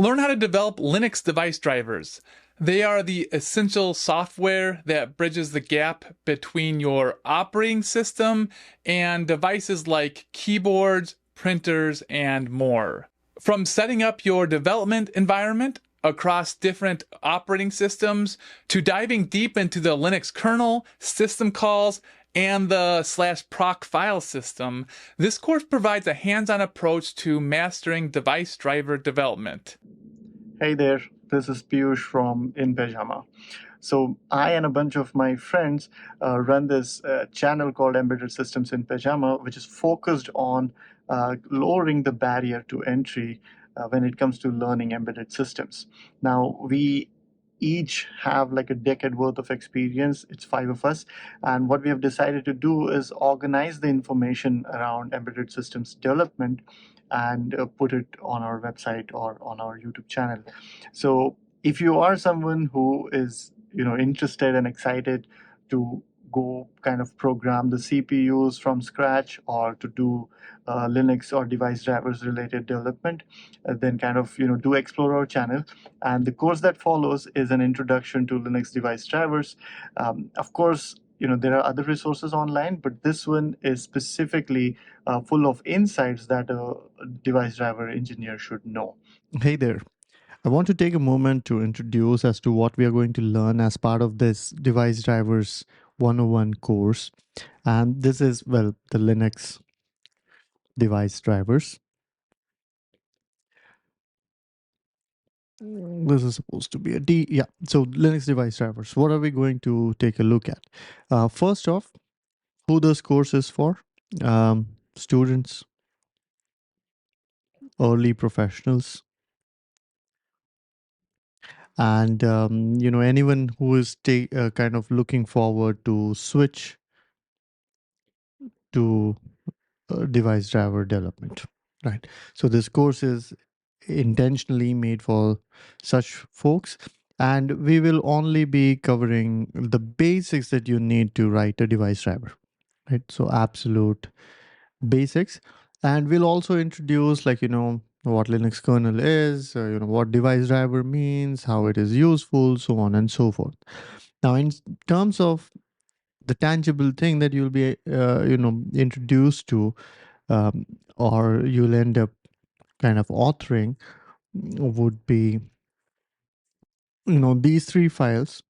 Learn how to develop Linux device drivers. They are the essential software that bridges the gap between your operating system and devices like keyboards, printers, and more. From setting up your development environment across different operating systems to diving deep into the Linux kernel, system calls, and the /proc file system, this course provides a hands-on approach to mastering device driver development. Hey there, this is Piyush from In Pajama. So I and a bunch of my friends run this channel called Embedded Systems in Pajama, which is focused on lowering the barrier to entry when it comes to learning embedded systems. Now, we each have like a decade worth of experience. It's 5 of us. And what we have decided to do is organize the information around embedded systems development and put it on our website or on our YouTube channel. So if you are someone who is interested and excited to go kind of program the CPUs from scratch or to do Linux or device drivers related development, then kind of do explore our channel. And the course that follows is an introduction to Linux device drivers. Of course, there are other resources online, but this one is specifically full of insights that a device driver engineer should know. Hey there. I want to take a moment to introduce as to what we are going to learn as part of this Device Drivers 101 course. And this is, well, the Linux device drivers. This is supposed to be a D. Yeah, so Linux device drivers. What are we going to take a look at? First off, who this course is for? Students, early professionals, and anyone who is kind of looking forward to switch to device driver development, right? So this course is intentionally made for such folks, and we will only be covering the basics that you need to write a device driver, right? So absolute basics. And we'll also introduce what Linux kernel is, what device driver means, how it is useful, so on and so forth. Now, in terms of the tangible thing that you'll be introduced to, or you'll end up kind of authoring, would be these three files,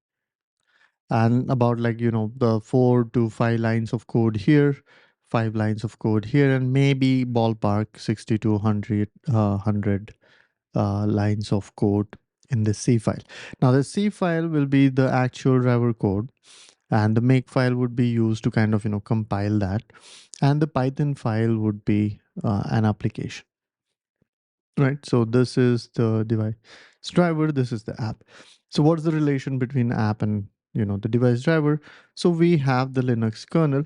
and about the 4 to 5 lines of code here, 5 lines of code here, and maybe ballpark 60 to 100 lines of code in the C file. Now the C file will be the actual driver code, and the makefile would be used to kind of compile that, and the Python file would be an application, right? So this is the device driver, this is the app. So what's the relation between app and the device driver? So we have the Linux kernel,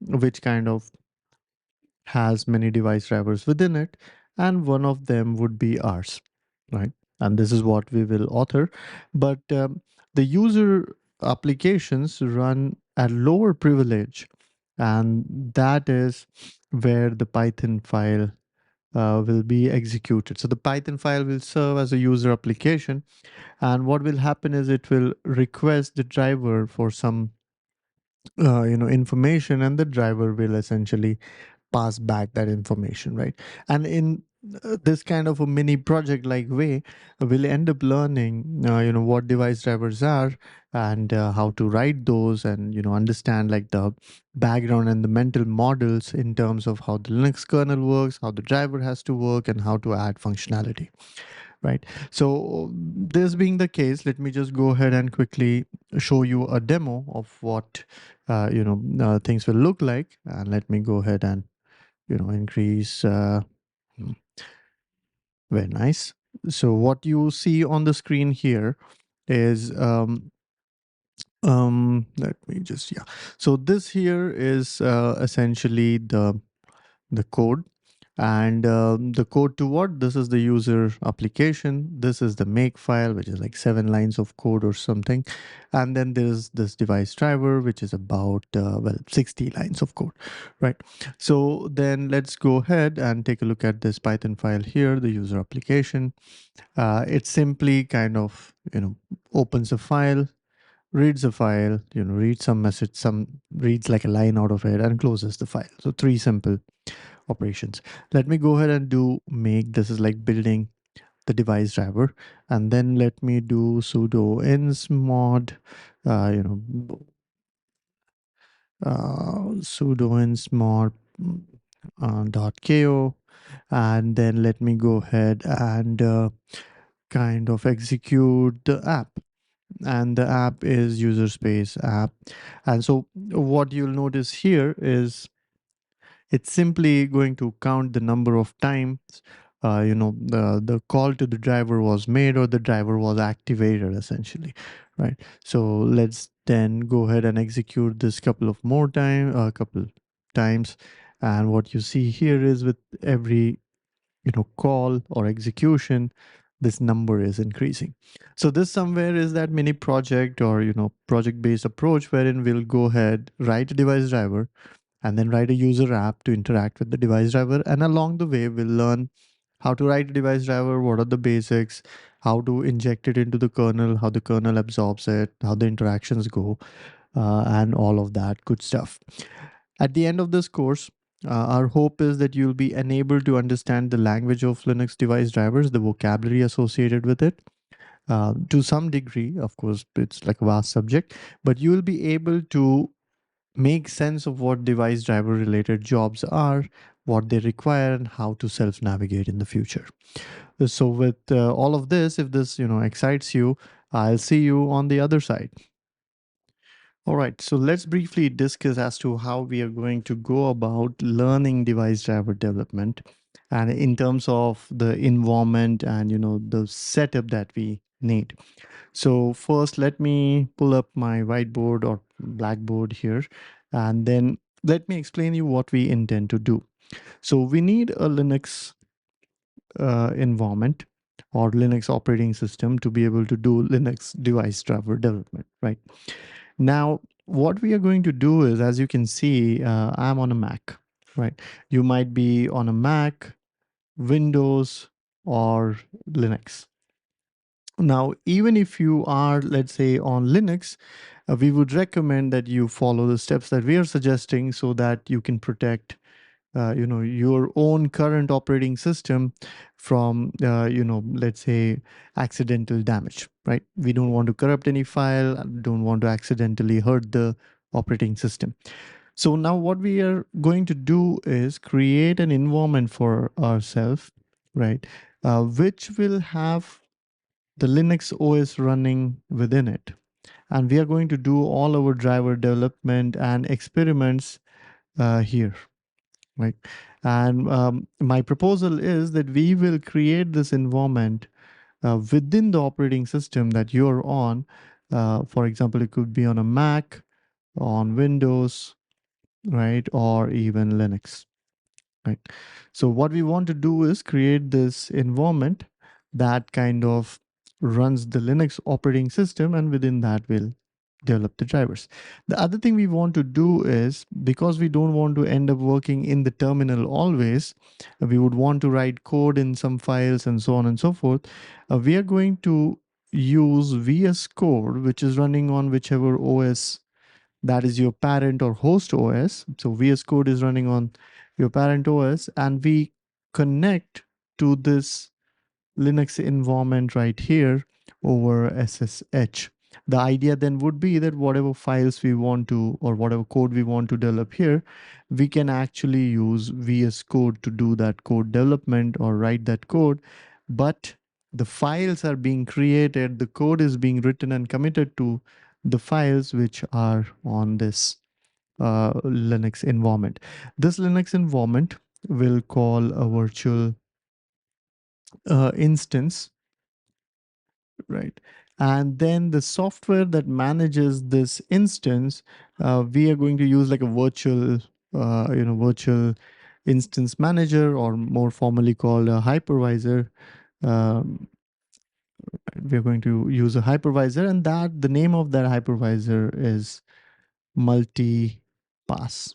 which kind of has many device drivers within it, and one of them would be ours, right? And this is what we will author. But the user applications run at lower privilege, and that is where the Python file will be executed. So the Python file will serve as a user application, and what will happen is it will request the driver for some information, and the driver will essentially pass back that information, right? And in this kind of a mini project like way, we'll end up learning what device drivers are, and how to write those, and understand like the background and the mental models in terms of how the Linux kernel works, how the driver has to work, and how to add functionality, right? So this being the case, let me just go ahead and quickly show you a demo of what things will look like. And let me go ahead and increase. Very nice. So what you see on the screen here is let me just, yeah. So this here is essentially the code. And the code to what? This is the user application. This is the makefile, which is like 7 lines of code or something. And then there's this device driver, which is about, well, 60 lines of code, right? So then let's go ahead and take a look at this Python file here, the user application. It simply kind of, opens a file, reads a file, reads some message, reads like a line out of it and closes the file. So 3 simple operations. Let me go ahead and do make. This is like building the device driver, and then let me do sudo insmod, you know, sudo insmod .ko, and then let me go ahead and kind of execute the app. And the app is user space app. And so what you'll notice here is it's simply going to count the number of times the call to the driver was made or the driver was activated, essentially, right? So let's then go ahead and execute this couple times. And what you see here is with every call or execution, this number is increasing. So this somewhere is that mini project or project based approach wherein we'll go ahead, write a device driver, and then write a user app to interact with the device driver. And along the way, we'll learn how to write a device driver, what are the basics, how to inject it into the kernel, how the kernel absorbs it, how the interactions go, and all of that good stuff. At the end of this course, our hope is that you'll be enabled to understand the language of Linux device drivers, the vocabulary associated with it. To some degree, of course, it's like a vast subject, but you will be able to make sense of what device driver related jobs are, what they require, and how to self navigate in the future. So with all of this, if this excites you, I'll see you on the other side. All right, so let's briefly discuss as to how we are going to go about learning device driver development, and in terms of the environment and the setup that we need. So first, let me pull up my whiteboard or blackboard here, and then let me explain you what we intend to do. So we need a Linux environment or Linux operating system to be able to do Linux device driver development, right? Now, what we are going to do is, as you can see, I'm on a Mac, right? You might be on a Mac, Windows, or Linux. Now, even if you are, let's say, on Linux, we would recommend that you follow the steps that we are suggesting so that you can protect your own current operating system from let's say accidental damage, right? We don't want to corrupt any file, don't want to accidentally hurt the operating system. So now what we are going to do is create an environment for ourselves, right? Which will have the Linux OS running within it. And we are going to do all our driver development and experiments here, right? And my proposal is that we will create this environment within the operating system that you're on. For example, it could be on a Mac, on Windows, right? Or even Linux, right? So what we want to do is create this environment that kind of runs the Linux operating system, and within that we'll develop the drivers. The other thing we want to do is, because we don't want to end up working in the terminal always, we would want to write code in some files and so on and so forth. We are going to use VS Code, which is running on whichever OS that is your parent or host OS. So VS Code is running on your parent OS, and we connect to this Linux environment right here over SSH. The idea then would be that whatever files we want to, or whatever code we want to develop here, we can actually use VS Code to do that code development or write that code. But the files are being created, the code is being written and committed to the files which are on this Linux environment. This Linux environment will call a virtual instance, right? And then the software that manages this instance, we are going to use like a virtual instance manager, or more formally called a hypervisor. We're going to use a hypervisor, and that the name of that hypervisor is multipass,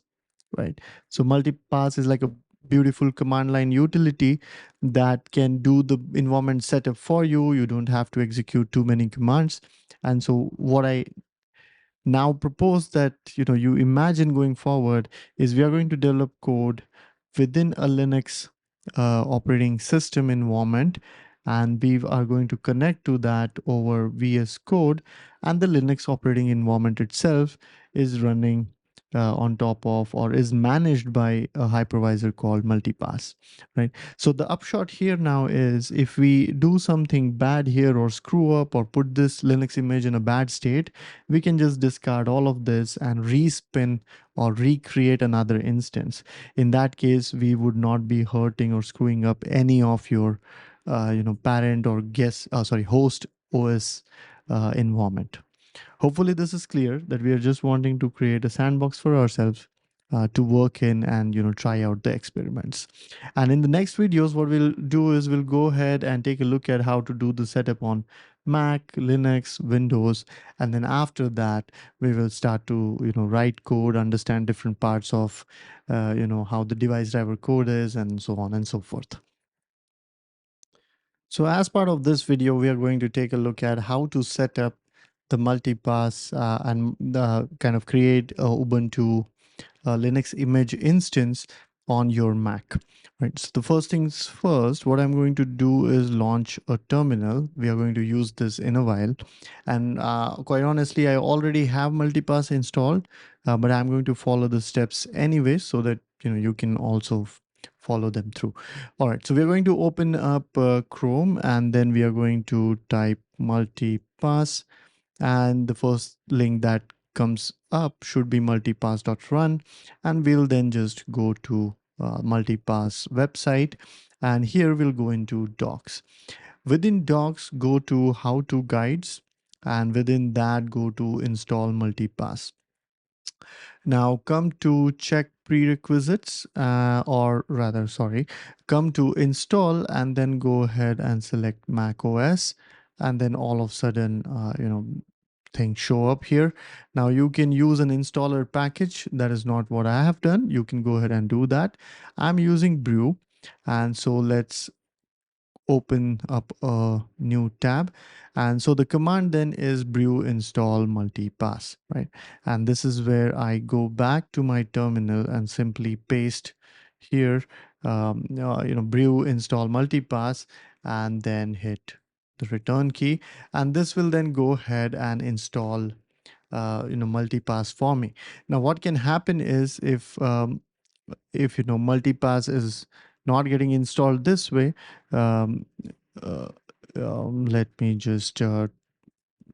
right? So multipass is like a beautiful command line utility that can do the environment setup for you. You don't have to execute too many commands. And so what I now propose that you imagine going forward is we are going to develop code within a Linux operating system environment, and we are going to connect to that over VS Code, and the Linux operating environment itself is running on top of, or is managed by, a hypervisor called multipass, right? So the upshot here now is, if we do something bad here, or screw up, or put this Linux image in a bad state, we can just discard all of this and respin or recreate another instance. In that case, we would not be hurting or screwing up any of your parent or host OS environment. Hopefully this is clear, that we are just wanting to create a sandbox for ourselves to work in and try out the experiments. And in the next videos, what we'll do is we'll go ahead and take a look at how to do the setup on Mac, Linux, Windows, and then after that we will start to write code, understand different parts of how the device driver code is, and so on and so forth. So as part of this video, we are going to take a look at how to set up the multipass and kind of create a Ubuntu Linux image instance on your Mac. Right. So the first things first, what I'm going to do is launch a terminal. We are going to use this in a while. And quite honestly, I already have multipass installed, but I'm going to follow the steps anyway, so that you can also follow them through. All right, so we're going to open up Chrome, and then we are going to type multipass, and the first link that comes up should be multipass.run, and we'll then just go to multipass website, and here we'll go into docs. Within docs, go to how to guides, and within that go to install multipass. Now come to check prerequisites, or rather, sorry, come to install, and then go ahead and select Mac OS, and then all of a sudden, things show up here. Now you can use an installer package. That is not what I have done. You can go ahead and do that. I'm using Brew, and so let's open up a new tab. And so the command then is brew install multipass, right? And this is where I go back to my terminal and simply paste here, brew install multipass, and then hit the return key. And this will then go ahead and install multipass for me. Now what can happen is, if multipass is not getting installed this way, um, uh, let me just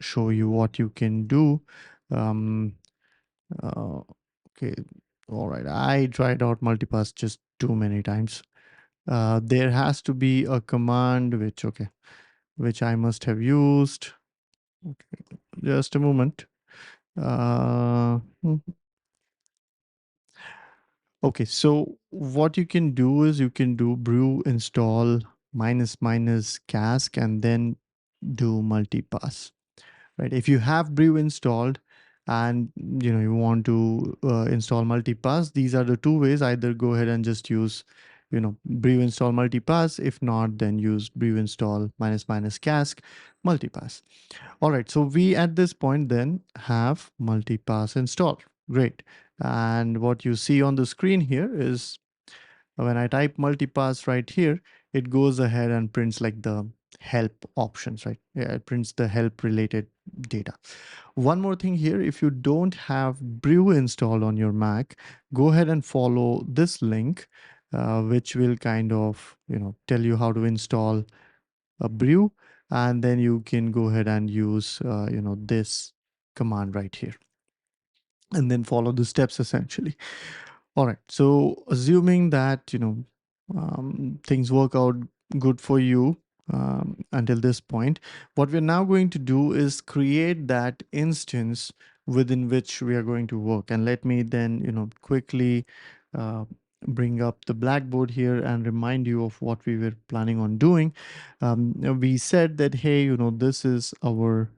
show you what you can do. um, uh, okay, all right, I tried out multipass just too many times. There has to be a command which I must have used. Okay, just a moment. Hmm. Okay, so what you can do is you can do brew install minus cask, and then do multipass, right? If you have brew installed and you want to install multipass, these are the two ways. Either go ahead and just use brew install multipass. If not, then use brew install minus cask multipass. All right, so we at this point then have multipass installed. Great. And what you see on the screen here is, when I type multipass right here, it goes ahead and prints like the help options, right? Yeah, it prints the help related data. One more thing here, if you don't have Brew installed on your Mac, go ahead and follow this link, which will kind of, tell you how to install a Brew, and then you can go ahead and use, this command right here, and then follow the steps essentially. All right, so assuming that things work out good for you until this point, what we're now going to do is create that instance within which we are going to work. And let me then quickly bring up the blackboard here and remind you of what we were planning on doing. We said that, hey, this is our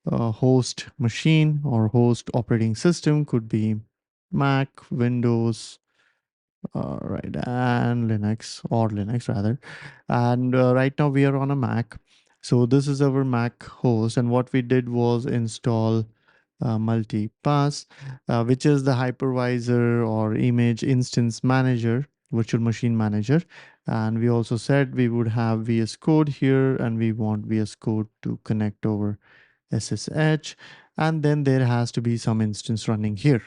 host machine or host operating system, could be Mac, Windows, right, and Linux, or Linux rather. And right now we are on a Mac. So this is our Mac host. And what we did was install multipass, which is the hypervisor or image instance manager, virtual machine manager. And we also said we would have VS Code here, and we want VS Code to connect over SSH. And then there has to be some instance running here.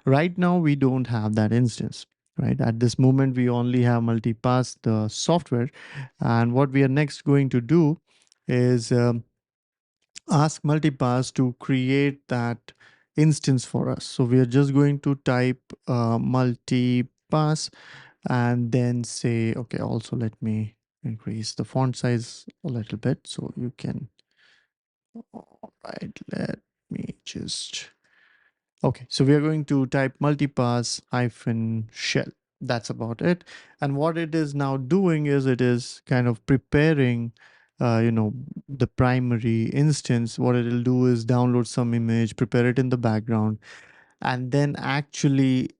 Right now, we don't have that instance. Right at this moment, we only have multipass, the software. And what we are next going to do is ask multipass to create that instance for us. So we are just going to type multipass and then say, okay, also let me increase the font size a little bit so you can, all right, let me just, okay, so we are going to type multipass hyphen shell. That's about it. And what it is now doing is it is kind of preparing, the primary instance. What it'll do is download some image, prepare it in the background, and then actually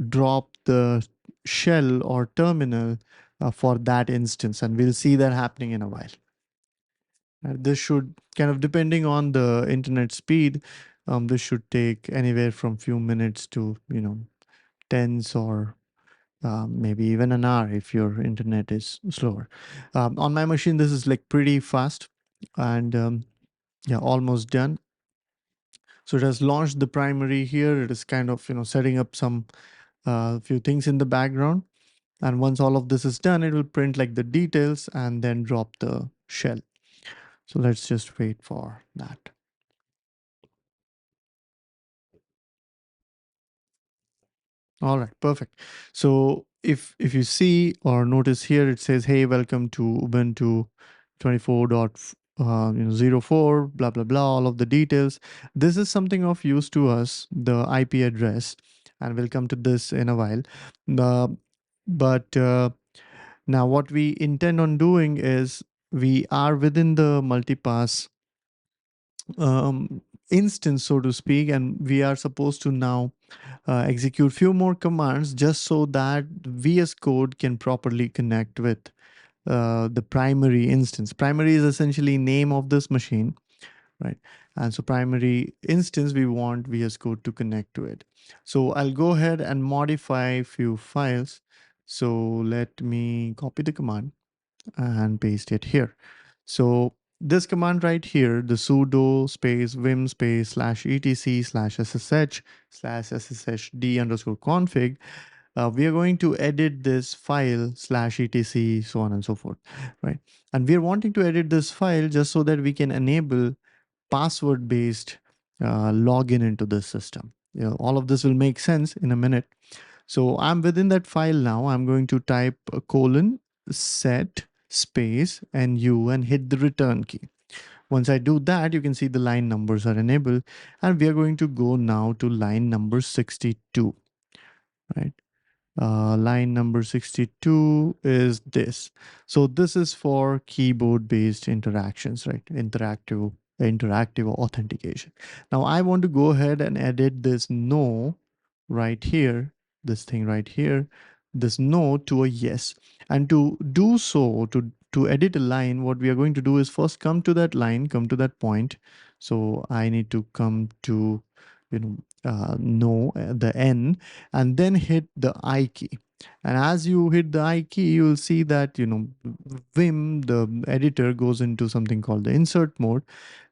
drop the shell or terminal for that instance. And we'll see that happening in a while. This should kind of, depending on the internet speed, this should take anywhere from few minutes to, tens or maybe even an hour if your internet is slower. On my machine, this is like pretty fast, and yeah, almost done. So it has launched the primary here. It is kind of, setting up some few things in the background. And once all of this is done, it will print like the details and then drop the shell. So let's just wait for that. All right, perfect. So if you see or notice here, it says, "Hey, welcome to Ubuntu 24.04, blah blah blah," all of the details. This is something of use to us, the IP address, and we'll come to this in a while. But now what we intend on doing is we are within the multipass instance, so to speak, and we are supposed to now execute few more commands just so that VS Code can properly connect with the primary instance. Primary is essentially name of this machine, right? And so primary instance, we want VS Code to connect to it. So I'll go ahead and modify a few files. So let me copy the command and paste it here. So this command right here, the sudo space vim space /etc/ssh/sshd underscore config, we are going to edit this file /etc, so on and so forth, right? And we are wanting to edit this file just so that we can enable password based login into this system. All of this will make sense in a minute. So I'm within that file now. I'm going to type a colon set space nu and hit the return key. Once I do that, you can see the line numbers are enabled, and we are going to go now to line number 62, right? Line number 62 is this. So this is for keyboard based interactions, right? Interactive authentication. Now I want to go ahead and edit this no right here, this thing right here, this no to a yes. And to do so, to edit a line, what we are going to do is first come to that line, come to that point. So I need to come to, no, the N, and then hit the I key. And as you hit the I key, you will see that, Vim, the editor, goes into something called the insert mode.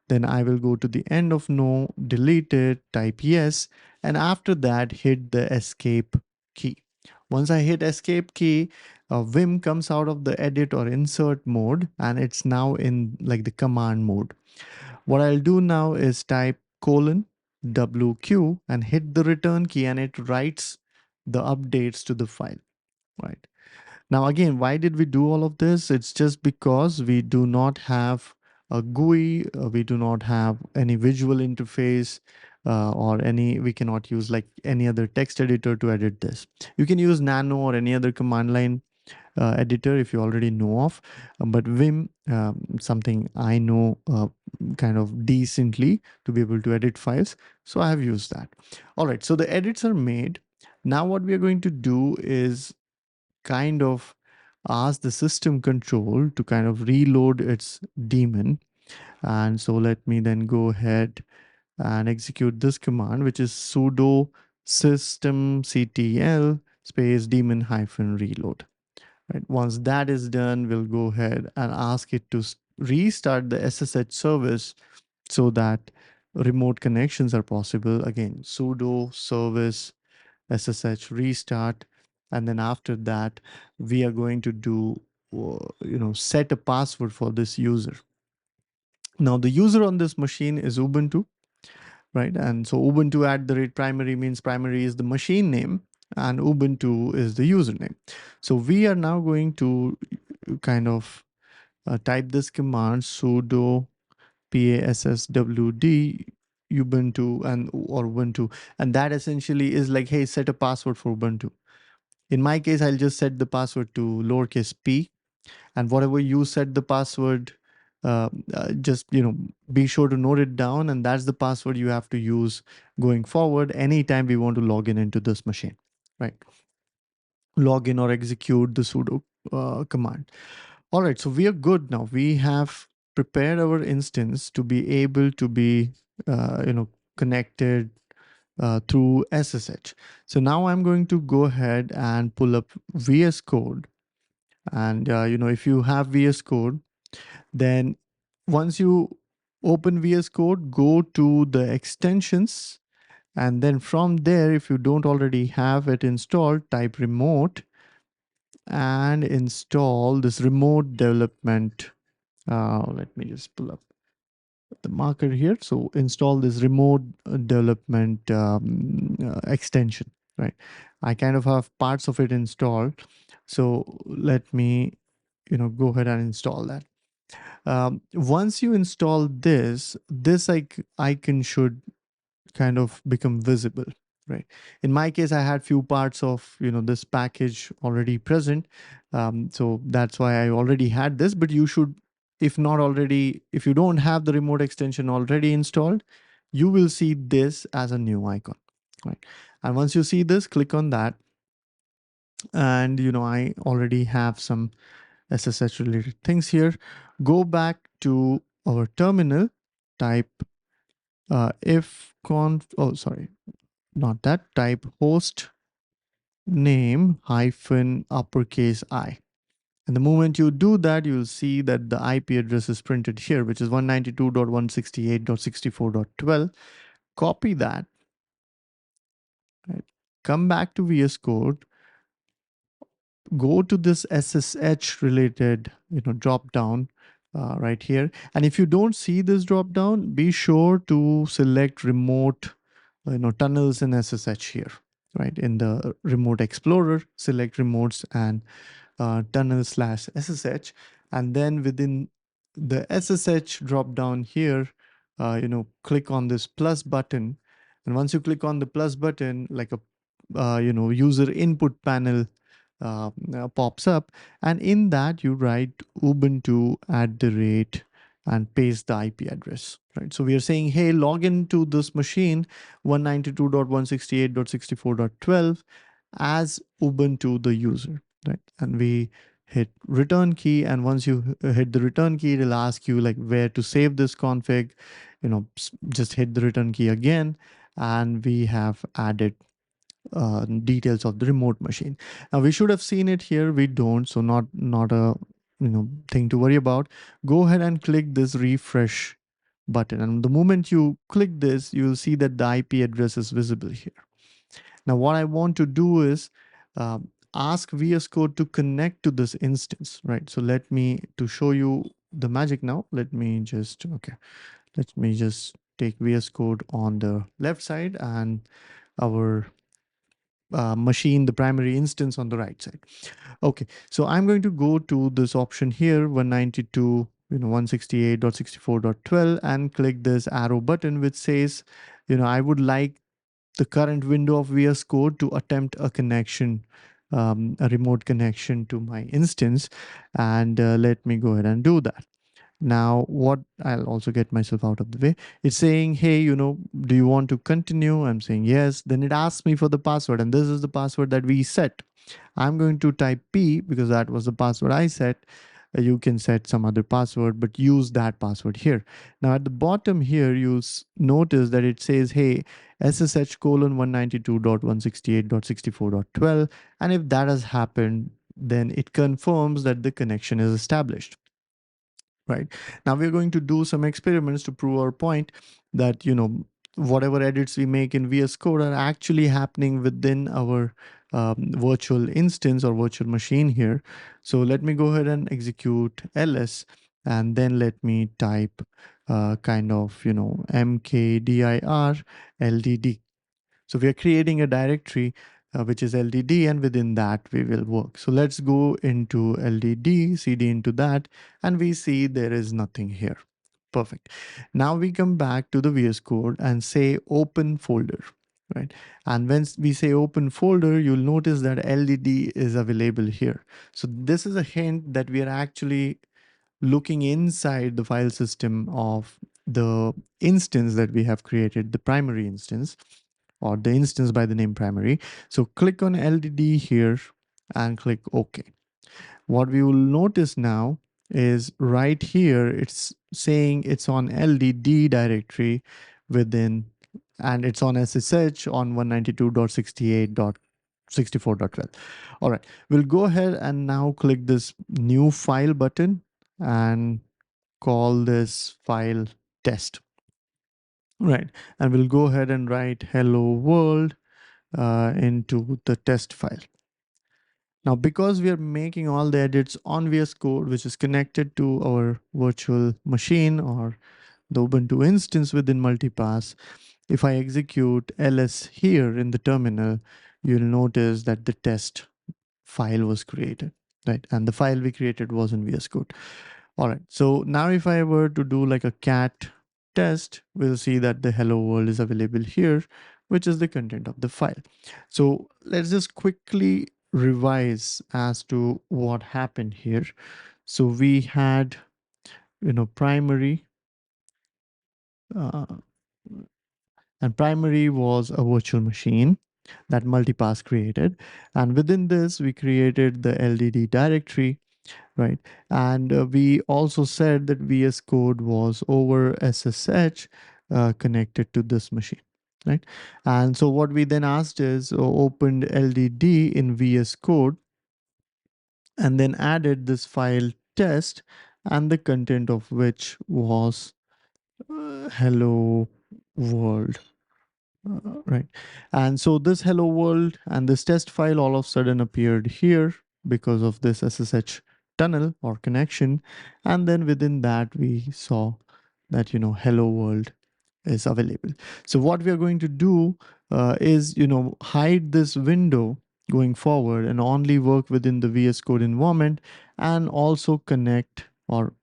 Then I will go to the end of no, delete it, type yes, and after that, hit the escape key. Once I hit escape key, Vim comes out of the edit or insert mode, and it's now in like the command mode. What I'll do now is type colon WQ and hit the return key, and it writes the updates to the file, right? Now, again, why did we do all of this? It's just because we do not have a GUI, we do not have any visual interface, or we cannot use like any other text editor to edit this. You can use nano or any other command line editor if you already know of, but Vim, something I know kind of decently to be able to edit files, so I have used that. All right, so the edits are made. Now what we are going to do is kind of ask the system control to kind of reload its daemon. And so let me then go ahead and execute this command, which is sudo systemctl space daemon hyphen reload. Right. Once that is done, we'll go ahead and ask it to restart the SSH service so that remote connections are possible. Again, sudo service SSH restart. And then after that, we are going to do, set a password for this user. Now, the user on this machine is Ubuntu, right? And so Ubuntu @primary means primary is the machine name and Ubuntu is the username. So we are now going to kind of type this command sudo passwd Ubuntu or Ubuntu, and that essentially is like, hey, set a password for Ubuntu. In my case, I'll just set the password to lowercase p, and whatever you set the password, just be sure to note it down, and that's the password you have to use going forward anytime we want to log in into this machine, right? Log in or execute the sudo command. All right, so we are good now. We have prepared our instance to be able to be connected through SSH. So now I'm going to go ahead and pull up VS Code. And if you have VS Code, then once you open VS Code, go to the extensions. And then from there, if you don't already have it installed, type remote and install this remote development. Let me just pull up the marker here. So install this remote development extension, right? I kind of have parts of it installed. So let me, go ahead and install that. Once you install this icon should kind of become visible, right? In my case, I had few parts of this package already present, so that's why I already had this. But you should, if not already, if you don't have the remote extension already installed, you will see this as a new icon, right? And once you see this, click on that, and I already have some SSH related things here. Go back to our terminal, type if conf, oh, sorry, not that, type host name hyphen uppercase I. And the moment you do that, you'll see that the IP address is printed here, which is 192.168.64.12. Copy that, right? Come back to VS Code, go to this SSH related drop down right here. And if you don't see this drop down, be sure to select remote tunnels in SSH here, right? In the remote explorer, select remotes and tunnel/SSH, and then within the SSH drop down here, click on this plus button. And once you click on the plus button, like a user input panel pops up, and in that you write Ubuntu and paste the IP address, right? So we are saying, hey, log into this machine 192.168.64.12 as Ubuntu the user, right? And we hit return key, and once you hit the return key, it'll ask you like where to save this config. Just hit the return key again, and we have added details of the remote machine. Now we should have seen it here. We don't, so not a thing to worry about. Go ahead and click this refresh button, and the moment you click this, you'll see that the IP address is visible here. Now what I want to do is ask VS Code to connect to this instance, right? So let me, to show you the magic now, let me just take VS Code on the left side and our machine, the primary instance, on the right side. Okay, so I'm going to go to this option here, 192.168.64.12, and click this arrow button which says I would like the current window of VS Code to attempt a connection, a remote connection to my instance. And let me go ahead and do that. Now, what I'll also get myself out of the way. It's saying, hey, do you want to continue? I'm saying yes. Then it asks me for the password, and this is the password that we set. I'm going to type P because that was the password I set. You can set some other password, but use that password here. Now at the bottom here, you'll notice that it says, hey, SSH colon 192.168.64.12. And if that has happened, then it confirms that the connection is established. Right. Now we're going to do some experiments to prove our point that, whatever edits we make in VS Code are actually happening within our virtual instance or virtual machine here. So let me go ahead and execute ls, and then let me type mkdir ldd. So we are creating a directory which is LDD, and within that we will work. So let's go into LDD, CD into that, and we see there is nothing here. Perfect. Now we come back to the VS Code and say open folder, right? And when we say open folder, you'll notice that LDD is available here. So this is a hint that we are actually looking inside the file system of the instance that we have created, the primary instance, or the instance by the name primary. So click on LDD here and click OK. What we will notice now is right here, it's saying it's on LDD directory within, and it's on SSH on 192.68.64.12. All right, we'll go ahead and now click this new file button and call this file test. Right, and we'll go ahead and write hello world into the test file. Now, because we are making all the edits on VS Code, which is connected to our virtual machine or the Ubuntu instance within multipass, if I execute ls here in the terminal, you'll notice that the test file was created, right? And the file we created was in VS Code. All right, so now if I were to do like a cat test, we'll see that the hello world is available here, which is the content of the file. So let's just quickly revise as to what happened here. So we had, primary, uh, and primary was a virtual machine that multipass created. And within this, we created the LDD directory, right? And we also said that VS Code was over SSH connected to this machine, right? And so what we then asked is opened LDD in VS Code and then added this file test, and the content of which was hello world. Right. And so this hello world and this test file all of a sudden appeared here because of this SSH tunnel or connection. And then within that, we saw that, hello world is available. So what we are going to do is, hide this window going forward and only work within the VS Code environment, and also connect or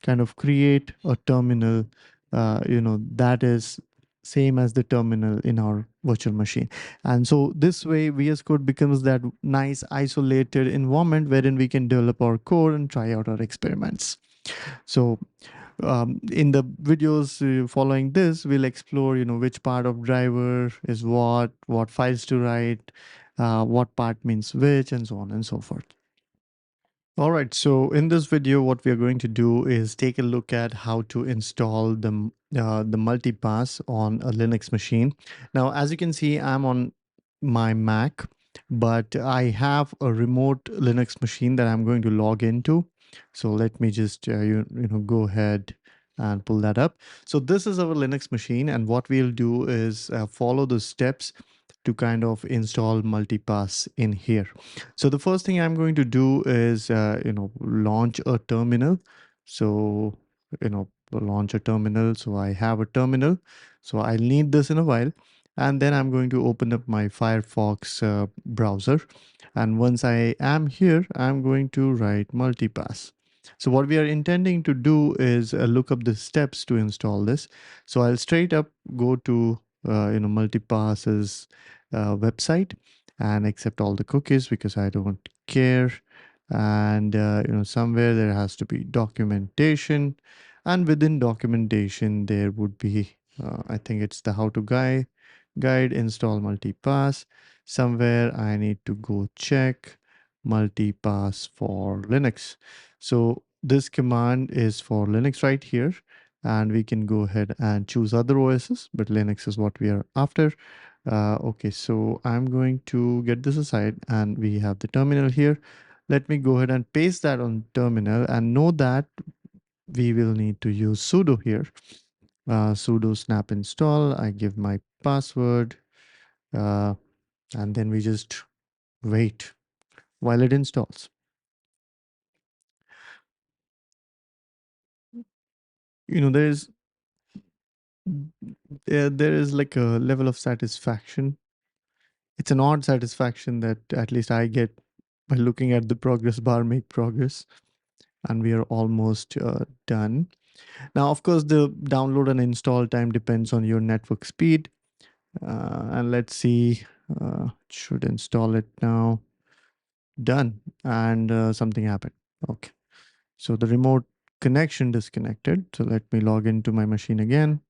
kind of create a terminal, that is same as the terminal in our virtual machine. And so this way VS Code becomes that nice isolated environment wherein we can develop our code and try out our experiments. So in the videos following this, we'll explore, which part of driver is what files to write, what part means which, and so on and so forth. All right, so in this video, what we are going to do is take a look at how to install the multipass on a Linux machine. Now, as you can see, I'm on my Mac, but I have a remote Linux machine that I'm going to log into. So let me just go ahead and pull that up. So this is our Linux machine, and what we'll do is follow the steps to kind of install multipass in here. So the first thing I'm going to do is, launch a terminal. So, launch a terminal. So I have a terminal. So I'll need this in a while. And then I'm going to open up my Firefox browser. And once I am here, I'm going to write multipass. So what we are intending to do is look up the steps to install this. So I'll straight up go to multipass's website and accept all the cookies because I don't care. And somewhere there has to be documentation, and within documentation there would be I think it's the how to guide install multipass. Somewhere I need to go check multipass for Linux. So this command is for Linux right here, and we can go ahead and choose other OSs, but Linux is what we are after. Okay, so I'm going to get this aside, and we have the terminal here. Let me go ahead and paste that on terminal, and know that we will need to use sudo here. Sudo snap install. I give my password, and then we just wait while it installs. There is like a level of satisfaction. It's an odd satisfaction that at least I get by looking at the progress bar make progress, and we are almost done. Now, of course, the download and install time depends on your network speed. And let's see, should install it now. Done. And something happened. Okay. So the remote connection disconnected. So let me log into my machine again.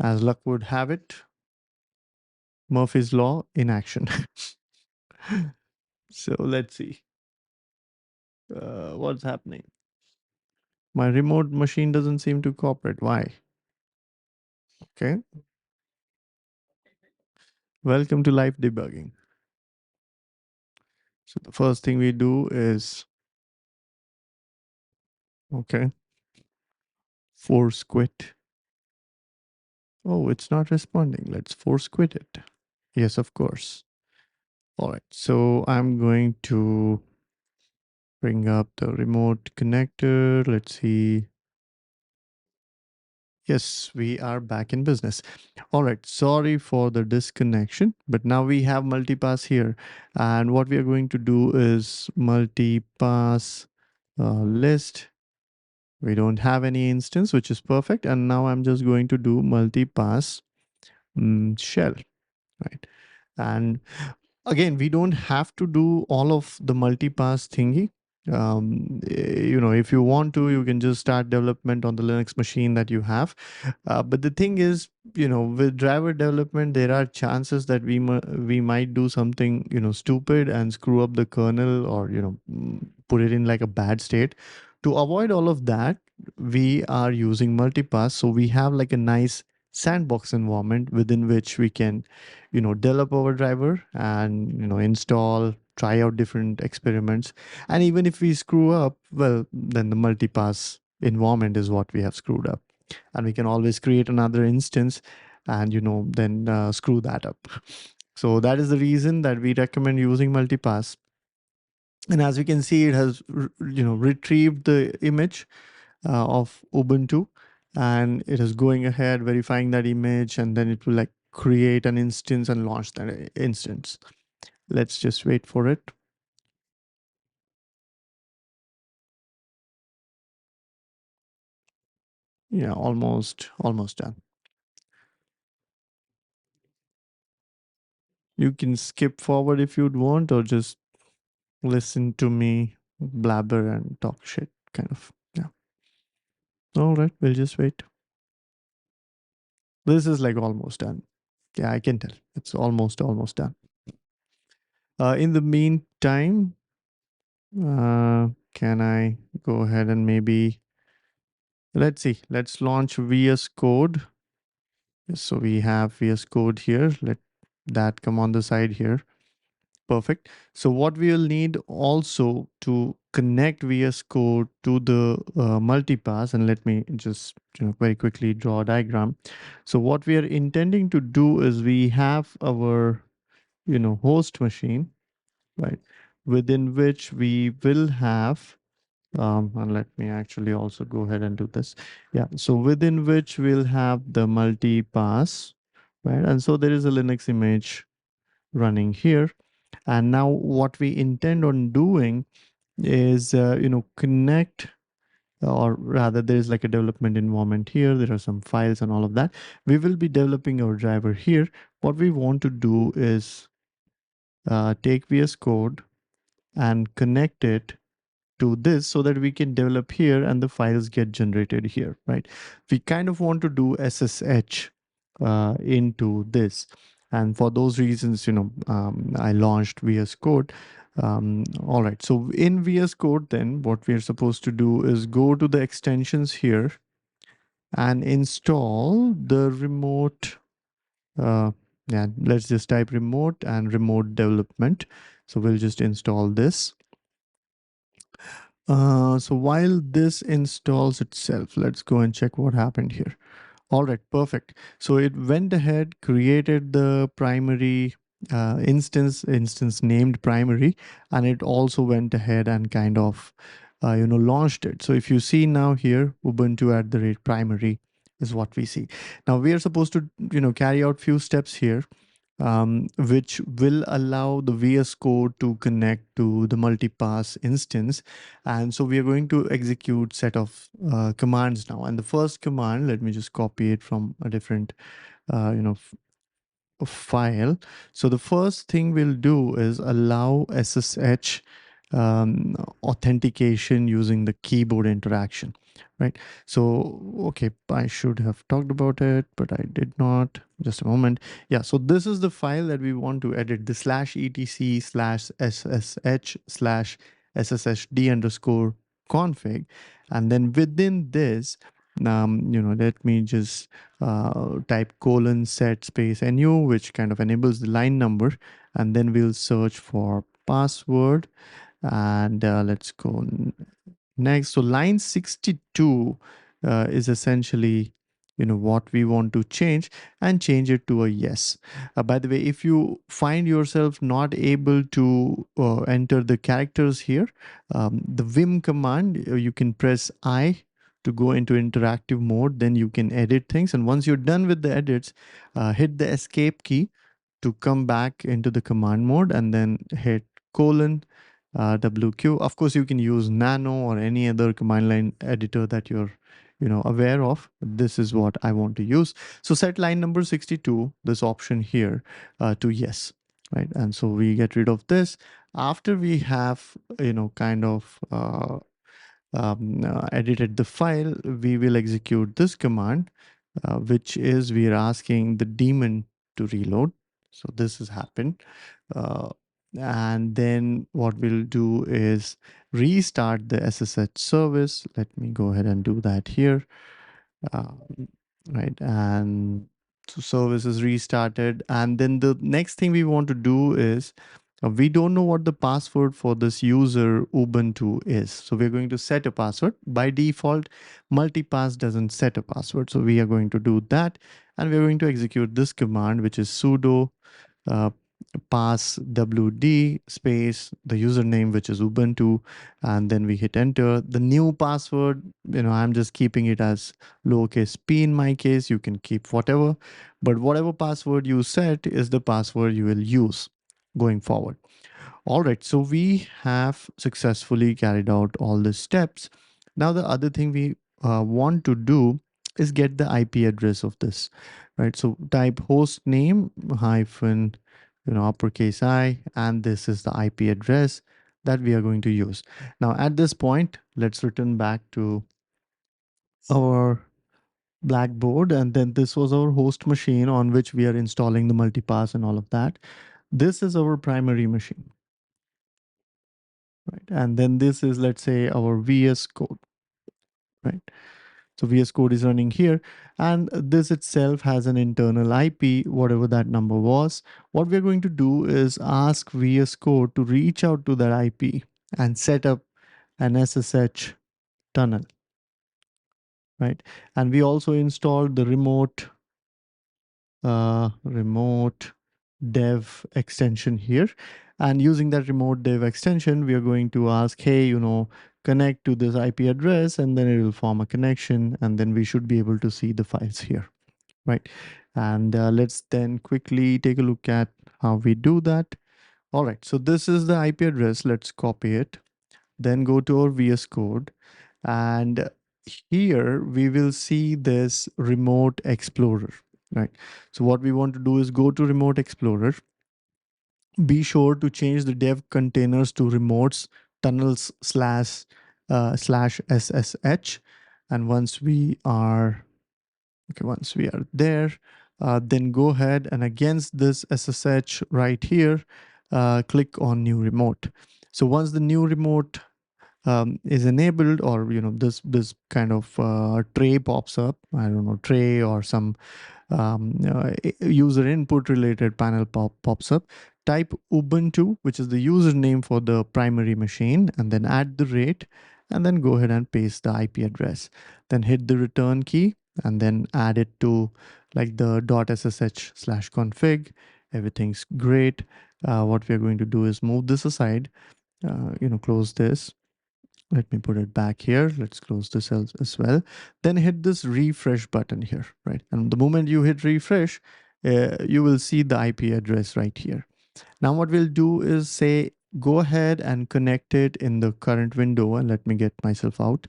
As luck would have it, Murphy's Law in action. So let's see. What's happening? My remote machine doesn't seem to cooperate. Why? Okay. Welcome to live debugging. So the first thing we do is, okay, force quit. Oh, it's not responding. Let's force quit it. Yes, of course. All right. So I'm going to bring up the remote connector. Let's see. Yes, we are back in business. All right, sorry for the disconnection, but now we have multipass here. And what we are going to do is multipass list. We don't have any instance, which is perfect. And now I'm just going to do multipass shell, right? And again, we don't have to do all of the multipass thingy. If you want to, you can just start development on the Linux machine that you have. But the thing is, with driver development, there are chances that we might do something stupid and screw up the kernel, or put it in like a bad state. To avoid all of that, we are using multipass, so we have like a nice sandbox environment within which we can develop our driver and install, try out different experiments. And even if we screw up, well, then the multipass environment is what we have screwed up, and we can always create another instance and then screw that up. So that is the reason that we recommend using multipass. And as we can see, it has retrieved the image of Ubuntu, and it is going ahead verifying that image, and then it will like create an instance and launch that instance. Let's just wait for it. Yeah, almost done. You can skip forward if you'd want, or just listen to me blabber and talk shit, kind of. Yeah. All right, we'll just wait. This is like almost done. Yeah, I can tell. It's almost done. In the meantime, can I go ahead and maybe, let's see, let's launch VS Code. So we have VS Code here. Let that come on the side here. Perfect. So what we will need also to connect VS Code to the multipass, and let me just very quickly draw a diagram. So what we are intending to do is we have our host machine, right, within which we will have and let me actually also go ahead and do this. Yeah, so within which we'll have the multipass, right? And so there is a Linux image running here. And now what we intend on doing is, connect or rather there is like a development environment here. There are some files and all of that. We will be developing our driver here. What we want to do is take VS Code and connect it to this so that we can develop here and the files get generated here, right? We kind of want to do SSH into this. And for those reasons, I launched VS Code. All right, so in VS Code, then what we're supposed to do is go to the extensions here and install the remote. Yeah, let's just type remote and remote development. So we'll just install this. So while this installs itself, let's go and check what happened here. All right, perfect. So it went ahead, created the primary instance named primary, and it also went ahead and kind of, launched it. So if you see now here, Ubuntu at the rate primary is what we see. Now we are supposed to, carry out few steps here, which will allow the VS Code to connect to the multipass instance. And so we are going to execute set of commands now. And the first command, let me just copy it from a different, file. So the first thing we'll do is allow SSH authentication using the keyboard interaction, right? So, okay, I should have talked about it, but I did not. Just a moment. Yeah, so this is the file that we want to edit, the /etc/ssh/sssd_config. And then within this, let me just type :set space nu, which kind of enables the line number, and then we'll search for password, and let's go next. So line 62 is essentially what we want to change, and change it to a yes. By the way, if you find yourself not able to enter the characters here, the vim command, you can press I to go into interactive mode, then you can edit things, and once you're done with the edits, hit the escape key to come back into the command mode, and then hit WQ. Of course, you can use nano or any other command line editor that you're aware of. This is what I want to use. So set line number 62, this option here, to yes, right? And so we get rid of this. After we have kind of edited the file, we will execute this command, which is we are asking the daemon to reload. So this has happened. And then what we'll do is restart the SSH service. Let me go ahead and do that here. Right, and so service is restarted. And then the next thing we want to do is, we don't know what the password for this user Ubuntu is. So we're going to set a password. By default, multipass doesn't set a password. So we are going to do that. And we're going to execute this command, which is sudo uh, pass wd space the username, which is Ubuntu, and then we hit enter. The new password, I'm just keeping it as lowercase p in my case. You can keep whatever, but whatever password you set is the password you will use going forward. All right, so we have successfully carried out all the steps. Now the other thing we want to do is get the IP address of this, right? So type host name hyphen uppercase I, and this is the IP address that we are going to use. Now at this point, let's return back to our Blackboard, and then this was our host machine on which we are installing the multipass and all of that. This is our primary machine, right? And then this is, let's say, our VS Code, right? So VS Code is running here, and this itself has an internal IP, whatever that number was. What we're going to do is ask VS Code to reach out to that IP and set up an SSH tunnel, right? And we also installed the remote dev extension here. And using that remote dev extension, we are going to ask, hey, connect to this IP address, and then it will form a connection, and then we should be able to see the files here, right? And let's then quickly take a look at how we do that. All right, so this is the IP address. Let's copy it, then go to our VS Code, And here we will see this remote explorer, right? So what we want to do is go to remote explorer. Be sure to change the dev containers to remotes tunnels slash ssh. And once we are there, then go ahead and against this ssh right here, click on new remote. So once the new remote is enabled, or this kind of tray pops up, I don't know, tray or some user input related panel pops up, type ubuntu, which is the username for the primary machine, and then add the rate, and then go ahead and paste the ip address, then hit the return key, and then add it to like the .ssh/config. Everything's great. What we are going to do is move this aside, close this. Let me put it back here. Let's close this as well. Then hit this refresh button here, right? And the moment you hit refresh, you will see the IP address right here. Now what we'll do is say, go ahead and connect it in the current window, and let me get myself out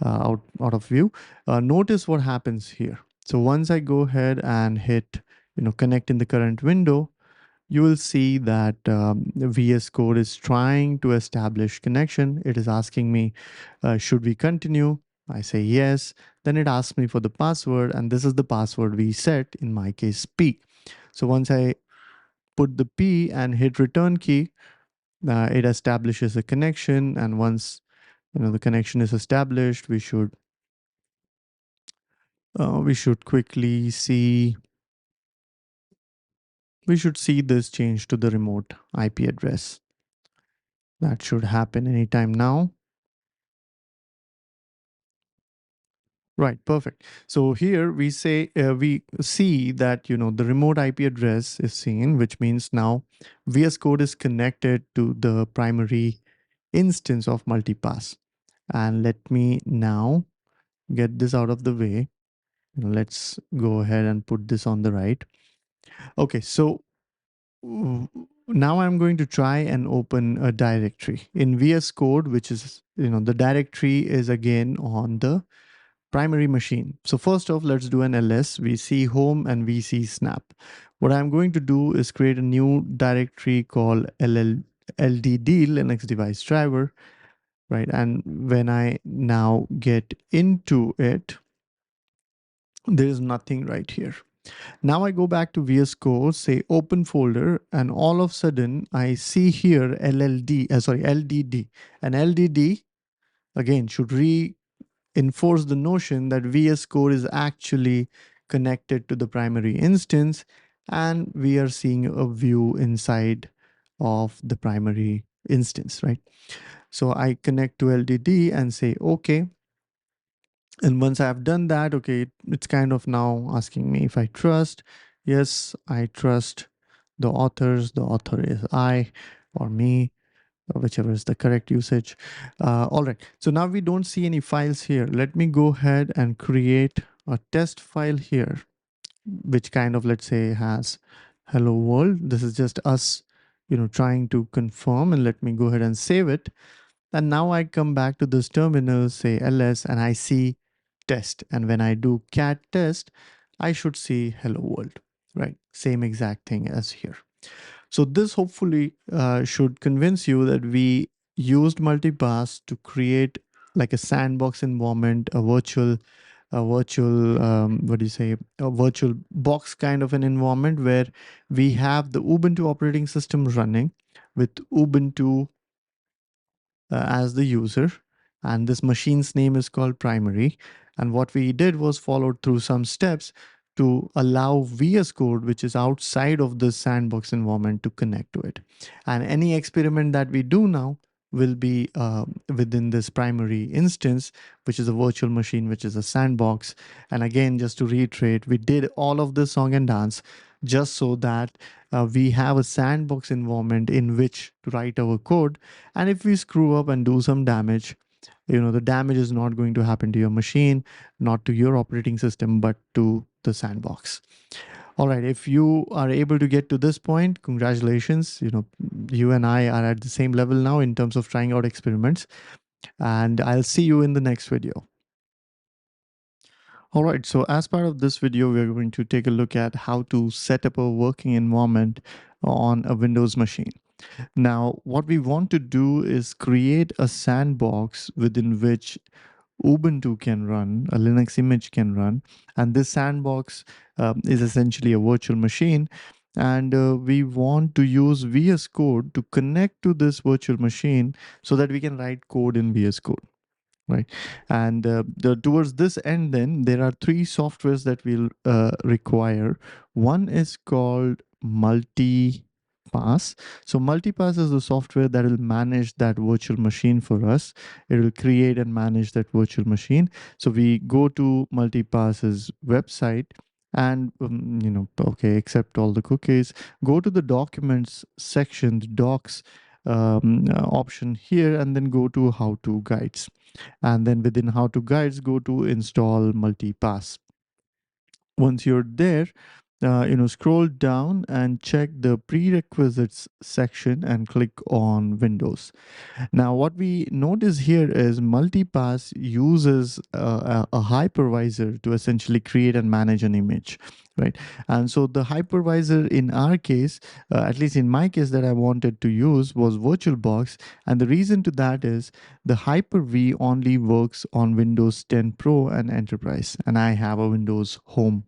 of view. Notice what happens here. So once I go ahead and hit, connect in the current window, you will see that VS Code is trying to establish connection. It is asking me, should we continue? I say yes. Then it asks me for the password, and this is the password we set, in my case, P. So once I put the P and hit return key, it establishes a connection. And once the connection is established, we should quickly see this change to the remote IP address. That should happen anytime now. Right, perfect. So here we say we see that the remote IP address is seen, which means now VS Code is connected to the primary instance of multipass. And let me now get this out of the way. Let's go ahead and put this on the right. Okay, so now I'm going to try and open a directory in VS Code, which is the directory is again on the primary machine. So first off, let's do an ls vc home and vc snap. What I'm going to do is create a new directory called ldd Linux device driver, right? And when I now get into it, there is nothing right here. Now I go back to VS Code, say open folder, and all of a sudden I see here LDD, and LDD again should enforce the notion that VS Code is actually connected to the primary instance, and we are seeing a view inside of the primary instance, right? So I connect to LDD and say okay. And once I've done that, okay, it's kind of now asking me if I trust. Yes, I trust the authors. The author is I or me, or whichever is the correct usage. All right, so now we don't see any files here. Let me go ahead and create a test file here, which kind of, let's say, has hello world. This is just us, trying to confirm, and let me go ahead and save it. And now I come back to this terminal, say ls, and I see test. And when I do cat test, I should see hello world, right? Same exact thing as here. So this hopefully should convince you that we used multipass to create like a sandbox environment, what do you say, a virtual box kind of an environment where we have the Ubuntu operating system running with Ubuntu as the user, and this machine's name is called primary. And what we did was followed through some steps to allow VS Code, which is outside of the sandbox environment, to connect to it. And any experiment that we do now will be within this primary instance, which is a virtual machine, which is a sandbox. And again, just to reiterate, we did all of this song and dance just so that we have a sandbox environment in which to write our code. And if we screw up and do some damage, the damage is not going to happen to your machine, not to your operating system, but to the sandbox. All right, if you are able to get to this point, congratulations. You and I are at the same level now in terms of trying out experiments. And I'll see you in the next video. All right, so as part of this video, we're going to take a look at how to set up a working environment on a Windows machine. Now, what we want to do is create a sandbox within which Ubuntu can run, a Linux image can run, and this sandbox is essentially a virtual machine. And we want to use VS Code to connect to this virtual machine so that we can write code in VS Code, right? And towards this end, then there are three softwares that we'll require. One is called multipass. So multipass is the software that will manage that virtual machine for us. It will create and manage that virtual machine. So we go to multipass's website and okay, accept all the cookies, go to the documents section, the docs option here, and then go to how to guides, and then within how to guides, go to install multipass. Once you're there, scroll down and check the prerequisites section and click on Windows. Now, what we notice here is multipass uses a hypervisor to essentially create and manage an image, right? And so the hypervisor in our case, at least in my case that I wanted to use, was VirtualBox. And the reason to that is the Hyper-V only works on Windows 10 Pro and Enterprise, and I have a Windows Home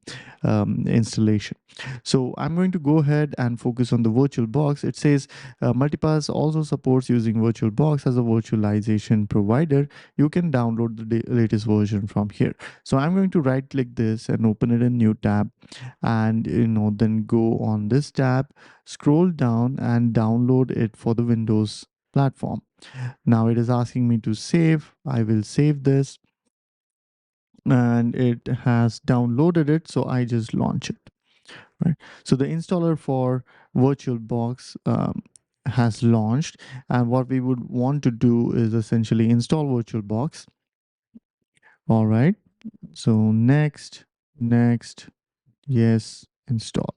installation. So I'm going to go ahead and focus on the VirtualBox. It says multipass also supports using VirtualBox as a virtualization provider. You can download the latest version from here. So I'm going to right click this and open it in new tab, and then go on this tab, scroll down and download it for the Windows platform. Now it is asking me to save. I will save this, and it has downloaded it, so I just launch it, right? So the installer for VirtualBox has launched, and what we would want to do is essentially install VirtualBox. All right, so next, yes, install.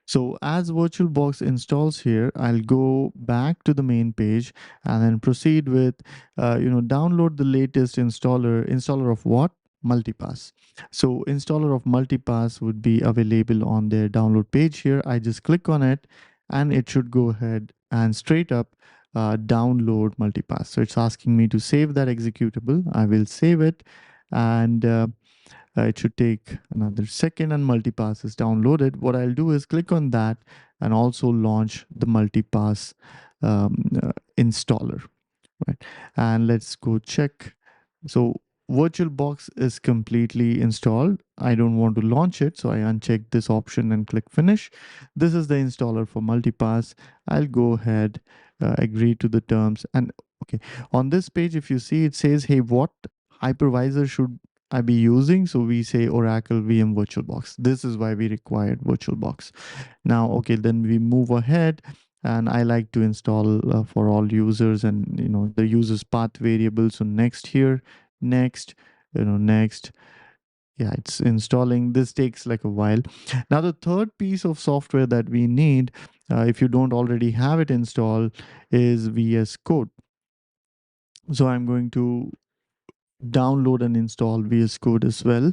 So as VirtualBox installs here, I'll go back to the main page and then proceed with, download the latest installer of what? Multipass. So installer of Multipass would be available on their download page here. I just click on it and it should go ahead and straight up download Multipass. So it's asking me to save that executable. I will save it, and it should take another second, and multipass is downloaded. What I'll do is click on that and also launch the multipass installer, right? And let's go check. So VirtualBox is completely installed. I don't want to launch it, so I uncheck this option and click finish. This is the installer for multipass. I'll go ahead, agree to the terms, and okay. On this page, if you see, it says, hey, what hypervisor should I be using? So we say Oracle VM VirtualBox. This is why we required VirtualBox. Now, okay, then we move ahead, and I like to install for all users, and the users path variable. So next here, next, next. Yeah, it's installing. This takes like a while. Now, the third piece of software that we need, if you don't already have it installed, is VS Code. So I'm going to download and install VS Code as well.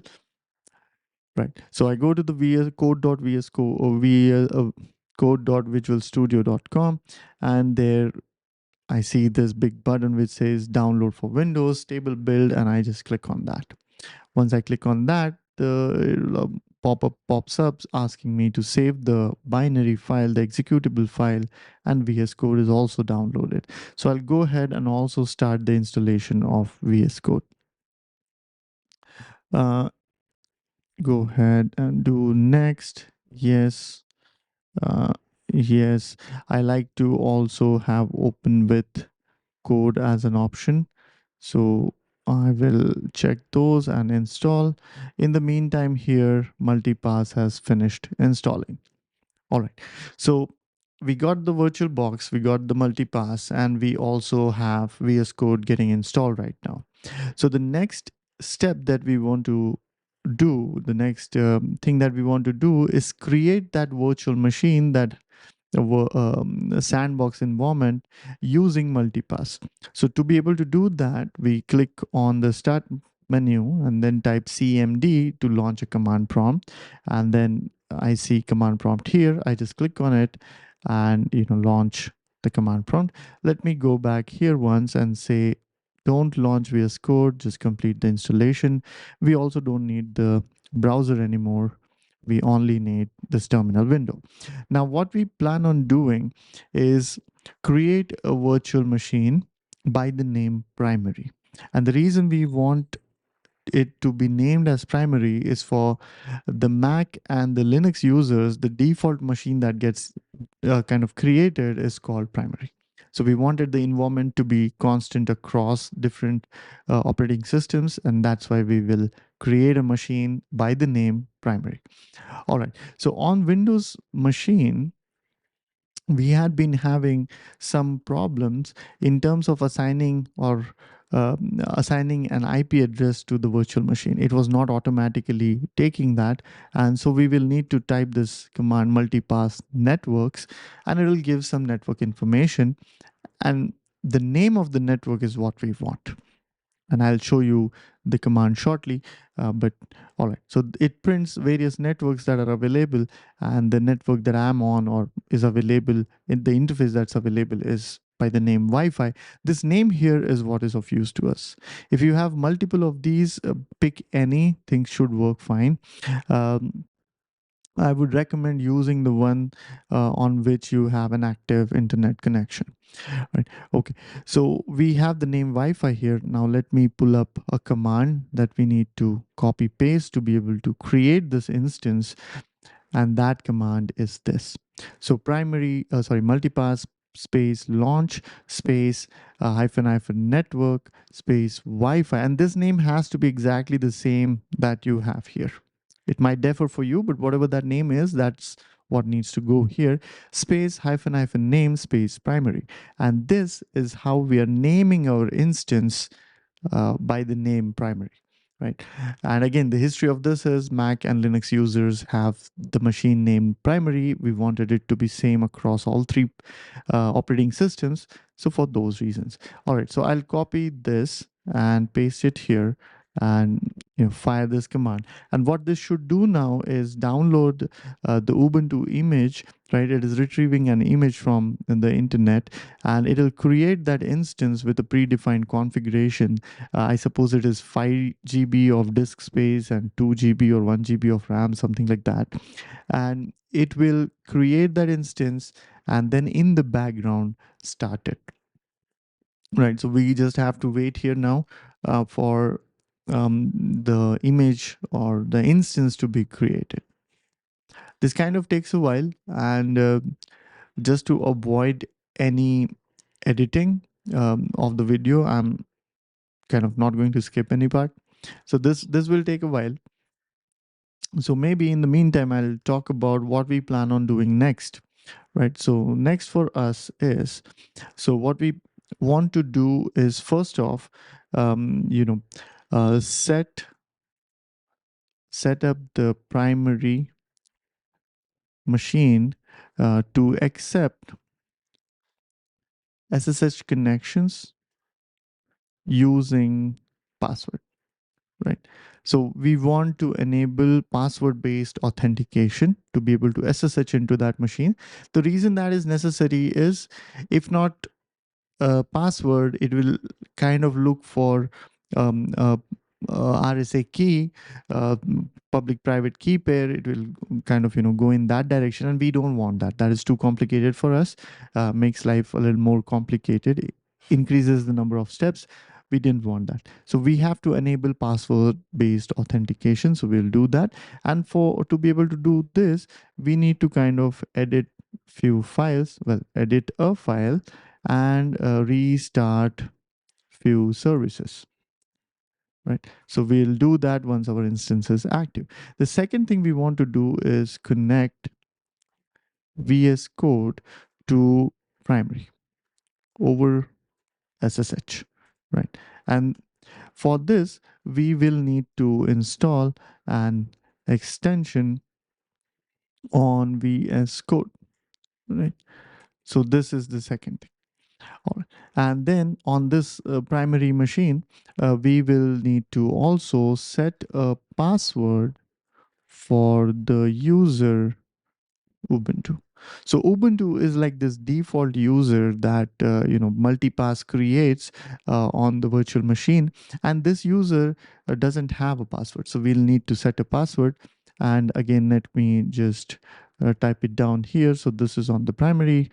Right. So I go to the VS code.vs code or code.visualstudio.com, and there I see this big button which says download for Windows stable build, and I just click on that. Once I click on that, the pop-up pops up asking me to save the binary file, the executable file, and VS Code is also downloaded. So I'll go ahead and also start the installation of VS Code. Go ahead and do next. Yes. Uh, yes. I like to also have open with code as an option. So I will check those and install. In the meantime, here, multipass has finished installing. All right. So we got the VirtualBox, we got the multipass, and we also have VS Code getting installed right now. So the next step that we want to do, the next thing that we want to do is create that virtual machine that Sandbox environment using multipass. So to be able to do that, we click on the start menu and then type cmd to launch a command prompt. And then I see command prompt here. I just click on it and launch the command prompt. Let me go back here once and say, don't launch VS Code, just complete the installation. We also don't need the browser anymore. We only need this terminal window. Now, what we plan on doing is create a virtual machine by the name primary. And the reason we want it to be named as primary is for the Mac and the Linux users, the default machine that gets kind of created is called primary. So we wanted the environment to be constant across different operating systems, and that's why we will create a machine by the name primary. All right. So on Windows machine, we had been having some problems in terms of assigning an IP address to the virtual machine. It was not automatically taking that. And so we will need to type this command multipass networks, and it will give some network information. And the name of the network is what we want, and I'll show you the command shortly. But all right, so it prints various networks that are available, and the network that I'm on or is available in the interface that's available is by the name Wi-Fi. This name here is what is of use to us. If you have multiple of these, pick any, things should work fine. Um, I would recommend using the one on which you have an active internet connection. Right. Okay. So we have the name Wi-Fi here. Now let me pull up a command that we need to copy paste to be able to create this instance. And that command is this. So multipass space launch space hyphen hyphen network space Wi-Fi. And this name has to be exactly the same that you have here. It might differ for you, but whatever that name is, that's what needs to go here. Space hyphen hyphen name space primary. And this is how we are naming our instance by the name primary, right? And again, the history of this is Mac and Linux users have the machine named primary. We wanted it to be same across all three operating systems. So for those reasons. All right, so I'll copy this and paste it here and fire this command. And what this should do now is download the Ubuntu image, right? It is retrieving an image from the internet, and it'll create that instance with a predefined configuration. I suppose it is 5 GB of disk space and 2 GB or 1 GB of RAM, something like that. And it will create that instance and then in the background start it. Right, so we just have to wait here now for the image or the instance to be created. This kind of takes a while, and just to avoid any editing of the video, I'm kind of not going to skip any part. So this will take a while. So maybe in the meantime, I'll talk about what we plan on doing next. Right, so next for us is, so what we want to do is first off, set up the primary machine to accept SSH connections using password, right? So we want to enable password-based authentication to be able to SSH into that machine. The reason that is necessary is, if not password, it will kind of look for RSA key, uh, public-private key pair. It will kind of go in that direction, and we don't want that. That is too complicated for us. Makes life a little more complicated. It increases the number of steps. We didn't want that. So we have to enable password-based authentication. So we'll do that. And to be able to do this, we need to kind of edit few files. Well, edit a file and restart few services, right? So we'll do that once our instance is active. The second thing we want to do is connect VS Code to primary over SSH, right? And for this, we will need to install an extension on VS Code, right? So this is the second thing. All right. And then on this primary machine, we will need to also set a password for the user Ubuntu. So Ubuntu is like this default user that multipass creates on the virtual machine, and this user doesn't have a password. So we'll need to set a password. And again, let me just type it down here. So this is on the primary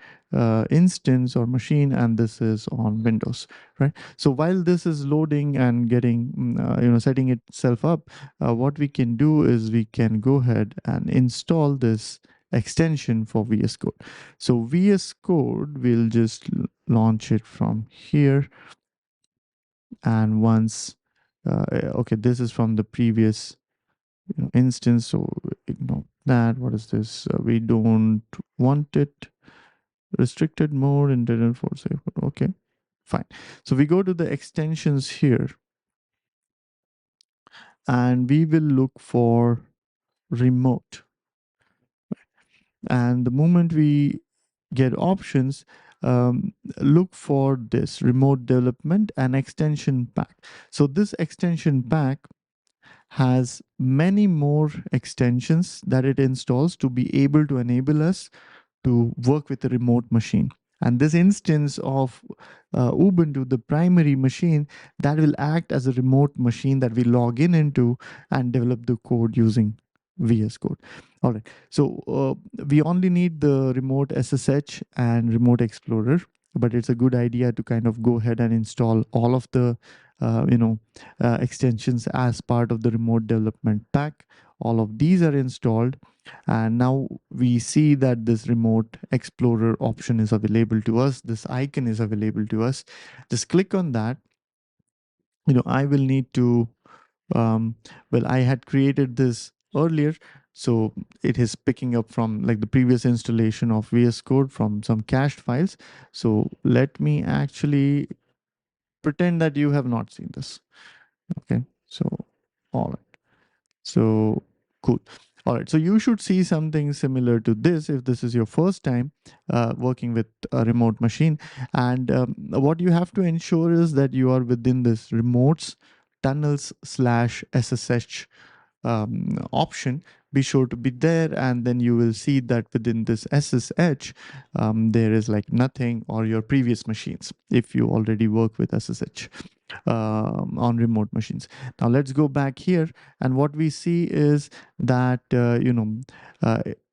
instance or machine, and this is on Windows, right? So while this is loading and getting, setting itself up, what we can do is we can go ahead and install this extension for VS Code. So VS Code, we'll just launch it from here. And once, okay, this is from the previous instance. So ignore that. What is this? We don't want it. Restricted mode, internet for safe. Okay, fine. So we go to the extensions here and we will look for remote. And the moment we get options, look for this remote development and extension pack. So this extension pack has many more extensions that it installs to be able to enable us to work with a remote machine. And this instance of Ubuntu, the primary machine, that will act as a remote machine that we log into and develop the code using VS Code. All right. So we only need the remote SSH and remote explorer, but it's a good idea to kind of go ahead and install all of the extensions as part of the remote development pack. All of these are installed, and now we see that this remote explorer option is available to us. This icon is available to us. Just click on that. I will need to well, I had created this earlier, so it is picking up from like the previous installation of VS Code from some cached files. So let me actually pretend that you have not seen this. Okay, so all right. So cool. All right. So you should see something similar to this if this is your first time working with a remote machine. And what you have to ensure is that you are within this remotes tunnels slash SSH option. Be sure to be there, and then you will see that within this SSH, there is like nothing or your previous machines if you already work with SSH on remote machines. Now let's go back here, and what we see is that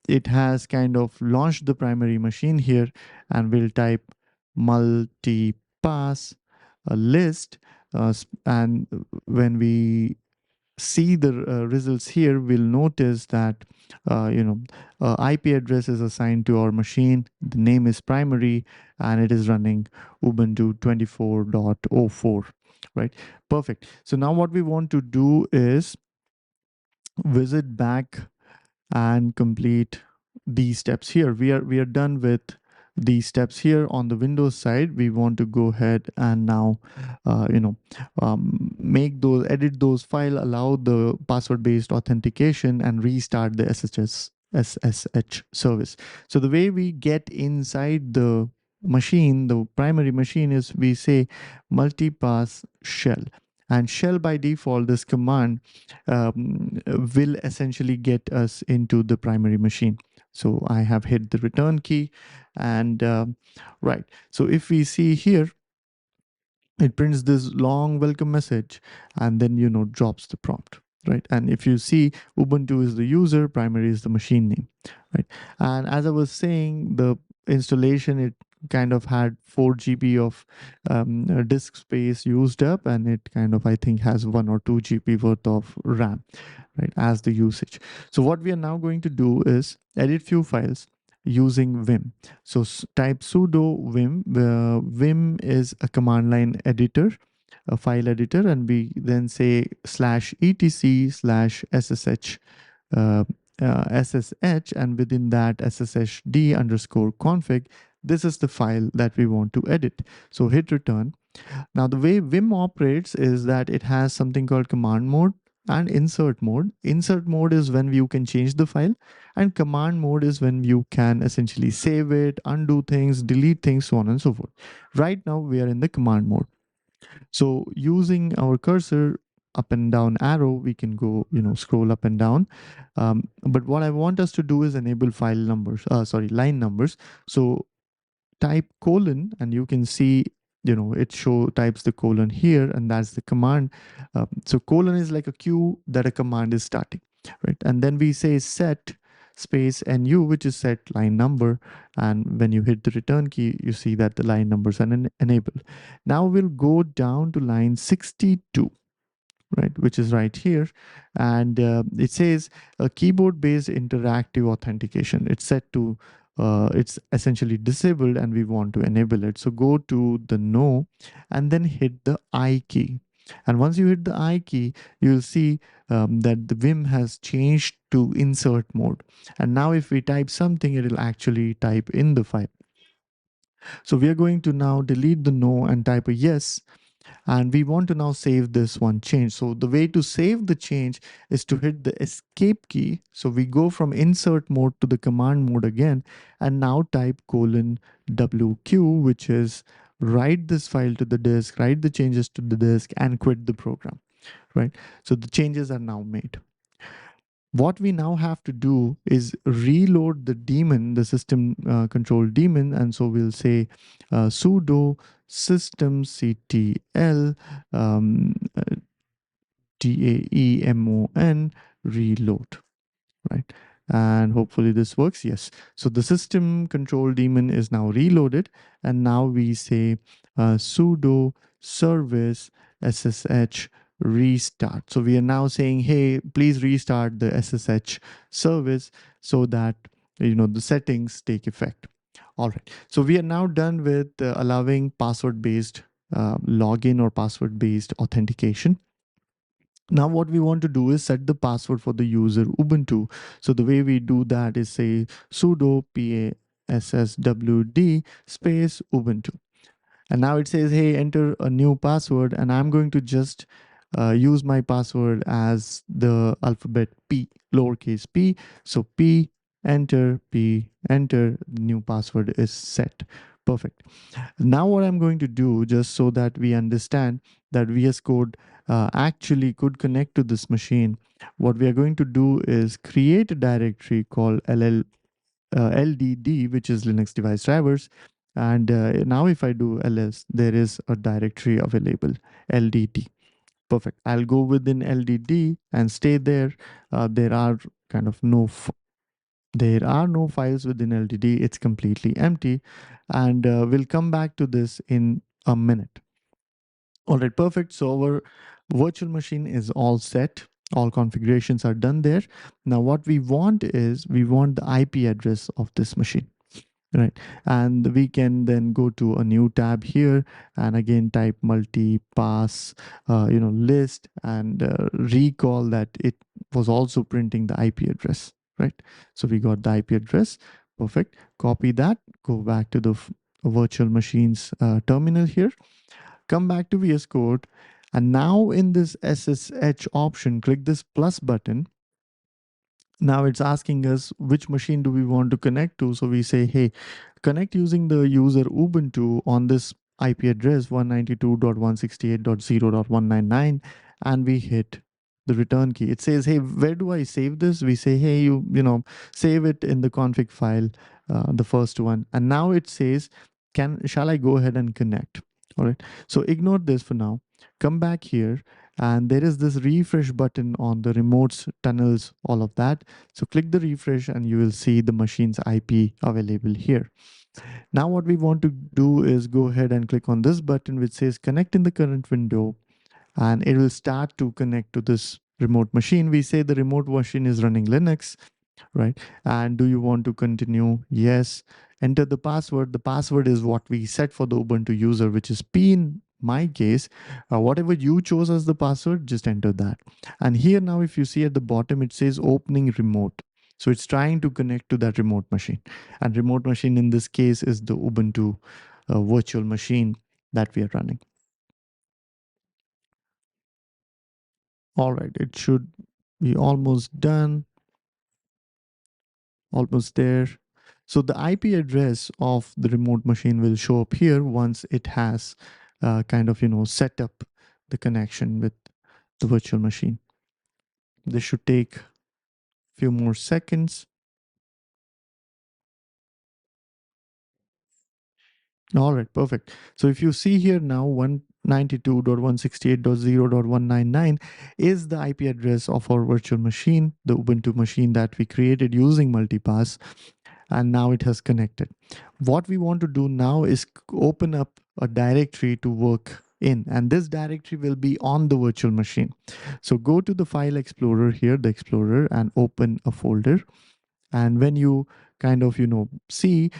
it has kind of launched the primary machine here, and we'll type multipass list, and when we see the results here, we'll notice that IP address is assigned to our machine. The name is primary, and it is running Ubuntu 24.04. Right, perfect. So now what we want to do is visit back and complete these steps here. We are done with these steps here on the Windows side. We want to go ahead and now edit those file, allow the password based authentication, and restart the SSH service. So the way we get inside the machine, the primary machine, is we say multipass shell. And shell by default, this command will essentially get us into the primary machine. So I have hit the return key, and right. So if we see here, it prints this long welcome message and then drops the prompt, right? And if you see, Ubuntu is the user, primary is the machine name, right? And as I was saying, the installation, it kind of had 4 GB of disk space used up, and it kind of, I think, has 1 or 2 GB worth of RAM, right, as the usage. So what we are now going to do is edit few files using vim. So type sudo vim. Vim is a command line editor, a file editor, and we then say /etc/ssh SSH, and within that sshd_config. This is the file that we want to edit. So hit return. Now the way vim operates is that it has something called command mode, and insert mode. Insert mode is when you can change the file, and command mode is when you can essentially save it, undo things, delete things, so on and so forth. Right now we are in the command mode. So using our cursor up and down arrow, we can go, scroll up and down. But what I want us to do is enable file numbers, line numbers. So type colon, and you can see, it types the colon here, and that's the command. So colon is like a queue that a command is starting, right? And then we say set space nu, which is set line number, and when you hit the return key, you see that the line numbers are enabled. Now we'll go down to line 62, right, which is right here, and it says a keyboard based interactive authentication. It's set to it's essentially disabled, and we want to enable it. So go to the no and then hit the I key, and once you hit the I key, you'll see that the vim has changed to insert mode, and now if we type something, it'll actually type in the file. So we are going to now delete the no and type a yes, and we want to now save this one change. So the way to save the change is to hit the escape key. So we go from insert mode to the command mode again, and now type colon WQ, which is write this file to the disk, write the changes to the disk, and quit the program, right? So the changes are now made. What we now have to do is reload the daemon, the system control daemon. And so we'll say sudo systemctl daemon reload, right? And hopefully this works. Yes. So the system control daemon is now reloaded. And now we say sudo service ssh restart. So we are now saying, hey, please restart the ssh service so that the settings take effect. All right. So we are now done with allowing password based login or password based authentication. Now what we want to do is set the password for the user Ubuntu. So the way we do that is say sudo passwd space Ubuntu. And now it says, hey, enter a new password. And I'm going to just use my password as the alphabet P, lowercase p. So P, enter, the new password is set. Perfect. Now what I'm going to do, just so that we understand that VS Code actually could connect to this machine, what we are going to do is create a directory called LDD, which is Linux device drivers. And now if I do ls, there is a directory available, LDD. Perfect. I'll go within LDD and stay there. There are kind of there are no files within LDD. It's completely empty. And we'll come back to this in a minute. All right, perfect. So our virtual machine is all set. All configurations are done there. Now what we want is we want the IP address of this machine, right? And we can then go to a new tab here and again type multipass, list, and recall that it was also printing the IP address, right? So we got the IP address. Perfect. Copy that, go back to the virtual machines terminal here, come back to VS Code, and now in this SSH option, click this plus button. Now it's asking us which machine do we want to connect to. So we say, hey, connect using the user Ubuntu on this IP address 192.168.0.199, and we hit the return key. It says, hey, where do I save this? We say, hey, save it in the config file, the first one. And now it says, shall I go ahead and connect? All right. So ignore this for now. Come back here, and there is this refresh button on the remotes, tunnels, all of that. So click the refresh and you will see the machine's IP available here. Now what we want to do is go ahead and click on this button which says connect in the current window, and it will start to connect to this remote machine. We say the remote machine is running Linux, right? And do you want to continue? Yes. Enter the password. The password is what we set for the Ubuntu user, which is P in my case. Whatever you chose as the password, just enter that. And here now, if you see at the bottom, it says opening remote. So it's trying to connect to that remote machine. And remote machine in this case is the Ubuntu virtual machine that we are running. All right, it should be almost done, almost there. So the IP address of the remote machine will show up here once it has kind of, set up the connection with the virtual machine. This should take a few more seconds. All right, perfect. So if you see here now, 192.168.0.199 is the IP address of our virtual machine, the Ubuntu machine that we created using multipass, and now it has connected. What we want to do now is open up a directory to work in, and this directory will be on the virtual machine. So go to the file explorer here, the explorer, and open a folder. And when you kind of see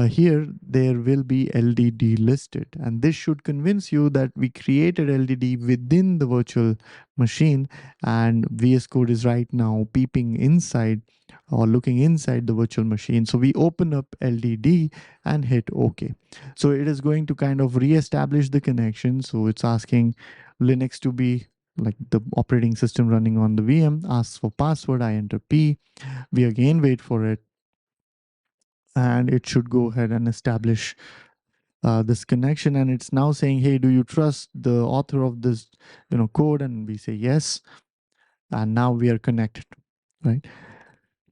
here, there will be LDD listed, and this should convince you that we created LDD within the virtual machine, and VS Code is right now peeping inside or looking inside the virtual machine. So we open up LDD and hit OK. So it is going to kind of reestablish the connection. So it's asking Linux to be like the operating system running on the VM, asks for password, I enter P. We again wait for it, and it should go ahead and establish this connection. And it's now saying, hey, do you trust the author of this code? And we say yes, and now we are connected, right?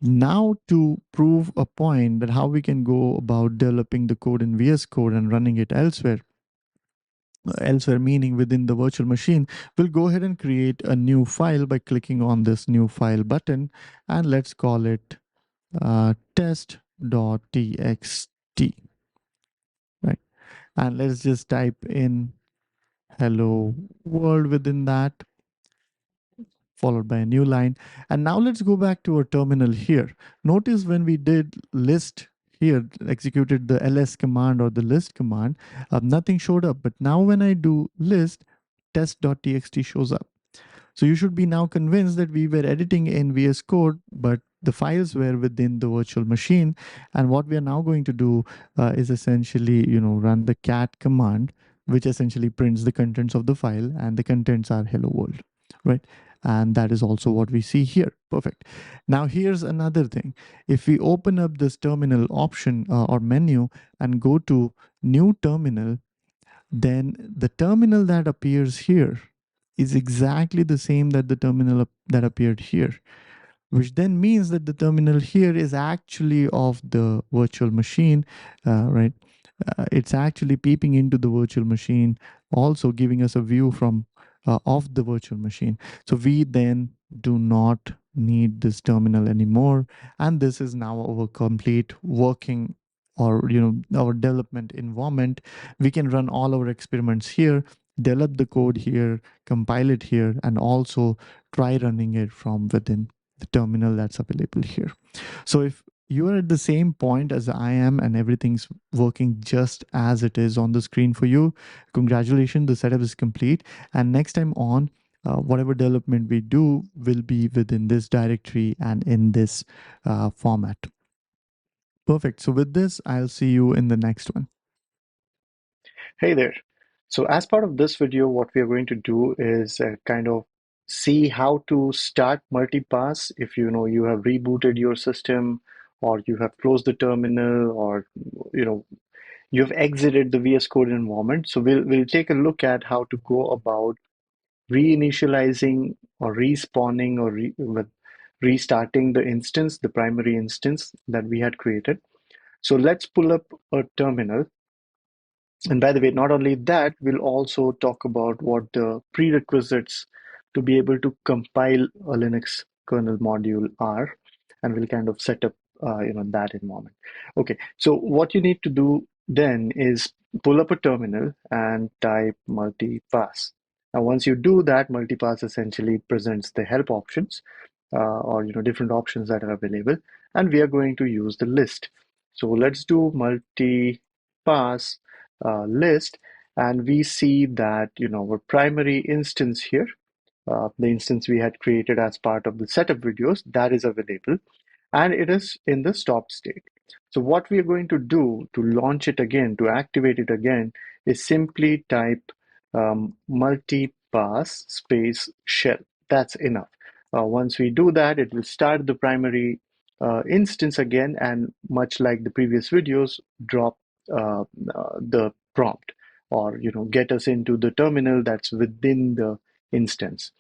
Now, to prove a point that how we can go about developing the code in VS Code and running it elsewhere meaning within the virtual machine, we'll go ahead and create a new file by clicking on this new file button, and let's call it test.txt, right? And let's just type in hello world within that, followed by a new line. And now let's go back to our terminal here. Notice when we did list here, executed the ls command or the list command, nothing showed up. But now when I do list, test.txt shows up. So you should be now convinced that we were editing in VS Code, but the files were within the virtual machine. And what we are now going to do is essentially, run the cat command, which essentially prints the contents of the file, and the contents are hello world, right? And that is also what we see here. Perfect. Now here's another thing. If we open up this terminal option or menu and go to new terminal, then the terminal that appears here is exactly the same that the terminal that appeared here, which then means that the terminal here is actually of the virtual machine, right? It's actually peeping into the virtual machine, also giving us a view from of the virtual machine. So we then do not need this terminal anymore, and this is now our complete working or our development environment. We can run all our experiments here, develop the code here, compile it here, and also try running it from within the terminal that's available here. So if you are at the same point as I am and everything's working just as it is on the screen for you, congratulations, the setup is complete. And next time on, whatever development we do will be within this directory and in this format. Perfect. So with this, I'll see you in the next one. Hey there. So as part of this video, what we are going to do is kind of see how to start multipass if you have rebooted your system, or you have closed the terminal, or you have exited the VS Code environment. So we'll take a look at how to go about reinitializing or respawning or restarting the instance, the primary instance that we had created. So let's pull up a terminal. And by the way, not only that, we'll also talk about what the prerequisites to be able to compile a Linux kernel module are, and we'll kind of set up that environment. Okay, so what you need to do then is pull up a terminal and type multipass. Now, once you do that, multipass essentially presents the help options or different options that are available, and we are going to use the list. So let's do multipass list, and we see that our primary instance here, the instance we had created as part of the setup videos, that is available, and it is in the stop state. So what we are going to do to launch it again, to activate it again, is simply type multipass space shell. that's enough. Once we do that, it will start the primary instance again, and much like the previous videos, drop the prompt, or get us into the terminal that's within the instance.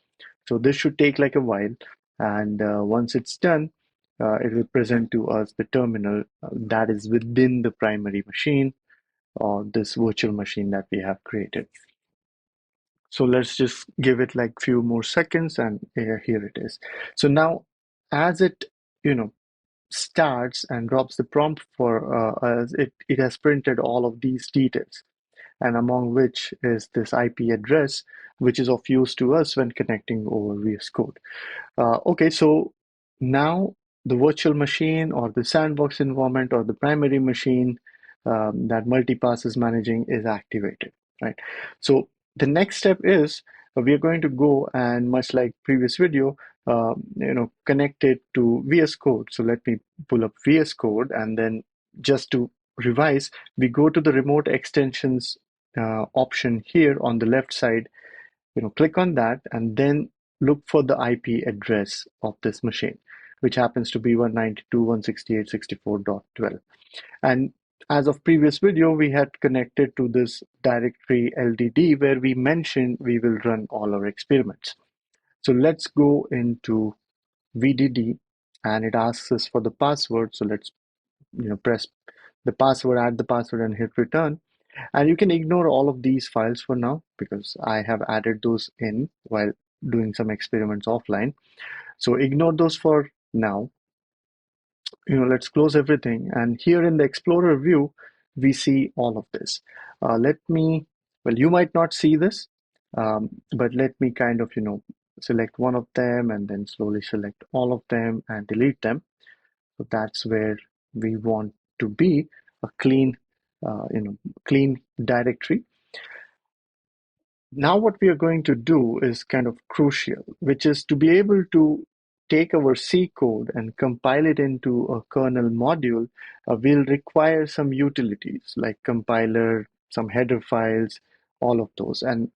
So this should take like a while, and once it's done, it will present to us the terminal that is within the primary machine, or this virtual machine that we have created. So let's just give it like few more seconds, and here it is. So now, as it starts and drops the prompt for us, it has printed all of these details, and among which is this IP address, which is of use to us when connecting over VS Code. Okay, so now the virtual machine, or the sandbox environment, or the primary machine that multipass is managing is activated, right? So the next step is we are going to go and, much like previous video, connect it to VS Code. So let me pull up VS Code, and then just to revise, we go to the remote extensions option here on the left side, click on that, and then look for the IP address of this machine, which happens to be 192.168.64.12. And as of previous video, we had connected to this directory LDD, where we mentioned we will run all our experiments. So let's go into VDD, and it asks us for the password. So let's press the password, add the password, and hit return. And you can ignore all of these files for now, because I have added those in while doing some experiments offline. So ignore those for now. Let's close everything. And here in the Explorer view, we see all of this. Well, you might not see this, but let me kind of, select one of them, and then slowly select all of them and delete them. So that's where we want to be, a clean, clean directory. Now what we are going to do is kind of crucial, which is to be able to take our C code and compile it into a kernel module. We'll require some utilities like compiler, some header files, all of those. And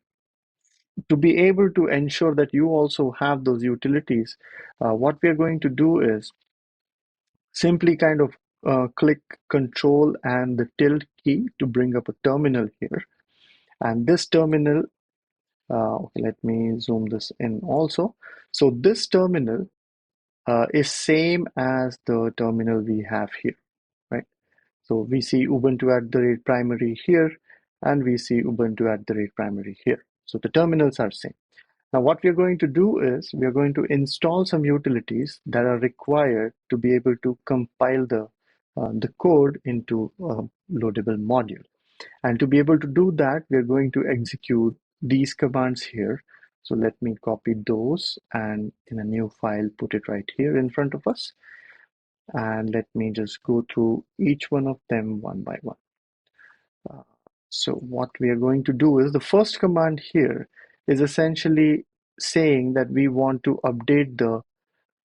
to be able to ensure that you also have those utilities, what we are going to do is simply kind of click Control and the tilde key to bring up a terminal here. And this terminal, okay, let me zoom this in also. So this terminal is same as the terminal we have here, right? So we see Ubuntu@primary here, and we see Ubuntu@primary here. So the terminals are same. Now what we're going to do is we are going to install some utilities that are required to be able to compile the code into a loadable module. And to be able to do that, we're going to execute these commands here. So let me copy those, and in a new file, put it right here in front of us. And let me just go through each one of them one by one. So what we are going to do is, the first command here is essentially saying that we want to update the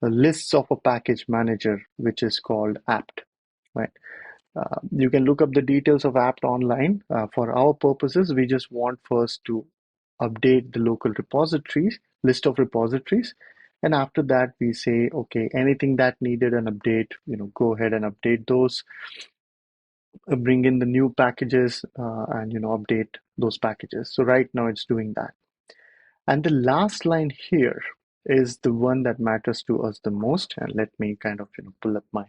lists of a package manager, which is called apt, right? You can look up the details of apt online. For our purposes, we just want first to update the local repositories, list of repositories. And after that, we say, okay, anything that needed an update, go ahead and update those, bring in the new packages, and, update those packages. So right now it's doing that. And the last line here is the one that matters to us the most. And let me kind of, pull up my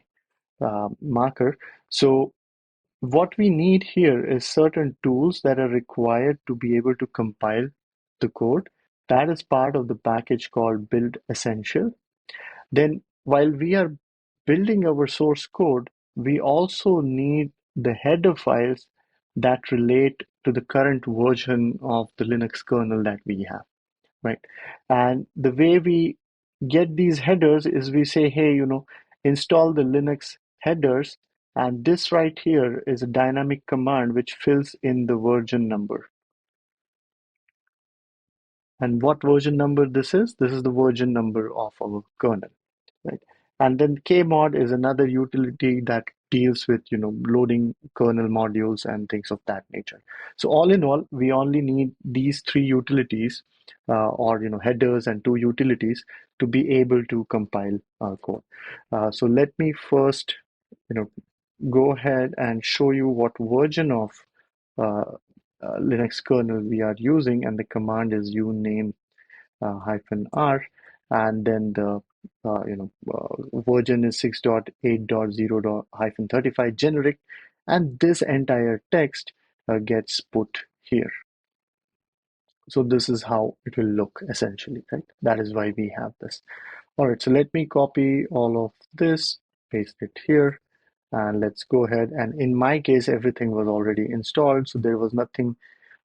marker. So what we need here is certain tools that are required to be able to compile the code. That is part of the package called build essential. Then while we are building our source code, we also need the header files that relate to the current version of the Linux kernel that we have, right? And the way we get these headers is we say, hey, install the Linux headers, and this right here is a dynamic command which fills in the version number. And what version number this is the version number of our kernel, right? And then kmod is another utility that deals with loading kernel modules and things of that nature. So all in all, we only need these three utilities, or headers and two utilities to be able to compile our code. So let me first go ahead and show you what version of uh, Linux kernel we are using, and the command is uname -r, and then the version is 6.8.0-35 generic, and this entire text gets put here. So this is how it will look essentially, right? That is why we have this. All right, so let me copy all of this, paste it here, and let's go ahead. And in my case, everything was already installed, so there was nothing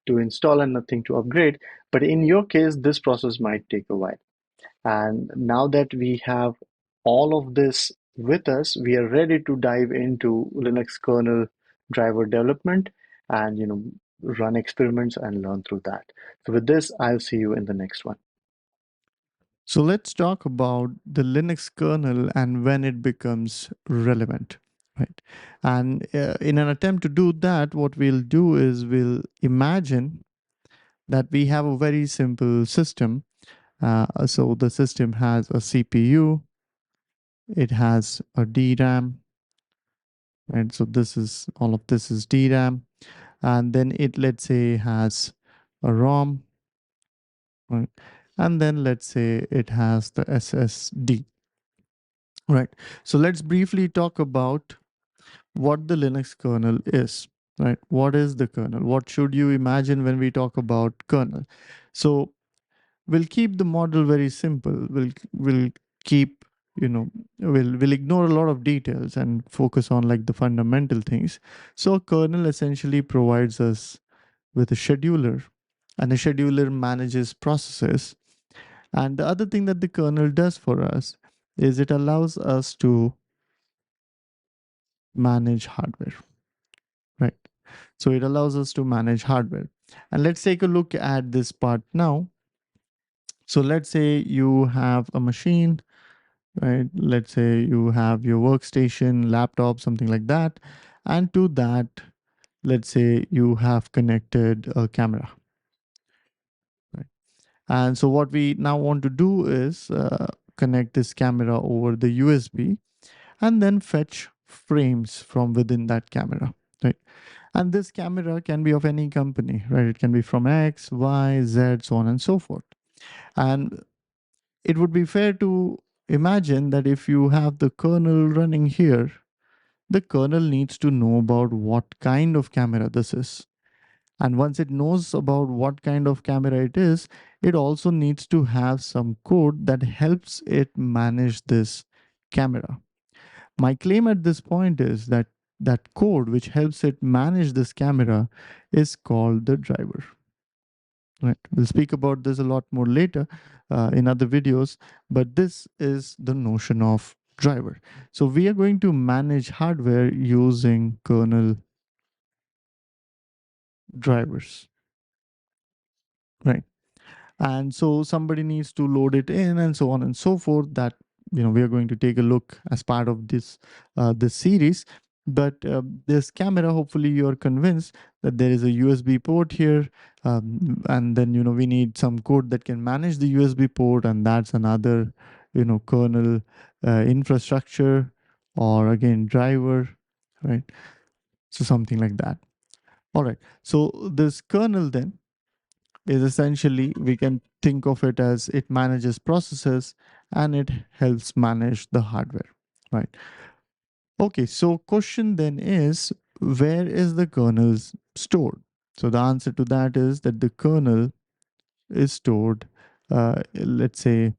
to install and nothing to upgrade. But in your case, this process might take a while. And now that we have all of this with us, we are ready to dive into Linux kernel driver development and run experiments and learn through that. So with this, I'll see you in the next one. So let's talk about the Linux kernel and when it becomes relevant, right? And in an attempt to do that, what we'll do is we'll imagine that we have a very simple system. So the system has a CPU, it has a DRAM, right? So this is all of this is DRAM, and then it, let's say, has a ROM, right? And then let's say it has the SSD, right? So let's briefly talk about what the Linux kernel is, right? What is the kernel? What should you imagine when we talk about kernel? So we'll keep the model very simple. We'll keep, we'll ignore a lot of details and focus on like the fundamental things. So a kernel essentially provides us with a scheduler, and a scheduler manages processes. And the other thing that the kernel does for us is it allows us to manage hardware, right? So it allows us to manage hardware. And let's take a look at this part now. So let's say you have a machine, right? Let's say you have your workstation, laptop, something like that. And to that, let's say you have connected a camera, right? And so what we now want to do is connect this camera over the USB and then fetch frames from within that camera, right? And this camera can be of any company, right? It can be from X, Y, Z, so on and so forth. And it would be fair to imagine that if you have the kernel running here, the kernel needs to know about what kind of camera this is. And once it knows about what kind of camera it is, it also needs to have some code that helps it manage this camera. My claim at this point is that that code which helps it manage this camera is called the driver. Right. We'll speak about this a lot more later in other videos, but this is the notion of driver. So we are going to manage hardware using kernel drivers, right? And so somebody needs to load it in and so on and so forth. That we are going to take a look as part of this series. But this camera, hopefully you're convinced that there is a USB port here, and then we need some code that can manage the USB port, and that's another kernel infrastructure, or again driver, right? So something like that. All right, so this kernel then is essentially, we can think of it as it manages processes and it helps manage the hardware, right? Okay, so question then is, where is the kernel stored? So the answer to that is that the kernel is stored, let's say,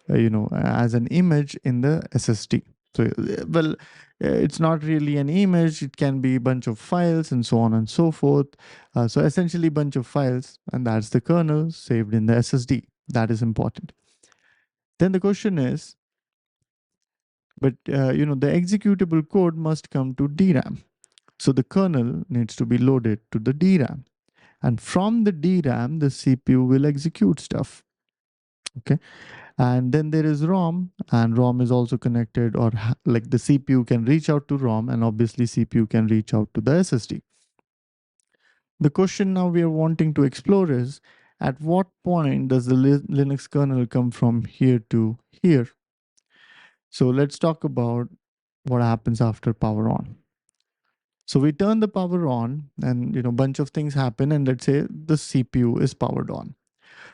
as an image in the SSD. So, well, it's not really an image. It can be a bunch of files and so on and so forth. So essentially a bunch of files, and that's the kernel saved in the SSD. That is important. Then the question is, but the executable code must come to DRAM. So the kernel needs to be loaded to the DRAM. And from the DRAM, the CPU will execute stuff. Okay. And then there is ROM, and ROM is also connected, or like the CPU can reach out to ROM, and obviously CPU can reach out to the SSD. The question now we are wanting to explore is, at what point does the Linux kernel come from here to here? So let's talk about what happens after power on. So we turn the power on, and bunch of things happen, and let's say the CPU is powered on.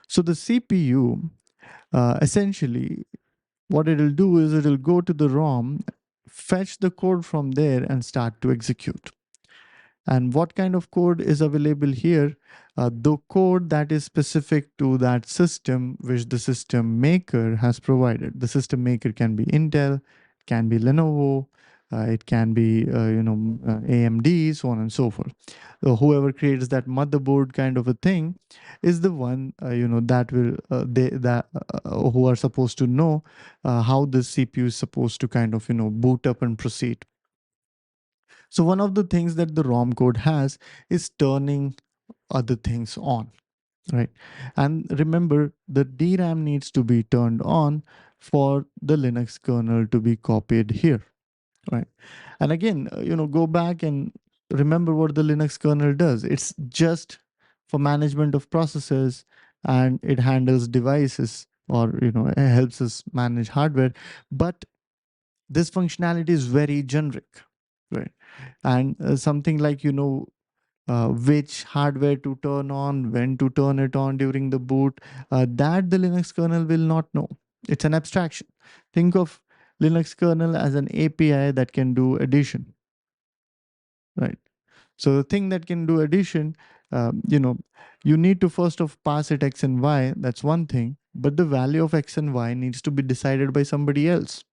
So the CPU, essentially, what it'll do is it'll go to the ROM, fetch the code from there, and start to execute. And what kind of code is available here? The code that is specific to that system, which the system maker has provided. The system maker can be Intel, can be Lenovo, it can be AMD, so on and so forth. Whoever creates that motherboard kind of a thing is the one that will who are supposed to know how this CPU is supposed to kind of boot up and proceed. So one of the things that the ROM code has is turning other things on, right? And remember, the DRAM needs to be turned on for the Linux kernel to be copied here, right? And again, go back and remember what the Linux kernel does. It's just for management of processes, and it handles devices, or it helps us manage hardware. But this functionality is very generic, right? And something like which hardware to turn on, when to turn it on during the boot, that the Linux kernel will not know. It's an abstraction. Think of Linux kernel as an API that can do addition, right? So the thing that can do addition, you need to first of pass it x and y. That's one thing, but the value of x and y needs to be decided by somebody else.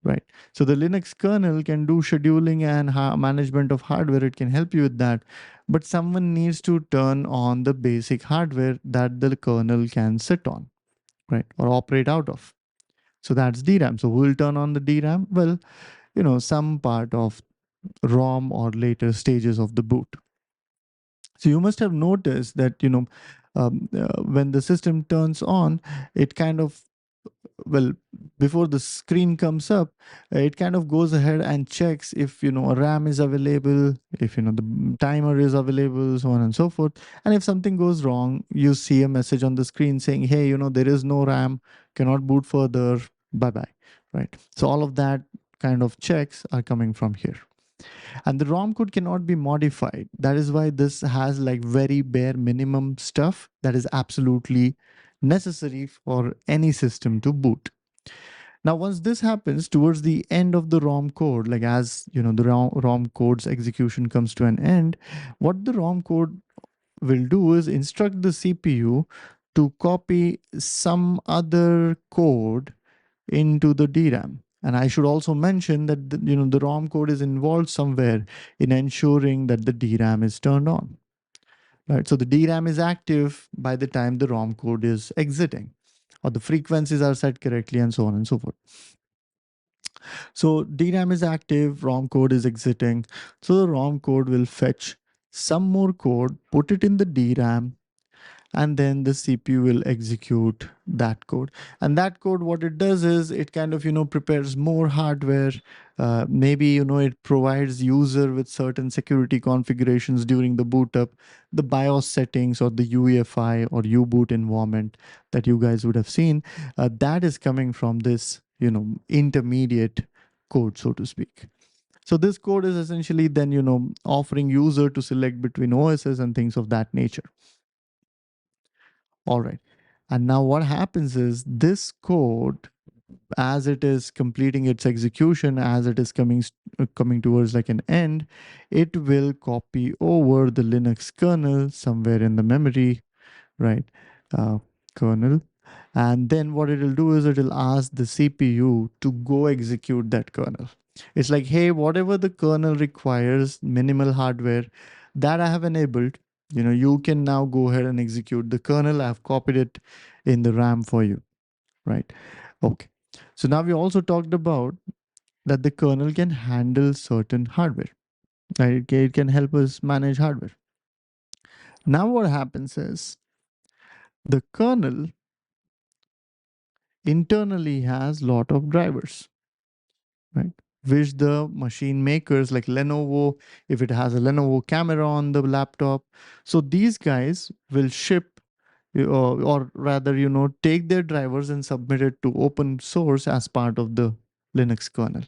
Right. So the Linux kernel can do scheduling and management of hardware. It can help you with that. But someone needs to turn on the basic hardware that the kernel can sit on, right, or operate out of. So that's DRAM. So who will turn on the DRAM? Well, some part of ROM or later stages of the boot. So you must have noticed that, when the system turns on, it kind of, well, before the screen comes up, it kind of goes ahead and checks if a RAM is available, if the timer is available, so on and so forth. And if something goes wrong, you see a message on the screen saying, hey, there is no RAM, cannot boot further, bye bye, right? So all of that kind of checks are coming from here. And the ROM code cannot be modified. That is why this has like very bare minimum stuff that is absolutely necessary for any system to boot. Now, once this happens towards the end of the ROM code, like as the ROM code's execution comes to an end, what the ROM code will do is instruct the CPU to copy some other code into the DRAM. And I should also mention that the ROM code is involved somewhere in ensuring that the DRAM is turned on. Right? So the DRAM is active by the time the ROM code is exiting, or the frequencies are set correctly, and so on and so forth. So DRAM is active, ROM code is exiting. So the ROM code will fetch some more code, put it in the DRAM, and then the CPU will execute that code. And that code, what it does is it kind of prepares more hardware. Maybe it provides user with certain security configurations during the boot up, the BIOS settings or the UEFI or U-boot environment that you guys would have seen. That is coming from this intermediate code, so to speak. So this code is essentially then offering user to select between OSs and things of that nature. All right. And now what happens is this code, as it is completing its execution, as it is coming towards like an end, it will copy over the Linux kernel somewhere in the memory, right? Uh, Kernel. And then what it will do is it will ask the CPU to go execute that kernel. It's like, hey, whatever the kernel requires, minimal hardware that I have enabled, you can now go ahead and execute the kernel. I've copied it in the RAM for you, right? Okay. So now we also talked about that the kernel can handle certain hardware, right? It can help us manage hardware. Now what happens is the kernel internally has lot of drivers, right? Which the machine makers like Lenovo, if it has a Lenovo camera on the laptop, so these guys will ship or rather, take their drivers and submit it to open source as part of the Linux kernel.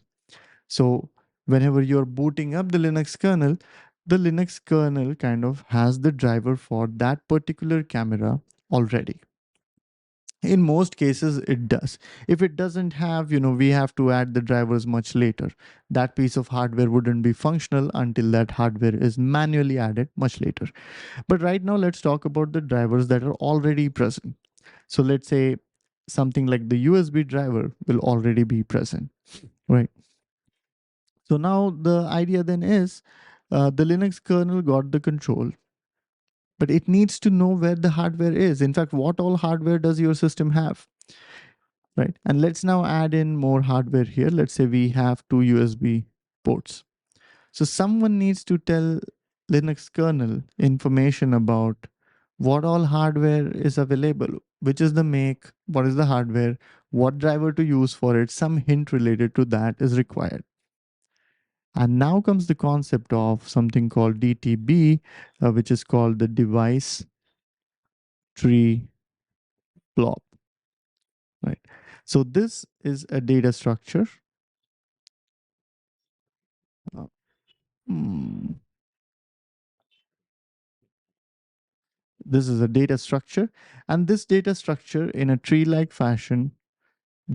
So whenever you're booting up the Linux kernel kind of has the driver for that particular camera already. In most cases it does. If it doesn't have, we have to add the drivers much later. That piece of hardware wouldn't be functional until that hardware is manually added much later. But right now let's talk about the drivers that are already present. So let's say something like the USB driver will already be present, right? So now the idea then is the Linux kernel got the control, but it needs to know where the hardware is. In fact, what all hardware does your system have? Right. And let's now add in more hardware here. Let's say we have two USB ports. So someone needs to tell Linux kernel information about what all hardware is available, which is the make, what is the hardware, what driver to use for it, some hint related to that is required. And now comes the concept of something called DTB, which is called the device tree blob, right? So this is a data structure. Uh, hmm, This is a data structure, and this data structure in a tree-like fashion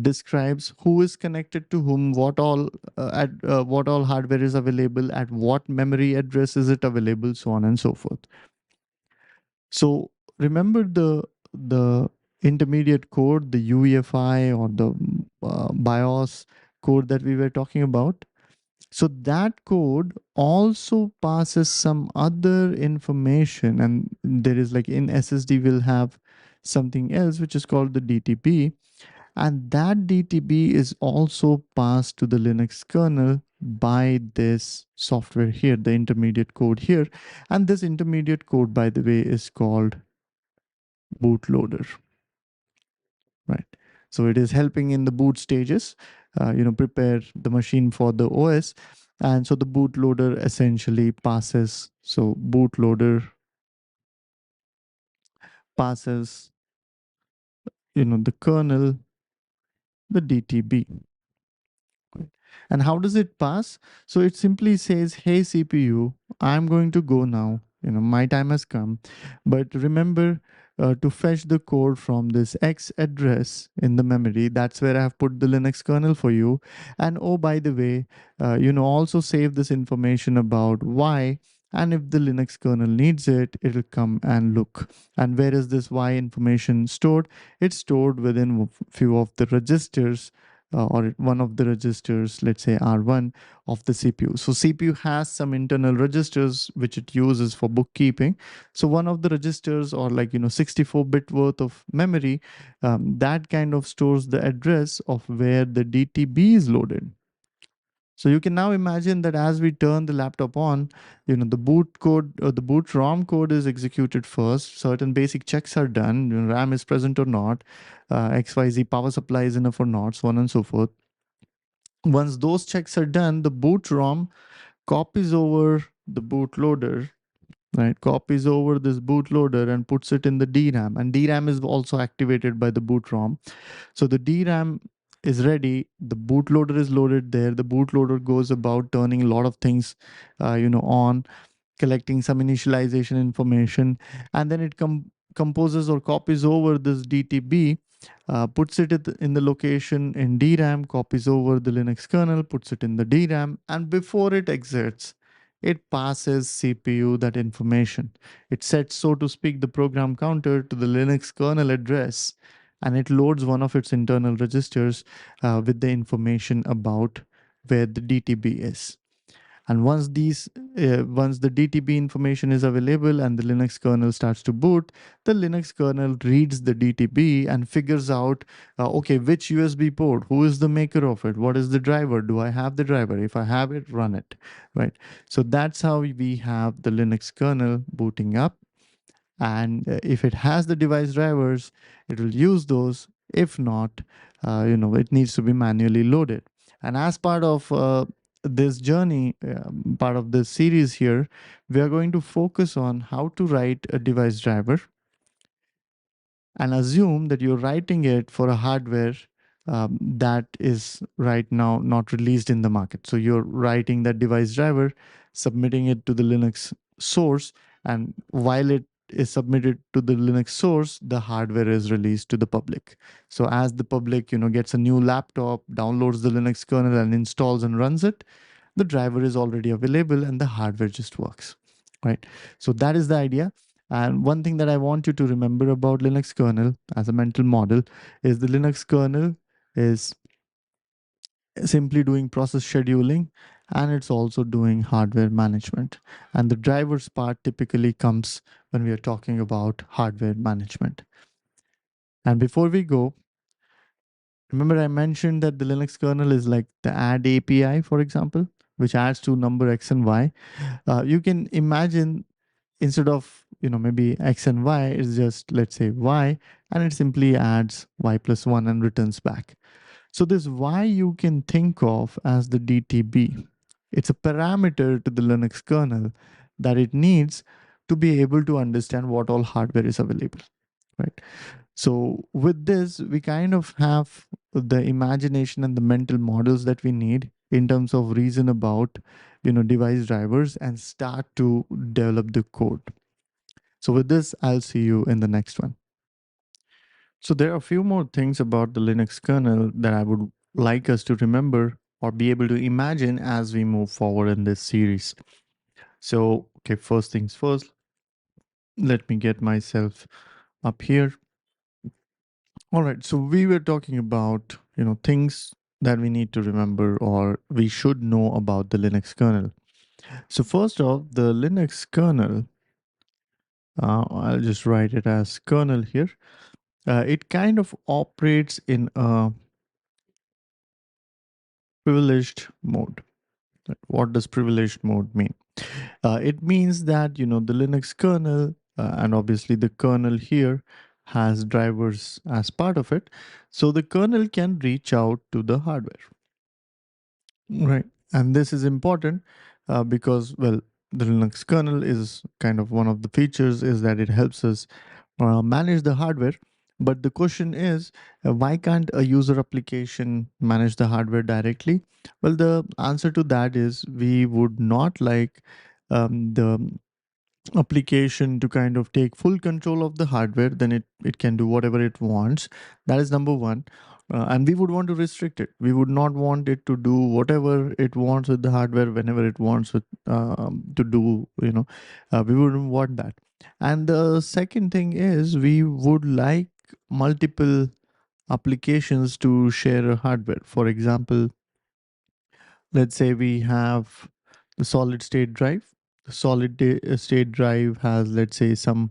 describes who is connected to whom, what all hardware is available, at what memory address is it available, so on and so forth. So remember the intermediate code, the UEFI or the BIOS code that we were talking about. So that code also passes some other information, and there is like in SSD we'll have something else which is called the DTB, and that DTB is also passed to the Linux kernel by this software here, the intermediate code here. And this intermediate code, by the way, is called bootloader, right? So it is helping in the boot stages, prepare the machine for the OS. And so the bootloader essentially passes, so bootloader passes, the kernel, the DTB. And how does it pass? So it simply says, hey, CPU, I'm going to go now. My time has come. But remember to fetch the code from this X address in the memory. That's where I have put the Linux kernel for you. And oh, by the way, also save this information about Y. And if the Linux kernel needs it, it'll come and look. And where is this Y information stored? It's stored within a few of the registers or one of the registers, let's say R1 of the CPU. So CPU has some internal registers which it uses for bookkeeping. So one of the registers, or 64-bit worth of memory, that kind of stores the address of where the DTB is loaded. So you can now imagine that as we turn the laptop on, the boot code or the boot ROM code is executed first. Certain basic checks are done. RAM is present or not, XYZ power supply is enough or not, so on and so forth. Once those checks are done, the boot ROM copies over the bootloader, right? Copies over this bootloader and puts it in the DRAM. And DRAM is also activated by the boot ROM. So the DRAM is ready, the bootloader is loaded there, the bootloader goes about turning a lot of things on, collecting some initialization information, and then it composes or copies over this DTB, puts it in the location in DRAM, copies over the Linux kernel, puts it in the DRAM, and before it exits, it passes CPU that information. It sets, so to speak, the program counter to the Linux kernel address, and it loads one of its internal registers with the information about where the DTB is. And once the DTB information is available and the Linux kernel starts to boot, the Linux kernel reads the DTB and figures out, okay, which USB port, who is the maker of it, what is the driver, do I have the driver? If I have it, run it, right? So that's how we have the Linux kernel booting up. And if it has the device drivers, it will use those. If not, it needs to be manually loaded. And as part of this journey, part of this series here, we are going to focus on how to write a device driver and assume that you're writing it for a hardware that is right now not released in the market. So you're writing that device driver, submitting it to the Linux source, and while it is submitted to the Linux source, the hardware is released to the public. So as the public, gets a new laptop, downloads the Linux kernel and installs and runs it, the driver is already available and the hardware just works, right? So that is the idea. And one thing that I want you to remember about Linux kernel as a mental model is the Linux kernel is simply doing process scheduling, and it's also doing hardware management. And the drivers part typically comes when we are talking about hardware management. And before we go, remember I mentioned that the Linux kernel is like the add API, for example, which adds to number X and Y. You can imagine instead of maybe X and Y, it's just, let's say, Y, and it simply adds Y plus 1 and returns back. So this Y you can think of as the DTB. It's a parameter to the Linux kernel that it needs to be able to understand what all hardware is available, right? So with this, we kind of have the imagination and the mental models that we need in terms of reason about, device drivers and start to develop the code. So with this, I'll see you in the next one. So there are a few more things about the Linux kernel that I would like us to remember or be able to imagine as we move forward in this series. So, okay, first things first, let me get myself up here. All right, so we were talking about, things that we need to remember or we should know about the Linux kernel. So first off, the Linux kernel, I'll just write it as kernel here. It kind of operates in a privileged mode. What does privileged mode mean? It means that the Linux kernel and obviously the kernel here has drivers as part of it, so the kernel can reach out to the hardware, right? And this is important because, well, the Linux kernel is kind of one of the features is that it helps us manage the hardware. But the question is, why can't a user application manage the hardware directly? Well, the answer to that is we would not like the application to kind of take full control of the hardware. Then it can do whatever it wants. That is number one. And we would want to restrict it. We would not want it to do whatever it wants with the hardware whenever it wants with, to do, we wouldn't want that. And the second thing is we would like multiple applications to share a hardware. For example, let's say we have the solid state drive. The state drive has, let's say, some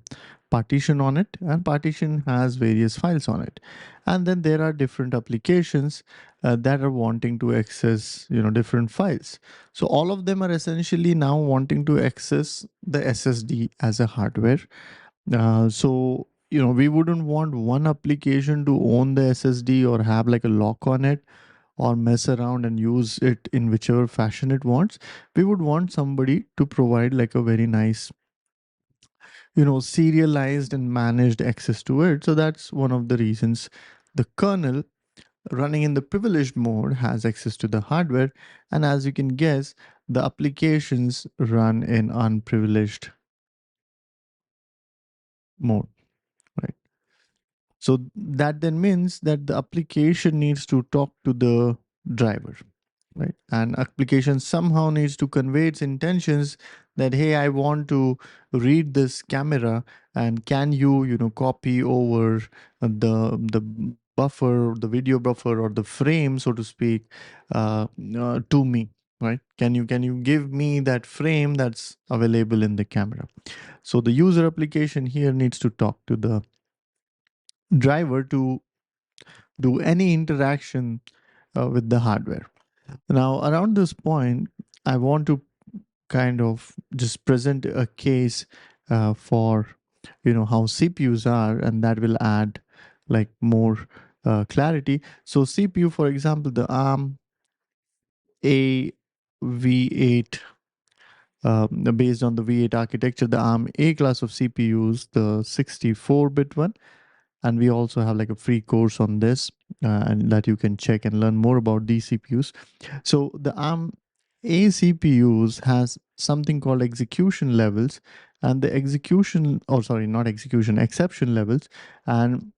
partition on it, and partition has various files on it. And then there are different applications that are wanting to access, different files. So all of them are essentially now wanting to access the SSD as a hardware. So we wouldn't want one application to own the SSD or have like a lock on it or mess around and use it in whichever fashion it wants. We would want somebody to provide like a very nice, serialized and managed access to it. So that's one of the reasons the kernel running in the privileged mode has access to the hardware. And as you can guess, the applications run in unprivileged mode, right? So that then means that the application needs to talk to the driver, right? And application somehow needs to convey its intentions that, hey, I want to read this camera, and can you, copy over the buffer, the video buffer, or the frame, so to speak, to me, right? Can you give me that frame that's available in the camera? So the user application here needs to talk to the driver to do any interaction with the hardware. Now, around this point, I want to kind of just present a case for how CPUs are, and that will add like more clarity. So CPU, for example, the ARM AV8, based on the V8 architecture, the ARM A class of CPUs, the 64-bit one, and we also have like a free course on this, and that you can check and learn more about these CPUs. So the ARM A CPUs has something called execution levels, and the execution, or sorry, not execution, exception levels, and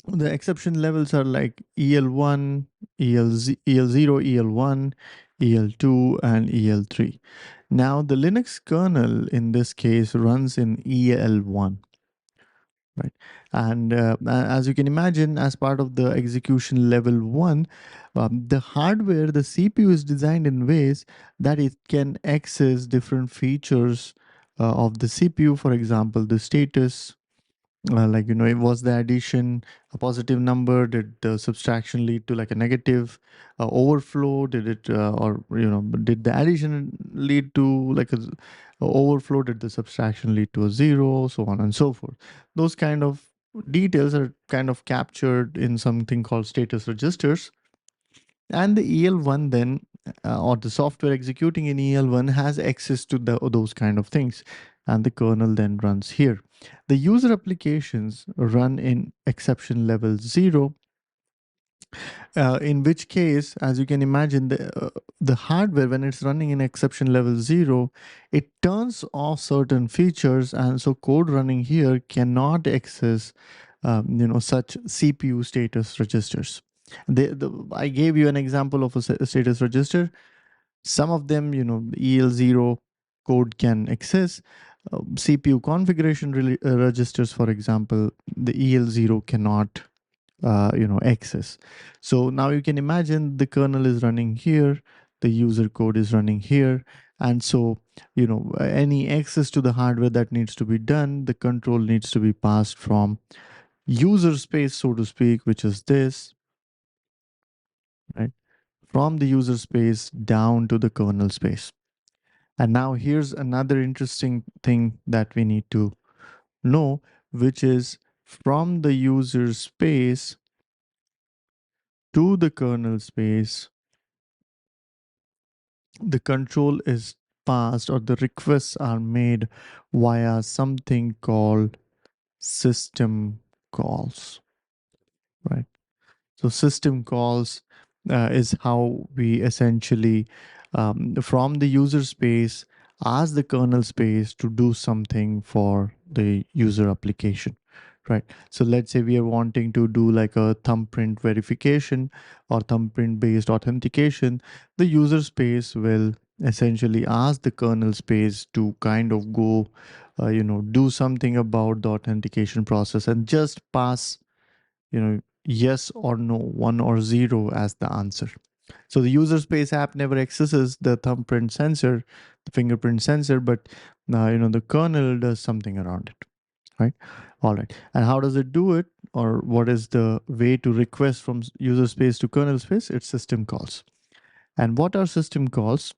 the exception levels are like EL1, EL0, EL1, EL2, and EL3. Now, the Linux kernel in this case runs in EL1, right? And as you can imagine, as part of the execution level 1, the hardware, the CPU is designed in ways that it can access different features of the CPU. For example, the status, like, it was the addition a positive number, did the subtraction lead to like a negative overflow, did it or did the addition lead to like a overflow, did the subtraction lead to a zero, so on and so forth. Those kind of details are kind of captured in something called status registers. And the EL1 then, or the software executing in EL1 has access to those kind of things, and the kernel then runs here. The user applications run in exception level 0, in which case, as you can imagine, the hardware, when it's running in exception level 0, it turns off certain features, and so code running here cannot access such CPU status registers. I gave you an example of a status register. Some of them, EL0 code can access. CPU configuration registers, for example, the EL0 cannot access. So now you can imagine the kernel is running here, the user code is running here, and so any access to the hardware that needs to be done, the control needs to be passed from user space, so to speak, which is this, right, from the user space down to the kernel space. And now here's another interesting thing that we need to know, which is from the user space to the kernel space, the control is passed, or the requests are made via something called system calls, right? So system calls is how we essentially, from the user space, ask the kernel space to do something for the user application, right? So let's say we are wanting to do like a thumbprint verification or thumbprint based authentication. The user space will essentially ask the kernel space to kind of go, do something about the authentication process and just pass, yes or no, 1 or 0 as the answer. So the user space app never accesses the thumbprint sensor, the fingerprint sensor, but the kernel does something around it, right? All right. And how does it do it, or what is the way to request from user space to kernel space? It's system calls. And what are system calls?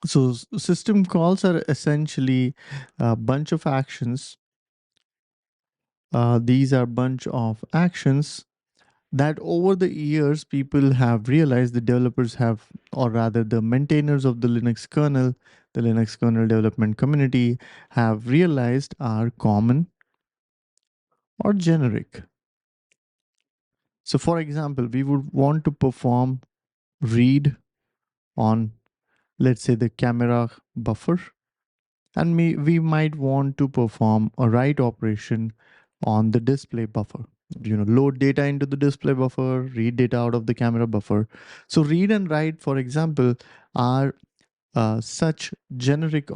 So system calls are essentially a bunch of actions. These are bunch of actions that over the years people have realized, the developers have, or rather the maintainers of the Linux kernel, the Linux kernel development community, have realized are common or generic. So for example, we would want to perform read on, let's say, the camera buffer, and we might want to perform a write operation on the display buffer, load data into the display buffer, read data out of the camera buffer. So read and write, for example, are such generic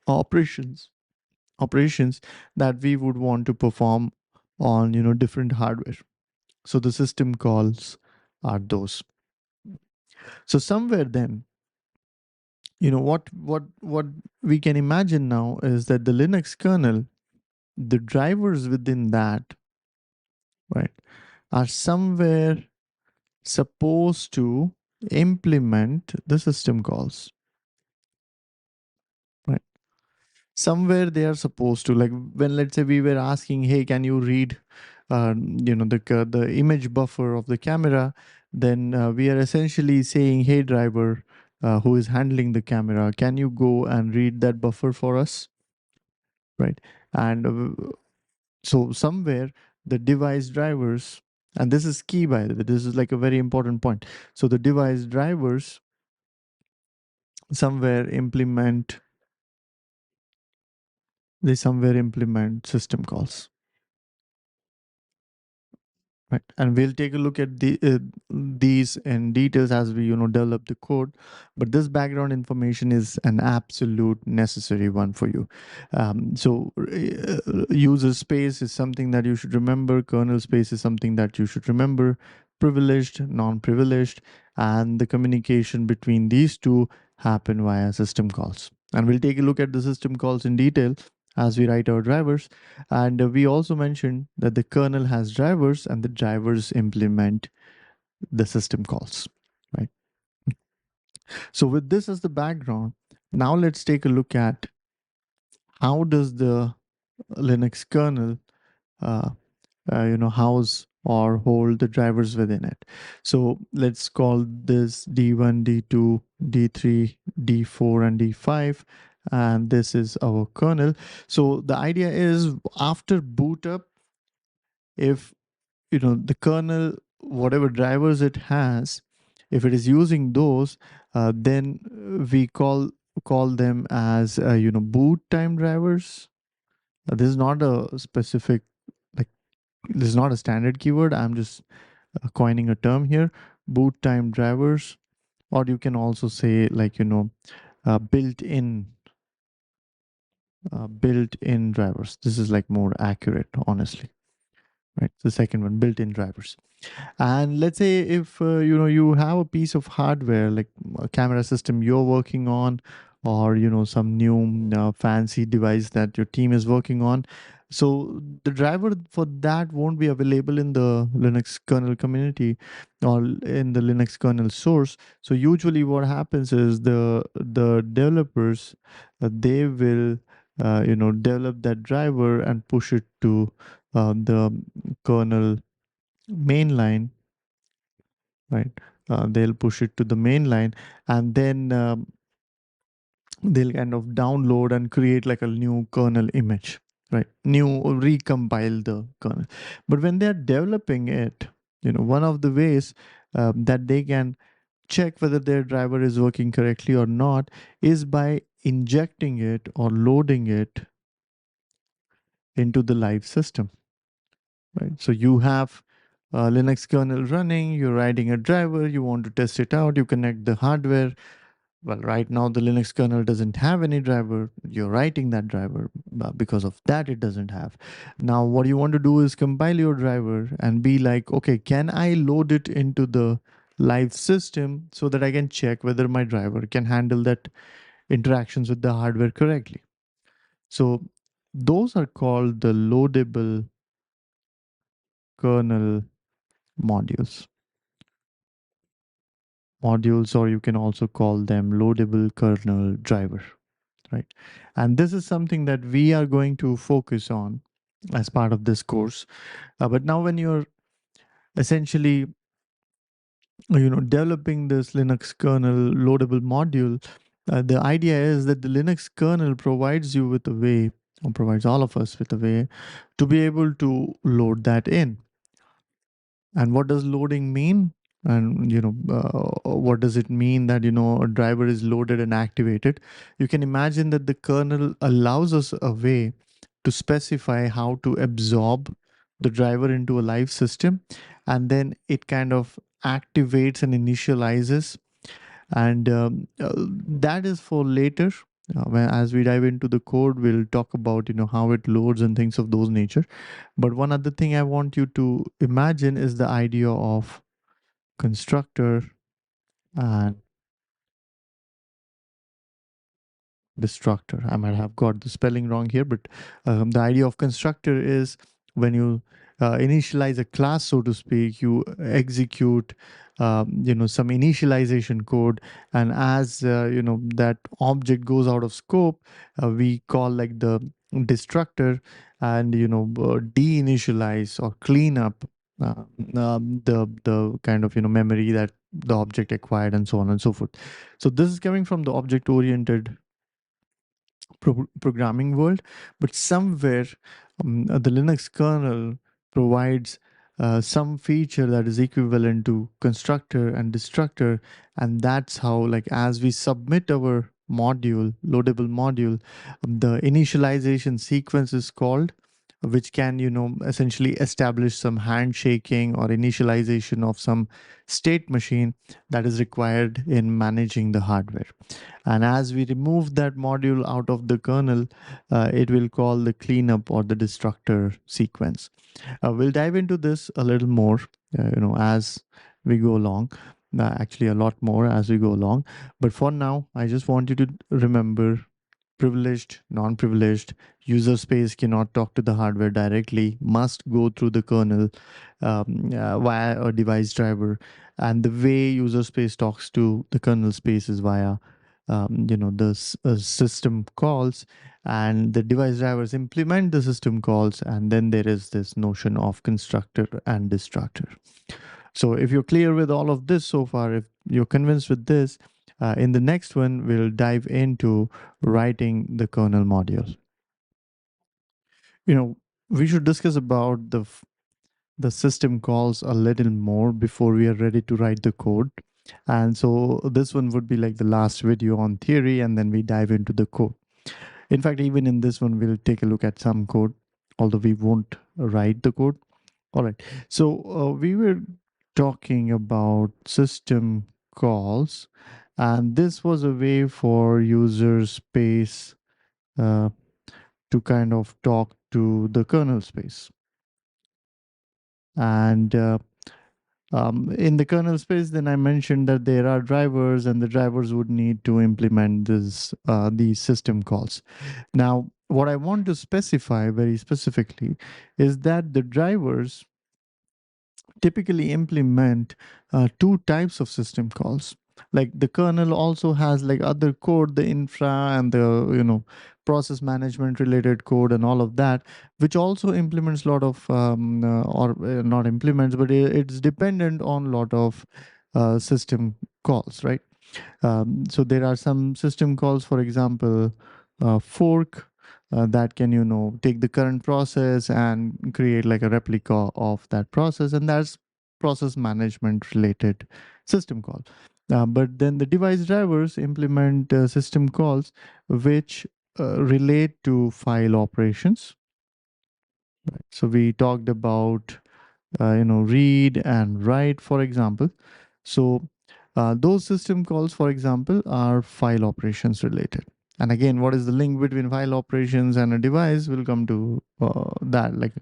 operations that we would want to perform on different hardware. So the system calls are those. So somewhere then, what we can imagine now is that the Linux kernel, the drivers within that, right, are somewhere supposed to implement the system calls, right? Somewhere they are supposed to, like, when let's say we were asking, hey, can you read the image buffer of the camera, then we are essentially saying, hey driver, who is handling the camera, can you go and read that buffer for us, right? And so somewhere the device drivers, and this is key, by the way, this is like a very important point. So the device drivers somewhere implement system calls, right? And we'll take a look at these in details as we develop the code, but this background information is an absolute necessary one for you. User space is something that you should remember, kernel space is something that you should remember, privileged, non-privileged, and the communication between these two happen via system calls. And we'll take a look at the system calls in detail as we write our drivers. And we also mentioned that the kernel has drivers and the drivers implement the system calls, right? So with this as the background, now let's take a look at how does the Linux kernel house or hold the drivers within it. So let's call this D1, D2, D3, D4, and D5. And this is our kernel. So the idea is after boot up, if the kernel, whatever drivers it has, if it is using those, then we call them as boot time drivers. This is not a specific, like, this is not a standard keyword. I'm just coining a term here, boot time drivers. Or you can also say, like, built-in built-in drivers. This is like more accurate, honestly, right? The second one, built-in drivers. And let's say if you have a piece of hardware like a camera system you're working on, or some new fancy device that your team is working on, so the driver for that won't be available in the Linux kernel community or in the Linux kernel source. So usually what happens is the developers, they will develop that driver and push it to the kernel mainline, right? They'll push it to the mainline, and then they'll kind of download and create like a new kernel image, right? New, recompile the kernel. But when they're developing it, one of the ways that they can check whether their driver is working correctly or not is by injecting it or loading it into the live system, right? So you have Linux kernel running, you're writing a driver, you want to test it out, you connect the hardware. Well, right now the Linux kernel doesn't have any driver. You're writing that driver, but because of that, it doesn't have. Now, what you want to do is compile your driver and be like, okay, can I load it into the live system so that I can check whether my driver can handle that interactions with the hardware correctly? So those are called the loadable kernel modules. Or you can also call them loadable kernel driver, right? And this is something that we are going to focus on as part of this course. But now when you're essentially developing this Linux kernel loadable module, the idea is that the Linux kernel provides you with a way, or provides all of us with a way to be able to load that in. And what does loading mean? And what does it mean that a driver is loaded and activated? You can imagine that the kernel allows us a way to specify how to absorb the driver into a live system, and then it kind of activates and initializes. And that is for later. As we dive into the code, we'll talk about how it loads and things of those nature. But one other thing I want you to imagine is the idea of constructor and destructor. I might have got the spelling wrong here, but the idea of constructor is when you initialize a class, so to speak, you execute some initialization code, and as that object goes out of scope, we call like the destructor and deinitialize or clean up the kind of memory that the object acquired and so on and so forth. So this is coming from the object oriented programming world, but somewhere the Linux kernel provides some feature that is equivalent to constructor and destructor, and that's how, like, as we submit our module, loadable module, the initialization sequence is called, which can essentially establish some handshaking or initialization of some state machine that is required in managing the hardware. And as we remove that module out of the kernel, it will call the cleanup or the destructor sequence. We'll dive into this a little more, as we go along. Actually, a lot more as we go along. But for now, I just want you to remember privileged, non-privileged, user space cannot talk to the hardware directly, must go through the kernel via a device driver. And the way user space talks to the kernel space is via the system calls, and the device drivers implement the system calls, and then there is this notion of constructor and destructor. So if you're clear with all of this so far, if you're convinced with this, in the next one, we'll dive into writing the kernel module. We should discuss about the system calls a little more before we are ready to write the code. And so this one would be like the last video on theory, and then we dive into the code. In fact, even in this one, we'll take a look at some code, although we won't write the code. All right. So we were talking about system calls, and this was a way for user space to kind of talk to the kernel space. And in the kernel space, then I mentioned that there are drivers, and the drivers would need to implement these system calls. Now, what I want to specify very specifically is that the drivers typically implement two types of system calls. Like the kernel also has like other code, the infra and the process management related code and all of that, which also implements a lot of or not implements, but it's dependent on a lot of system calls, right? So there are some system calls, for example, fork, that can take the current process and create like a replica of that process, and that's process management related system call. But then the device drivers implement system calls which relate to file operations. Right. So we talked about read and write, for example. So those system calls, for example, are file operations related. And again, what is the link between file operations and a device? We'll come to that. Like,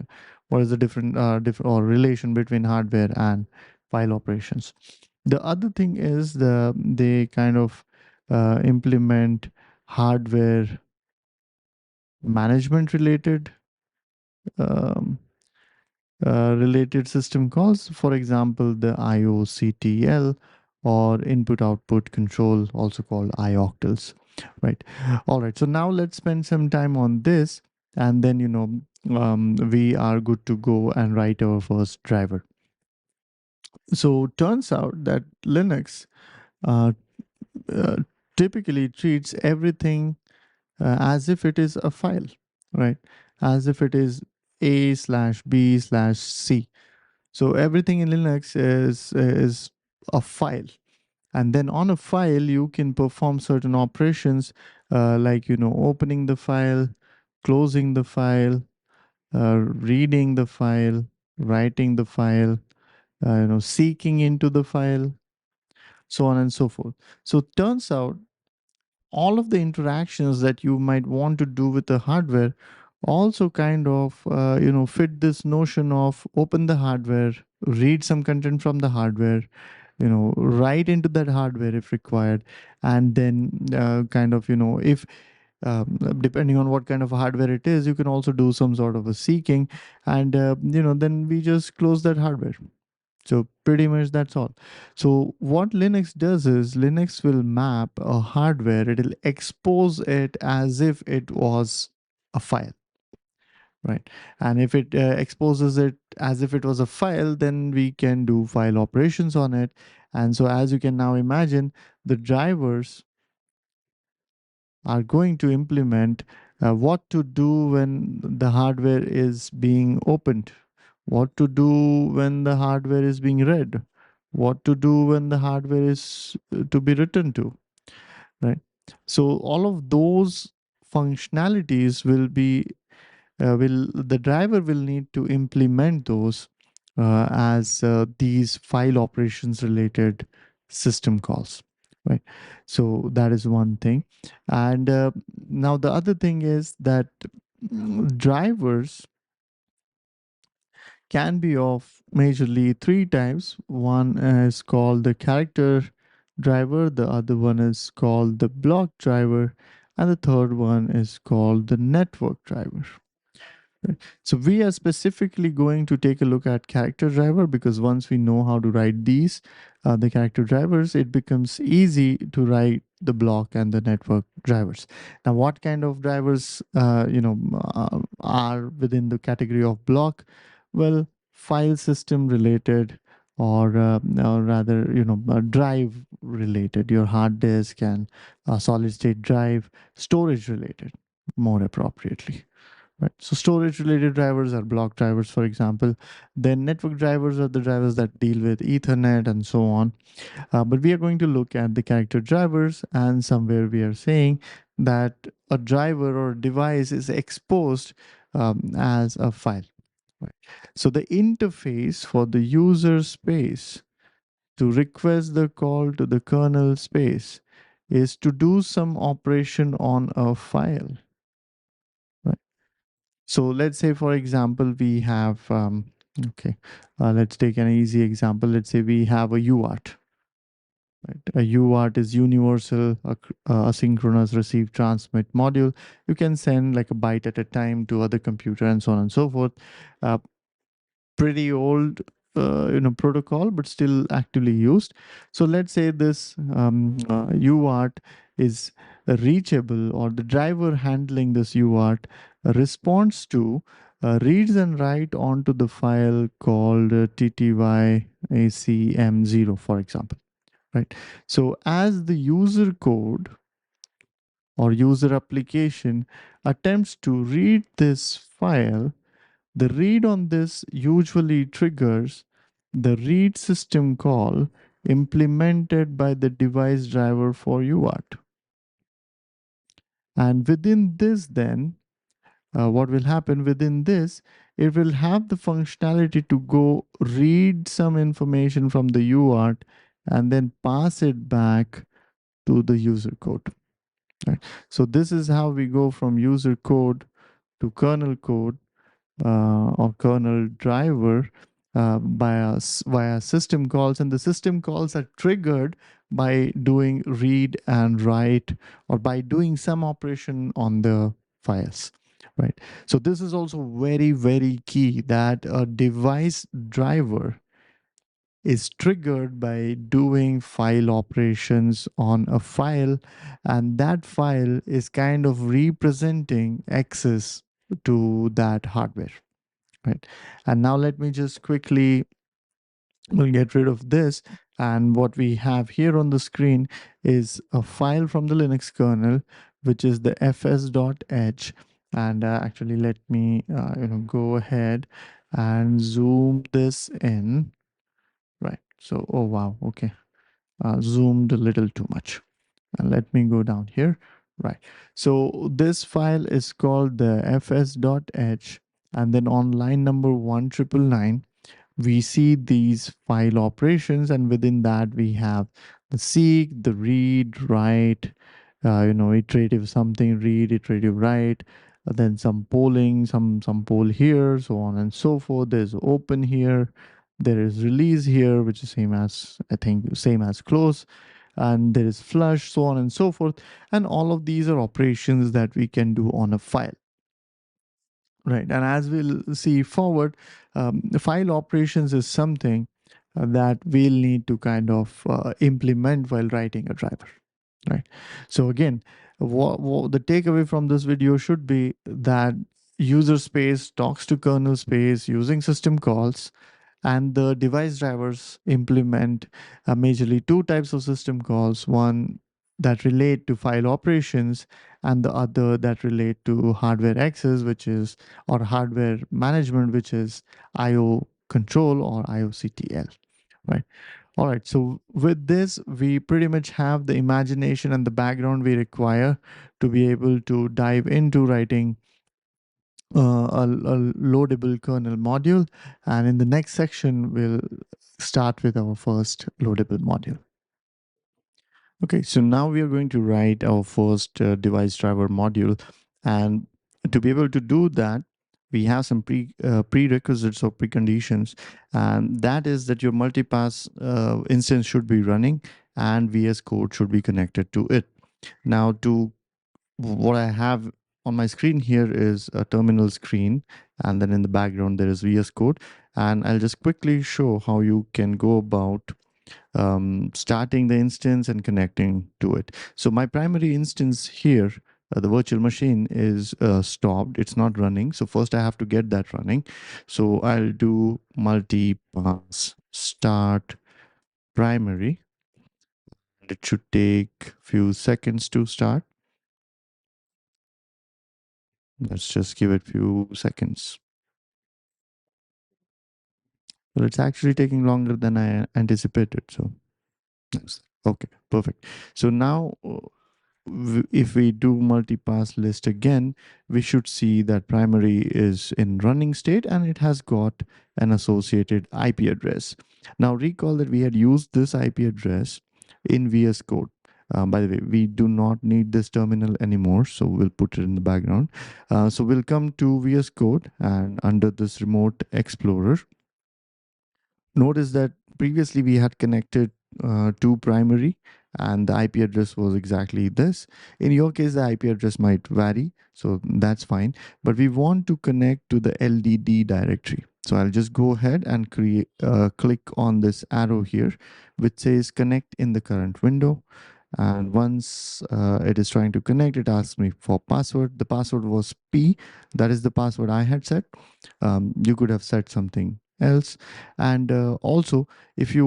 what is the different or relation between hardware and file operations? The other thing is they kind of implement hardware management related um, related system calls, for example, the IOCTL or input output control, also called ioctls, right? All right, so now let's spend some time on this, and then we are good to go and write our first driver. So turns out that Linux uh, uh, typically treats everything as if it is a file, right? As if it is A/B/C. So everything in Linux is a file, and then on a file you can perform certain operations, like opening the file, closing the file, reading the file, writing the file, seeking into the file, so on and so forth. So it turns out all of the interactions that you might want to do with the hardware also kind of fit this notion of open the hardware, read some content from the hardware, write into that hardware if required, and then kind of if depending on what kind of hardware it is, you can also do some sort of a seeking, and then we just close that hardware. So pretty much that's all. So what Linux does is Linux will map a hardware, it'll expose it as if it was a file, right? And if it exposes it as if it was a file, then we can do file operations on it. And so as you can now imagine, the drivers are going to implement what to do when the hardware is being opened, what to do when the hardware is being read, what to do when the hardware is to be written to, right? So all of those functionalities will the driver will need to implement those as these file operations related system calls, right? So that is one thing. And now the other thing is that drivers can be of majorly three types. One is called the character driver, the other one is called the block driver, and the third one is called the network driver. Right. So we are specifically going to take a look at character driver, because once we know how to write these, the character drivers, it becomes easy to write the block and the network drivers. Now, what kind of drivers, are within the category of block? Well, file system related, or rather, drive related, your hard disk and solid state drive, storage related, more appropriately. Right. So storage related drivers are block drivers, for example. Then network drivers are the drivers that deal with Ethernet and so on. But we are going to look at the character drivers, and somewhere we are saying that a driver or device is exposed as a file. Right. So the interface for the user space to request the call to the kernel space is to do some operation on a file. Right. So let's say, for example, we have, okay, let's take an easy example. Let's say we have a UART. Right? A UART is universal asynchronous receive transmit module. You can send like a byte at a time to other computer and so on and so forth. Uh, Pretty old protocol, but still actively used. So let's say this UART is reachable, or the driver handling this UART responds to reads and write onto the file called ttYACM0, for example, right? So as the user code or user application attempts to read this file, the read on this usually triggers the read system call implemented by the device driver for UART. And within this, then, what will happen within this, it will have the functionality to go read some information from the UART and then pass it back to the user code. Right? So this is how we go from user code to kernel code or kernel driver via system calls, and the system calls are triggered by doing read and write, or by doing some operation on the files, right? So this is also very, very key, that a device driver is triggered by doing file operations on a file, and that file is kind of representing access to that hardware, right? And now let me just quickly, we'll get rid of this, and what we have here on the screen is a file from the Linux kernel, which is the fs.h. And actually, let me go ahead and zoom this in, right? So, oh wow, okay, zoomed a little too much. And let me go down here, right? So this file is called the fs.h, and then on line number 1999 we see these file operations, and within that we have the seek, the read, write, iterative something, read, iterative write, then some polling, some poll here, so on and so forth. There's open here, there is release here, which is same as, I think, same as close, and there is flush, so on and so forth. And all of these are operations that we can do on a file. Right. And as we'll see forward, the file operations is something that we'll need to kind of implement while writing a driver. right? So again, what the takeaway from this video should be that user space talks to kernel space using system calls, and the device drivers implement majorly two types of system calls: one that relate to file operations, and the other that relate to hardware access, which is, or hardware management, which is IO control or IOCTL, right? All right, so with this, we pretty much have the imagination and the background we require to be able to dive into writing a loadable kernel module. And in the next section, we'll start with our first loadable module. Okay, so now we are going to write our first device driver module. And to be able to do that, we have some prerequisites or preconditions. And that is that your multipass instance should be running and VS Code should be connected to it. Now, to what I have on my screen here is a terminal screen, and then in the background there is VS Code. And I'll just quickly show how you can go about starting the instance and connecting to it. So my primary instance here, the virtual machine, is stopped. It's not running. So first I have to get that running. So I'll do multipass start primary. It should take a few seconds to start. Let's just give it a few seconds. Well, it's actually taking longer than I anticipated. So, okay, perfect. So now, if we do multipass list again, we should see that primary is in running state and it has got an associated IP address. Now, recall that we had used this IP address in VS Code. By the way, we do not need this terminal anymore, so we'll put it in the background. So we'll come to VS Code, and under this remote explorer, notice that previously we had connected to primary and the IP address was exactly this. In your case, the IP address might vary, so that's fine. But we want to connect to the LDD directory. So I'll just go ahead and click on this arrow here, which says connect in the current window. And once it is trying to connect, it asks me for password. The password was P. That is the password I had set. You could have set something else. And also, if you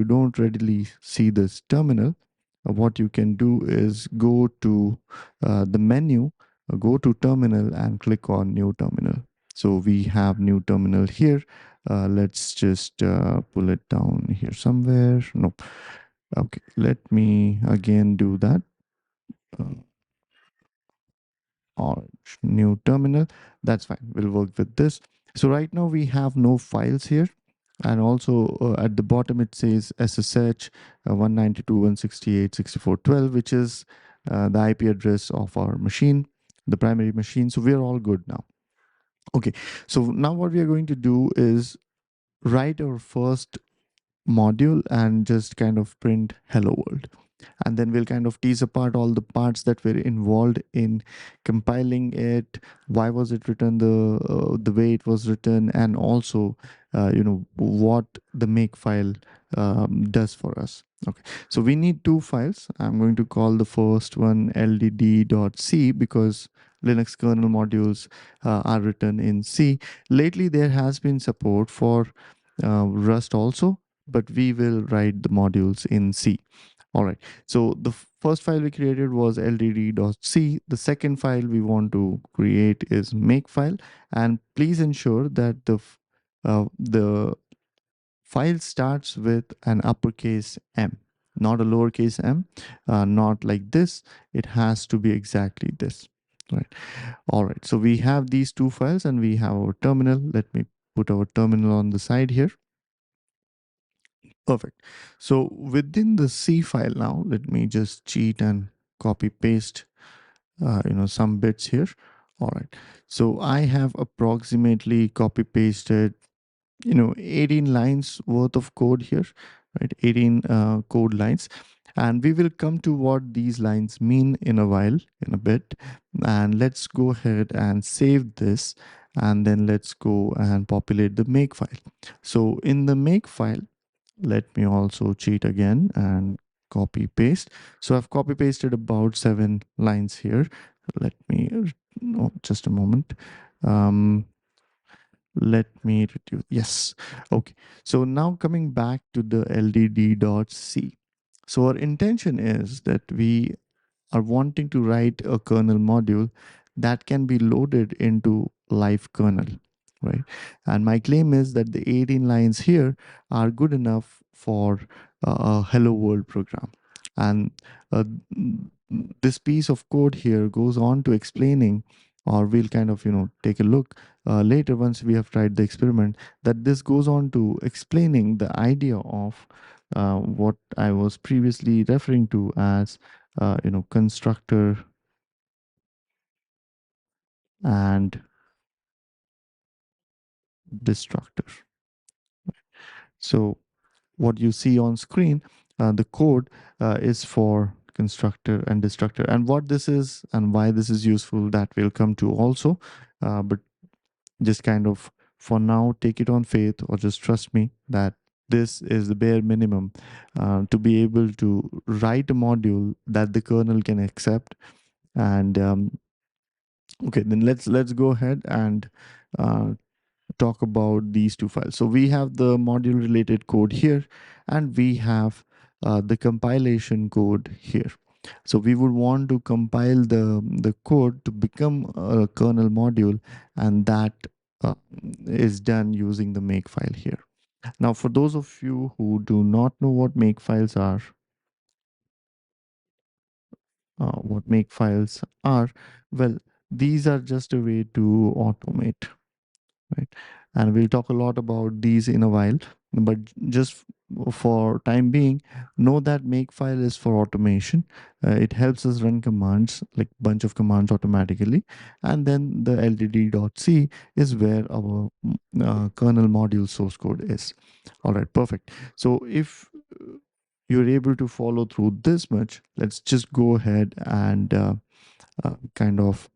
don't readily see this terminal, what you can do is go to the menu, go to terminal and click on new terminal. So we have new terminal here. Let's just pull it down here somewhere. No. Okay, let me again do that. Orange new terminal. That's fine. We'll work with this. So right now we have no files here. And also at the bottom it says SSH 192.168.64.12, which is the IP address of our machine, the primary machine. So we're all good now. Okay, so now what we are going to do is write our first module and just kind of print hello world, and then we'll kind of tease apart all the parts that were involved in compiling it, why was it written the way it was written, and also what the makefile does for us. Okay, so we need two files. I'm going to call the first one ldd.c because Linux kernel modules are written in C. Lately there has been support for Rust also, but we will write the modules in C. All right. So the first file we created was ldd.c. The second file we want to create is makefile, and please ensure that the file starts with an uppercase M, not a lowercase m, not like this. It has to be exactly this. Right. All right. So we have these two files and we have our terminal. Let me put our terminal on the side here. Perfect. So within the C file now, let me just cheat and copy paste, some bits here. All right. So I have approximately copy pasted, 18 lines worth of code here, right? 18 code lines. And we will come to what these lines mean in a while, in a bit. And let's go ahead and save this. And then let's go and populate the makefile. So in the makefile, let me also cheat again and copy paste. So I've copy pasted about 7 lines here. Let me, no, just a moment. Let me reduce. Yes. Okay. So now coming back to the ldd.c. So our intention is that we are wanting to write a kernel module that can be loaded into live kernel, right? And my claim is that the 18 lines here are good enough for a hello world program. And uh, this piece of code here goes on to explaining, or we'll kind of, take a look later once we have tried the experiment, that this goes on to explaining the idea of what I was previously referring to as constructor and destructor. So what you see on screen, the code is for constructor and destructor, and what this is and why this is useful, that will come to also. But just kind of for now, take it on faith, or just trust me that this is the bare minimum to be able to write a module that the kernel can accept. And okay, then let's go ahead and uh, talk about these two files. So we have the module related code here, and we have the compilation code here. So we would want to compile the code to become a kernel module, and that uh, is done using the makefile here. Now, for those of you who do not know what makefiles are, well, these are just a way to automate, right? And we'll talk a lot about these in a while, but just for time being, know that makefile is for automation. It helps us run commands, like bunch of commands automatically. And then the ldd.c is where our kernel module source code is. All right, perfect. So if you're able to follow through this much, let's just go ahead and kind of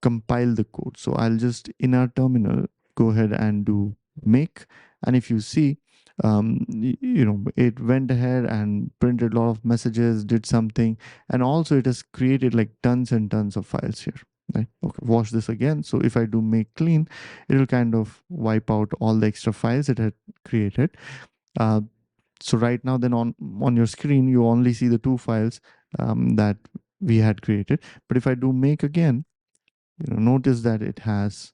compile the code. So I'll just, in our terminal, go ahead and do make, and if you see, it went ahead and printed a lot of messages, did something, and also it has created like tons and tons of files here, right? Okay, watch this again. So if I do make clean, it will kind of wipe out all the extra files it had created. uh, so right now, then on your screen, you only see the 2 files that we had created. But if I do make again, notice that it has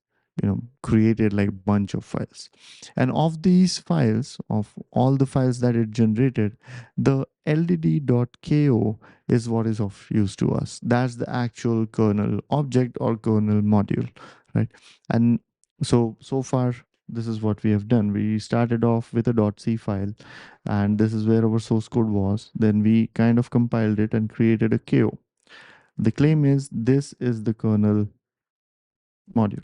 created like a bunch of files. And of these files, of all the files that it generated, the ldd.ko is what is of use to us. That's the actual kernel object or kernel module, right? And so far, this is what we have done. We started off with a .c file, and this is where our source code was. Then we kind of compiled it and created a ko. The claim is this is the kernel module.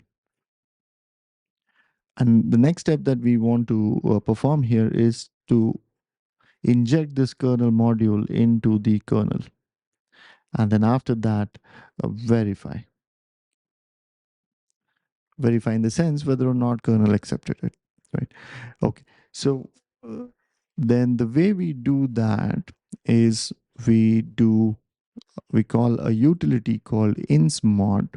And the next step that we want to perform here is to inject this kernel module into the kernel. And then after that, verify. Verify in the sense whether or not kernel accepted it, right? Okay, so then the way we do that is we call a utility called insmod.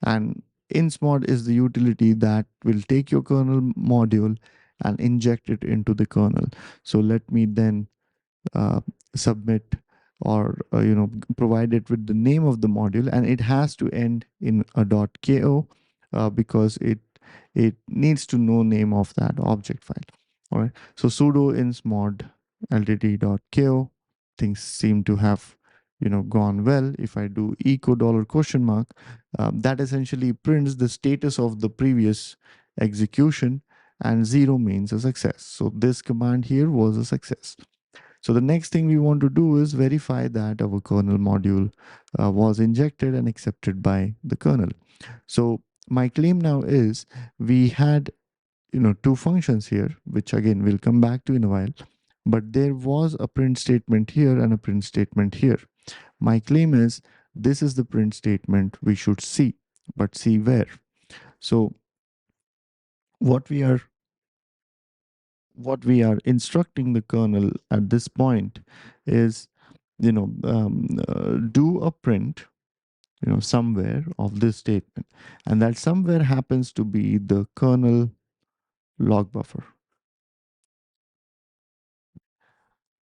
And insmod is the utility that will take your kernel module and inject it into the kernel. So let me then uh, submit, or provide it with the name of the module, and it has to end in a .ko because it needs to know name of that object file. All right, so sudo insmod ldd.ko. Things seem to have gone well. If I do echo $question mark, that essentially prints the status of the previous execution, and 0 means a success. So this command here was a success. So the next thing we want to do is verify that our kernel module was injected and accepted by the kernel. So my claim now is we had 2 functions here, which again we'll come back to in a while, but there was a print statement here and a print statement here. My claim is this is the print statement we should see, but see where. So what we are what we are instructing the kernel at this point is, do a print, somewhere of this statement, and that somewhere happens to be the kernel log buffer.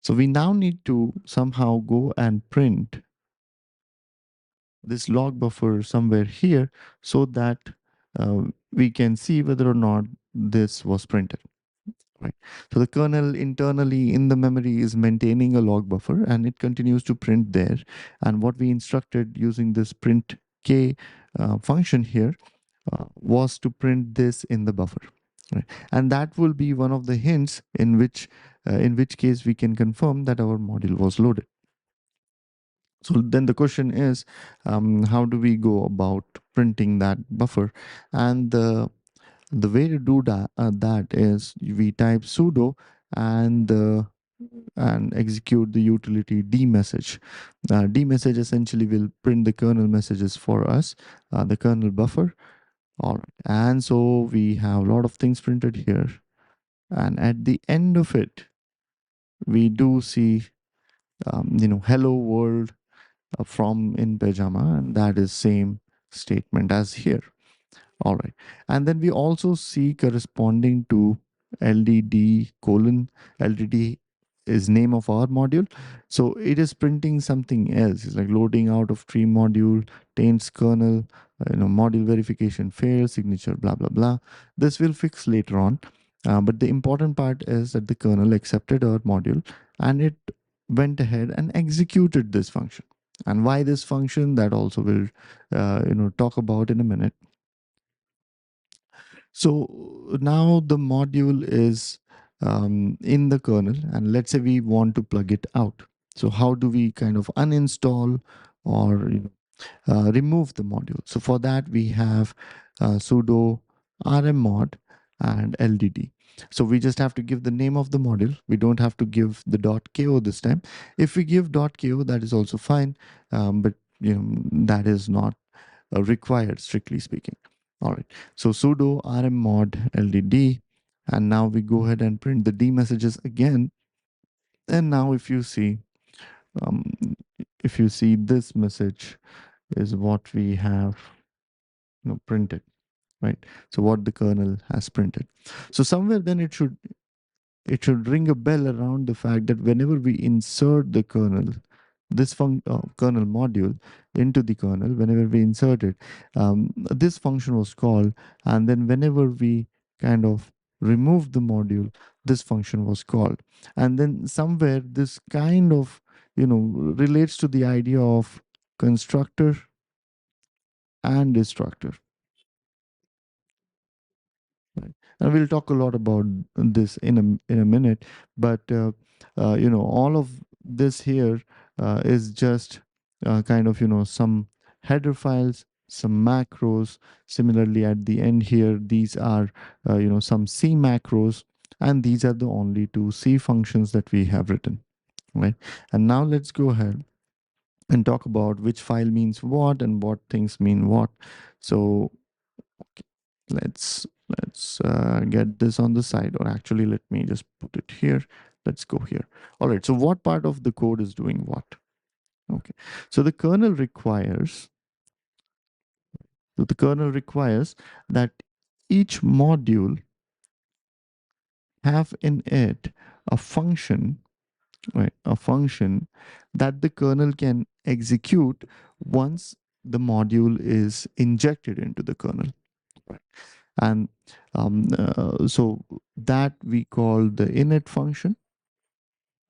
So we now need to somehow go and print this log buffer somewhere here so that we can see whether or not this was printed. Right. So the kernel internally in the memory is maintaining a log buffer and it continues to print there. And what we instructed using this print k function here was to print this in the buffer. Right. And that will be one of the hints in which case we can confirm that our module was loaded. So then the question is, how do we go about printing that buffer? And the way to do that is we type sudo and execute the utility dmessage. Dmessage essentially will print the kernel messages for us, the kernel buffer. All right, and so we have a lot of things printed here, and at the end of it, we do see, hello world from in pajama, and that is same statement as here. All right. And then we also see corresponding to LDD colon, LDD is name of our module. So it is printing something else. It's like loading out of tree module, taints kernel, module verification failed, signature, blah, blah, blah. This will fix later on. But the important part is that the kernel accepted our module and it went ahead and executed this function. And why this function, that also will talk about in a minute. So now the module is in the kernel, and let's say we want to plug it out. So how do we kind of uninstall or remove the module? So for that we have sudo rmmod and LDD. So we just have to give the name of the module. We don't have to give the .ko this time. If we give .ko, that is also fine, but that is not required, strictly speaking. All right, so sudo rmmod LDD, and now we go ahead and print the D messages again. And now um, if you see this message is what we have printed, right? So what the kernel has printed. So somewhere then it should ring a bell around the fact that whenever we insert the kernel, this kernel module into the kernel, whenever we insert it, this function was called, and then whenever we kind of remove the module, this function was called. And then somewhere this kind of relates to the idea of constructor and destructor. Right. And we'll talk a lot about this in a minute, but all of this here is just kind of some header files, some macros. Similarly, at the end here, these are some C macros, and these are the only two C functions that we have written. Right. And now let's go ahead and talk about which file means what and what things mean what. So let's get this on the side, or actually let me just put it here. Let's go here. All right, so what part of the code is doing what? Okay, so the kernel requires that each module have in it a function, right? A function that the kernel can execute once the module is injected into the kernel. And so that we call the init function,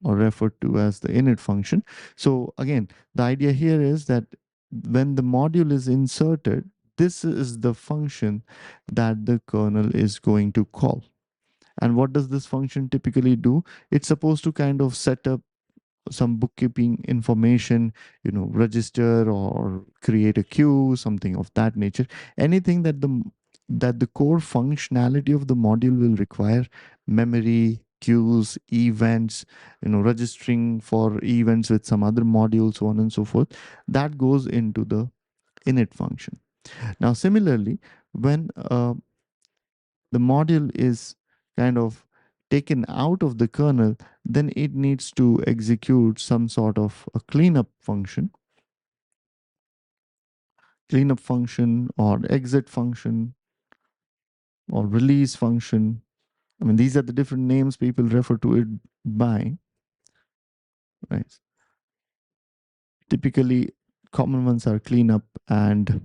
or referred to as the init function. So again, the idea here is that when the module is inserted, this is the function that the kernel is going to call. And what does this function typically do? It's supposed to kind of set up some bookkeeping information, register or create a queue, something of that nature. Anything that the core functionality of the module will require: memory, queues, events, registering for events with some other modules, so on and so forth. That goes into the init function. Now, similarly, when the module is kind of taken out of the kernel, then it needs to execute some sort of a cleanup function or exit function or release function. I mean, these are the different names people refer to it by, right? Typically, common ones are cleanup and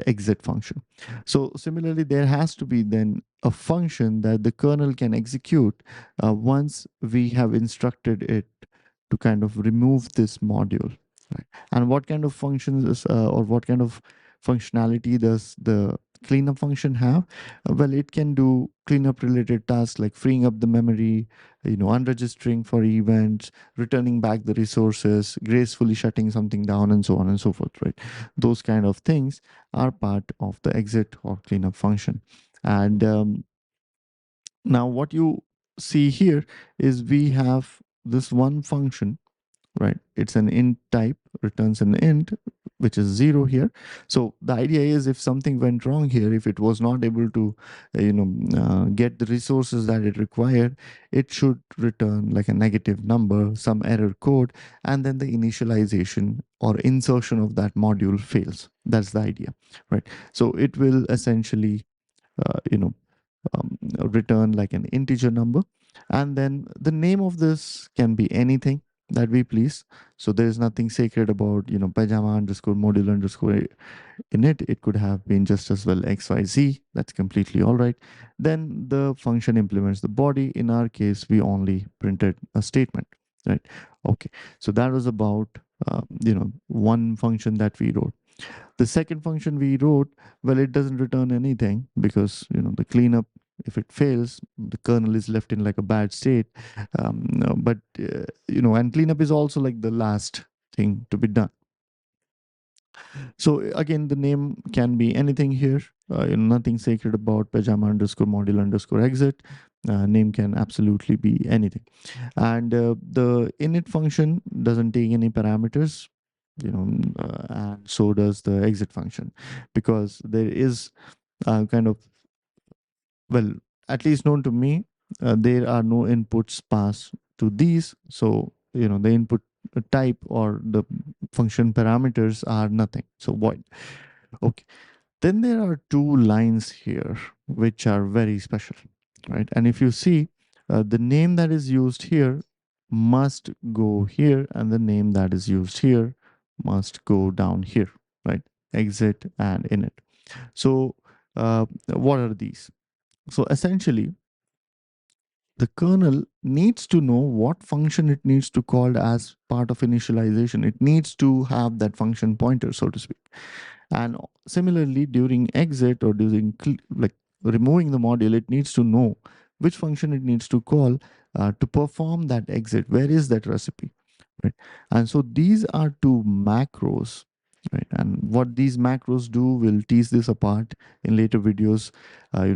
exit function. So similarly, there has to be then a function that the kernel can execute once we have instructed it to kind of remove this module. Right? And what kind of functions or what kind of functionality does the cleanup function have? Well, it can do cleanup related tasks like freeing up the memory, unregistering for events, returning back the resources, gracefully shutting something down, and so on and so forth, right? Those kind of things are part of the exit or cleanup function. And now what you see here is we have this one function, right? It's an int type, returns an int, which is 0 here. So the idea is if something went wrong here, if it was not able to get the resources that it required, it should return like a negative number, some error code, and then the initialization or insertion of that module fails. That's the idea, right? So it will essentially uh, you know return like an integer number, and then the name of this can be anything that we please. So there is nothing sacred about pajama underscore module underscore init. It could have been just as well xyz. That's completely all right. Then the function implements the body. In our case, we only printed a statement, right? Okay, so that was about one function that we wrote. The second function we wrote, well, it doesn't return anything because the cleanup, if it fails, the kernel is left in like a bad state. No, but and cleanup is also like the last thing to be done. So again, the name can be anything here. Nothing sacred about pajama underscore module underscore exit. Name can absolutely be anything. And the init function doesn't take any parameters, and so does the exit function, because there is kind of, well, at least known to me, there are no inputs passed to these. So the input type or the function parameters are nothing, so void. Okay, then there are two lines here which are very special, right? And if you see, the name that is used here must go here, and the name that is used here must go down here, right? Exit and init. So what are these? So essentially, the kernel needs to know what function it needs to call as part of initialization. It needs to have that function pointer, so to speak. And similarly, during exit or during like removing the module, it needs to know which function it needs to call to perform that exit. Where is that recipe, right? And so these are two macros, right? And what these macros do, we'll tease this apart in later videos,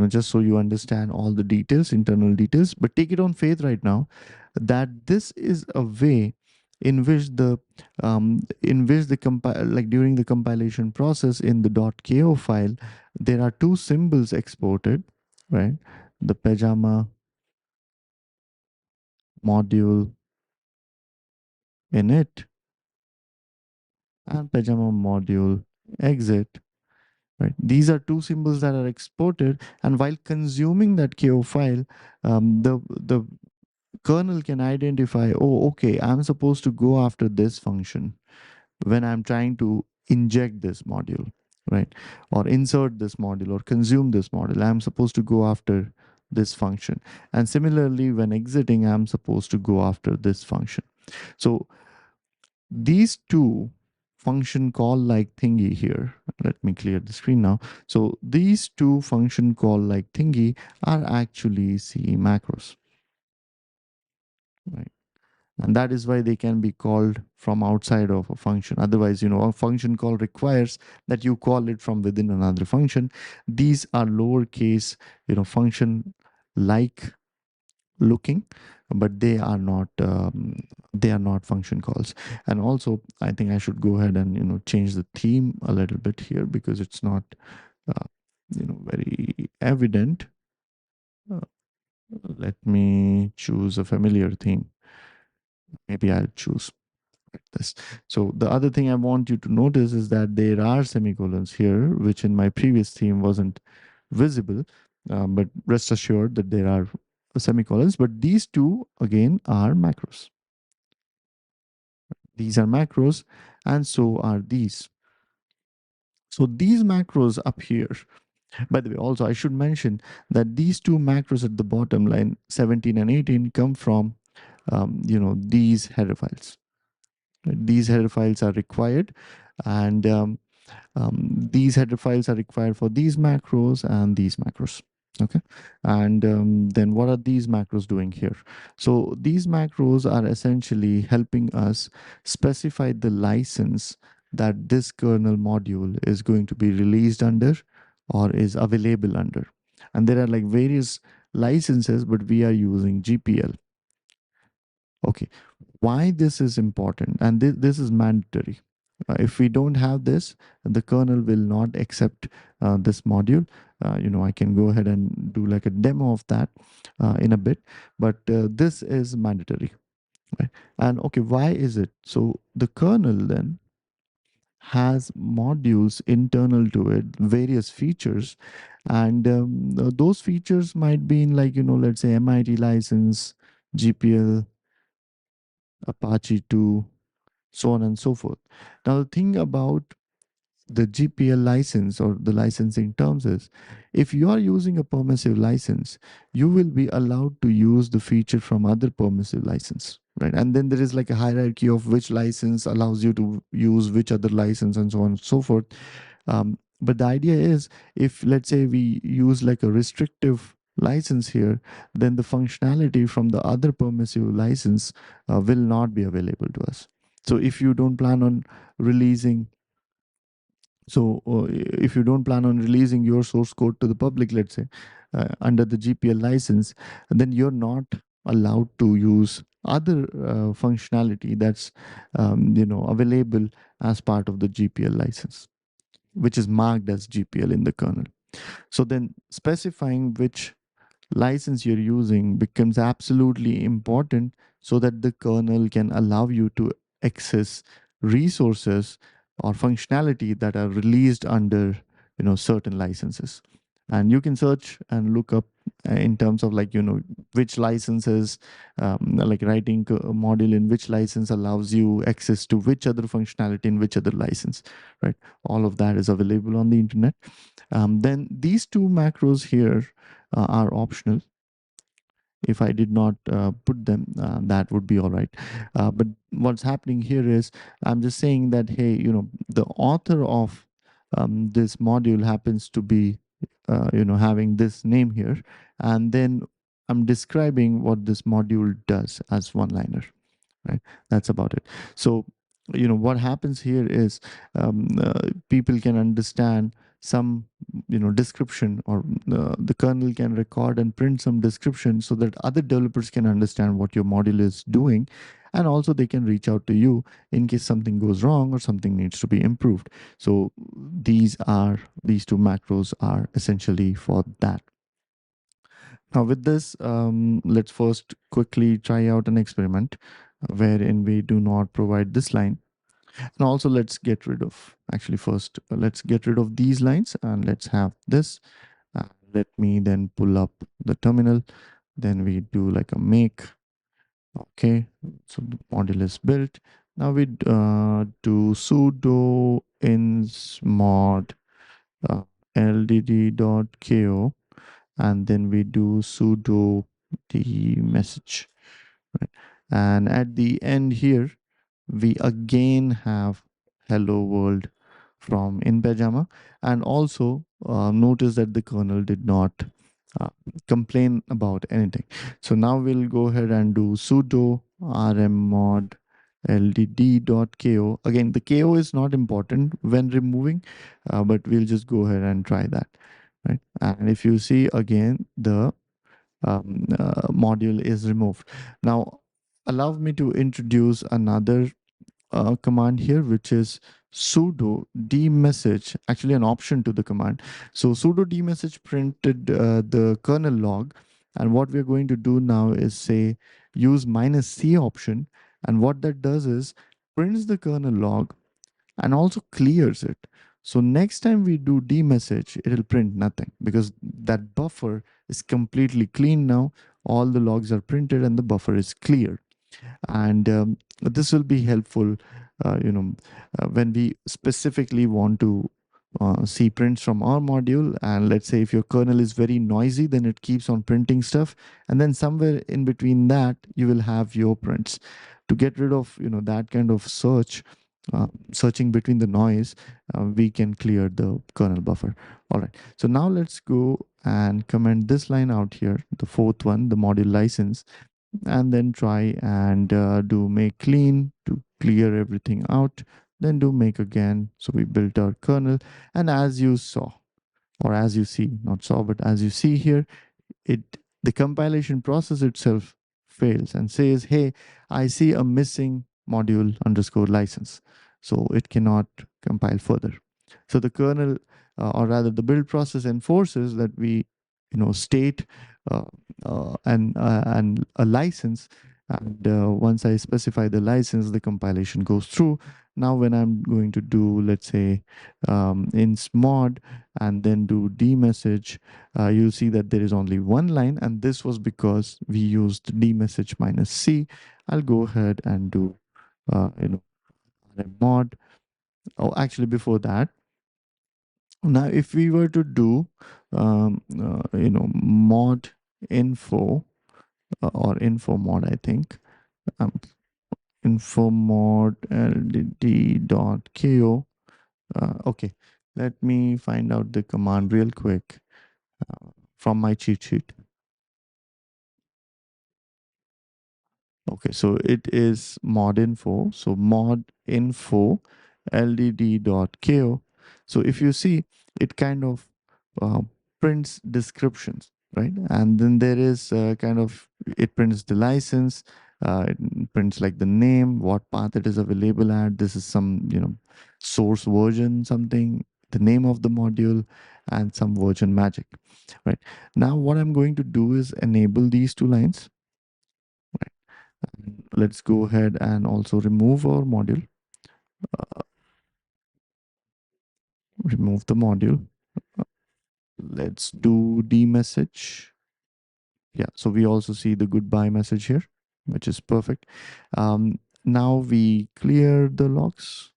just so you understand all the details, internal details. But take it on faith right now that this is a way in which the like during the compilation process in the .ko file, there are two symbols exported, right? The pajama module init and pajama module exit, right? These are two symbols that are exported, and while consuming that ko file, the kernel can identify, oh, okay, I'm supposed to go after this function when I'm trying to inject this module, right? Or insert this module or consume this module. I'm supposed to go after this function. And similarly, when exiting, I'm supposed to go after this function. So these two function call like thingy here. Let me clear the screen now. So these two function call like thingy are actually C macros, right? And that is why they can be called from outside of a function. Otherwise, a function call requires that you call it from within another function. These are lowercase, function like looking, but they are not function calls. And also, I think I should go ahead and change the theme a little bit here, because it's not very evident. Let me choose a familiar theme. Maybe I'll choose this. So the other thing I want you to notice is that there are semicolons here, which in my previous theme wasn't visible. But rest assured that there are semicolons. But these two, again, are macros. These are macros, and so are these. So these macros up here, by the way, also I should mention that these two macros at the bottom line, 17 and 18, come from these header files. These header files are required, and these header files are required for these macros and these macros. Okay, and then what are these macros doing here? So these macros are essentially helping us specify the license that this kernel module is going to be released under or is available under. And there are like various licenses, but we are using GPL. Okay, why this is important, and this is mandatory. If we don't have this, the kernel will not accept this module. I can go ahead and do like a demo of that in a bit, but this is mandatory, right? And okay, why is it? So the kernel then has modules internal to it, various features, and those features might be in like, let's say MIT license, GPL, Apache 2, so on and so forth. Now, the thing about the GPL license or the licensing terms is if you are using a permissive license, you will be allowed to use the feature from other permissive license, right? And then there is like a hierarchy of which license allows you to use which other license and so on and so forth. But the idea is if let's say we use like a restrictive license here, then the functionality from the other permissive license will not be available to us. So if you don't plan on releasing if you don't plan on releasing your source code to the public, let's say, under the GPL license, then you're not allowed to use other functionality that's available as part of the GPL license, which is marked as GPL in the kernel. So then specifying which license you're using becomes absolutely important so that the kernel can allow you to access resources or functionality that are released under certain licenses. And you can search and look up in terms of like which licenses, like writing a module in which license allows you access to which other functionality in which other license, right? All of that is available on the internet. Then these two macros here are optional. If I did not put them, that would be all right. But what's happening here is I'm just saying that, hey, the author of this module happens to be, having this name here. And then I'm describing what this module does as one liner, right? That's about it. So what happens here is people can understand some description, or the kernel can record and print some description so that other developers can understand what your module is doing, and also they can reach out to you in case something goes wrong or something needs to be improved. So these two macros are essentially for that. Now with this, let's first quickly try out an experiment wherein we do not provide this line. And also let's get rid of, actually first, let's get rid of these lines and let's have this. Let me then pull up the terminal. Then we do like a make. Okay, so the module is built. Now we do sudo insmod ldd.ko, and then we do sudo the message, right? And at the end here, we again have hello world from in pajama. And also notice that the kernel did not uh, complain about anything. So now we'll go ahead and do sudo rmmod ldd.ko. Again, the ko is not important when removing, but we'll just go ahead and try that, right? And if you see again, the module is removed. Now allow me to introduce another command here, which is sudo dmessage, actually an option to the command. So sudo dmessage printed the kernel log, And what we're going to do now is say use -c option. And what that does is prints the kernel log and also clears it. So next time we do dmessage, it'll print nothing because that buffer is completely clean now. All the logs are printed and the buffer is clear. And this will be helpful, when we specifically want to see prints from our module. And let's say if your kernel is very noisy, then it keeps on printing stuff. And then somewhere in between that, you will have your prints. To get rid of that kind of searching between the noise, we can clear the kernel buffer. All right. So now let's go and comment this line out here, the fourth one, the module license, and then try and do make clean to clear everything out, then do make again. So we built our kernel, and as you saw, or as you see, not saw, but as you see here, the compilation process itself fails and says, hey, I see a missing module underscore license, so it cannot compile further. So the kernel, or rather the build process, enforces that we state uh, and a license, and once I specify the license, the compilation goes through. Now when I'm going to do, let's say, insmod and then do dmessage, you'll see that there is only one line, and this was because we used dmessage -c. I'll go ahead and do rmmod. Oh, actually, before that, now if we were to do mod info, or info mod, I think, um, info mod ldd.ko. Okay, let me find out the command real quick from my cheat sheet. Okay, so it is modinfo. So modinfo ldd.ko. So if you see, it kind of uh, prints descriptions, right? And then there is it prints the license, it prints like the name, what path it is available at. This is some, source version, something, the name of the module, and some version magic, right? Now, what I'm going to do is enable these two lines. Let's go ahead and also remove our module. Remove the module. Let's do dmessage. Yeah, so we also see the goodbye message here, which is perfect. Now we clear the logs.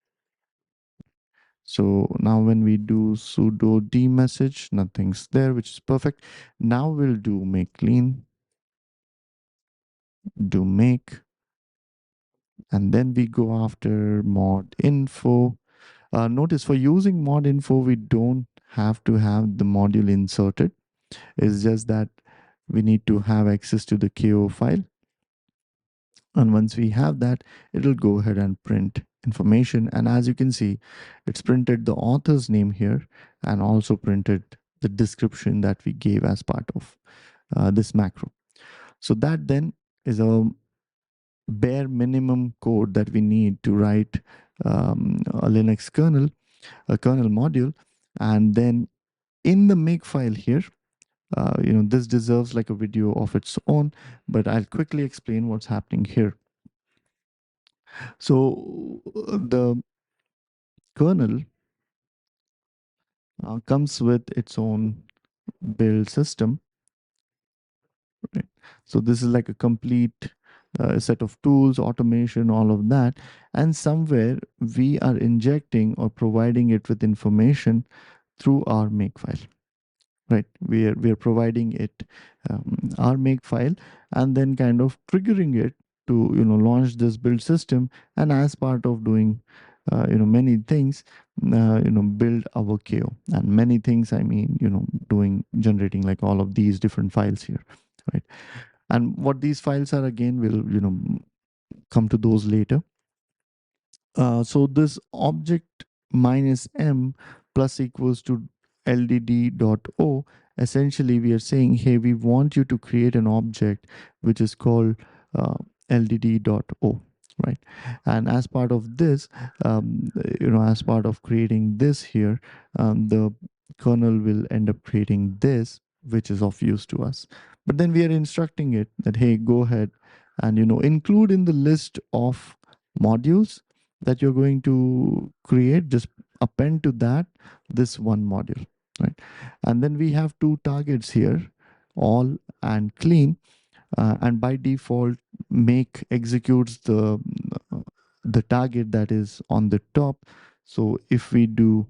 So now when we do sudo dmessage, nothing's there, which is perfect. Now we'll do make clean, do make, and then we go after mod info. Notice for using mod info, we don't have to have the module inserted. It's just that we need to have access to the KO file. And once we have that, it'll go ahead and print information. And as you can see, it's printed the author's name here and also printed the description that we gave as part of this macro. So that then is a bare minimum code that we need to write a Linux kernel, a kernel module. And then in the makefile here, this deserves like a video of its own, but I'll quickly explain what's happening here. So the kernel comes with its own build system. Right? So this is like a complete set of tools, automation, all of that. And somewhere we are injecting or providing it with information through our makefile. Right, we are providing it our makefile, and then kind of triggering it to launch this build system, and as part of doing many things, build our KO. And many things, I mean, generating like all of these different files here, right? And what these files are, again, we'll come to those later. So this object -m plus equals to ldd.o, essentially we are saying, hey, we want you to create an object which is called ldd.o, right? And as part of this, as part of creating this here, the kernel will end up creating this, which is of use to us. But then we are instructing it that, hey, go ahead and include in the list of modules that you're going to create, just append to that this one module, right? And then we have two targets here, all and clean. And by default, make executes the target that is on the top. So if we do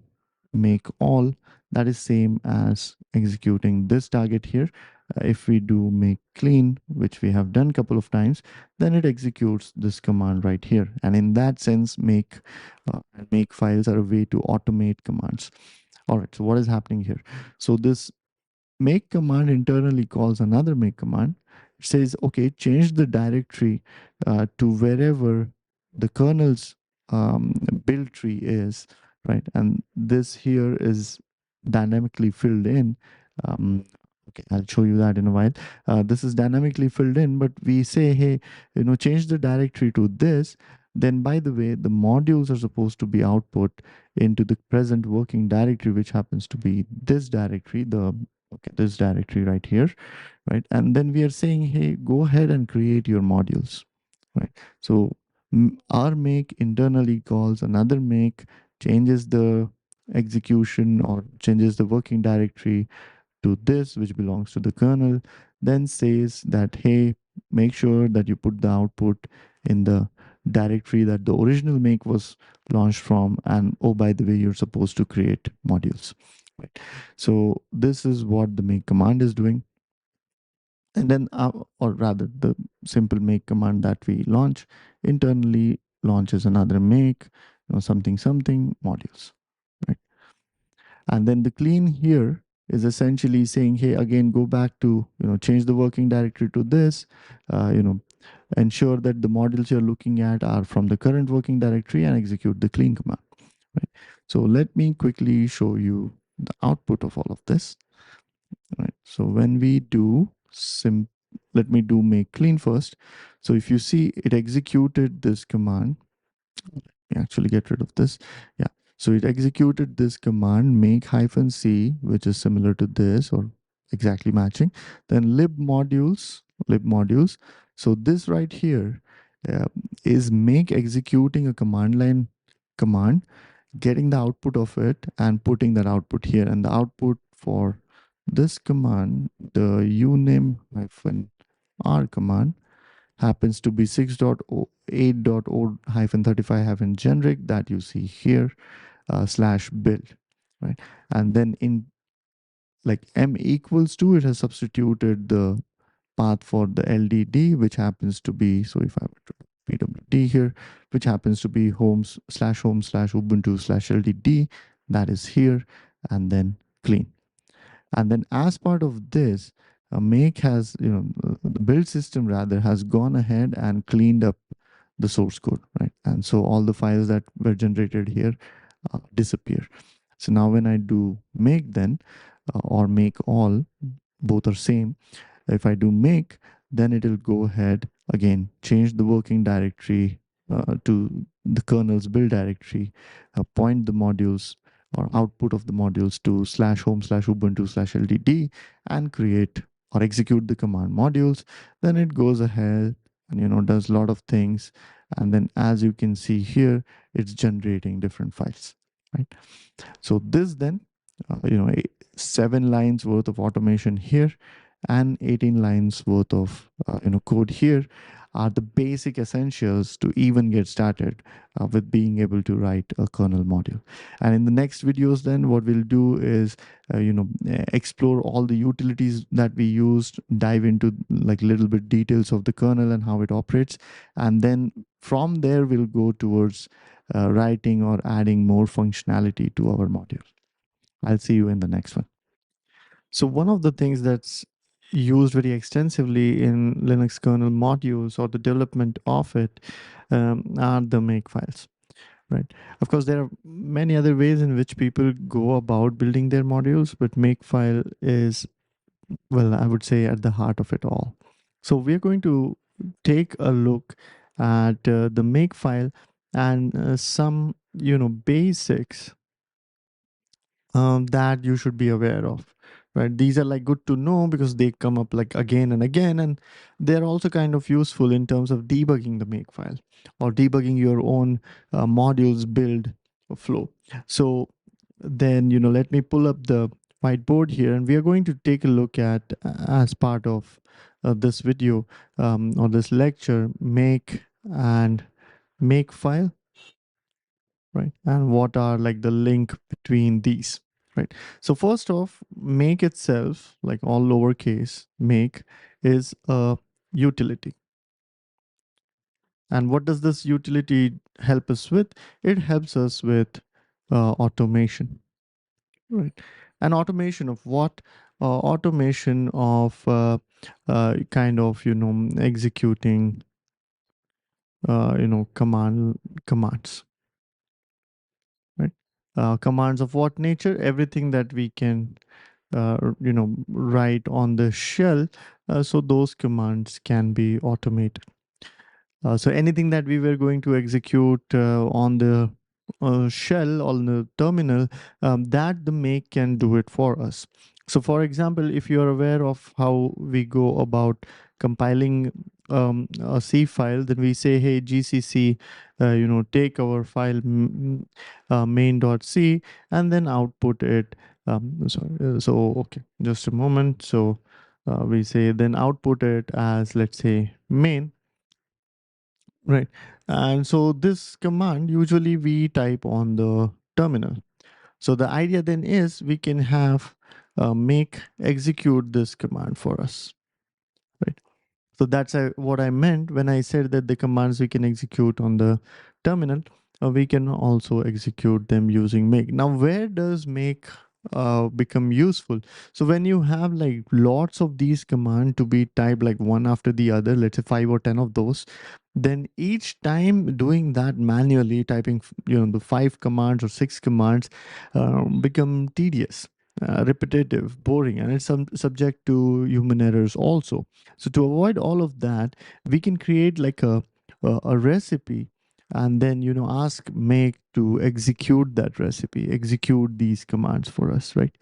make all, that is same as executing this target here. If we do make clean, which we have done a couple of times, then it executes this command right here. And in that sense, make and make files are a way to automate commands. All right, so what is happening here? So this make command internally calls another make command. It says, okay, change the directory to wherever the kernel's build tree is, right? And this here is dynamically filled in. Okay, I'll show you that in a while. This is dynamically filled in, but we say, hey, change the directory to this. Then, by the way, the modules are supposed to be output into the present working directory, which happens to be this directory, this directory right here, right? And then we are saying, hey, go ahead and create your modules, right? So our make internally calls another make, changes the execution or changes the working directory to this, which belongs to the kernel, then says that, hey, make sure that you put the output in the directory that the original make was launched from. And oh, by the way, you're supposed to create modules. Right. So this is what the make command is doing. And then, or rather, the simple make command that we launch internally launches another make, something modules. Right. And then the clean here is essentially saying, hey, again, go back to, change the working directory to this, ensure that the modules you're looking at are from the current working directory and execute the clean command. Right. So let me quickly show you the output of all of this. Right. So when we do let me do make clean first. So if you see, it executed this command. Let me actually get rid of this. Yeah. So it executed this command make -c, which is similar to this or exactly matching. Then lib modules. So this right here is make executing a command line command, getting the output of it and putting that output here. And the output for this command, the uname-r command, happens to be 6.8.0-35-generic that you see here, /build, right? And then in like m equals to, it has substituted the path for the LDD, which happens to be, so if I were to pwd here, which happens to be home/ubuntu/LDD, that is here, and then clean. And then as part of this, make has, the build system rather has gone ahead and cleaned up the source code, right? And so all the files that were generated here disappear. So now when I do make then, or make all, both are same. If I do make, then it will go ahead again, change the working directory to the kernel's build directory, point the modules or output of the modules to /home/ubuntu/ldd and create or execute the command modules. Then it goes ahead and does a lot of things. And then as you can see here, it's generating different files, right? So this then, 7 lines worth of automation here and 18 lines worth of code here are the basic essentials to even get started with being able to write a kernel module. And in the next videos, then what we'll do is explore all the utilities that we used, dive into like little bit details of the kernel and how it operates, and then from there we'll go towards writing or adding more functionality to our module. I'll see you in the next one. So one of the things that's used very extensively in Linux kernel modules or the development of it are the makefiles, right? Of course, there are many other ways in which people go about building their modules, but makefile is, well, I would say at the heart of it all. So we're going to take a look at the makefile and some, basics that you should be aware of, right? These are like good to know because they come up like again and again, and they're also kind of useful in terms of debugging the makefile or debugging your own modules build flow. So then, let me pull up the whiteboard here, and we are going to take a look at, as part of this video or this lecture, make and makefile, right? And what are like the link between these, right? So first off, make itself, like all lowercase, make is a utility. And what does this utility help us with? It helps us with automation, right? And automation of what? Automation of kind of, executing, commands, right? Commands of what nature? Everything that we can, write on the shell. So those commands can be automated. So anything that we were going to execute on the shell, on the terminal, that the make can do it for us. So for example, if you're aware of how we go about compiling a C file, then we say, hey, GCC, take our file main.c and then output it. Okay, just a moment. So we say then output it as, let's say, main. Right. And so this command usually we type on the terminal. So the idea then is we can have make execute this command for us. Right. So that's what I meant when I said that the commands we can execute on the terminal, we can also execute them using make. Now, where does make become useful? So when you have like lots of these commands to be typed like one after the other, let's say 5 or 10 of those, then each time doing that manually, typing, the 5 commands or 6 commands become tedious, repetitive, boring, and it's subject to human errors also. So to avoid all of that, we can create like a recipe, and then ask make to execute that recipe, execute these commands for us, right?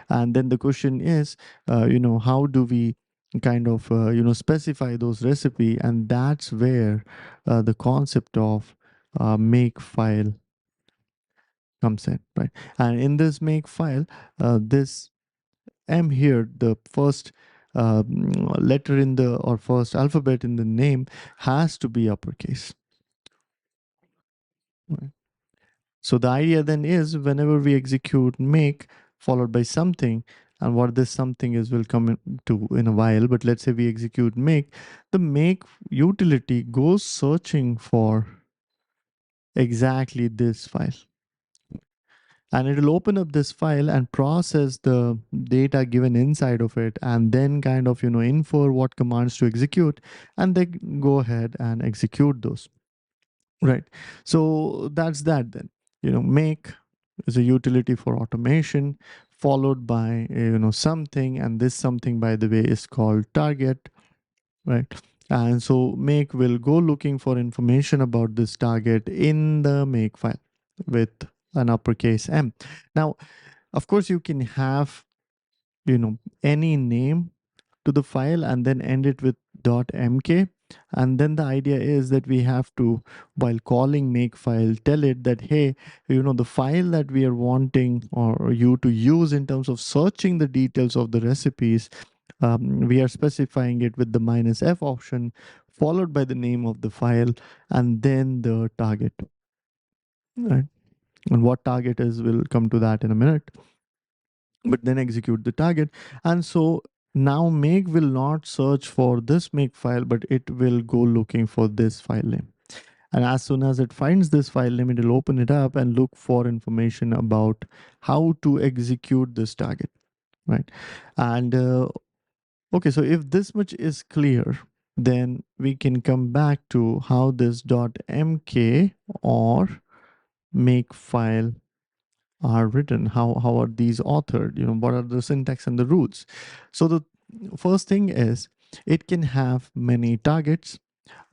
And then the question is, how do we kind of specify those recipe? And that's where the concept of make file comes in, right? And in this make file, this M here, the first letter in the, or first alphabet in the name, has to be uppercase, right? So the idea then is whenever we execute make followed by something, and what this something is will come to in a while, but let's say we execute make, the make utility goes searching for exactly this file, and it'll open up this file and process the data given inside of it, and then kind of infer what commands to execute, and then go ahead and execute those, right? So that's that then. Make is a utility for automation, followed by something, and this something, by the way, is called target, right? And so make will go looking for information about this target in the make file with an uppercase M. Now, of course, you can have any name to the file and then end it with .mk, and then the idea is that we have to, while calling makefile, tell it that, hey, the file that we are wanting or you to use in terms of searching the details of the recipes, we are specifying it with the -f option followed by the name of the file and then the target, right? And what target is, we'll come to that in a minute, but then execute the target. And so now make will not search for this make file, but it will go looking for this file name. And as soon as it finds this file name, it will open it up and look for information about how to execute this target, right? And okay, so if this much is clear, then we can come back to how this .mk or makefile are written. How are these authored? What are the syntax and the rules? So the first thing is it can have many targets,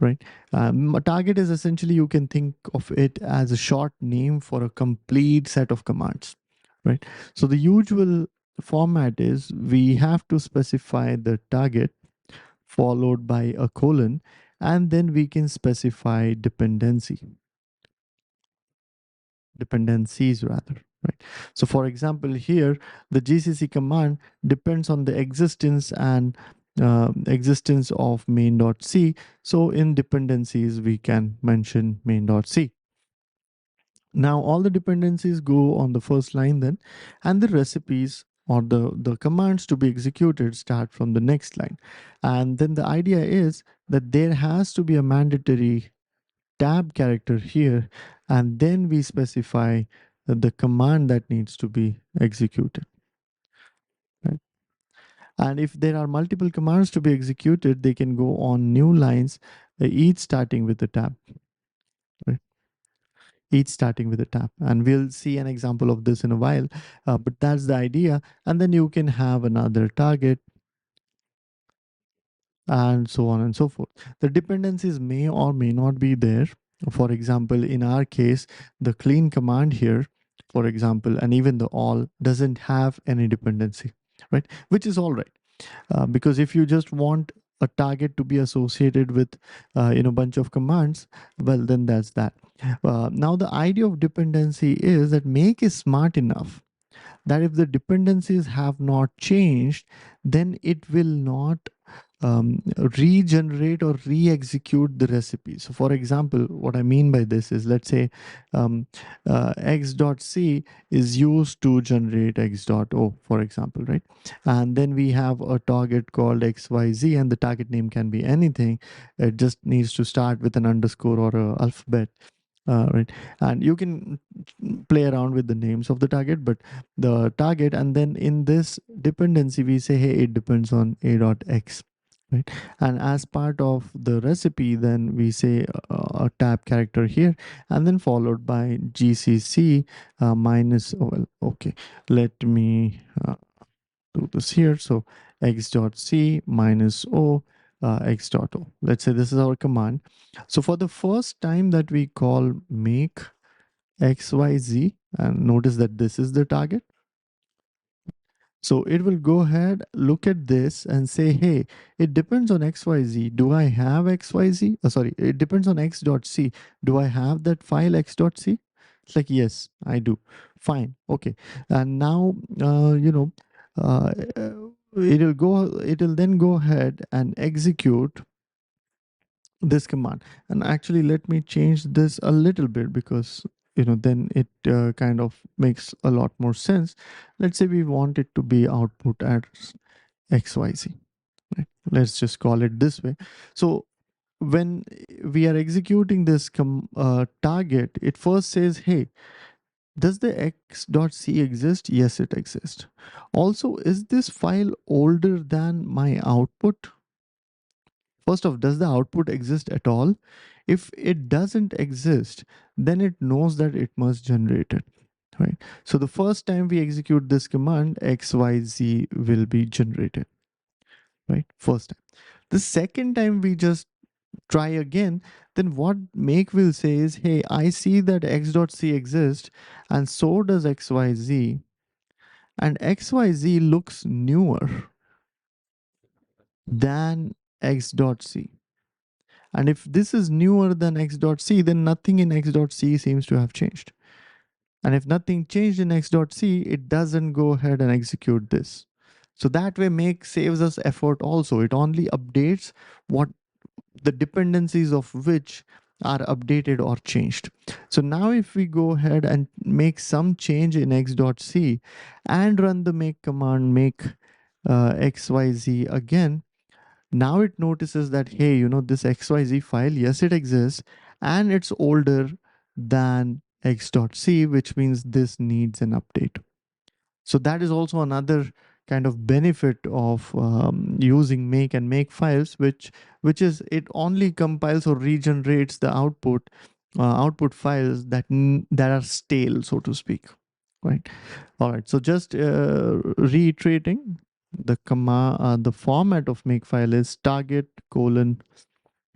right? A target is essentially, you can think of it as a short name for a complete set of commands, right? So the usual format is we have to specify the target followed by a colon, and then we can specify dependencies rather, right? So for example, here the gcc command depends on the existence of main.c. So in dependencies we can mention main.c. Now all the dependencies go on the first line then, and the recipes or the commands to be executed start from the next line. And then the idea is that there has to be a mandatory tab character here, and then we specify the command that needs to be executed, right? And if there are multiple commands to be executed, they can go on new lines, each starting with a tab, right? Each starting with a tab, and we'll see an example of this in a while, but that's the idea. And then you can have another target, and so on and so forth. The dependencies may or may not be there. For example, in our case, the clean command here, for example, and even the all doesn't have any dependency, right? Which is all right, because if you just want a target to be associated with bunch of commands, well, then that's that. Now the idea of dependency is that make is smart enough that if the dependencies have not changed, then it will not regenerate or re-execute the recipe. So for example, what I mean by this is, let's say x.c is used to generate x.o, for example, right? And then we have a target called xyz, and the target name can be anything. It just needs to start with an underscore or a alphabet, right? And you can play around with the names of the target, but the target, and then in this dependency we say, hey, it depends on a.x, right? And as part of the recipe, then we say a tab character here, and then followed by gcc minus, oh, well, okay, let me do this here. So x.c minus o, x.o. Let's say this is our command. So for the first time that we call make xyz, and notice that this is the target. So it will go ahead, look at this and say, hey, it depends on xyz. Do I have xyz? Sorry, it depends on x.c. Do I have that file x.c? It's like, yes, I do. Fine. Okay. And now, uh, it'll then go ahead and execute this command. And actually, let me change this a little bit, because then it kind of makes a lot more sense. Let's say we want it to be output as xyz, right? Let's just call it this way. So when we are executing this target, it first says, hey, does the x.c exist? Yes, it exists. Also, is this file older than my output? First off, does the output exist at all? If it doesn't exist, then it knows that it must generate it, right? So the first time we execute this command, xyz will be generated, right? First time. The second time we just try again, then what make will say is, hey, I see that x.c exists, and so does xyz, and xyz looks newer than x.c. And if this is newer than x.c, then nothing in x.c seems to have changed. And if nothing changed in x.c, it doesn't go ahead and execute this. So that way make saves us effort also. It only updates what the dependencies of which are updated or changed. So now if we go ahead and make some change in x.c and run the make command, make xyz again, now it notices that, hey, this xyz file, yes, it exists, and it's older than x.c, which means this needs an update. So that is also another kind of benefit of using make and make files, which is it only compiles or regenerates the output files that are stale, so to speak, right? All right, so just reiterating, the format of makefile is target colon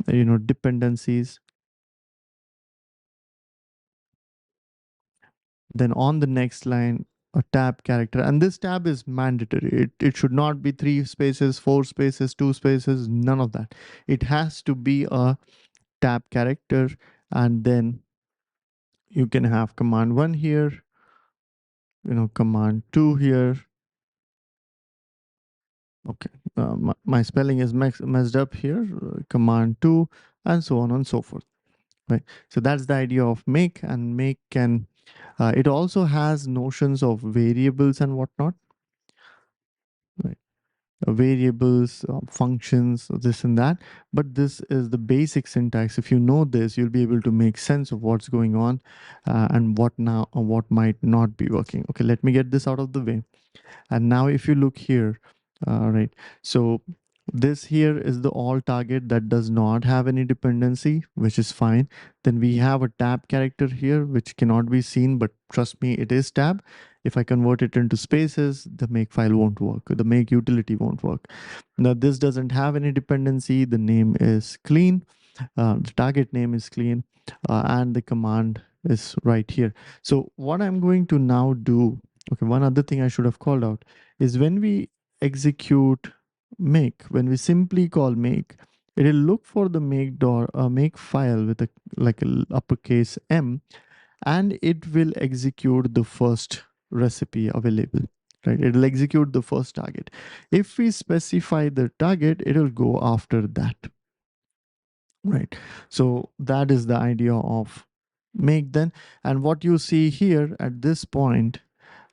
dependencies, then on the next line a tab character, and this tab is mandatory. It should not be 3 spaces, 4 spaces, 2 spaces, none of that. It has to be a tab character, and then you can have command 1 here, command 2 here. Okay, my spelling is messed up here. Command 2, and so on and so forth. Right. So that's the idea of make, and make can it also has notions of variables and whatnot. Right. Variables, functions, this and that. But this is the basic syntax. If you know this, you'll be able to make sense of what's going on and what might not be working. Okay, let me get this out of the way. And now if you look here, right, so this here is the all target that does not have any dependency, which is fine. Then we have a tab character here, which cannot be seen, but trust me, it is tab. If I convert it into spaces, the make file won't work, the make utility won't work. Now this doesn't have any dependency, the name is clean, the target name is clean, and the command is right here. So what I'm going to now do, okay, one other thing I should have called out is when we execute make, when we simply call make, it will look for the make file with a like a uppercase M, and it will execute the first recipe available. Right, it will execute the first target. If we specify the target, it will go after that. Right. So that is the idea of make then. And what you see here at this point,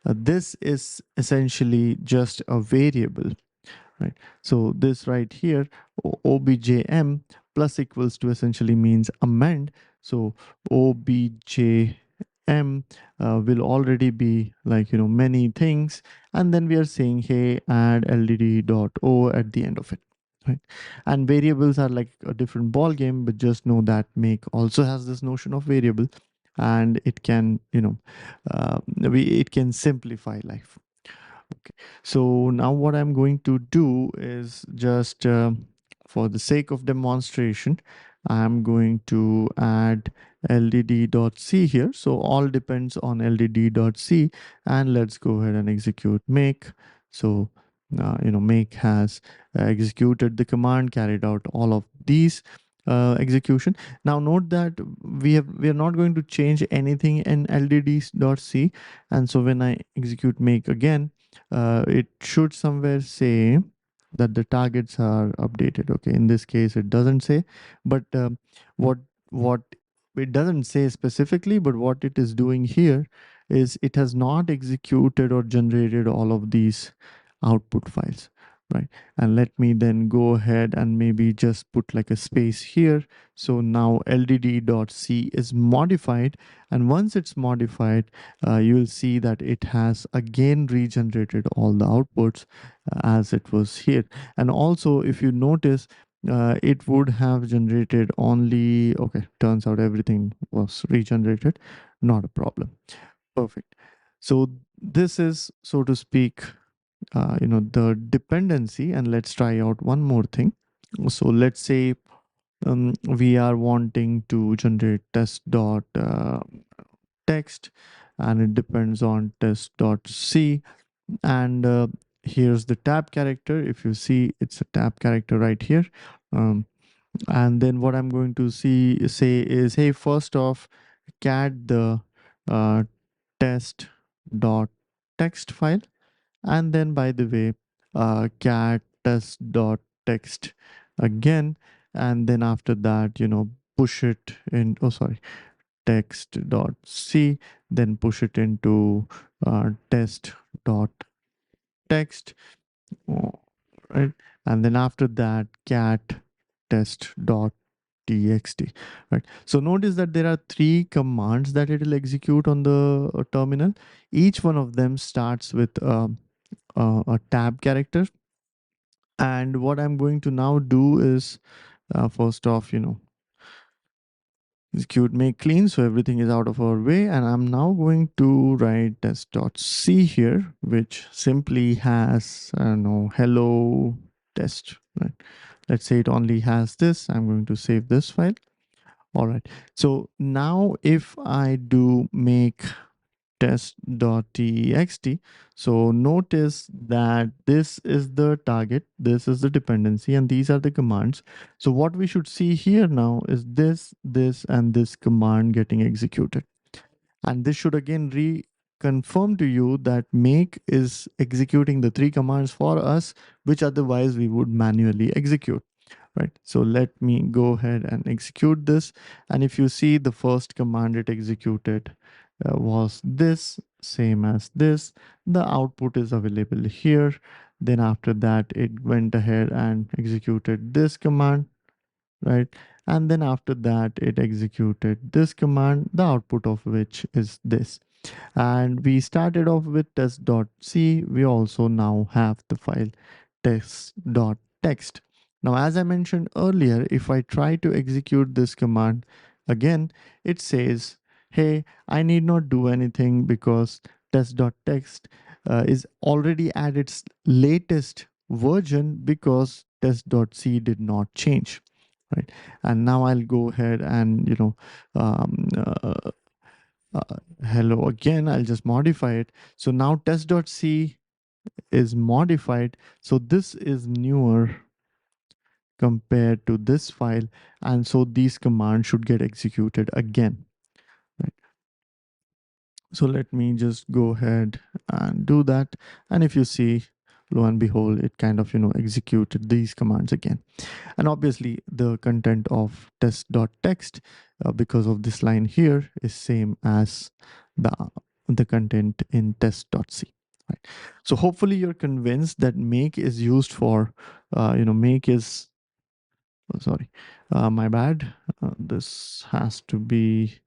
this is essentially just a variable, right? So this right here, objm plus equals to essentially means amend. So objm will already be like, many things. And then we are saying, hey, add ldd.o at the end of it. Right. And variables are like a different ball game, but just know that make also has this notion of variable, and it can, it can simplify life. Okay, so now what I'm going to do is just for the sake of demonstration, I'm going to add ldd.c here. So all depends on ldd.c, and let's go ahead and execute make. So make has executed the command, carried out all of these execution. Now note that we are not going to change anything in ldd.c, and so when I execute make again, it should somewhere say that the targets are updated. Okay, in this case it doesn't say, but what it doesn't say specifically, but what it is doing here is it has not executed or generated all of these output files, right? And let me then go ahead and maybe just put like a space here. So now ldd.c is modified, and once it's modified, you will see that it has again regenerated all the outputs as it was here. And also, if you notice, it would have generated only, okay, turns out everything was regenerated, not a problem. Perfect. So this is, so to speak, the dependency. And let's try out one more thing. So let's say we are wanting to generate test.text, and it depends on test.c. And here's the tab character. If you see, it's a tab character right here. um, and then what I'm going to say is, hey, first off, cat the uh, test.text file, and then by the way, cat test.text again, and then after that, push it in, oh sorry, text.c, then push it into test.text, right? And then after that, cat test.txt, right? So notice that there are 3 commands that it will execute on the terminal. Each one of them starts with a tab character. And what I'm going to now do is, first off, execute make clean, so everything is out of our way. And I'm now going to write test.c here, which simply has, I don't know, hello test, right? Let's say it only has this. I'm going to save this file. All right, so now if I do make test.text. So notice that this is the target, this is the dependency, and these are the commands. So what we should see here now is this, and this command getting executed. And this should again reconfirm to you that make is executing the 3 commands for us, which otherwise we would manually execute. Right. So let me go ahead and execute this. And if you see, the first command it executed was this, same as this. The output is available here. Then after that, it went ahead and executed this command, right? And then after that, it executed this command, the output of which is this. And we started off with test.c. We also now have the file test.txt. Now, as I mentioned earlier, if I try to execute this command again, it says, hey, I need not do anything because test.txt is already at its latest version because test.c did not change, right? And now I'll go ahead and, um, uh, hello again, I'll just modify it. So now test.c is modified. So this is newer compared to this file. And so these commands should get executed again, right? So let me just go ahead and do that. And if you see, lo and behold, it kind of, executed these commands again. And obviously the content of test.txt, because of this line here, is same as the content in test.c. Right. So hopefully you're convinced that make is used for, make is, oh, sorry, my bad. This has to be,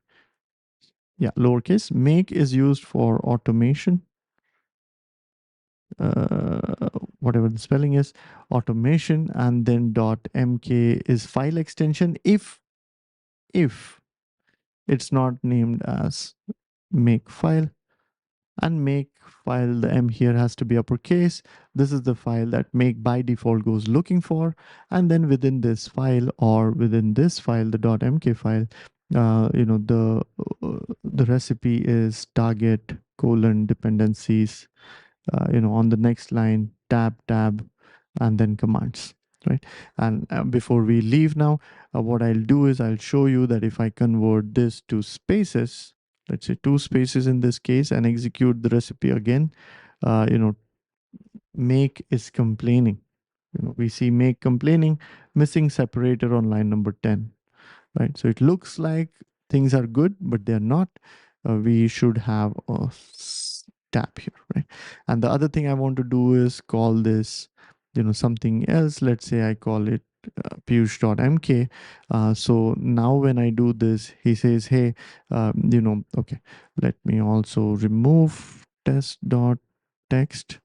yeah, lowercase. Make is used for automation, whatever the spelling is, automation, and then .mk is file extension if it's not named as makefile. And makefile, the M here has to be uppercase. This is the file that make by default goes looking for. And then within this file, or within this file, the .mk file, the recipe is target colon dependencies, on the next line, tab, and then commands, right? And before we leave now, what I'll do is I'll show you that if I convert this to spaces, let's say 2 spaces in this case, and execute the recipe again, make is complaining. We see make complaining, missing separator on line number 10, right? So it looks like things are good, but they're not. We should have a tab here, right? And the other thing I want to do is call this, something else. Let's say I call it piyush.mk. So now when I do this, he says, hey, okay, let me also remove test.text,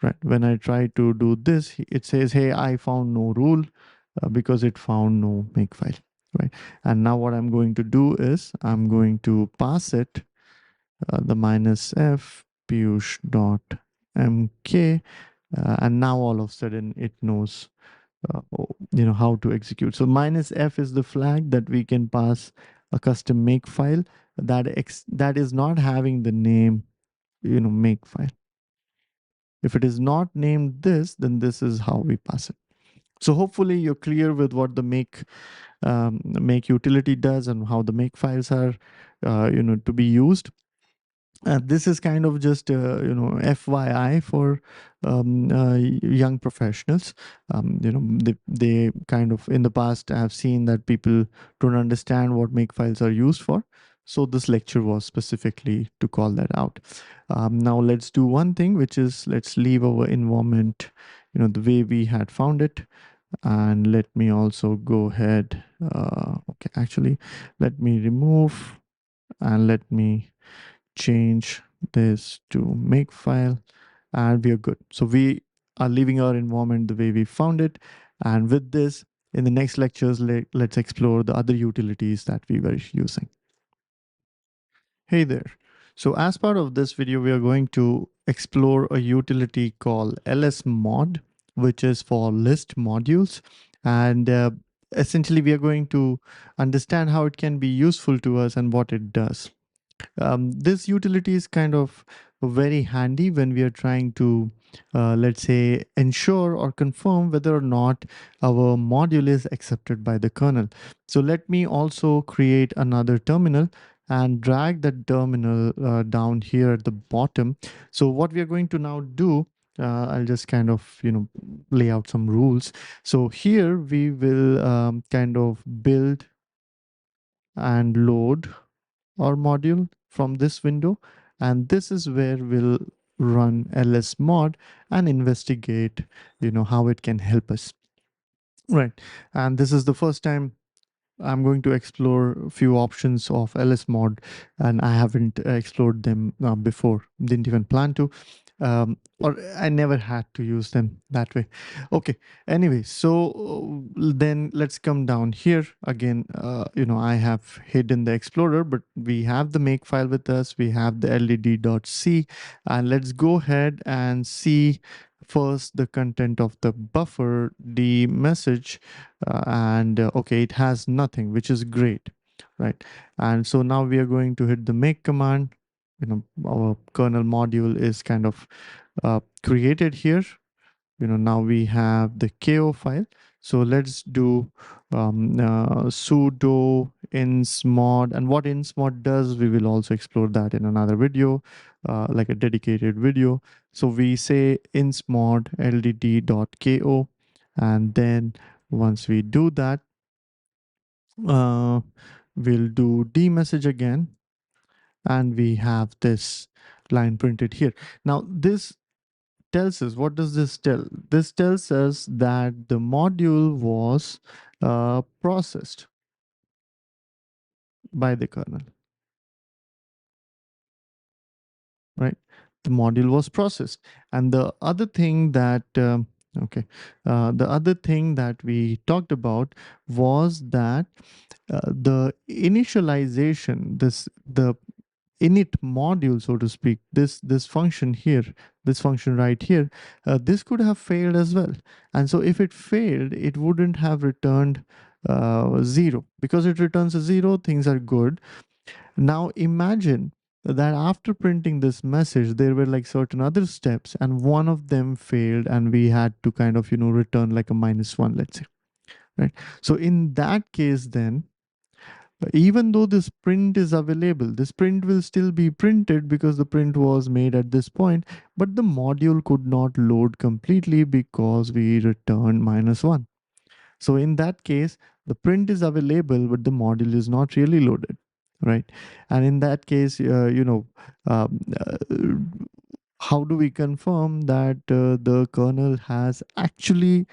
right? When I try to do this, it says, hey, I found no rule because it found no makefile, right? And now what I'm going to do is I'm going to pass it the -f piyush.mk, and now all of a sudden it knows how to execute. So -f is the flag that we can pass a custom makefile that is not having the name makefile. If it is not named this, then this is how we pass it. So hopefully you're clear with what the make utility does and how the make files are to be used. This is kind of just FYI for young professionals. They kind of in the past have seen that people don't understand what make files are used for. So this lecture was specifically to call that out. Now let's do one thing, which is let's leave our environment the way we had found it. And let me also go ahead. Okay, actually, let me remove and let me change this to makefile, and we are good. So we are leaving our environment the way we found it. And with this, in the next lectures, let's explore the other utilities that we were using. Hey there. So as part of this video, we are going to explore a utility called lsmod, which is for list modules. And essentially, we are going to understand how it can be useful to us and what it does. This utility is kind of very handy when we are trying to, let's say, ensure or confirm whether or not our module is accepted by the kernel. So let me also create another terminal and drag that terminal down here at the bottom. So what we are going to now do, I'll just kind of, lay out some rules. So here we will kind of build and load our module from this window, and this is where we'll run lsmod and investigate how it can help us, right? And this is the first time I'm going to explore a few options of lsmod, and I haven't explored them before, didn't even plan to, or I never had to use them that way. Okay, anyway, so then let's come down here again. I have hidden the explorer, but we have the makefile with us, we have the ldd.c, and let's go ahead and see first the content of the buffer, the message, and okay, it has nothing, which is great, right? And so now we are going to hit the make command. Our kernel module is kind of created here. Now we have the ko file. So let's do sudo insmod, and what insmod does, we will also explore that in another video, like a dedicated video. So we say insmod ldd.ko, and then once we do that, we'll do dmessage again, and we have this line printed here. Now this tells us, what does this tell? This tells us that the module was processed by the kernel, right? The module was processed. And the other thing that the other thing that we talked about was that the initialization, the init module, so to speak, this function here, this function right here, this could have failed as well. And so if it failed, it wouldn't have returned 0. Because it returns a 0, things are good. Now imagine that after printing this message, there were like certain other steps, and one of them failed, and we had to kind of return like a -1, let's say, right? So in that case, then even though this print is available, this print will still be printed because the print was made at this point, but the module could not load completely because we returned -1. So in that case, the print is available, but the module is not really loaded, right? And in that case, um, uh, how do we confirm that the kernel has actually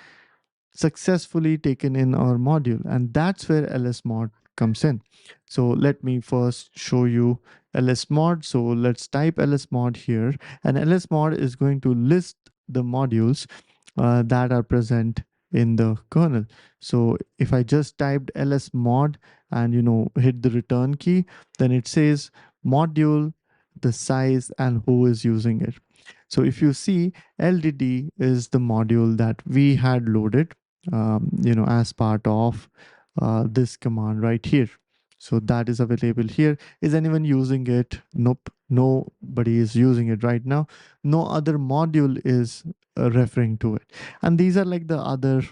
successfully taken in our module? And that's where lsmod comes in. So let me first show you lsmod. So let's type lsmod here, and lsmod is going to list the modules that are present in the kernel. So if I just typed lsmod and hit the return key, then it says module, the size, and who is using it. So if you see, LDD is the module that we had loaded, as part of this command right here. So that is available here. Is anyone using it? Nope. Nobody is using it right now. No other module is referring to it. And these are like the other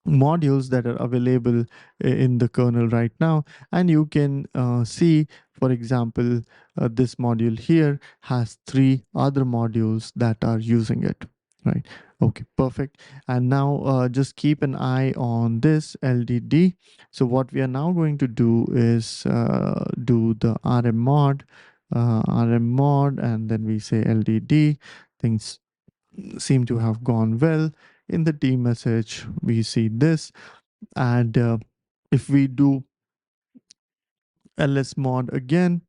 modules that are available in the kernel right now. And you can see, for example, this module here has 3 other modules that are using it, right? Okay, perfect. And now just keep an eye on this LDD. So what we are now going to do is do the rmmod, and then we say LDD. Things seem to have gone well. In the D message, we see this. And if we do lsmod again,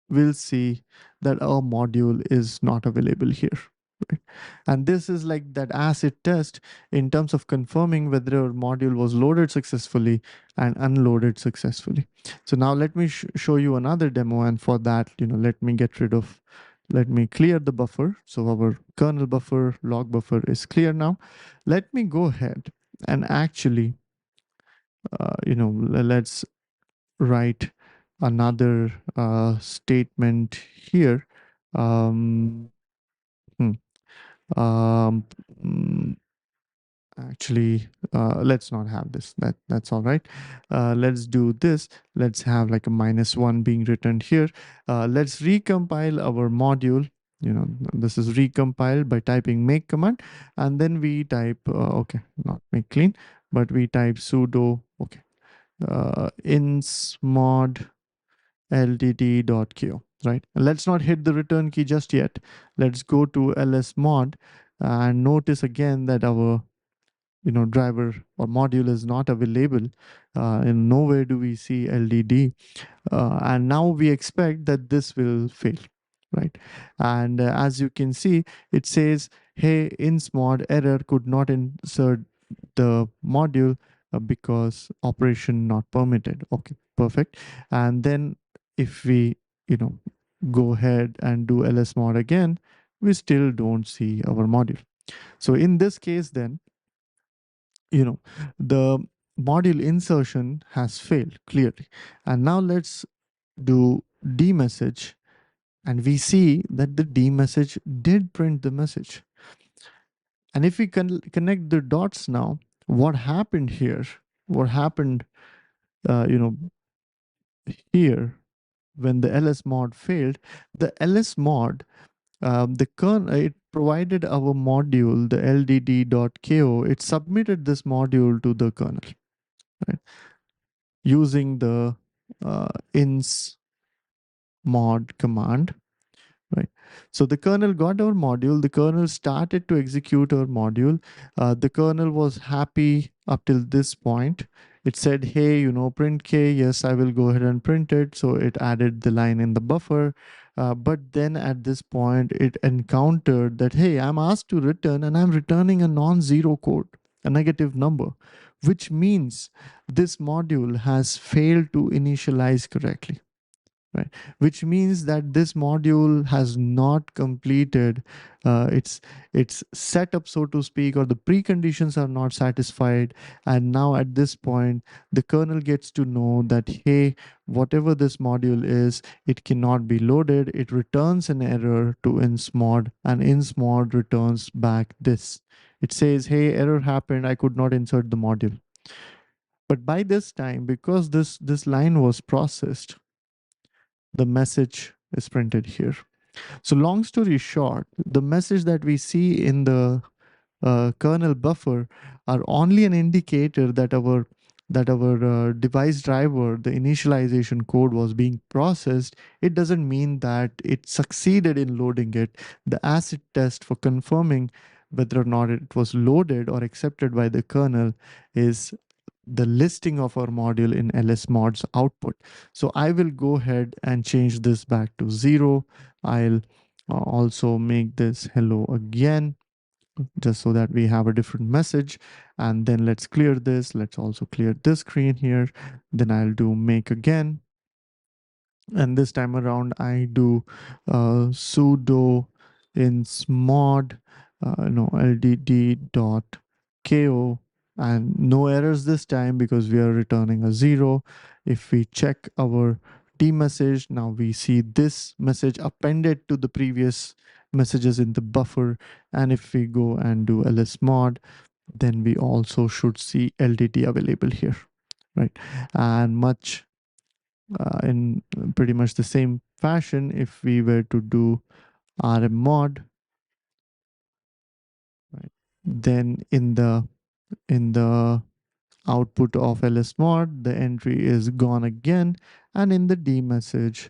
we'll see that our module is not available here. Right? And this is like that acid test in terms of confirming whether our module was loaded successfully and unloaded successfully. So now let me show you another demo. And for that, let me clear the buffer. So our kernel buffer, log buffer is clear now. Let me go ahead and actually, let's write another statement here. Um, hmm, um, mm, Actually, let's not have this. That's all right. Let's do this. Let's have like a -1 being returned here. Let's recompile our module. This is recompiled by typing make command, and then we type okay, not make clean, but we type sudo okay, insmod ldt.ko, right? Let's not hit the return key just yet. Let's go to lsmod and notice again that our driver or module is not available. In nowhere do we see LDD, and now we expect that this will fail, right? And as you can see, it says, hey, insmod error, could not insert the module because operation not permitted. Okay, perfect. And then if we go ahead and do lsmod again, we still don't see our module. So in this case, then the module insertion has failed clearly. And now let's do dmessage, and we see that the dmessage did print the message. And if we connect the dots now, what happened here, what happened uh, you know here when the lsmod failed, the lsmod, the kernel, it provided our module, the ldd.ko, it submitted this module to the kernel, right, using the insmod command, right? So the kernel got our module, the kernel started to execute our module. The kernel was happy up till this point. It said, hey, print k, yes, I will go ahead and print it. So it added the line in the buffer. But then at this point, it encountered that, hey, I'm asked to return and I'm returning a non-zero code, a negative number, which means this module has failed to initialize correctly, right? Which means that this module has not completed its setup, so to speak, or the preconditions are not satisfied. And now at this point, the kernel gets to know that, hey, whatever this module is, it cannot be loaded. It returns an error to insmod, and insmod returns back this. It says, hey, error happened, I could not insert the module. But by this time, because this line was processed, the message is printed here. So long story short, the message that we see in the kernel buffer are only an indicator that our device driver, the initialization code, was being processed. It doesn't mean that it succeeded in loading it. The acid test for confirming whether or not it was loaded or accepted by the kernel is the listing of our module in lsmod's output. So I will go ahead and change this back to 0. I'll also make this hello again, just so that we have a different message. And then let's clear this. Let's also clear this screen here. Then I'll do make again. And this time around, I do sudo insmod ldd.ko, and no errors this time because we are returning a 0. If we check our message, now we see this message appended to the previous messages in the buffer. And if we go and do lsmod, then we also should see ldt available here, right? And much in pretty much the same fashion, if we were to do rmmod, right, then in the output of lsmod, the entry is gone again, and in the d message,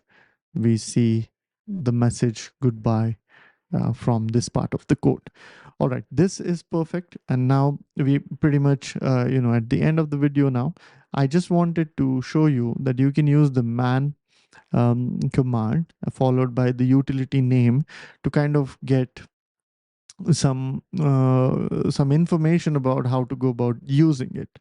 we see the message goodbye from this part of the code. All right, this is perfect. And now we pretty much, at the end of the video now, I just wanted to show you that you can use the man command followed by the utility name to kind of get some information about how to go about using it,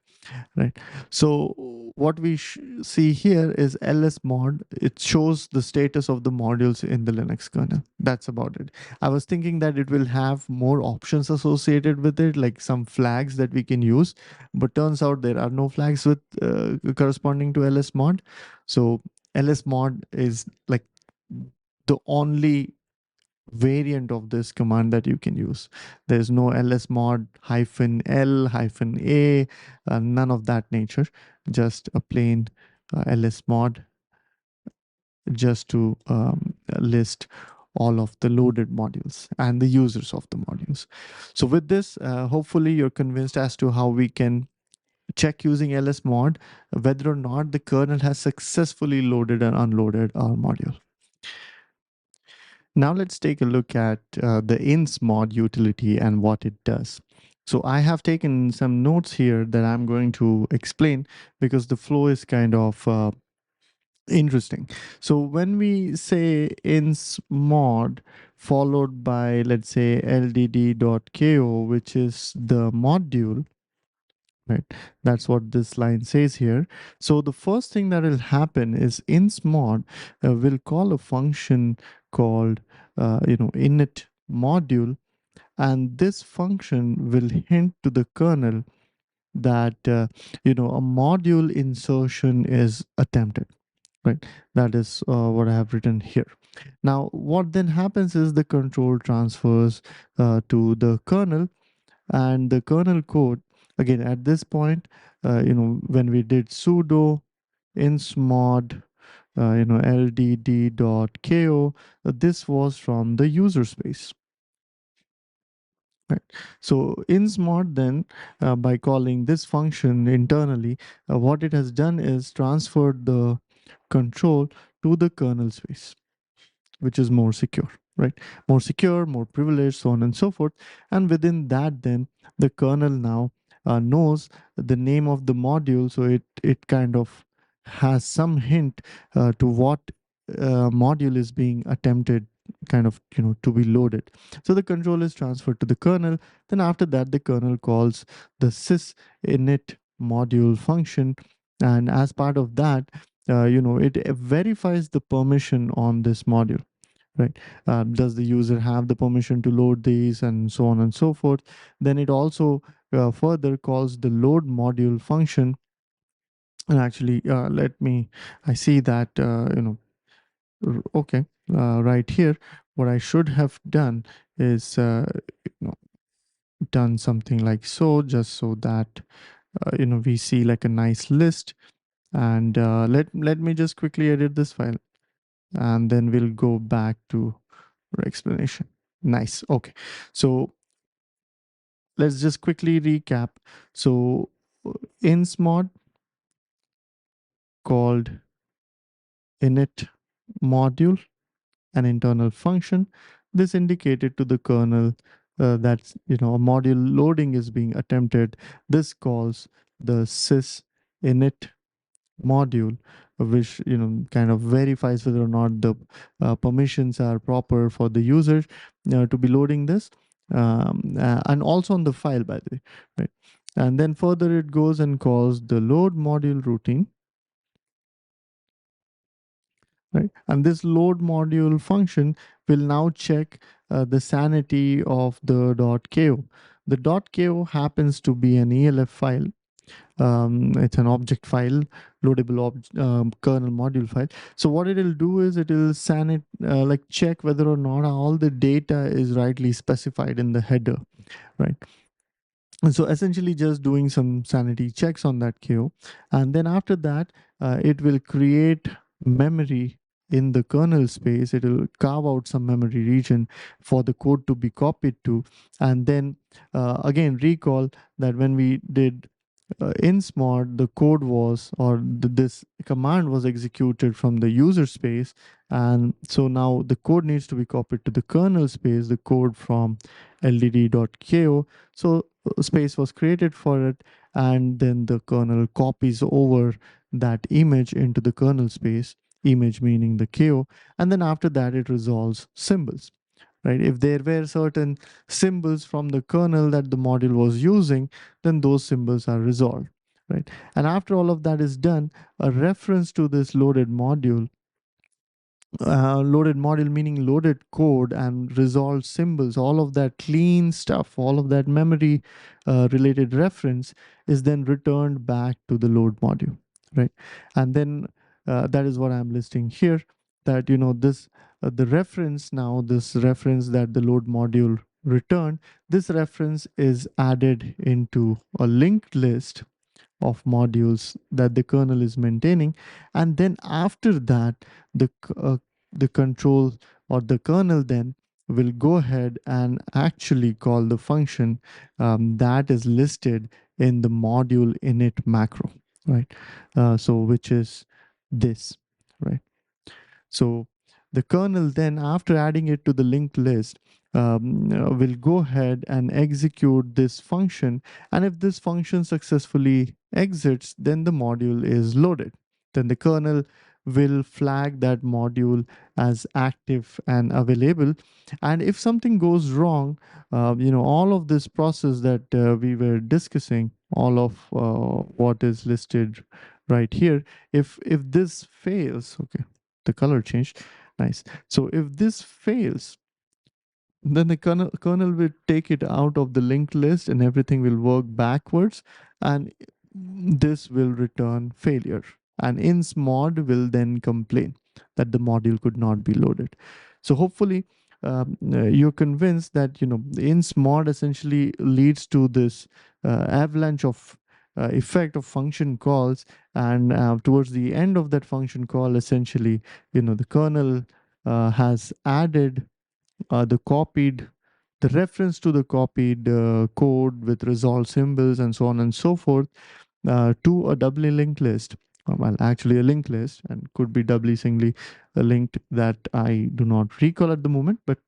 right? So what we see here is lsmod. It shows the status of the modules in the Linux kernel. That's about it. I was thinking that it will have more options associated with it, like some flags that we can use, but turns out there are no flags with corresponding to lsmod. So lsmod is like the only variant of this command that you can use. There's no lsmod -l-a, none of that nature, just a plain lsmod, just to list all of the loaded modules and the users of the modules. So with this, hopefully you're convinced as to how we can check using lsmod whether or not the kernel has successfully loaded and unloaded our module. Now let's take a look at the insmod utility and what it does. So I have taken some notes here that I'm going to explain because the flow is kind of interesting. So when we say insmod followed by, let's say, ldd.ko, which is the module, right? That's what this line says here. So the first thing that will happen is insmod will call a function called init module, and this function will hint to the kernel that a module insertion is attempted, right? That is what I have written here. Now what then happens is the control transfers to the kernel, and the kernel code, again at this point, when we did sudo insmod ldd.ko, this was from the user space, right? So insmod then, by calling this function internally, what it has done is transferred the control to the kernel space, which is more secure, right? More secure, more privileged, so on and so forth. And within that, then the kernel now knows the name of the module, so it kind of has some hint to what module is being attempted, kind of to be loaded. So the control is transferred to the kernel. Then after that, the kernel calls the sys init module function, and as part of that, it verifies the permission on this module, right? Does the user have the permission to load these, and so on and so forth. Then it also further calls the load module function. And actually, I see that, okay, right here, what I should have done is done something like so, just so that we see like a nice list. And let me just quickly edit this file, and then we'll go back to our explanation. Nice. Okay. So let's just quickly recap. So insmod called init module, an internal function. This indicated to the kernel that a module loading is being attempted. This calls the sys init module, which kind of verifies whether or not the permissions are proper for the user to be loading this, and also on the file, by the way, right? And then further it goes and calls the load module routine, right? And this load module function will now check the sanity of the .ko. The .ko happens to be an ELF file. It's an object file, loadable kernel module file. So what it will do is it will like check whether or not all the data is rightly specified in the header, right? And so essentially just doing some sanity checks on that KO. And then after that, it will create memory in the kernel space. It will carve out some memory region for the code to be copied to. And then again, recall that when we did insmod, the code was, or this command was executed from the user space. And so now the code needs to be copied to the kernel space, the code from ldd.ko. So space was created for it, and then the kernel copies over that image into the kernel space, image meaning the ko. And then after that, it resolves symbols, right? If there were certain symbols from the kernel that the module was using, then those symbols are resolved, right? And after all of that is done, a reference to this loaded module meaning loaded code and resolved symbols, all of that clean stuff, all of that memory related reference is then returned back to the load module, right? And then that is what I'm listing here, that this the reference, now this reference that the load module returned, this reference is added into a linked list of modules that the kernel is maintaining. And then after that, the control or the kernel then will go ahead and actually call the function that is listed in the module init macro, right? So which is this, right? So the kernel then, after adding it to the linked list, will go ahead and execute this function. And if this function successfully exits, then the module is loaded. Then the kernel will flag that module as active and available. And if something goes wrong, all of this process that we were discussing, all of what is listed right here, if this fails, okay, the color changed, nice. So if this fails, then the kernel will take it out of the linked list and everything will work backwards, and this will return failure, and insmod will then complain that the module could not be loaded. So hopefully you're convinced that the insmod essentially leads to this avalanche of effect of function calls, and towards the end of that function call, essentially the kernel has added the reference to the copied code with resolve symbols and so on and so forth to a doubly linked list. Well, actually a linked list, and could be doubly singly linked, that I do not recall at the moment, but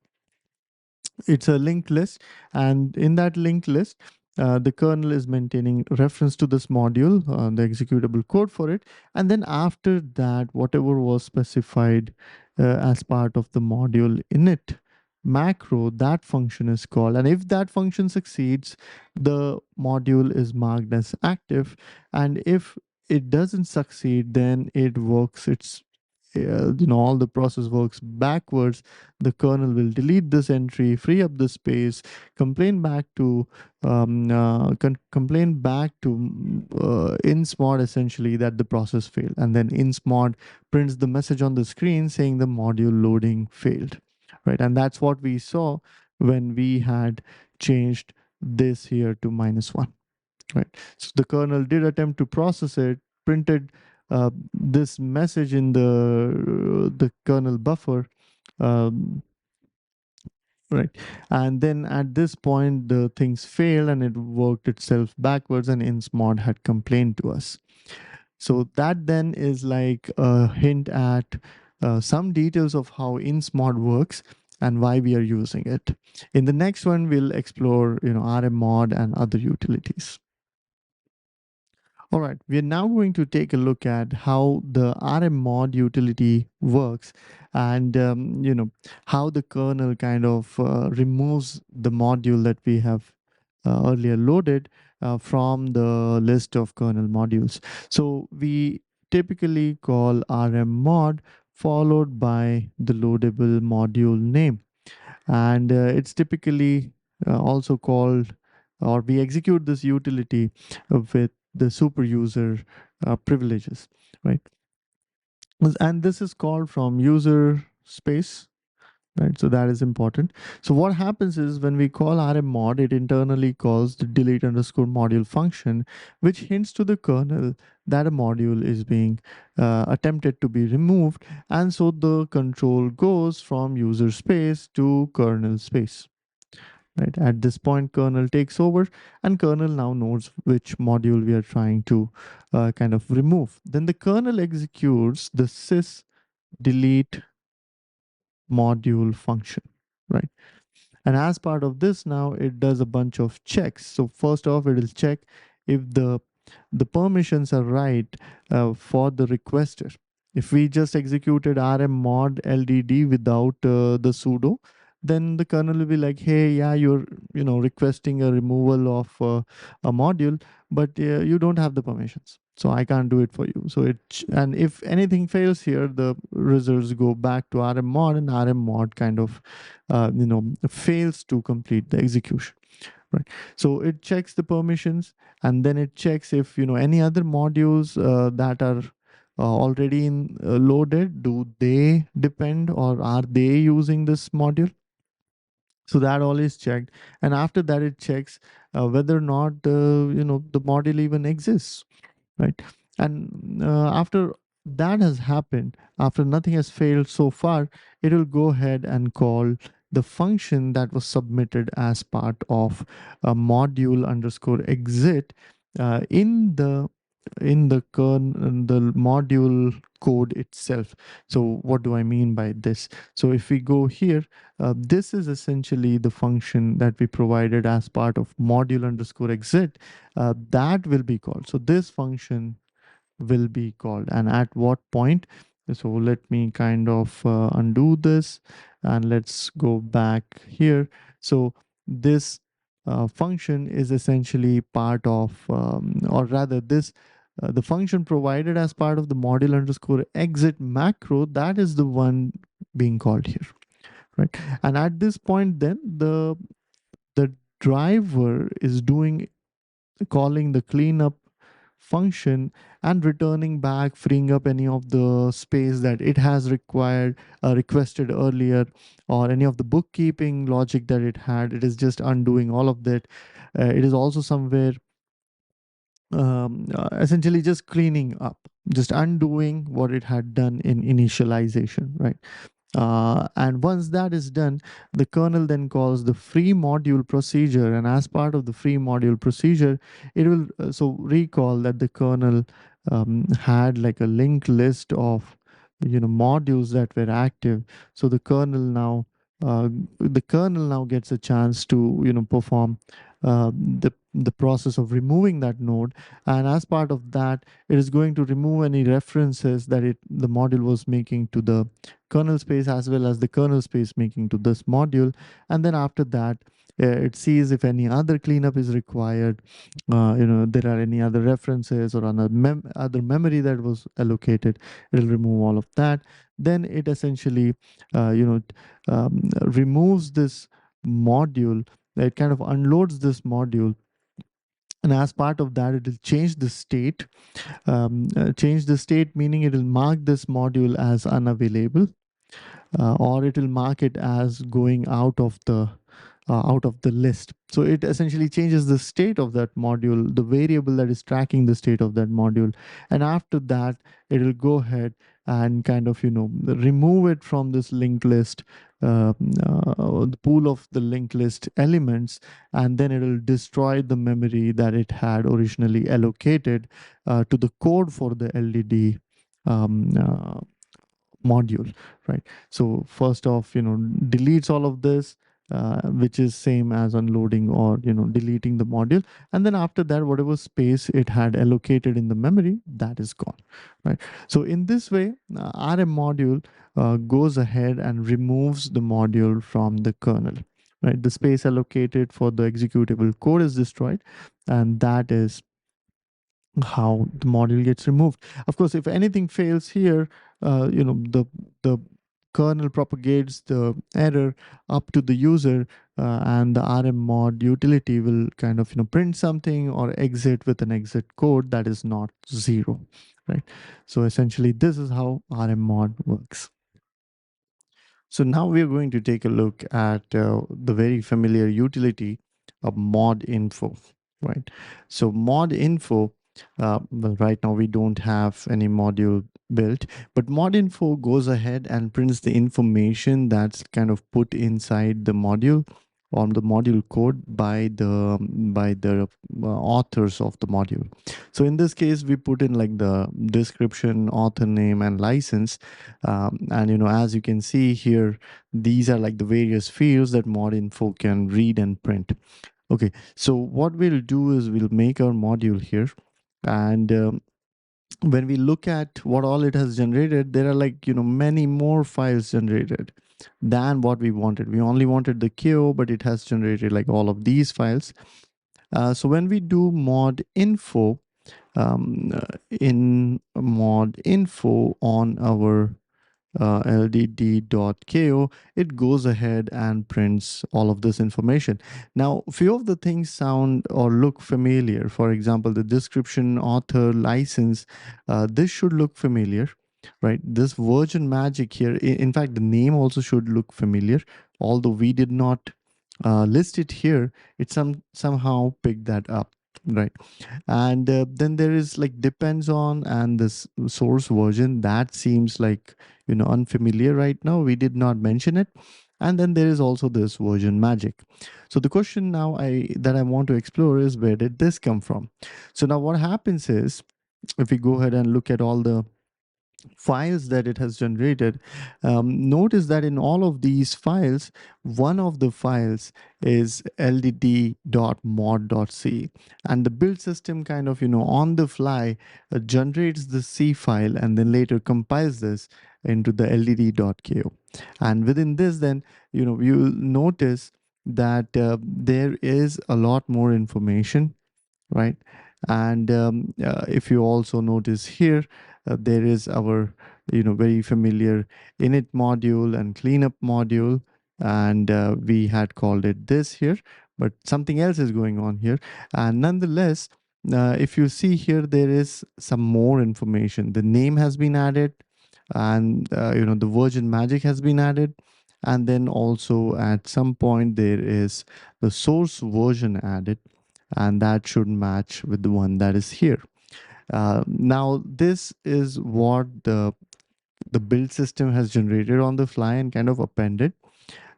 it's a linked list. And in that linked list, the kernel is maintaining reference to this module, the executable code for it. And then after that, whatever was specified as part of the module init macro, that function is called. And if that function succeeds, the module is marked as active. And if it doesn't succeed, then it works its all the process works backwards. The kernel will delete this entry, free up the space, complain back to insmod, essentially, that the process failed, and then insmod prints the message on the screen saying the module loading failed, right? And that's what we saw when we had changed this here to -1, right? So the kernel did attempt to process it, printed this message in the kernel buffer, um, right? And then at this point, the things failed and it worked itself backwards, and insmod had complained to us. So that then is like a hint at some details of how insmod works and why we are using it. In the next one, we'll explore rmmod and other utilities. All right, we are now going to take a look at how the rmmod utility works, and how the kernel kind of removes the module that we have earlier loaded from the list of kernel modules. So we typically call rmmod followed by the loadable module name, and it's typically also called, or we execute this utility with the super user privileges, right? And this is called from user space, right? So that is important. So what happens is, when we call rmmod, it internally calls the delete underscore module function, which hints to the kernel that a module is being attempted to be removed. And so the control goes from user space to kernel space. Right. At this point, kernel takes over, and kernel now knows which module we are trying to kind of remove. Then the kernel executes the sys delete module function, right? And as part of this, now it does a bunch of checks. So first off, it will check if the permissions are right for the requester. If we just executed rmmod ldd without the sudo, then the kernel will be like, hey, yeah, you're requesting a removal of a module, but you don't have the permissions, so I can't do it for you. So and if anything fails here, the results go back to rmmod, and rmmod kind of fails to complete the execution, right? So it checks the permissions, and then it checks if any other modules that are already loaded? Do they depend, or are they using this module? So that all is checked, and after that it checks whether or not the module even exists, right? And after that has happened, after nothing has failed so far, it will go ahead and call the function that was submitted as part of a module underscore exit in the kernel, the module code itself. So what do I mean by this? So if we go here, this is essentially the function that we provided as part of module underscore exit that will be called. So this function will be called, and at what point? So let me kind of undo this, and let's go back here. So this function is essentially part of or rather this the function provided as part of the module underscore exit macro, that is the one being called here, right? And at this point, then the driver is doing calling the cleanup function and returning back, freeing up any of the space that it has requested earlier, or any of the bookkeeping logic that it had. It is just undoing all of that. It is also somewhere essentially just cleaning up, just undoing what it had done in initialization, right? And once that is done, the kernel then calls the free module procedure. And as part of the free module procedure, it will so recall that the kernel had like a linked list of modules that were active. So uh, the kernel now gets a chance to perform the process of removing that node, and as part of that, it is going to remove any references that the module was making to the kernel space, as well as the kernel space making to this module. And then after that, it sees if any other cleanup is required, there are any other references or other memory that was allocated. It will remove all of that. Then it essentially removes this module. It kind of unloads this module, and as part of that, it will change the state. Change the state meaning it will mark this module as unavailable, or it will mark it as going out of the list. So it essentially changes the state of that module, the variable that is tracking the state of that module. And after that, it will go ahead and kind of remove it from this linked list, the pool of the linked list elements, and then it will destroy the memory that it had originally allocated to the code for the LDD um, uh, module, right? So first off, deletes all of this, which is same as unloading or deleting the module. And then after that, whatever space it had allocated in the memory, that is gone, right? So in this way, rm module goes ahead and removes the module from the kernel, right? The space allocated for the executable code is destroyed, and that is how the module gets removed. Of course, if anything fails here, the kernel propagates the error up to the user, and the rmmod utility will kind of print something or exit with an exit code that is not 0, right? So essentially, this is how rmmod works. So now we are going to take a look at the very familiar utility of modinfo, right? So modinfo, well, right now we don't have any module built, but modinfo goes ahead and prints the information that's kind of put inside the module, on the module code by the authors of the module. So in this case, we put in like the description, author name, and license. And as you can see here, these are like the various fields that modinfo can read and print. Okay, so what we'll do is we'll make our module here, and when we look at what all it has generated, there are like many more files generated than what we wanted. We only wanted the KO, but it has generated like all of these files. So when we do mod info, in mod info on our ldd.ko, it goes ahead and prints all of this information. Now, few of the things sound or look familiar. For example, the description, author, license, this should look familiar, right? This version magic here, in fact, the name also should look familiar, although we did not list it here. It somehow picked that up, right? And then there is like depends on and this source version that seems like unfamiliar right now. We did not mention it. And then there is also this version magic. So the question now I want to explore is, where did this come from? So now what happens is, if we go ahead and look at all the files that it has generated, notice that in all of these files, one of the files is ldd.mod.c, and the build system kind of on the fly generates the C file and then later compiles this into the ldd.ko. And within this, then you'll notice that there is a lot more information, right? And if you also notice here, there is our very familiar init module and cleanup module, and we had called it this here, but something else is going on here. And nonetheless, if you see here, there is some more information. The name has been added, and the version magic has been added, and then also at some point there is the source version added, and that should match with the one that is here. Now, this is what the build system has generated on the fly and kind of appended.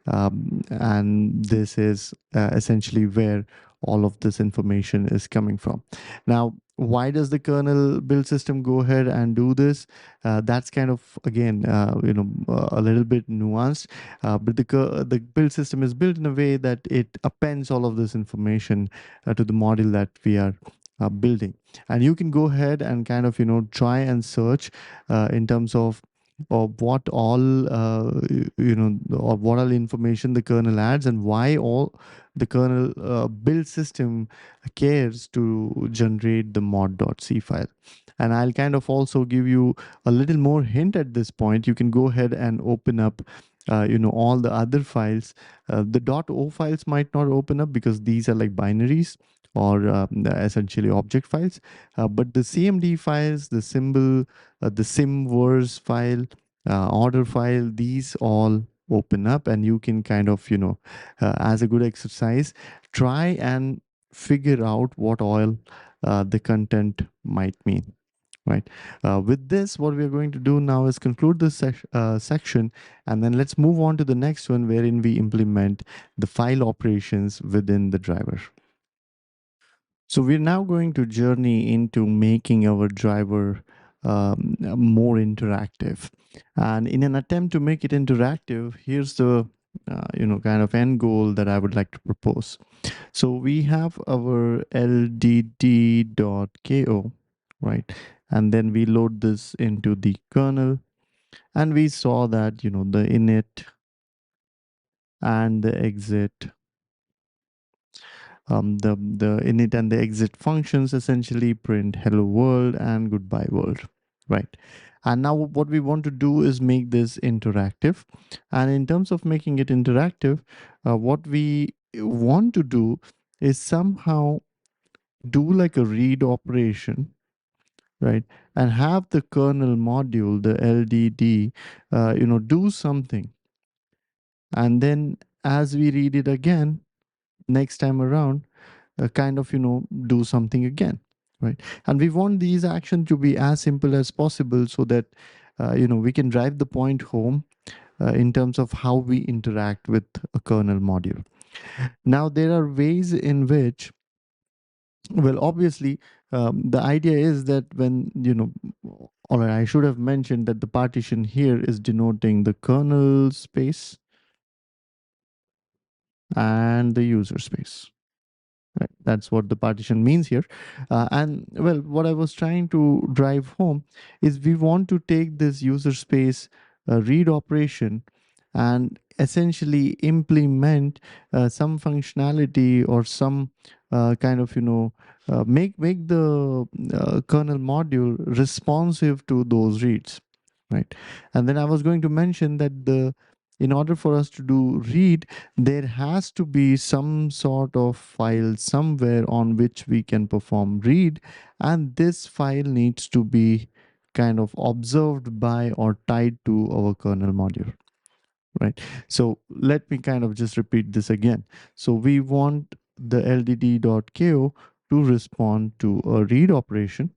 And this is essentially where all of this information is coming from. Now, why does the kernel build system go ahead and do this? That's kind of, again, a little bit nuanced, but the build system is built in a way that it appends all of this information to the module that we are building. And you can go ahead and kind of try and search in terms of what all or what all information the kernel adds, and why all the kernel build system cares to generate the mod.c file. And I'll kind of also give you a little more hint at this point. You can go ahead and open up all the other files. The .o files might not open up because these are like binaries or essentially object files, but the cmd files, the symbol, the simvers file, order file, these all open up, and you can kind of as a good exercise, try and figure out what all the content might mean, right? With this, what we're going to do now is conclude this section, and then let's move on to the next one, wherein we implement the file operations within the driver. So we're now going to journey into making our driver more interactive. And in an attempt to make it interactive, here's the kind of end goal that I would like to propose. So we have our ldd.ko, right? And then we load this into the kernel, and we saw that the init and the exit, the init and the exit functions essentially print hello world and goodbye world, right? And now what we want to do is make this interactive. And in terms of making it interactive, what we want to do is somehow do like a read operation, right? And have the kernel module, the ldd, do something. And then as we read it again, next time around, kind of do something again, right? And we want these actions to be as simple as possible, so that we can drive the point home in terms of how we interact with a kernel module. Now there are ways in which, well, obviously, the idea is that when all right, I should have mentioned that the partition here is denoting the kernel space and the user space. Right. That's what the partition means here. And well, what I was trying to drive home is we want to take this user space read operation and essentially implement some functionality or some kind of make the kernel module responsive to those reads, right? And then I was going to mention that in order for us to do read, there has to be some sort of file somewhere on which we can perform read, and this file needs to be kind of observed by or tied to our kernel module, right? So let me kind of just repeat this again. So we want the ldd.ko to respond to a read operation,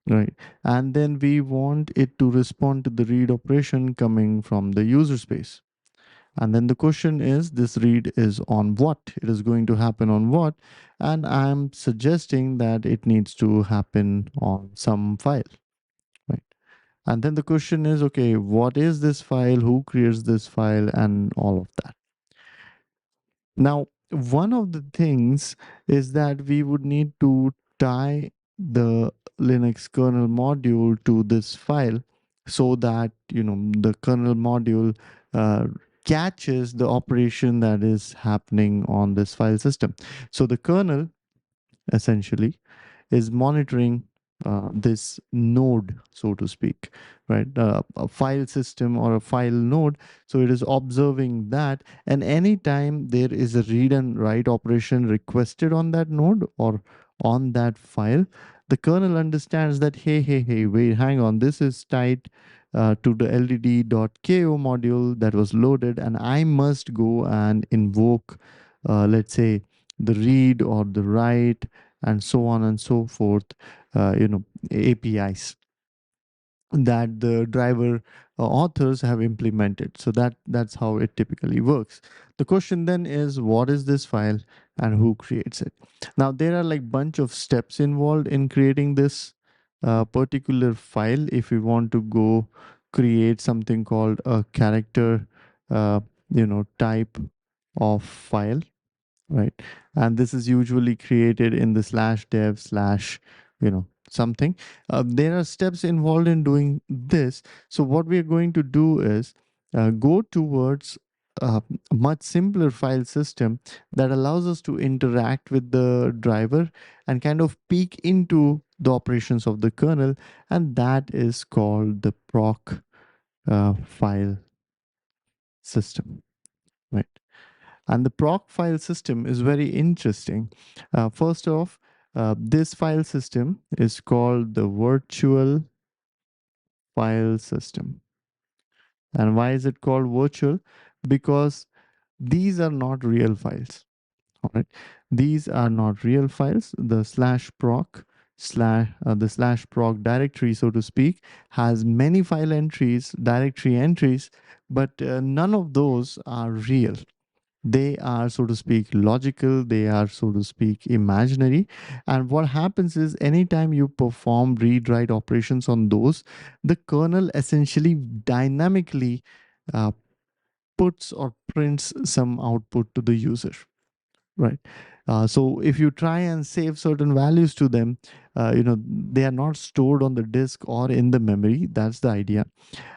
right? And then we want it to respond to the read operation coming from the user space. And then the question is, this read is on what? It is going to happen on what? And I'm suggesting that it needs to happen on some file, right? And then the question is, okay, what is this file? Who creates this file? And all of that. Now, one of the things is that we would need to tie the Linux kernel module to this file so that, the kernel module uh, catches the operation that is happening on this file system. So the kernel essentially is monitoring this node, so to speak, right? A file system or a file node. So it is observing that, and anytime there is a read and write operation requested on that node or on that file, the kernel understands that, hey, wait, hang on, this is tied to the ldd.ko module that was loaded, and I must go and invoke, let's say, the read or the write and so on and so forth, APIs that the driver authors have implemented. So that's how it typically works. The question then is, what is this file and who creates it? Now there are like bunch of steps involved in creating this particular file. If we want to go create something called a character type of file, right? And this is usually created in the slash dev slash something. There are steps involved in doing this. So what we are going to do is go towards a much simpler file system that allows us to interact with the driver and kind of peek into the operations of the kernel, and that is called the proc file system, right? And the proc file system is very interesting. First off, this file system is called the virtual file system. And why is it called virtual? Because these are not real files. All right, these are not real files. The slash proc the slash proc directory, so to speak, has many file entries, directory entries, but none of those are real. They are, so to speak, logical, they are, so to speak, imaginary. And what happens is, anytime you perform read write operations on those, the kernel essentially dynamically uh, puts or prints some output to the user, right? So if you try and save certain values to them, they are not stored on the disk or in the memory. That's the idea.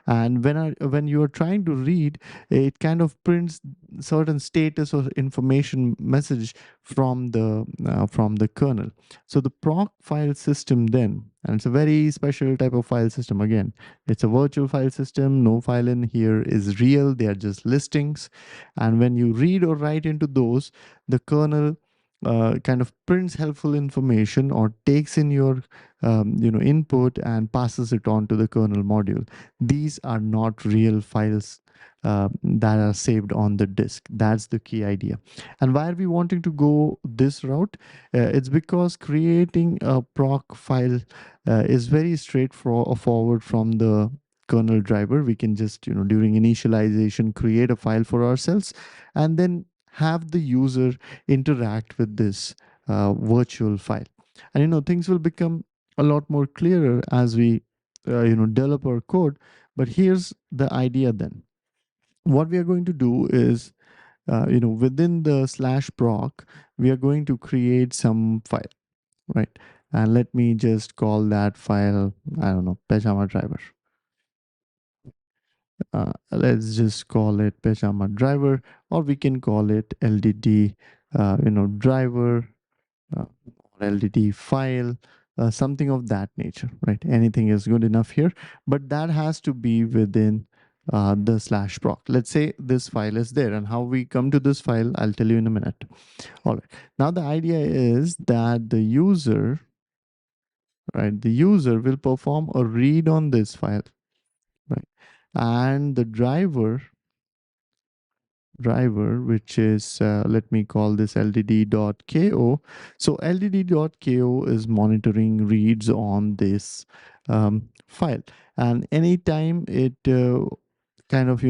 And when you are trying to read, it kind of prints certain status or information message from the kernel. So the proc file system then, and it's a very special type of file system. Again, it's a virtual file system. No file in here is real, they are just listings. And when you read or write into those, the kernel kind of prints helpful information or takes in your input and passes it on to the kernel module. These are not real files that are saved on the disk. That's the key idea. And why are we wanting to go this route? It's because creating a proc file is very straightforward from the kernel driver. We can just, during initialization, create a file for ourselves and then have the user interact with this virtual file. And things will become a lot more clearer as we develop our code. But here's the idea then. What we are going to do is, within the slash proc, we are going to create some file, right? And let me just call that file, I don't know, pajama driver. Let's just call it pajama driver, or we can call it ldd driver, or ldd file, something of that nature, right? Anything is good enough here, but that has to be within the slash proc. Let's say this file is there, and how we come to this file, I'll tell you in a minute. All right. Now the idea is that the user, right, the user will perform a read on this file, right? And the driver, which is, let me call this ldd.ko. So ldd.ko is monitoring reads on this file, and anytime it kind of,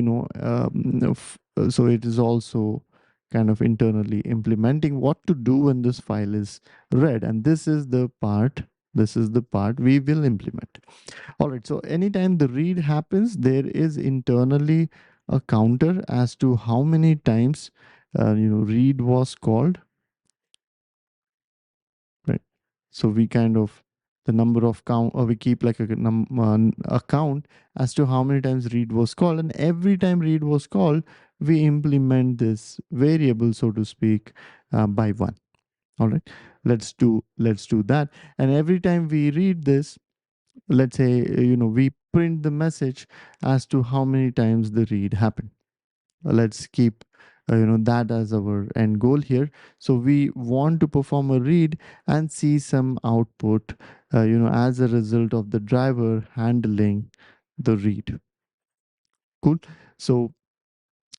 so it is also kind of internally implementing what to do when this file is read, and this is the part, we will implement. All right, so anytime the read happens, there is internally a counter as to how many times read was called, right? So we kind of, the number of count, or we keep like a count as to how many times read was called, and every time read was called, we implement this variable, so to speak, by one. All right, let's do that. And every time we read this, let's say, we print the message as to how many times the read happened. Let's keep that as our end goal here. So we want to perform a read and see some output as a result of the driver handling the read. Cool. So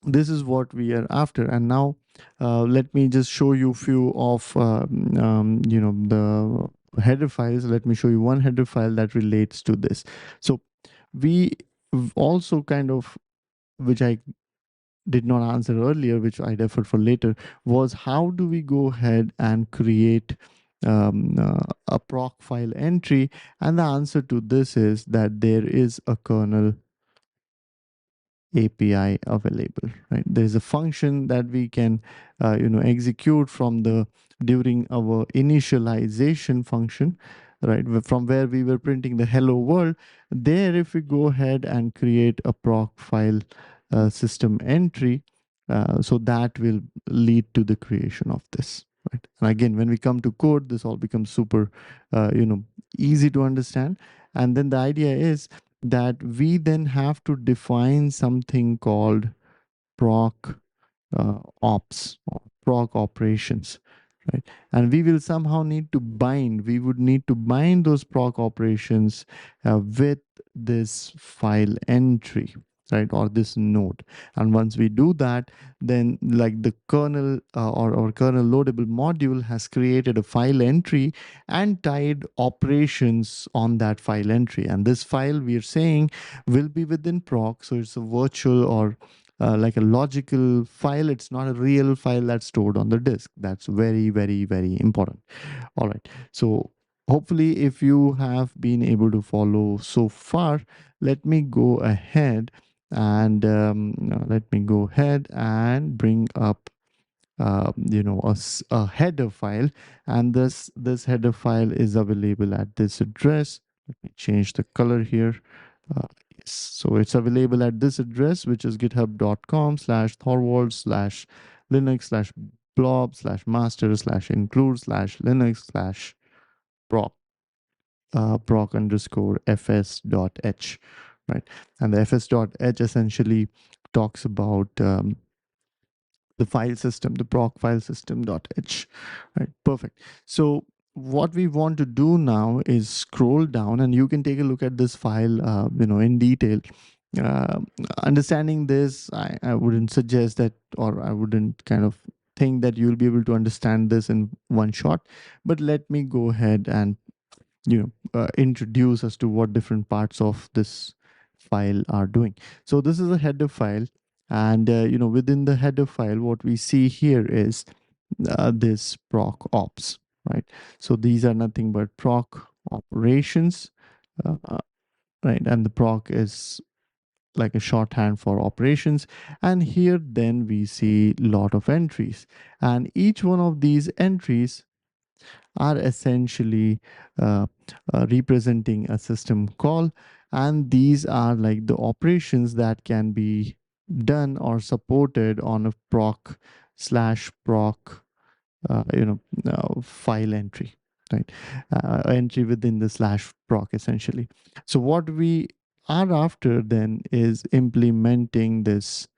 this is what we are after. And now let me just show you few of the header files. Let me show you one header file that relates to this. So we also kind of, which I did not answer earlier, which I deferred for later, was how do we go ahead and create a proc file entry? And the answer to this is that there is a kernel API available, right? There's a function that we can, execute from the, during our initialization function, right? From where we were printing the hello world. There, if we go ahead and create a proc file system entry, so that will lead to the creation of this, right? And again, when we come to code, this all becomes super, easy to understand. And then the idea is that we then have to define something called proc ops, or proc operations, right? And we will somehow need to bind, we would need to bind those proc operations with this file entry, right, or this node. And once we do that, then like the kernel or kernel loadable module has created a file entry and tied operations on that file entry. And this file, we are saying, will be within proc, so it's a virtual or like a logical file. It's not a real file that's stored on the disk. That's very, very, very important. All right. So hopefully, if you have been able to follow so far, let me go ahead and bring up a header file, and this header file is available at this address. Let me change the color here. Yes, so it's available at this address, which is github.com/thorwald/linux/blob/master/include/linux/proc proc_fs.h, right? And the fs.h essentially talks about the file system, the proc file system.h, right? Perfect. So what we want to do now is scroll down, and you can take a look at this file, in detail. Uh, Understanding this, I wouldn't suggest that, or I wouldn't kind of think that you'll be able to understand this in one shot. But let me go ahead and introduce as to what different parts of this file are doing. So this is a header file, and within the header file, what we see here is this proc ops, right? So these are nothing but proc operations, right? And the proc is like a shorthand for operations. And here then we see lot of entries, and each one of these entries are essentially representing a system call, and these are like the operations that can be done or supported on a proc/proc file entry. right? Entry within the slash proc essentially. So what we are after then is implementing this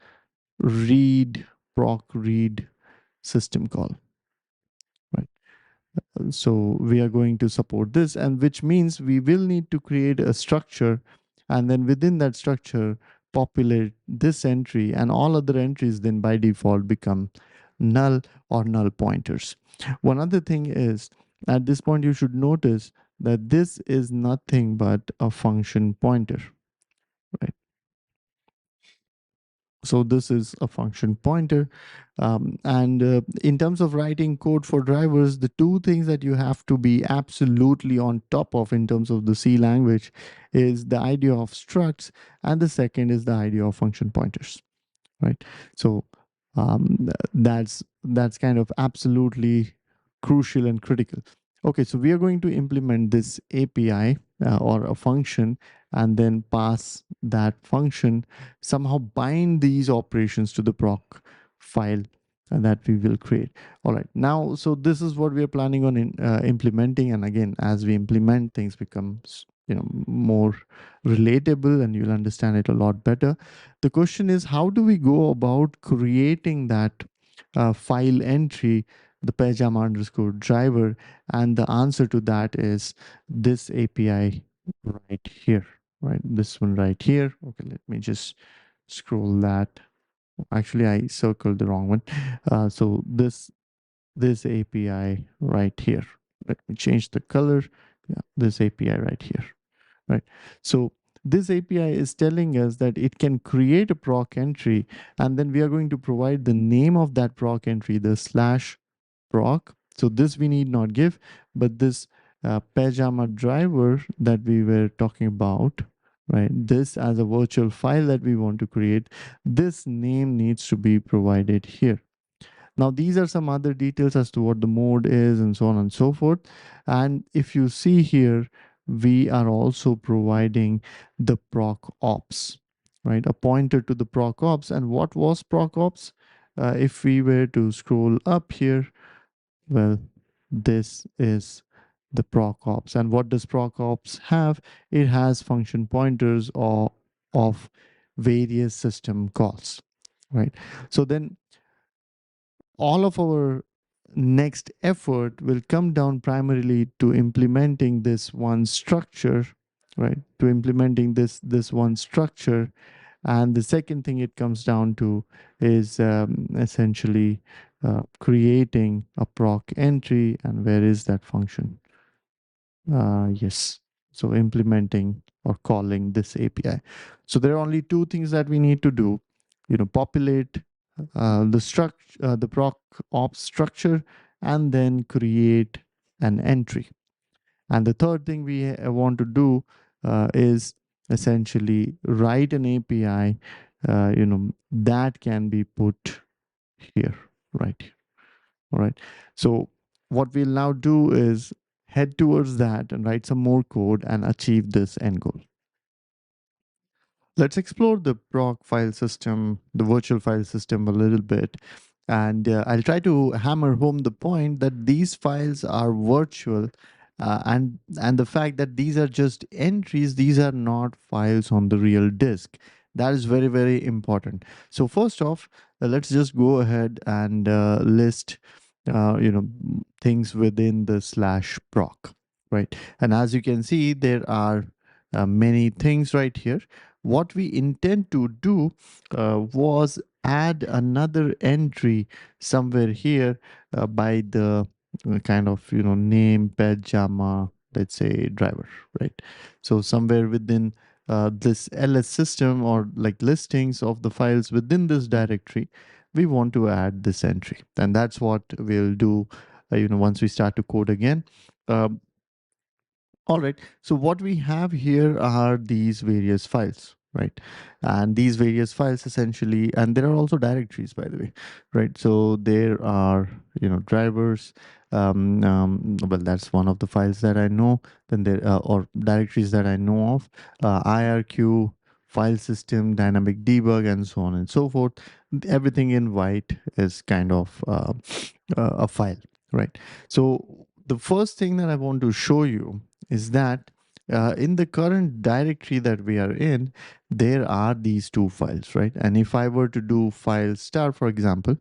read proc read system call, right? So we are going to support this, and which means we will need to create a structure, and then within that structure populate this entry, and all other entries then by default become null or null pointers. One other thing is, at this point you should notice that this is nothing but a function pointer, right? So this is a function pointer. And in terms of writing code for drivers, the two things that you have to be absolutely on top of in terms of the C language is the idea of structs, and the second is the idea of function pointers, right? So that's kind of absolutely crucial and critical. Okay, so we are going to implement this API or a function, and then pass that function, somehow bind these operations to the proc file that we will create. All right, now, so this is what we are planning on implementing. And again, as we implement, things becomes more relatable, and you'll understand it a lot better. The question is, how do we go about creating that file entry, the pajama underscore driver? And the answer to that is this API right here, right? This one right here. Okay, let me just scroll that. Actually, I circled the wrong one. So this API right here. Let me change the color. Yeah, this API right here, right? So this API is telling us that it can create a proc entry, and then we are going to provide the name of that proc entry, the slash proc. So this we need not give, but this pajama driver that we were talking about, right? This as a virtual file that we want to create, this name needs to be provided here. Now, these are some other details as to what the mode is and so on and so forth. And if you see here, we are also providing the proc ops, right? A pointer to the proc ops. And what was proc ops? If we were to scroll up here, well, this is the proc ops. And what does proc ops have? It has function pointers of various system calls, right? So then all of our next effort will come down primarily to implementing this one structure, right? To implementing this one structure. And the second thing it comes down to is essentially creating a proc entry. And where is that function? Yes. So implementing or calling this API. So there are only two things that we need to do. Populate the structure, the proc ops structure, and then create an entry. And the third thing we want to do is essentially write an API, that can be put here, right here. All right. So what we'll now do is head towards that and write some more code and achieve this end goal. Let's explore the proc file system, the virtual file system a little bit. And I'll try to hammer home the point that these files are virtual, and the fact that these are just entries, these are not files on the real disk. That is very, very important. So first off, let's just go ahead and list things within the slash proc, right? And as you can see, there are many things right here. What we intend to do was add another entry somewhere here by the kind of name pajama, let's say driver, right? So somewhere within this ls system, or like listings of the files within this directory, we want to add this entry, and that's what we'll do once we start to code again. All right, so what we have here are these various files, right? And these various files essentially, and there are also directories, by the way, right? So there are, drivers. Well, that's one of the files that I know. Then there or directories that I know of, IRQ, file system, dynamic debug, and so on and so forth. Everything in white is kind of a file, right? So the first thing that I want to show you is that in the current directory that we are in, there are these two files, right? And if I were to do file star, for example,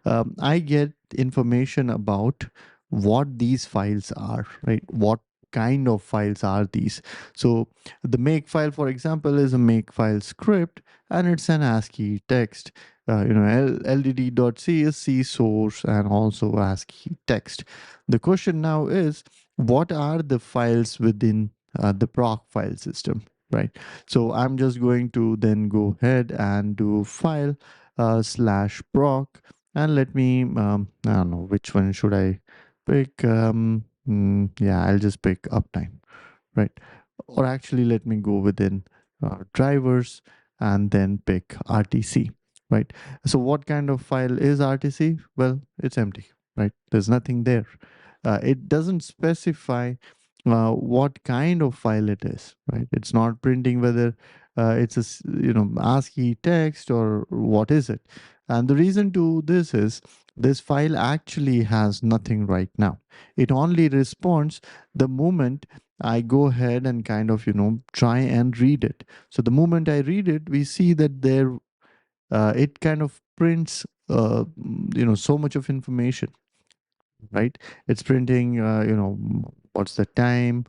I get information about what these files are, right? What kind of files are these? So the makefile, for example, is a makefile script, and it's an ASCII text. LDD.c is C source and also ASCII text. The question now is, what are the files within the proc file system, right? So I'm just going to then go ahead and do file /proc, and let me, I don't know, which one should I pick? Yeah, I'll just pick uptime, right? Or actually, let me go within drivers and then pick RTC, right? So what kind of file is RTC? Well, it's empty, right? There's nothing there. It doesn't specify what kind of file it is, right? It's not printing whether it's a ASCII text or what is it. And the reason to this is this file actually has nothing right now. It only responds the moment I go ahead and kind of try and read it. So the moment I read it, we see that there it kind of prints so much of information, right? It's printing what's the time,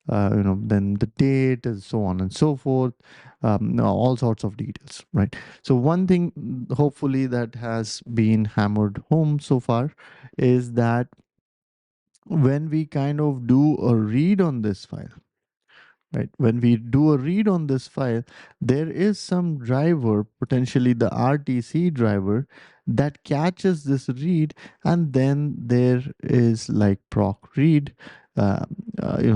then the date, and so on and so forth, all sorts of details, right? So one thing, hopefully, that has been hammered home so far is that when we kind of do a read on this file, right? When we do a read on this file, there is some driver, potentially the RTC driver, that catches this read, and then there is like proc read,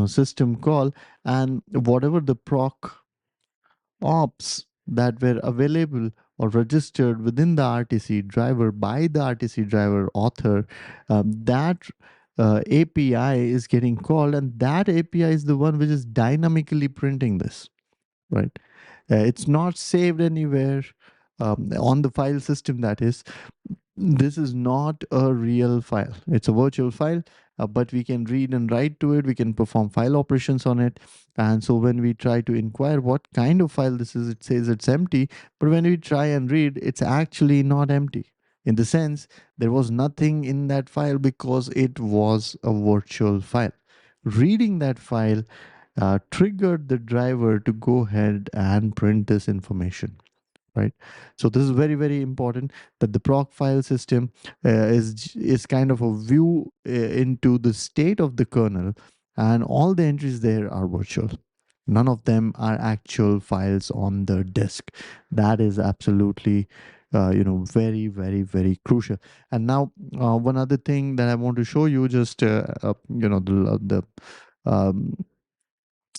system call, and whatever the proc ops that were available or registered within the RTC driver by the RTC driver author, that API is getting called, and that API is the one which is dynamically printing this, right? It's not saved anywhere on the file system, that is. This is not a real file. It's a virtual file, but we can read and write to it. We can perform file operations on it. And so when we try to inquire what kind of file this is, it says it's empty. But when we try and read, it's actually not empty. In the sense, there was nothing in that file because it was a virtual file. Reading that file triggered the driver to go ahead and print this information, right? So this is very, very important, that the proc file system is kind of a view into the state of the kernel, and all the entries there are virtual. None of them are actual files on the disk. That is absolutely very, very, very crucial. And now one other thing that I want to show you, just the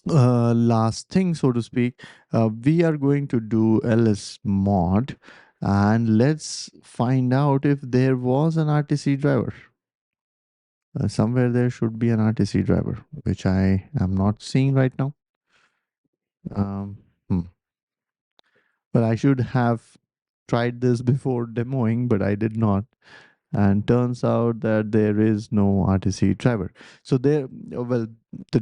last thing, so to speak, we are going to do lsmod, and let's find out if there was an RTC driver. Somewhere there should be an RTC driver, which I am not seeing right now. Um, hmm. Well, I should have tried this before demoing, but I did not. And turns out that there is no RTC driver. So the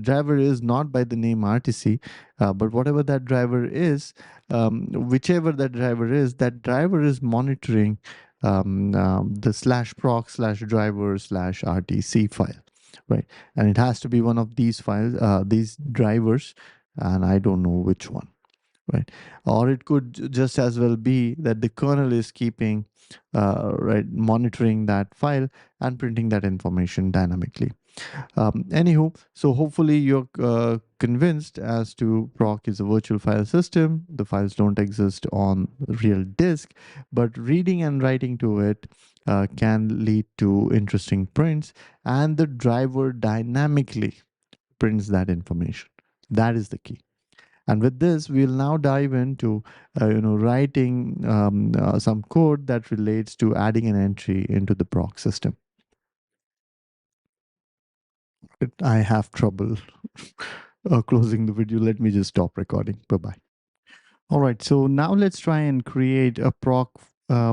driver is not by the name RTC, but whatever that driver is, whichever that driver is monitoring the /proc/driver/RTC file, right? And it has to be one of these files, these drivers, and I don't know which one, right? Or it could just as well be that the kernel is keeping monitoring that file and printing that information dynamically. Anywho, so hopefully you're convinced as to proc is a virtual file system. The files don't exist on real disk, but reading and writing to it can lead to interesting prints, and the driver dynamically prints that information. That is the key. And with this, we'll now dive into, writing some code that relates to adding an entry into the proc system. I have trouble closing the video. Let me just stop recording. Bye-bye. All right, so now let's try and create a proc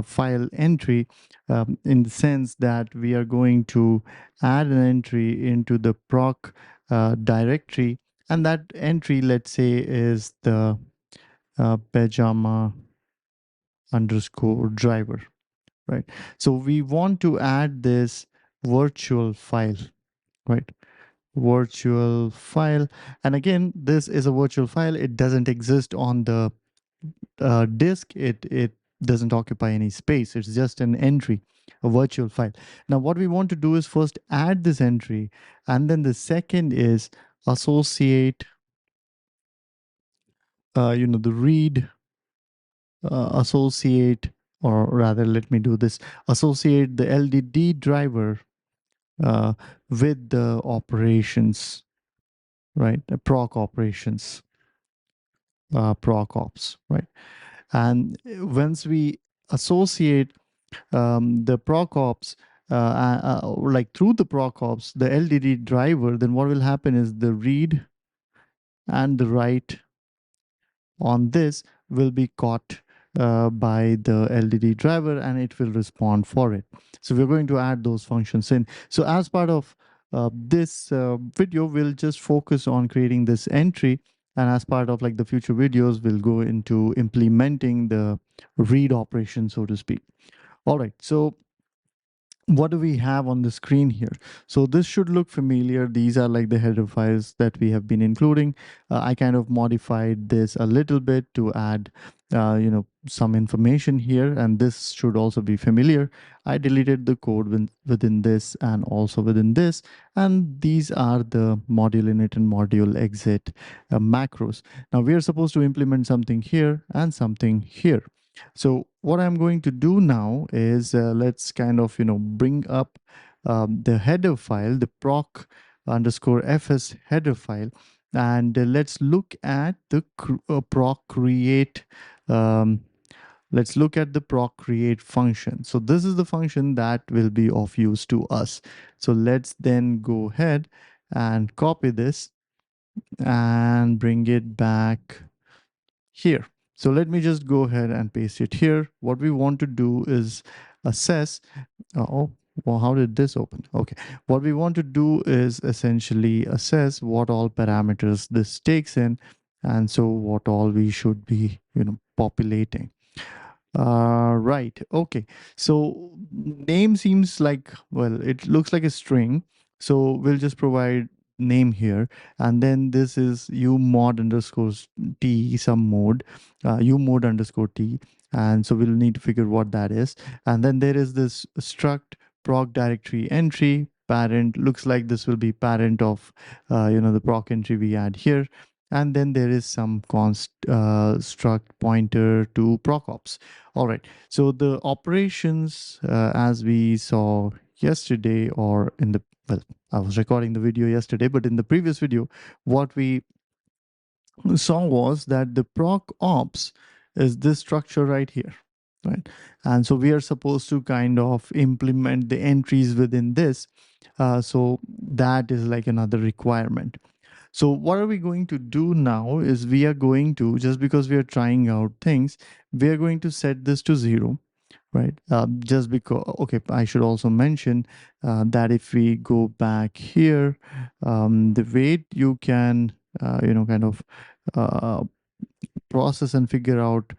file entry, in the sense that we are going to add an entry into the proc directory, and that entry, let's say, is the pajama underscore driver, right? So we want to add this virtual file, right? Virtual file. And again, this is a virtual file. It doesn't exist on the disk. It doesn't occupy any space. It's just an entry, a virtual file. Now, what we want to do is first add this entry, and then the second is associate, the read, associate, or rather, let me do this, associate the LDD driver with the operations, right? The proc operations, proc ops, right? And once we associate the proc ops, like through the proc ops, the LDD driver, then what will happen is the read and the write on this will be caught by the LDD driver, and it will respond for it. So we're going to add those functions in. So as part of this video, we'll just focus on creating this entry. And as part of like the future videos, we'll go into implementing the read operation, so to speak. All right. So what do we have on the screen here? So this should look familiar. These are like the header files that we have been including. I kind of modified this a little bit to add some information here, and this should also be familiar. I deleted the code within this and also within this, and these are the module init and module exit macros. Now we are supposed to implement something here and something here. So what I'm going to do now is let's kind of, bring up the header file, the proc underscore fs header file, and let's look at the proc create. Let's look at the proc create function. So this is the function that will be of use to us. So let's then go ahead and copy this and bring it back here. So let me just go ahead and paste it here. What we want to do is assess. Oh, well, how did this open? Okay. What we want to do is essentially assess what all parameters this takes in, and so what all we should be, populating. Right. Okay. So name seems like, well, it looks like a string. So we'll just provide name here. And then this is umod underscore t, some mode, umod underscore t. And so we'll need to figure what that is. And then there is this struct proc directory entry parent. Looks like this will be parent of, the proc entry we add here. And then there is some const struct pointer to proc ops. All right. So the operations, as we saw yesterday, or in the, well, I was recording the video yesterday, but in the previous video, what we saw was that the proc ops is this structure right here, right? And so we are supposed to kind of implement the entries within this. So that is like another requirement. So what are we going to do now is we are going to, just because we are trying out things, we are going to set this to 0, right? Just because, okay, I should also mention that if we go back here, the way you can, kind of process and figure out.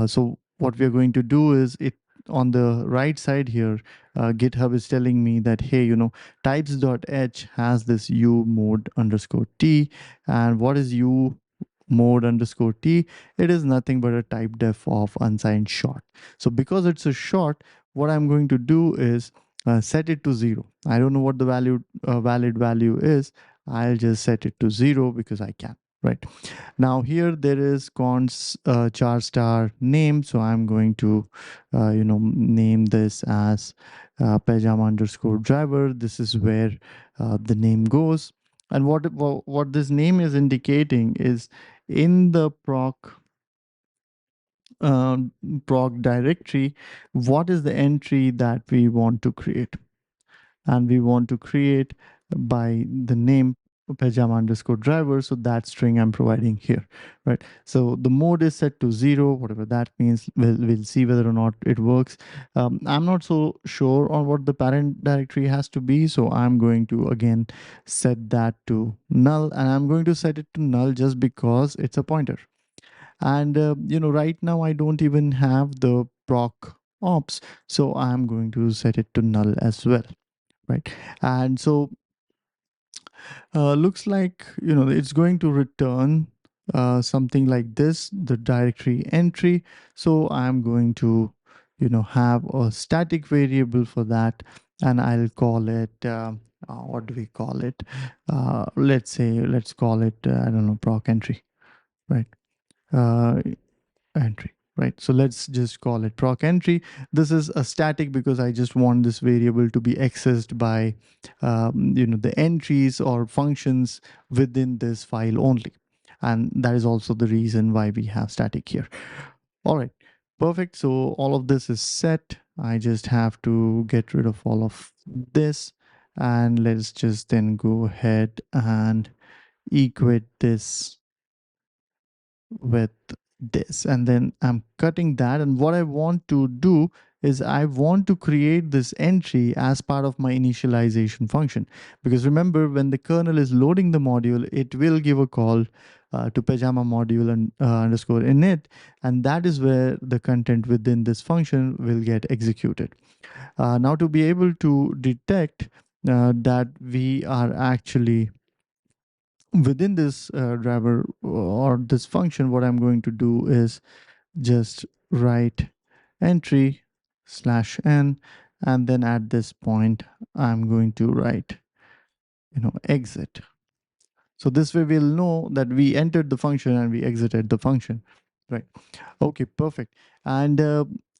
So what we are going to do is it on the right side here, GitHub is telling me that, hey, types.h has this u mode underscore t. And what is u mode underscore t? It is nothing but a type def of unsigned short. So because it's a short, what I'm going to do is set it to 0. I don't know what the valid value is. I'll just set it to 0 because I can, right? Now here there is const char star name. So I'm going to, name this as pajama underscore driver. This is where the name goes. And what this name is indicating is in the proc directory, what is the entry that we want to create? And we want to create by the name pajama underscore driver. So that string I'm providing here, right? So the mode is set to 0, whatever that means. We'll see whether or not it works. I'm not so sure on what the parent directory has to be. So I'm going to again set that to null, and I'm going to set it to null just because it's a pointer. And right now I don't even have the proc ops, so I'm going to set it to null as well, right? And so looks like it's going to return something like this, the directory entry. So I'm going to have a static variable for that, and I'll call it what do we call it? Let's call it I don't know, proc entry, right? uh, Entry, right? So let's just call it proc entry. This is a static because I just want this variable to be accessed by the entries or functions within this file only, and that is also the reason why we have static here. All right, perfect. So all of this is set. I just have to get rid of all of this, and let's just then go ahead and equate this with this, and then I'm cutting that. And what I want to do is I want to create this entry as part of my initialization function, because remember, when the kernel is loading the module, it will give a call to pajama module and underscore init, and that is where the content within this function will get executed. Now, to be able to detect that we are actually within this driver or this function, what I'm going to do is just write entry /n, and then at this point I'm going to write exit. So this way we'll know that we entered the function and we exited the function, right? Okay, perfect. And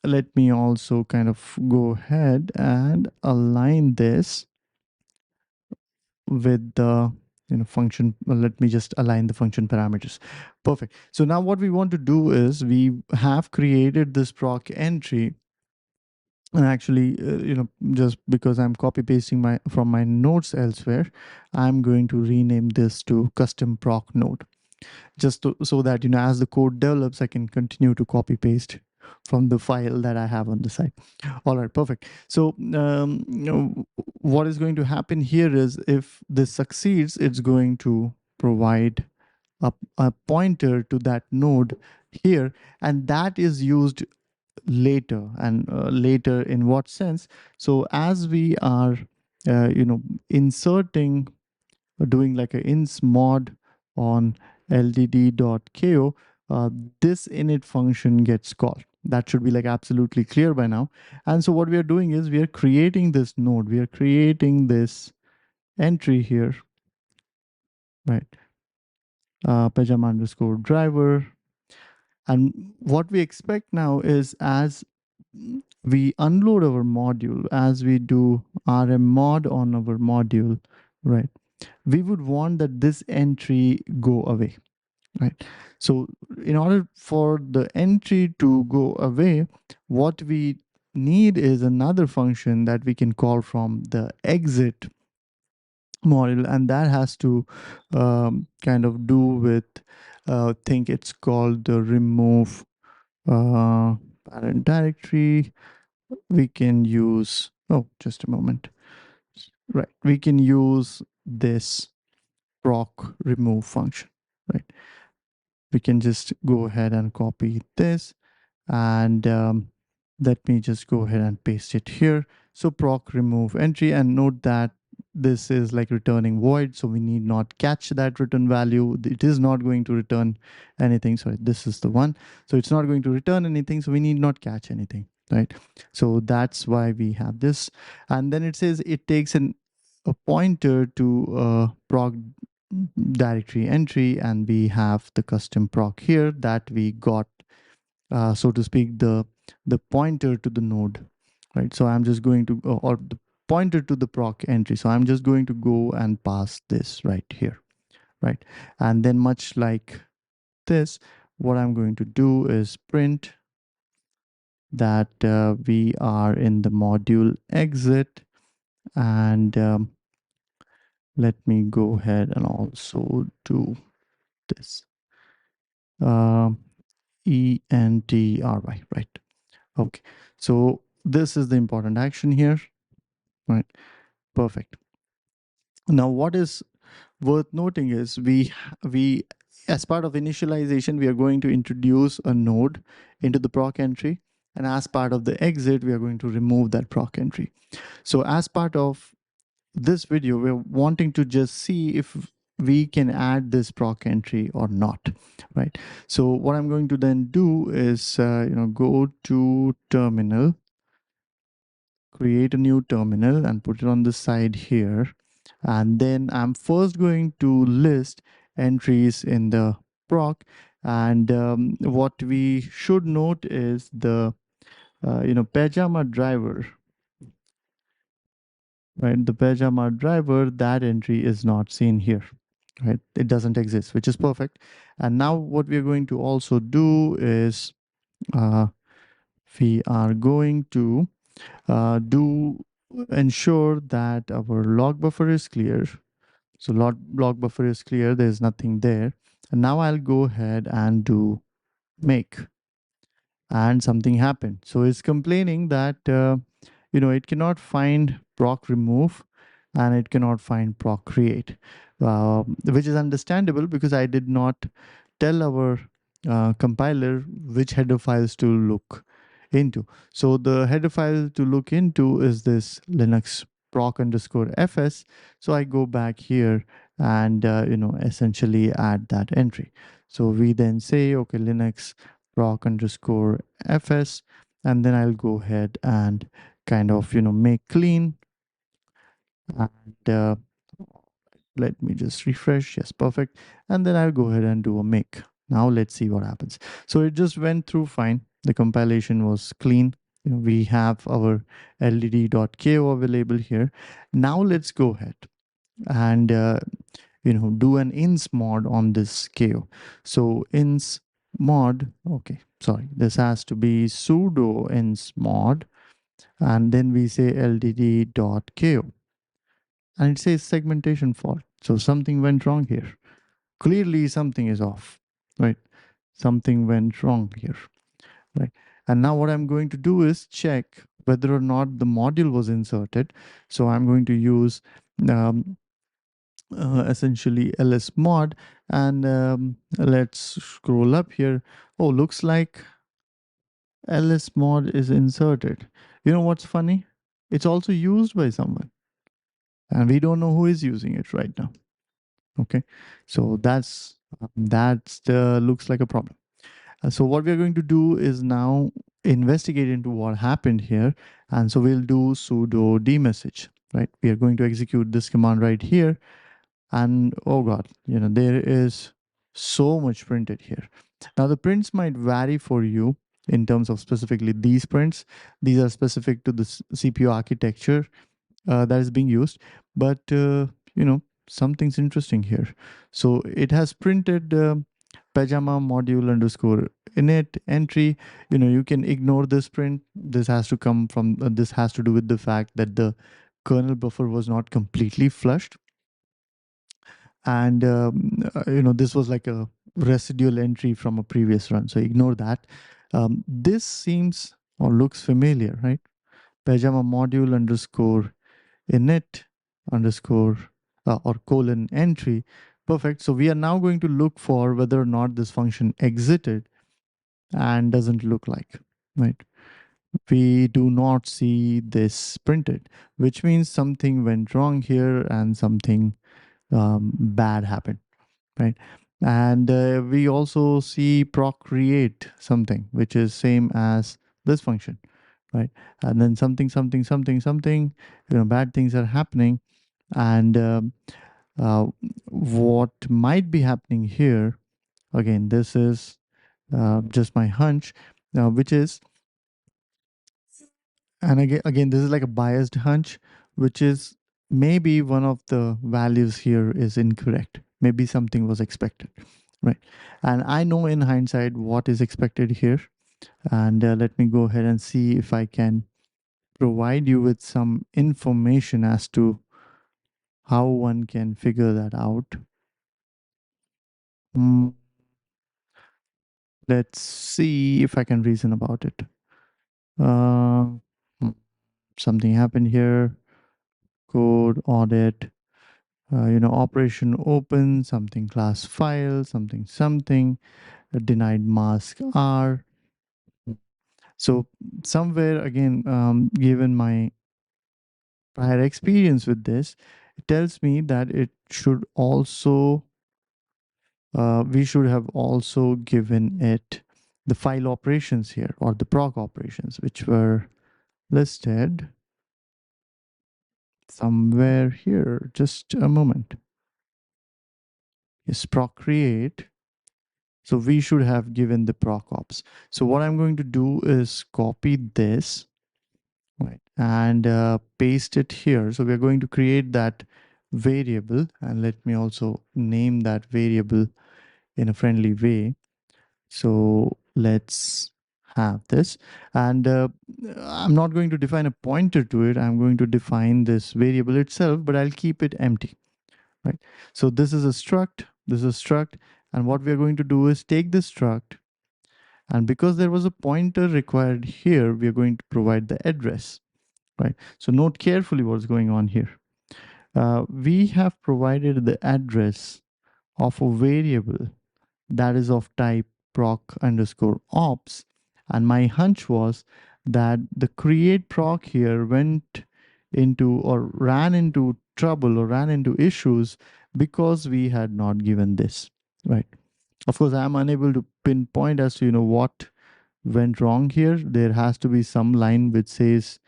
let me also kind of go ahead and align this with the function. Well, let me just align the function parameters. Perfect. So now what we want to do is we have created this proc entry, and actually just because I'm copy pasting from my notes elsewhere, I'm going to rename this to custom proc node, just so that as the code develops, I can continue to copy paste from the file that I have on the side. All right, perfect. So what is going to happen here is, if this succeeds, it's going to provide a pointer to that node here, and that is used later. And later in what sense? So as we are inserting, doing like a insmod on ldd.ko, this init function gets called. That should be like absolutely clear by now. And so what we are doing is we are creating this node, we are creating this entry here, right? Pajama underscore driver. And what we expect now is, as we unload our module, as we do rmmod on our module, right, we would want that this entry go away, right? So in order for the entry to go away, what we need is another function that we can call from the exit module, and that has to kind of do with think it's called the remove parent directory. We can use, oh, just a moment, right, we can use this proc remove function, right? We can just go ahead and copy this, and let me just go ahead and paste it here. So proc remove entry, and note that this is like returning void, so we need not catch that return value. It is not going to return anything. Sorry, this is the one. So it's not going to return anything, so we need not catch anything, right? So that's why we have this. And then it says it takes a pointer to proc directory entry, and we have the custom proc here that we got, so to speak, the pointer to the node, right? So I'm just going to, or the pointer to the proc entry. So I'm just going to go and pass this right here, right? And then much like this, what I'm going to do is print that we are in the module exit, and let me go ahead and also do this. ENTRY, right? Okay, so this is the important action here, right? Perfect. Now, what is worth noting is we as part of initialization, we are going to introduce a node into the proc entry, and as part of the exit, we are going to remove that proc entry. So as part of this video, we're wanting to just see if we can add this proc entry or not, right? So what I'm going to then do is go to terminal, create a new terminal and put it on the side here, and then I'm first going to list entries in the proc. And what we should note is the pajama driver, right? The pajama driver, that entry is not seen here, right? It doesn't exist, which is perfect. And now what we're going to also do is we are going to do ensure that our log buffer is clear. So log buffer is clear, there's nothing there. And now I'll go ahead and do make, and something happened. So it's complaining that it cannot find proc remove and it cannot find proc create, which is understandable because I did not tell our compiler which header files to look into. So the header file to look into is this Linux proc underscore fs. So I go back here and essentially add that entry. So we then say, okay, Linux proc underscore fs, and then I'll go ahead and kind of make clean. And let me just refresh. Yes, perfect. And then I'll go ahead and do a make. Now let's see what happens. So it just went through fine. The compilation was clean. We have our ldd.ko available here. Now let's go ahead and do an insmod on this ko. So insmod, okay, sorry, this has to be sudo insmod, and then we say ldd.ko, and it says segmentation fault. So something went wrong here. Clearly something is off, right? Something went wrong here, right? And now what I'm going to do is check whether or not the module was inserted. So I'm going to use um, essentially lsmod, and let's scroll up here. Oh, looks like lsmod is inserted. You know what's funny? It's also used by someone, and we don't know who is using it right now. Okay, so that's the looks like a problem. So what we're going to do is now investigate into what happened here, and so we'll do sudo dmessage, right? We are going to execute this command right here, and oh god, there is so much printed here. Now the prints might vary for you in terms of specifically these prints. These are specific to the CPU architecture that is being used, but something's interesting here. So it has printed pajama module underscore init entry. You can ignore this print. This has to come from this has to do with the fact that the kernel buffer was not completely flushed, and this was like a residual entry from a previous run, so ignore that. This seems or looks familiar, right? Pajama module underscore init underscore or colon entry. Perfect. So we are now going to look for whether or not this function exited, and doesn't look like, right? We do not see this printed, which means something went wrong here and something bad happened, right? And we also see procreate something, which is same as this function, right? And then something, something, something, something, bad things are happening. And uh, what might be happening here, again, this is just my hunch, which is, and again, this is like a biased hunch, which is maybe one of the values here is incorrect. Maybe something was expected, right? And I know in hindsight what is expected here. And let me go ahead and see if I can provide you with some information as to how one can figure that out. Let's see if I can reason about it. Uh, hmm, Something happened here. Code audit. Operation open, something class file, something, denied mask R. So somewhere again, given my prior experience with this, it tells me that it should also, we should have also given it the file operations here, or the proc operations, which were listed somewhere here. Just a moment. Yes, proc create. So we should have given the proc ops. So what I'm going to do is copy this, right, and paste it here. So we're going to create that variable, and let me also name that variable in a friendly way. So let's have this, and I'm not going to define a pointer to it. I'm going to define this variable itself, but I'll keep it empty, right? So this is a struct, this is a struct, and what we're going to do is take this struct, and because there was a pointer required here, we are going to provide the address, right? So note carefully what's going on here. We have provided the address of a variable that is of type proc underscore ops. And my hunch was that the create proc here went into, or ran into trouble, or ran into issues because we had not given this, right? Of course, I'm unable to pinpoint as to, what went wrong here. There has to be some line which says,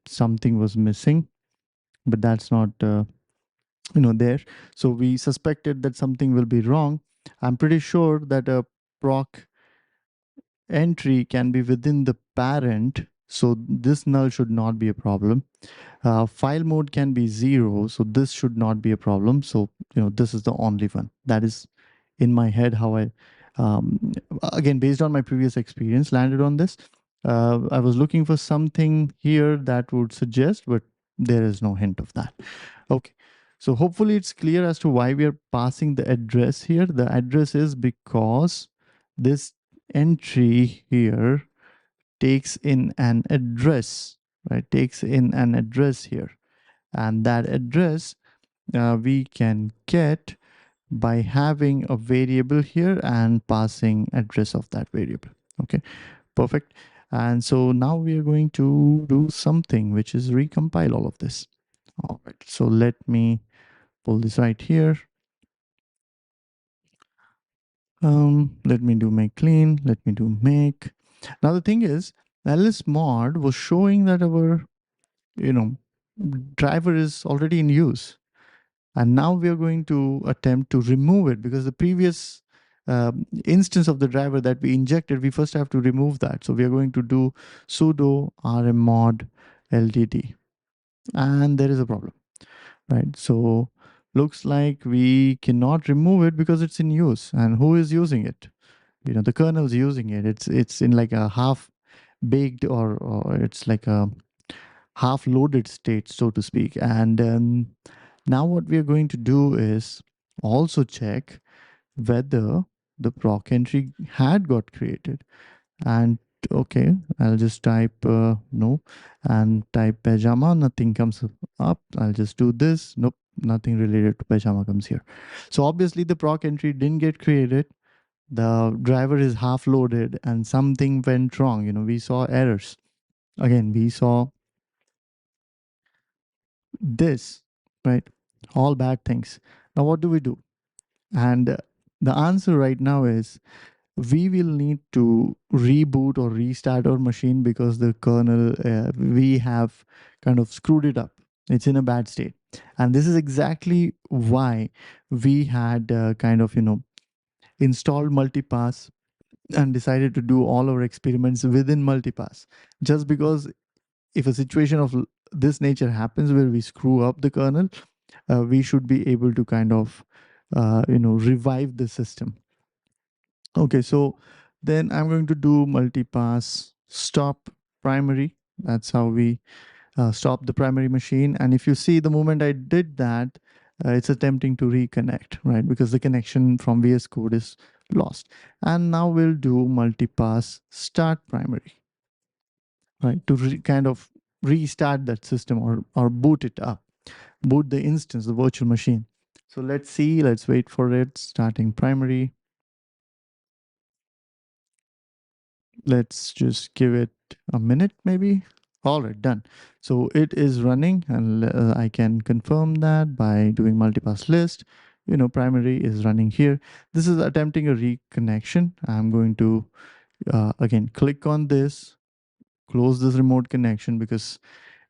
something was missing, but that's not, there. So we suspected that something will be wrong. I'm pretty sure that a proc entry can be within the parent, so this null should not be a problem. File mode can be 0, so this should not be a problem. So this is the only one that is in my head, how I again, based on my previous experience, landed on this. I was looking for something here that would suggest, but there is no hint of that. Okay, so hopefully it's clear as to why we are passing the address here. The address is because this entry here takes in an address, right? Takes in an address here, and that address we can get by having a variable here and passing address of that variable. Okay, perfect. And so now we are going to do something, which is recompile all of this. All right, so let me pull this right here. Let me do make clean, let me do make. Now the thing is, lsmod was showing that our driver is already in use, and now we are going to attempt to remove it, because the previous instance of the driver that we injected, we first have to remove that. So we are going to do sudo rmmod ldd, and there is a problem, right? So looks like we cannot remove it because it's in use. And who is using it? The kernel's using it. It's in like a half baked, or it's like a half loaded state, so to speak. And now what we are going to do is also check whether the proc entry had got created. And okay, I'll just type no, and type pajama, nothing comes up. I'll just do this. Nope, nothing related to pajama comes here. So obviously the proc entry didn't get created. The driver is half loaded and something went wrong. We saw errors. Again, we saw this, right? All bad things. Now what do we do? And the answer right now is we will need to reboot or restart our machine, because the kernel, we have kind of screwed it up. It's in a bad state. And this is exactly why we had kind of installed multipass and decided to do all our experiments within multipass, just because if a situation of this nature happens where we screw up the kernel, we should be able to kind of revive the system. Okay, so then I'm going to do multipass stop primary. That's how we stop the primary machine. And if you see, the moment I did that, it's attempting to reconnect, right? Because the connection from VS Code is lost. And now we'll do multipass start primary, right? To kind of restart that system or boot it up, boot the instance, the virtual machine. So let's see, let's wait for it, starting primary. Let's just give it a minute maybe. All right, done. So it is running, and I can confirm that by doing multipass list. Primary is running here. This is attempting a reconnection. I'm going to again click on this, close this remote connection, because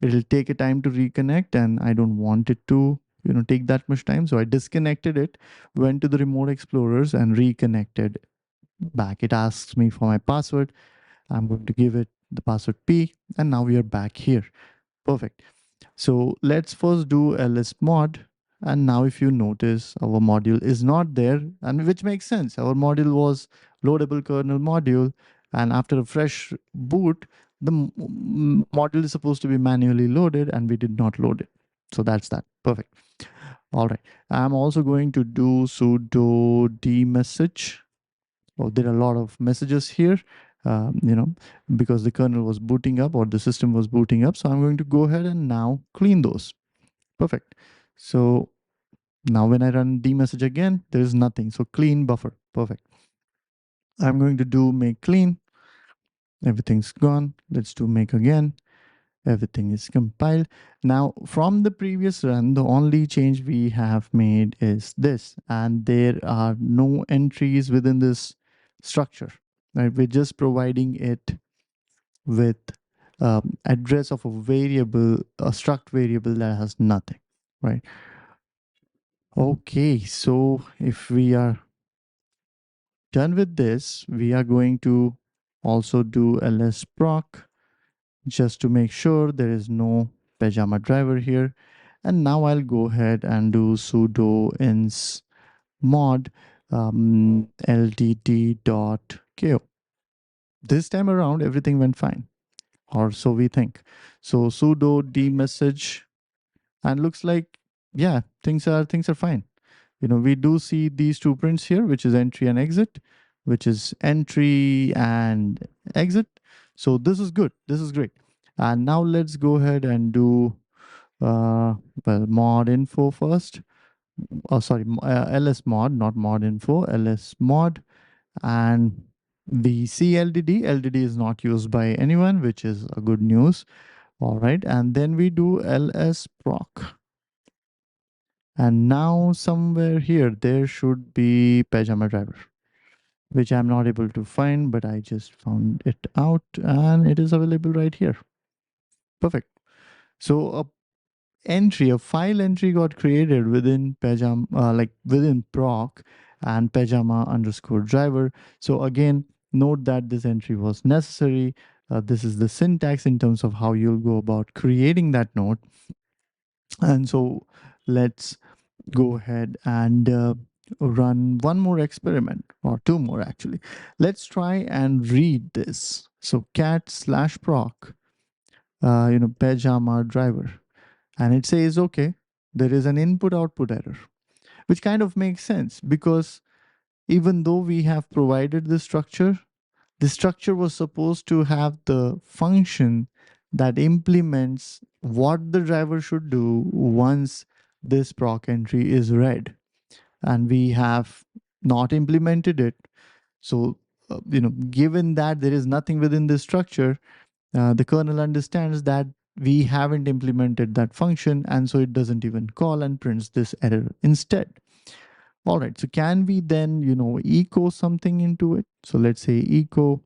it'll take a time to reconnect, and I don't want it to take that much time. So I disconnected it, went to the remote explorers and reconnected back. It asks me for my password. I'm going to give it the password P, and now we are back here. Perfect. So let's first do lsmod. And now if you notice, our module is not there, and which makes sense. Our module was loadable kernel module, and after a fresh boot, the module is supposed to be manually loaded, and we did not load it. So that's that. Perfect. All right. I'm also going to do sudo dmessage. Oh, there are a lot of messages here, because the kernel was booting up or the system was booting up. So I'm going to go ahead and now clean those. Perfect. So now when I run dmessage again, there is nothing. So clean buffer. Perfect. I'm going to do make clean. Everything's gone. Let's do make again. Everything is compiled. Now from the previous run, the only change we have made is this, and there are no entries within this structure, right? We're just providing it with address of a variable, a struct variable that has nothing, right? Okay, so if we are done with this, we are going to also do lsproc, just to make sure there is no pajama driver here. And now I'll go ahead and do sudo insmod ldd.ko. This time around, everything went fine, or so we think. So sudo dmessage, and looks like, yeah, things are fine. We do see these two prints here, which is entry and exit, which is entry and exit. So this is good. This is great. And now let's go ahead and do modinfo first. Oh, sorry, lsmod, not modinfo, lsmod. And we see LDD. LDD is not used by anyone, which is a good news. All right. And then we do lsproc. And now somewhere here, there should be pajama driver, which I'm not able to find, but I just found it out, and it is available right here. Perfect. So a file entry got created within pajama, like within proc and pajama underscore driver. So again, note that this entry was necessary. This is the syntax in terms of how you'll go about creating that node. And so let's go ahead and run one more experiment, or two more actually. Let's try and read this. So cat/proc, pajama driver, and it says, okay, there is an input output error, which kind of makes sense, because even though we have provided the structure was supposed to have the function that implements what the driver should do once this proc entry is read, and we have not implemented it. So given that there is nothing within this structure, the kernel understands that we haven't implemented that function, and so it doesn't even call and prints this error instead. All right, so can we then echo something into it? So let's say echo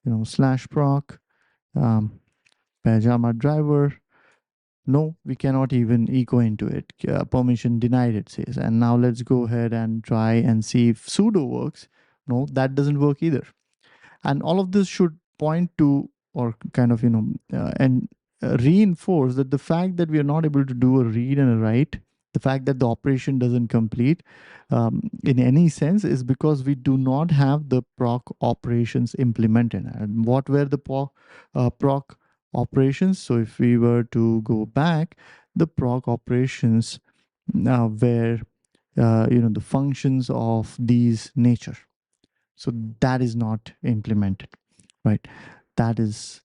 /proc pajama driver. No, we cannot even echo into it. Permission denied, it says. And now let's go ahead and try and see if sudo works. No, that doesn't work either. And all of this should point to, or kind of reinforce that the fact that we are not able to do a read and a write, the fact that the operation doesn't complete in any sense, is because we do not have the proc operations implemented. And what were the proc operations. So if we were to go back, the proc operations were the functions of these nature. So that is not implemented, right? That is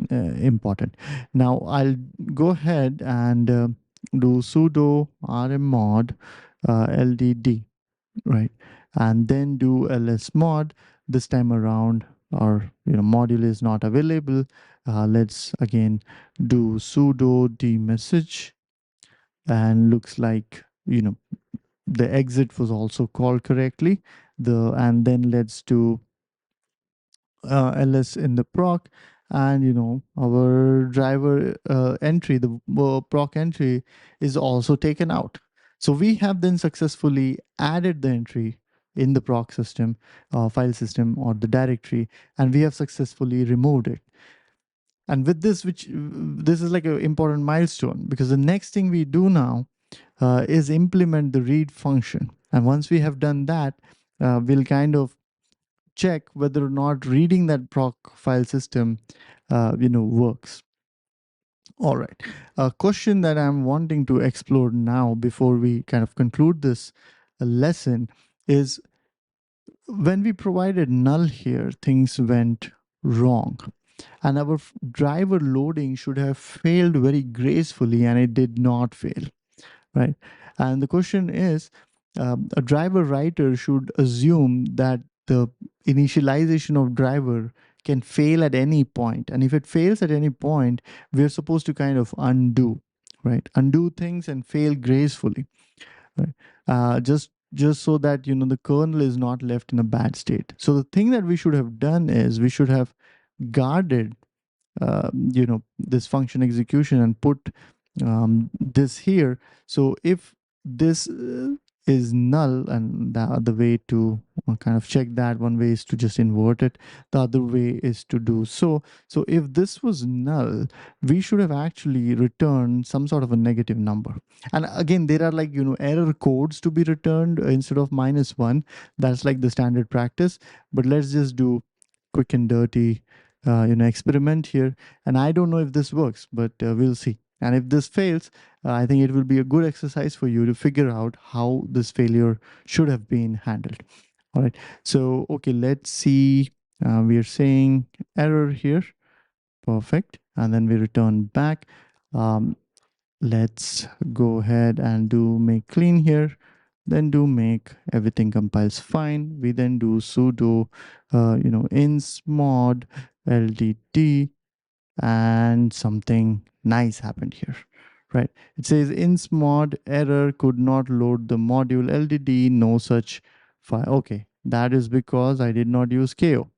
important. Now I'll go ahead and do sudo rmmod ldd, right? And then do lsmod. This time around, our module is not available. Let's again do sudo dmessage, and looks like the exit was also called correctly. And then let's do ls in the proc, and our driver entry, the proc entry, is also taken out. So we have then successfully added the entry in the proc system, file system, or the directory, and we have successfully removed it. And with this, which this is like an important milestone, because the next thing we do now is implement the read function. And once we have done that, we'll kind of check whether or not reading that proc file system works. All right. A question that I'm wanting to explore now before we kind of conclude this lesson is, when we provided null here, things went wrong. And our driver loading should have failed very gracefully, and it did not fail, right? And the question is, a driver writer should assume that the initialization of driver can fail at any point. And if it fails at any point, we're supposed to kind of undo, right? Undo things and fail gracefully, right? Just so that the kernel is not left in a bad state. So the thing that we should have done is we should have guarded this function execution and put this here. So if this is null, and the other way to kind of check that, one way is to just invert it, the other way is to do so. So if this was null, we should have actually returned some sort of a negative number. And again, there are like error codes to be returned instead of -1. That's like the standard practice. But let's just do quick and dirty experiment here. And I don't know if this works, but we'll see. And if this fails, I think it will be a good exercise for you to figure out how this failure should have been handled. All right. So, okay, let's see. We are saying error here. Perfect. And then we return back. Let's go ahead and do make clean here. Then do make everything compiles fine. We then do sudo, insmod ldd, and something nice happened here, right? It says insmod error could not load the module ldd, no such file. Okay, that is because I did not use ko,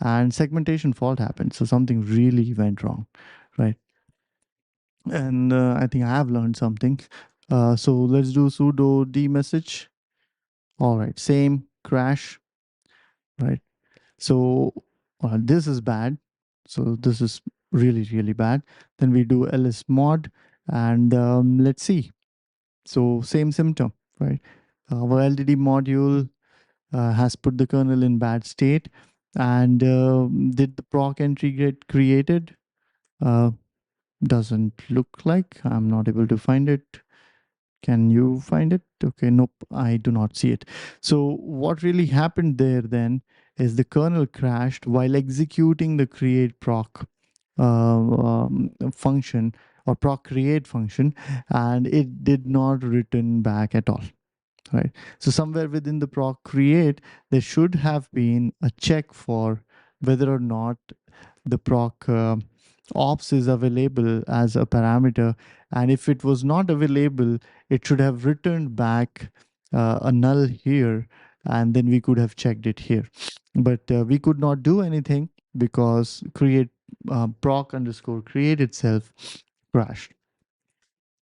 and segmentation fault happened. So something really went wrong, right? And I think I have learned something. So let's do sudo dmessage. All right, same crash, right? So this is bad. So this is really, really bad. Then we do lsmod, and let's see. So same symptom, right? Our LDD module has put the kernel in bad state. And did the proc entry get created? Doesn't look like. I'm not able to find it. Can you find it? Okay, nope, I do not see it. So what really happened there then is the kernel crashed while executing the create proc function, or proc create function, and it did not return back at all, right? So somewhere within the proc create, there should have been a check for whether or not the proc ops is available as a parameter. And if it was not available, it should have returned back a null here, and then we could have checked it here. But we could not do anything because create proc underscore create itself crashed.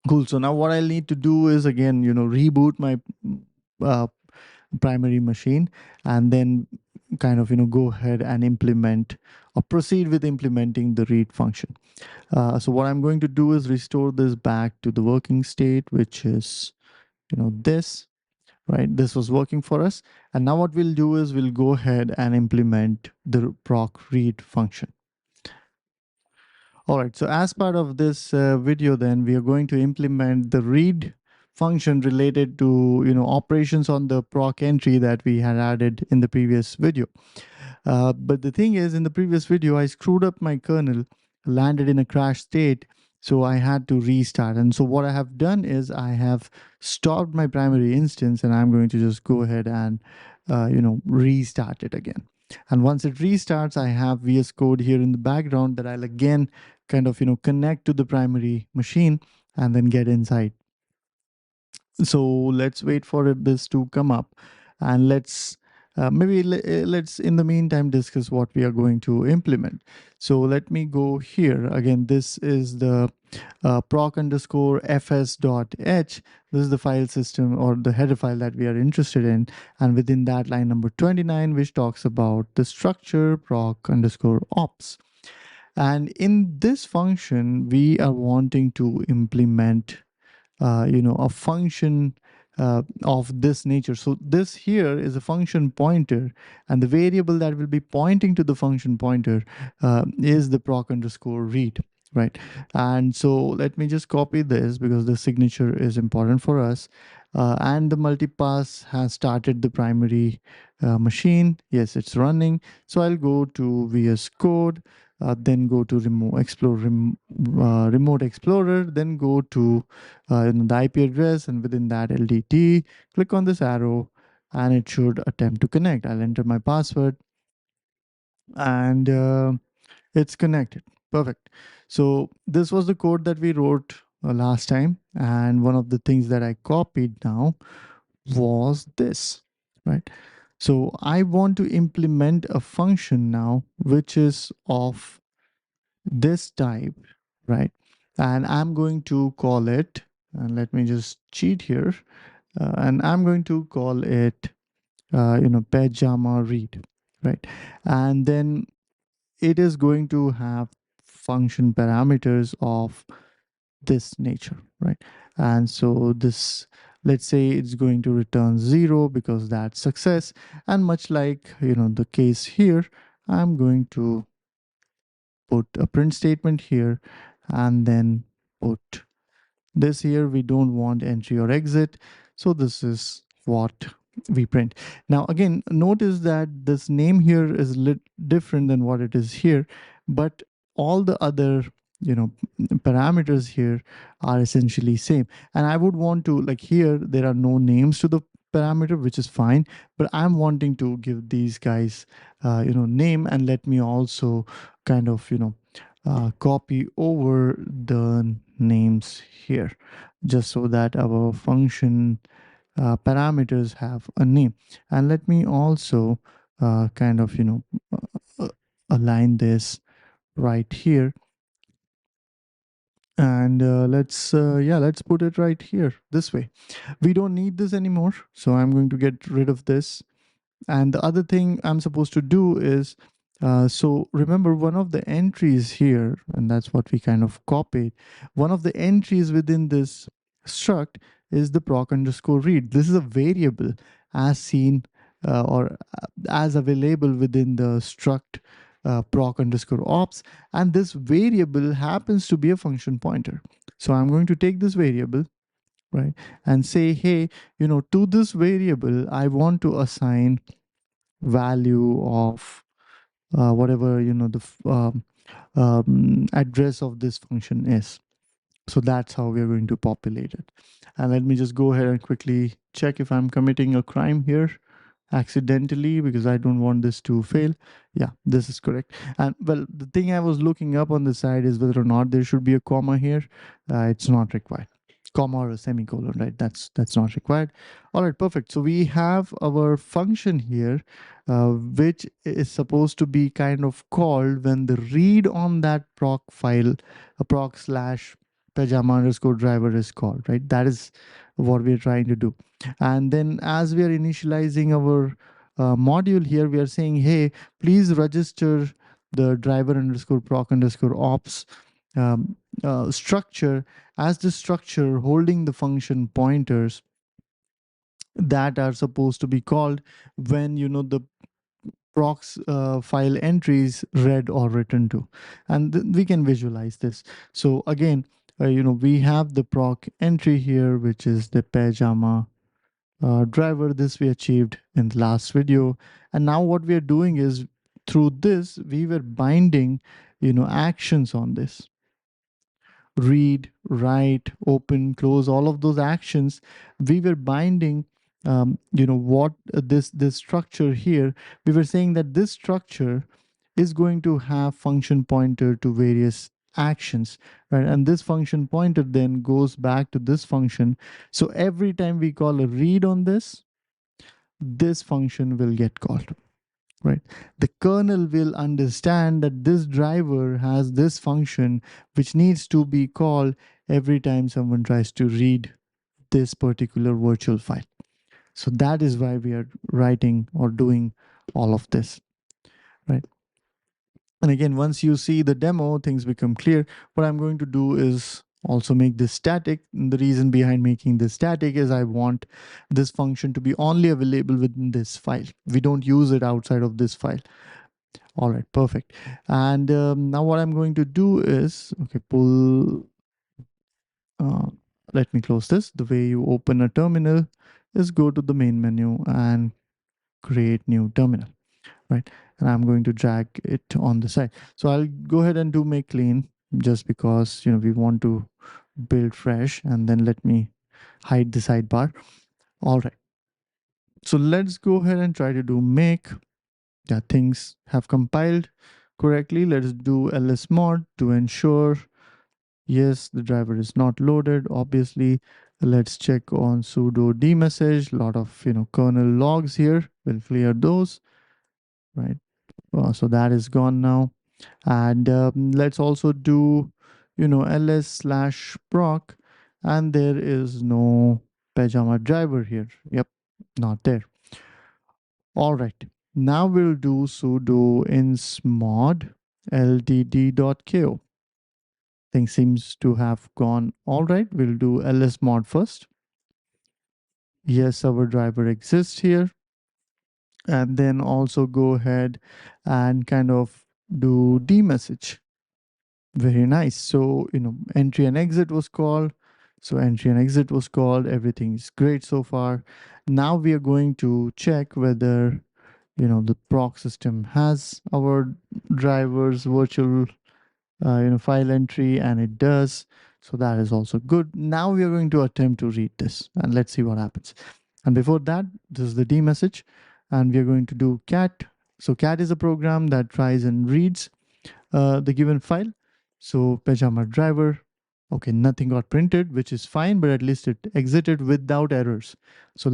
Cool. So now what I'll need to do is, again, reboot my uh, primary machine, and then kind of go ahead and implement or proceed with implementing the read function. So what I'm going to do is restore this back to the working state, which is this, right? This was working for us. And now what we'll do is we'll go ahead and implement the proc read function. All right, so as part of this video, then we are going to implement the read function related to operations on the proc entry that we had added in the previous video. But the thing is, in the previous video, I screwed up my kernel, landed in a crash state, so I had to restart. And so what I have done is I have stopped my primary instance, and I'm going to just go ahead and restart it again. And once it restarts, I have VS Code here in the background that I'll again kind of connect to the primary machine and then get inside. So let's wait for this to come up, and let's let's in the meantime discuss what we are going to implement. So let me go here again. This is the proc underscore fs.h. This is the file system or the header file that we are interested in, and within that line number 29, which talks about the structure proc underscore ops. And in this function, we are wanting to implement a function of this nature. So this here is a function pointer, and the variable that will be pointing to the function pointer is the proc underscore read, right? And so let me just copy this because the signature is important for us. And the multipass has started the primary machine. Yes, it's running. So I'll go to VS Code, then go to Remote Explorer, then go to the IP address, and within that LDT, click on this arrow, and it should attempt to connect. I'll enter my password, and it's connected. Perfect. So this was the code that we wrote last time, and one of the things that I copied now was this, right? So I want to implement a function now which is of this type, right? And I'm going to call it, and let me just cheat here, and I'm going to call it, pajama read, right? And then it is going to have function parameters of this nature, right? And so this, let's say it's going to return 0 because that's success. And much like, the case here, I'm going to put a print statement here and then put this here. We don't want entry or exit, so this is what we print. Now again, notice that this name here is different than what it is here, but all the other parameters here are essentially same. And I would want to, like, here there are no names to the parameter, which is fine, but I'm wanting to give these guys name. And let me also kind of copy over the names here, just so that our function parameters have a name. And let me also kind of align this right here, and let's put it right here this way. We don't need this anymore, so I'm going to get rid of this. And the other thing I'm supposed to do is, so remember, one of the entries here, and that's what we kind of copied, one of the entries within this struct is the proc underscore read. This is a variable as seen or as available within the struct proc underscore ops. And this variable happens to be a function pointer. So I'm going to take this variable, right, and say, hey, to this variable, I want to assign value of whatever the address of this function is. So that's how we're going to populate it. And let me just go ahead and quickly check if I'm committing a crime here accidentally, because I don't want this to fail. Yeah, this is correct. And well, the thing I was looking up on the side is whether or not there should be a comma here. It's not required. Comma or a semicolon, right? That's not required. All right, perfect. So we have our function here, which is supposed to be kind of called when the read on that proc file, a proc slash pajama underscore driver is called, right? That is what we're trying to do. And then as we are initializing our module here, we are saying, hey, please register the driver underscore proc underscore ops structure as the structure holding the function pointers that are supposed to be called when the proc file entries read or written to, and we can visualize this. So again, we have the proc entry here, which is the pajama driver. This we achieved in the last video, and now what we are doing is, through this we were binding actions on this: read, write, open, close, all of those actions we were binding. What this structure here, we were saying that this structure is going to have function pointer to various actions, right? And this function pointer then goes back to this function. So every time we call a read on this function will get called, right? The kernel will understand that this driver has this function which needs to be called every time someone tries to read this particular virtual file. So that is why we are writing or doing all of this, right? And again, once you see the demo, things become clear. What I'm going to do is also make this static. And the reason behind making this static is I want this function to be only available within this file. We don't use it outside of this file. All right, perfect. And now what I'm going to do is, okay, let me close this. The way you open a terminal is go to the main menu and create new terminal, right? And I'm going to drag it on the side. So I'll go ahead and do make clean, just because we want to build fresh, and then let me hide the sidebar. All right. So let's go ahead and try to do make. Yeah, things have compiled correctly. Let's do lsmod to ensure yes, the driver is not loaded. Obviously, let's check on sudo dmessage. A lot of kernel logs here. We'll clear those, right? So that is gone now. And let's also do ls/proc, and there is no pajama driver here. Yep, not there. All right, now we'll do sudo insmod ldd.ko. Thing seems to have gone all right. We'll do lsmod first. Yes, our driver exists here. And then also go ahead and kind of do dmessage. Very nice. So, entry and exit was called. So entry and exit was called. Everything's great so far. Now we are going to check whether, the proc system has our driver's virtual, file entry, and it does. So that is also good. Now we are going to attempt to read this, and let's see what happens. And before that, this is the D message, and we are going to do cat. So cat is a program that tries and reads the given file. So pajama driver, okay, nothing got printed, which is fine, but at least it exited without errors. So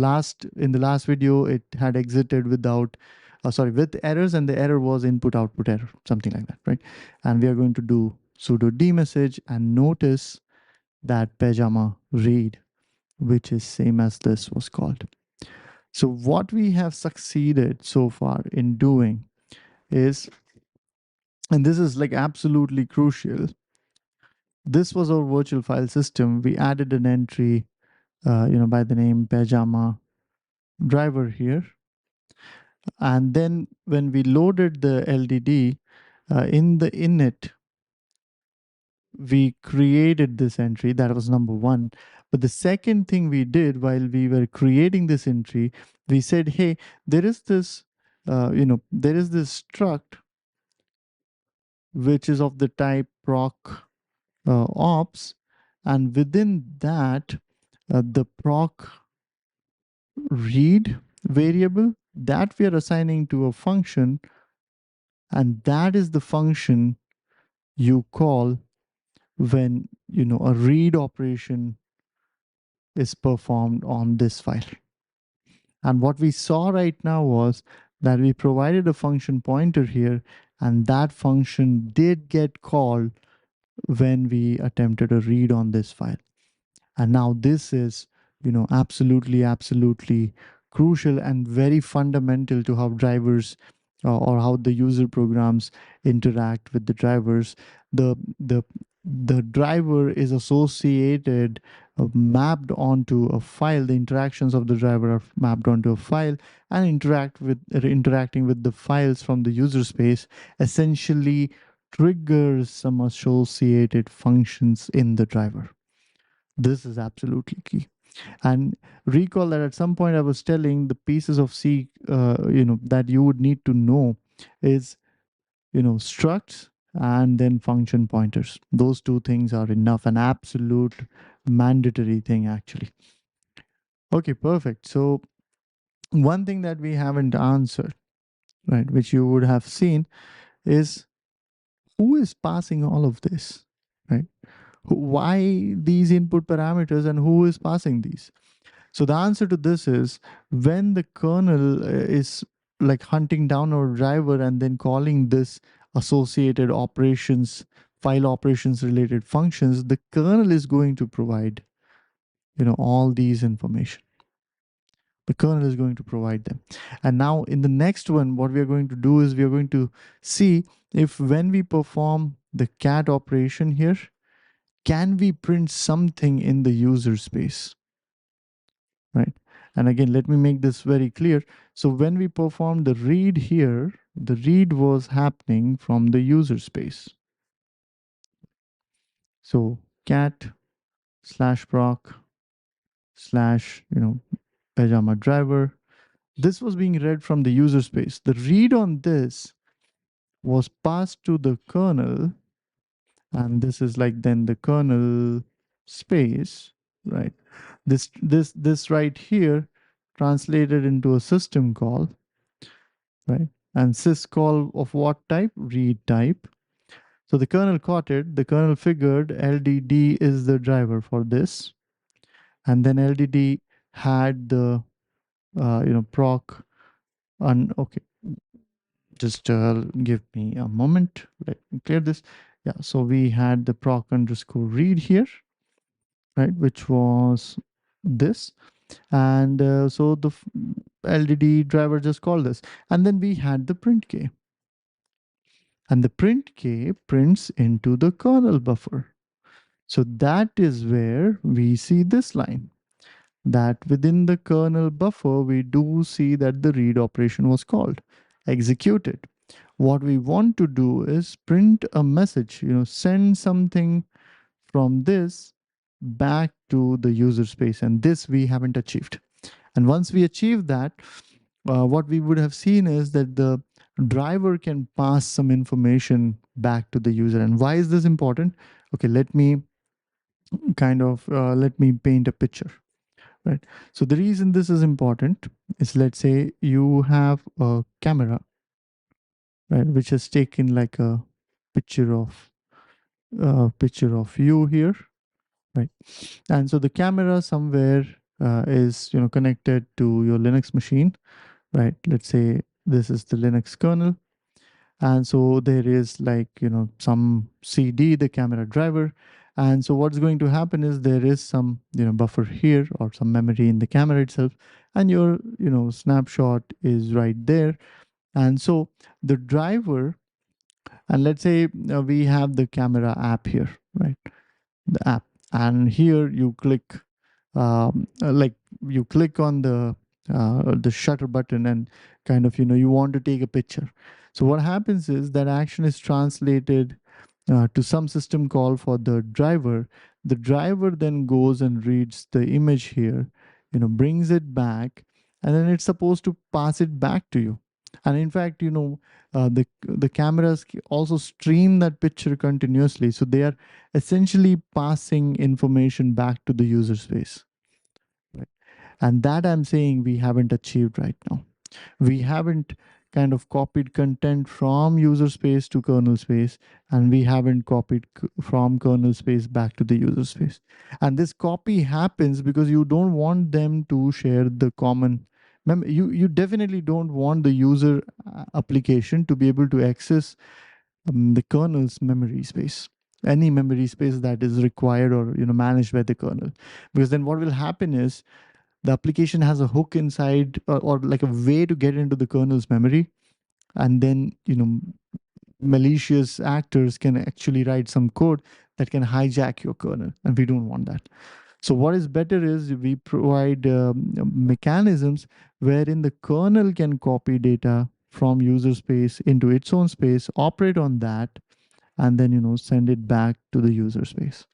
in the last video, it had exited without, with errors, and the error was input output error, something like that, right? And we are going to do sudo dmessage, and notice that pajama read, which is same as this was called. So what we have succeeded so far in doing is, and this is like absolutely crucial, this was our virtual file system. We added an entry, by the name pajama driver here. And then when we loaded the LDD in the init, we created this entry. That was number one. But the second thing we did while we were creating this entry, we said, hey, there is this, there is this struct which is of the type proc ops, and within that, the proc read variable that we are assigning to a function, and that is the function you call when a read operation is performed on this file. And what we saw right now was that we provided a function pointer here, and that function did get called when we attempted a read on this file. And now this is absolutely crucial and very fundamental to how drivers or how the user programs interact with the drivers. The the driver is associated, mapped onto a file. The interactions of the driver are mapped onto a file, and interacting with the files from the user space essentially triggers some associated functions in the driver. This is absolutely key. And recall that at some point I was telling the pieces of C, that you would need to know is, structs and then function pointers. Those two things are enough, an absolute mandatory thing actually. Okay, perfect. So one thing that we haven't answered, right, which you would have seen, is who is passing all of this, right? Why these input parameters and who is passing these? So the answer to this is, when the kernel is like hunting down our driver and then calling this associated operations, file operations related functions, the kernel is going to provide, all these information. The kernel is going to provide them. And now in the next one, what we are going to do is we are going to see if when we perform the cat operation here, can we print something in the user space, right? And again, let me make this very clear. So when we perform the read here, the read was happening from the user space. So cat /proc / pajama driver. This was being read from the user space. The read on this was passed to the kernel, and this is like then the kernel space, right? This right here translated into a system call, right? And syscall of what type? Read type. So the kernel caught it. The kernel figured LDD is the driver for this, and then LDD had the proc. And okay, just give me a moment. Let me clear this. Yeah, so we had the proc underscore read here, right, which was this. And so the LDD driver just called this. And then we had the print k. And the print k prints into the kernel buffer. So that is where we see this line, that within the kernel buffer, we do see that the read operation was called, executed. What we want to do is print a message, send something from this back to the user space. And this we haven't achieved. And once we achieve that, what we would have seen is that the driver can pass some information back to the user. And why is this important? Okay, let me paint a picture, right? So the reason this is important is, let's say you have a camera, right, which has taken like a picture of you here, right? And so the camera somewhere is connected to your Linux machine, right? Let's say this is the Linux kernel. And so there is like, some CD, the camera driver. And so what's going to happen is there is some, buffer here or some memory in the camera itself. And your, snapshot is right there. And so the driver, and let's say we have the camera app here, right? The app. And here you click, like you click on the shutter button and kind of, you want to take a picture. So what happens is that action is translated to some system call for the driver. The driver then goes and reads the image here, brings it back, and then it's supposed to pass it back to you. And in fact, the cameras also stream that picture continuously, so they are essentially passing information back to the user space, right? And that I'm saying we haven't achieved right now. We haven't kind of copied content from user space to kernel space, and we haven't copied from kernel space back to the user space. And this copy happens because you don't want them to share the common. You definitely don't want the user application to be able to access the kernel's memory space, any memory space that is required or managed by the kernel. Because then what will happen is the application has a hook inside, or like a way to get into the kernel's memory, and then malicious actors can actually write some code that can hijack your kernel, and we don't want that. So what is better is we provide mechanisms wherein the kernel can copy data from user space into its own space, operate on that, and then send it back to the user space.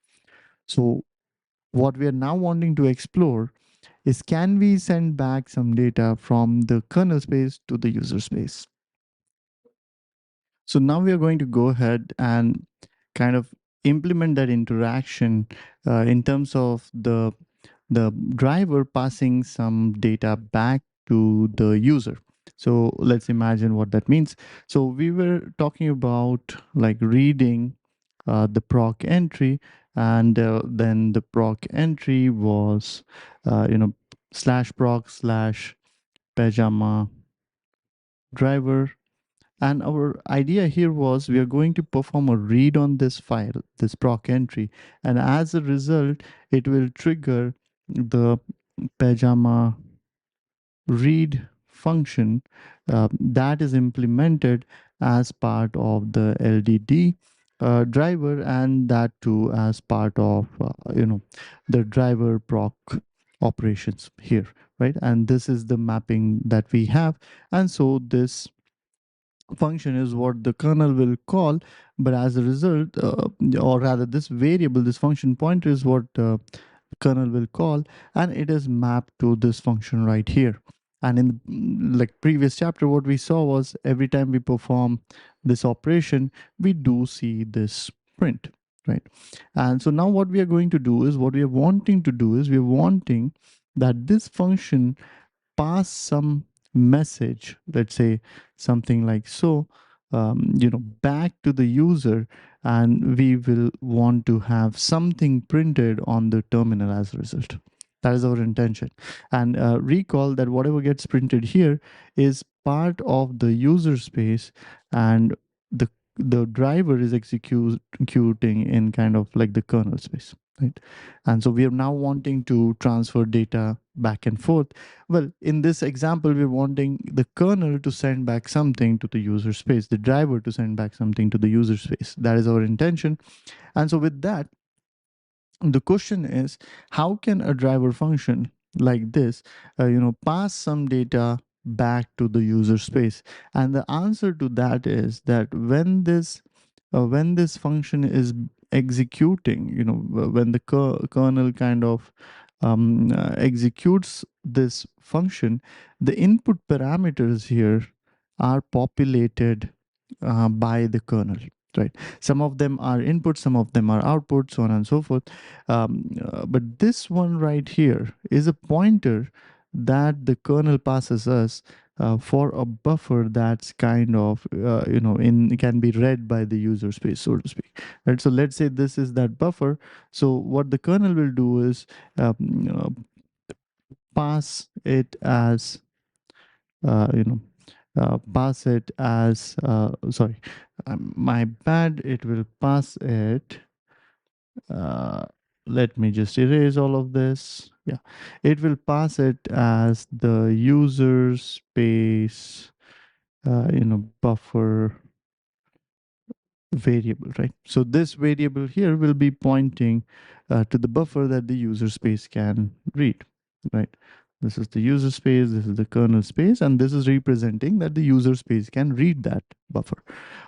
So what we are now wanting to explore is, can we send back some data from the kernel space to the user space? So now we are going to go ahead and kind of implement that interaction in terms of the driver passing some data back to the user. So let's imagine what that means. So we were talking about like reading the proc entry, and then the proc entry was slash proc slash pajama driver. And our idea here was, we are going to perform a read on this file, this proc entry, and as a result it will trigger the pajama read function that is implemented as part of the LDD driver, and that too as part of the driver proc operations here, right? And this is the mapping that we have, and so this function is what the kernel will call, but as a result, or rather this variable, this function pointer is what kernel will call, and it is mapped to this function right here. And in like previous chapter, what we saw was, every time we perform this operation, we do see this print, right? And so now what we are going to do is, what we are wanting to do is, we are wanting that this function pass some message, let's say something like so, back to the user, and we will want to have something printed on the terminal as a result. That is our intention. And recall that whatever gets printed here is part of the user space, and the driver is executing in kind of like the kernel space, right? And so we are now wanting to transfer data back and forth. Well, in this example, we're wanting the kernel to send back something to the user space, the driver to send back something to the user space. That is our intention. And so with that, the question is, how can a driver function like this pass some data back to the user space? And the answer to that is that when this function is executing, when the kernel kind of executes this function, the input parameters here are populated by the kernel, right? Some of them are input, some of them are output, so on and so forth. But this one right here is a pointer that the kernel passes us for a buffer that's kind of in can be read by the user space, so to speak, right? So let's say this is that buffer. So what the kernel will do is pass it as pass it as sorry, my bad, it will pass it let me just erase all of this. Yeah, it will pass it as the user space buffer variable, right? So this variable here will be pointing to the buffer that the user space can read, right? This is the user space, this is the kernel space, and this is representing that the user space can read that buffer.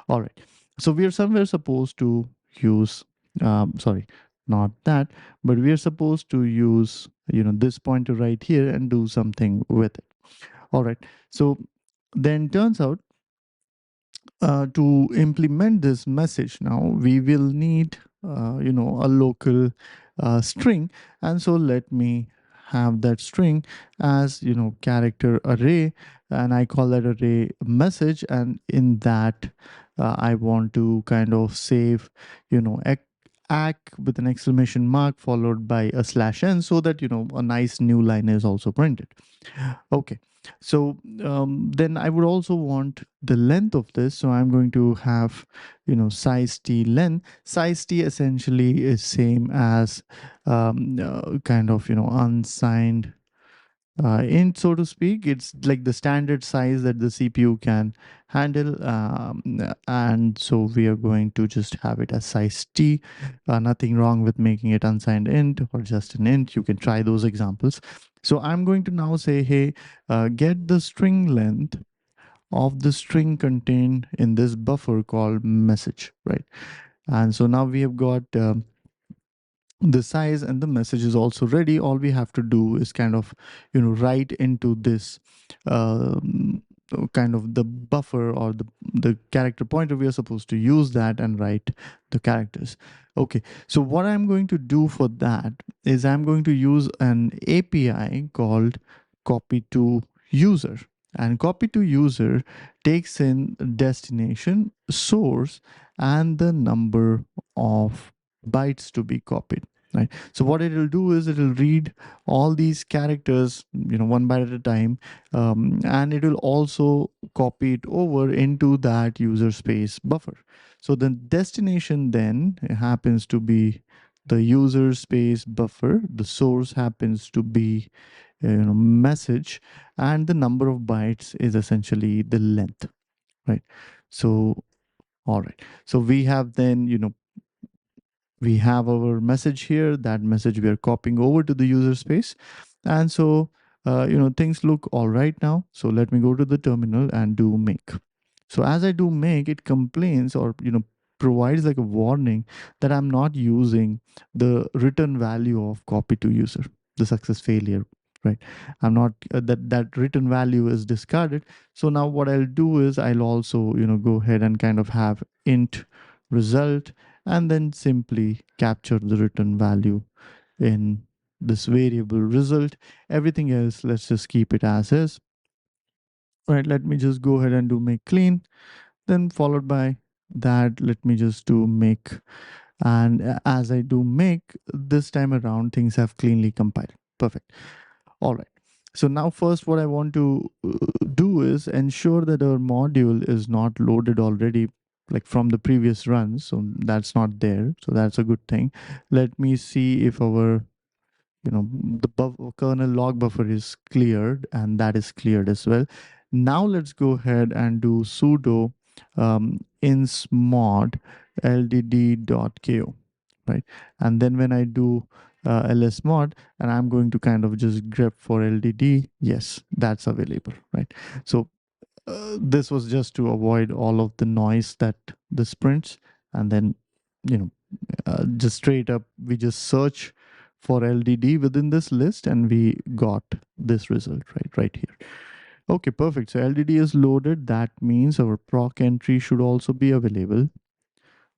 All right, so we are somewhere supposed to use sorry, not that, but we are supposed to use this pointer right here and do something with it. All right, so then turns out to implement this message, now we will need a local string. And so let me have that string as character array, and I call that array message. And in that I want to kind of save ack with an exclamation mark followed by a /n, so that a nice new line is also printed. Okay, so then I would also want the length of this. So I'm going to have, size t length. Size t essentially is same as kind of, unsigned int, so to speak. It's like the standard size that the CPU can handle. And so we are going to just have it as size t. Nothing wrong with making it unsigned int or just an int. You can try those examples. So I'm going to now say, hey, get the string length of the string contained in this buffer called message, right? And so now we have got the size, and the message is also ready. All we have to do is kind of write into this kind of the buffer or the character pointer. We are supposed to use that and write the characters. Okay, so what I'm going to do for that is I'm going to use an API called copy to user, and copy to user takes in destination, source, and the number of bytes to be copied, right? So what it will do is it will read all these characters one byte at a time, and it will also copy it over into that user space buffer. So the destination then happens to be the user space buffer, the source happens to be message, and the number of bytes is essentially the length, right? So all right, so we have then we have our message here. That message we are copying over to the user space. And so things look all right now. So let me go to the terminal and do make. So as I do make, it complains or provides like a warning that I'm not using the return value of copy to user, the success failure, right? I'm not that return value is discarded. So now what I'll do is I'll also go ahead and kind of have int result, and then simply capture the return value in this variable result. Everything else, let's just keep it as is. Right, let me just go ahead and do make clean, then followed by that, let me just do make. And as I do make, this time around, things have cleanly compiled. Perfect. All right. So now first what I want to do is ensure that our module is not loaded already, like from the previous run. So that's not there. So that's a good thing. Let me see if our the kernel log buffer is cleared, and that is cleared as well. Now let's go ahead and do sudo insmod ldd.ko, right? And then when I do lsmod, and I'm going to kind of just grep for ldd, yes, that's available, right? So this was just to avoid all of the noise that this prints. And then just straight up we just search for ldd within this list, and we got this result right here. Okay, perfect. So ldd is loaded. That means our proc entry should also be available,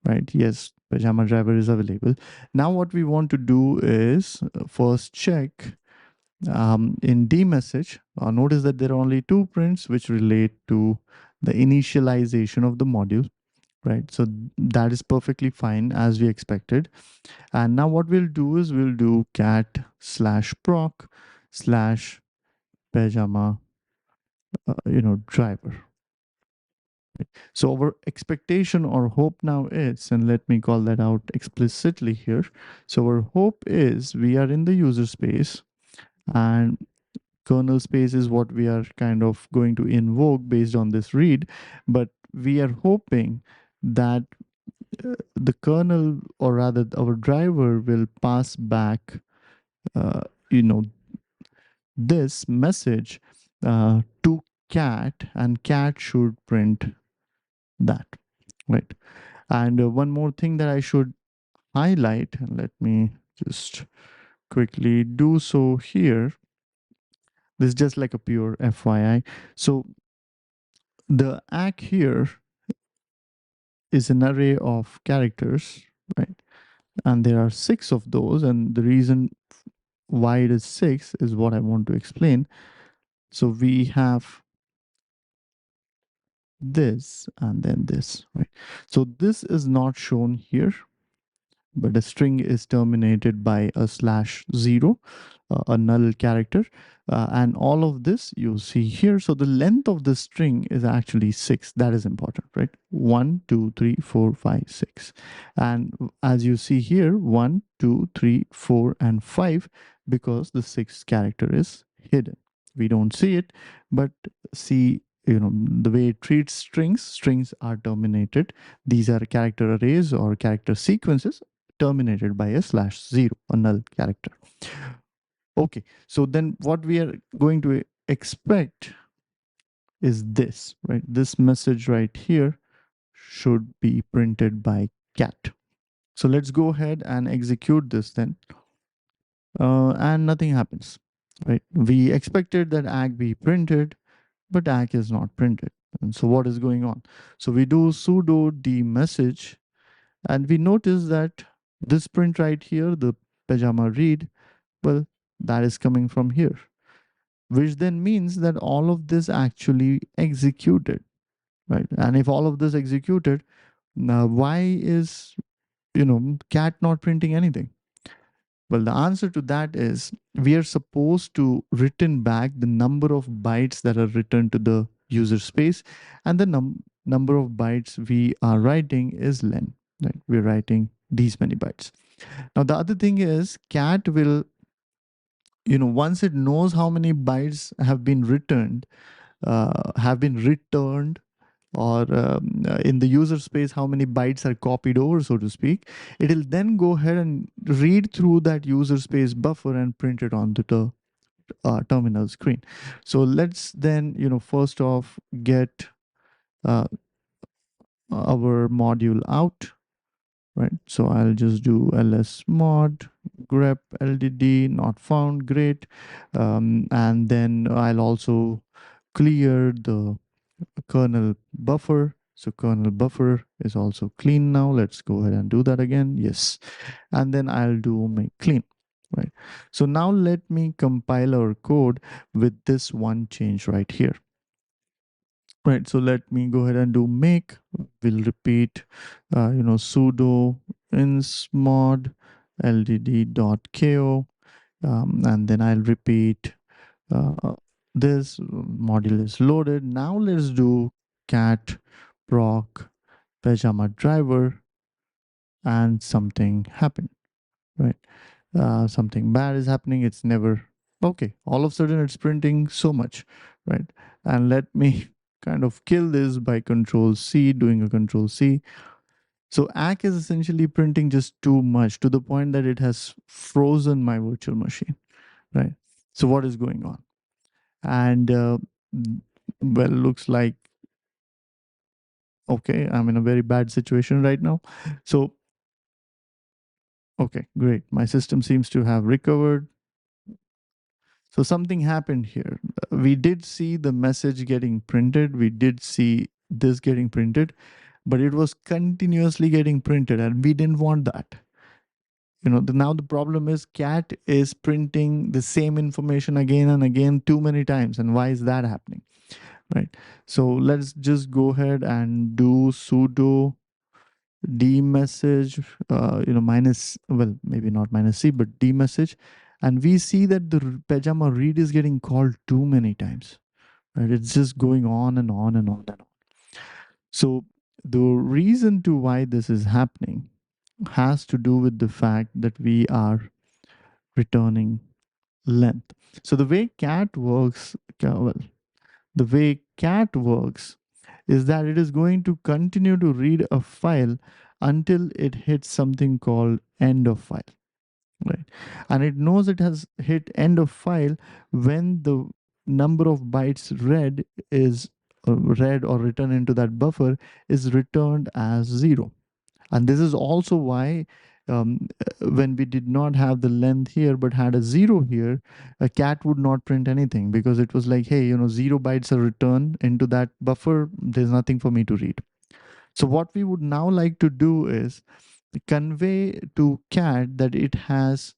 right? Yes, pajama driver is available. Now what we want to do is first check in dmessage. Notice that there are only two prints which relate to the initialization of the module, right? So that is perfectly fine as we expected. And now what we'll do is we'll do cat /proc slash pajama driver. So our expectation or hope now is, and let me call that out explicitly here. So our hope is we are in the user space, and kernel space is what we are kind of going to invoke based on this read. But we are hoping that the kernel, or rather our driver, will pass back uh, you know this message to cat, and cat should print that, right? And one more thing that I should highlight, and let me just quickly do so here. This is just like a pure FYI. So the ACK here is an array of characters, right? And there are 6 of those, and the reason why it is 6 is what I want to explain. So we have this and then this, right? So this is not shown here, but a string is terminated by a /0, a null character, and all of this you see here. So the length of the string is actually 6. That is important, right? 1 2 3 4 5 6, and as you see here, 1 2 3 4 and 5, because the 6th character is hidden. we don't see it, but see, the way it treats strings are terminated. These are character arrays or character sequences terminated by a /0, a null character. Okay, so then what we are going to expect is this, right? This message right here should be printed by cat. So let's go ahead and execute this then. And nothing happens, right? We expected that ag be printed, but ag is not printed. And so what is going on? So we do sudo d-message, and we notice that this print right here, the pajama read, well, that is coming from here, which then means that all of this actually executed, right? And if all of this executed, now why is cat not printing anything? Well, the answer to that is we are supposed to return back the number of bytes that are returned to the user space, and the number of bytes we are writing is len, right? We're writing these many bytes. Now the other thing is cat will, once it knows how many bytes have been returned, or in the user space how many bytes are copied over, so to speak, it'll then go ahead and read through that user space buffer and print it onto the terminal screen. So let's then first off get uh, our module out, right? So I'll just do lsmod grep ldd not found, great. And then I'll also clear the kernel buffer. So kernel buffer is also clean now. Let's go ahead and do that again. Yes. And then I'll do make clean, right? So now let me compile our code with this one change right here. Right, so let me go ahead and do make. We'll repeat, sudo insmod ldd.ko, and then I'll repeat this module is loaded. Now let's do cat proc pajama driver, and something happened, right? Something bad is happening. It's never okay. All of a sudden, it's printing so much, right? And let me kind of kill this by Control C, doing a Control C. So ACK is essentially printing just too much to the point that it has frozen my virtual machine, right? So what is going on? And well, looks like okay, I'm in a very bad situation right now. So okay, great. My system seems to have recovered. So something happened here. We did see the message getting printed. We did see this getting printed, but it was continuously getting printed, and we didn't want that. Now the problem is cat is printing the same information again and again too many times. And why is that happening? Right. So let's just go ahead and do sudo d-message, minus, well, maybe not minus c, but d-message. And we see that the pajama read is getting called too many times, right? It's just going on and on and on and on. So the reason to why this is happening has to do with the fact that we are returning length. So the way cat works, the way cat works is that it is going to continue to read a file until it hits something called end of file, right? And it knows it has hit end of file when the number of bytes read or written into that buffer is returned as 0. And this is also why when we did not have the length here but had a 0 here, a cat would not print anything, because it was like, hey, 0 bytes are returned into that buffer, there's nothing for me to read. So what we would now like to do is convey to cat that it has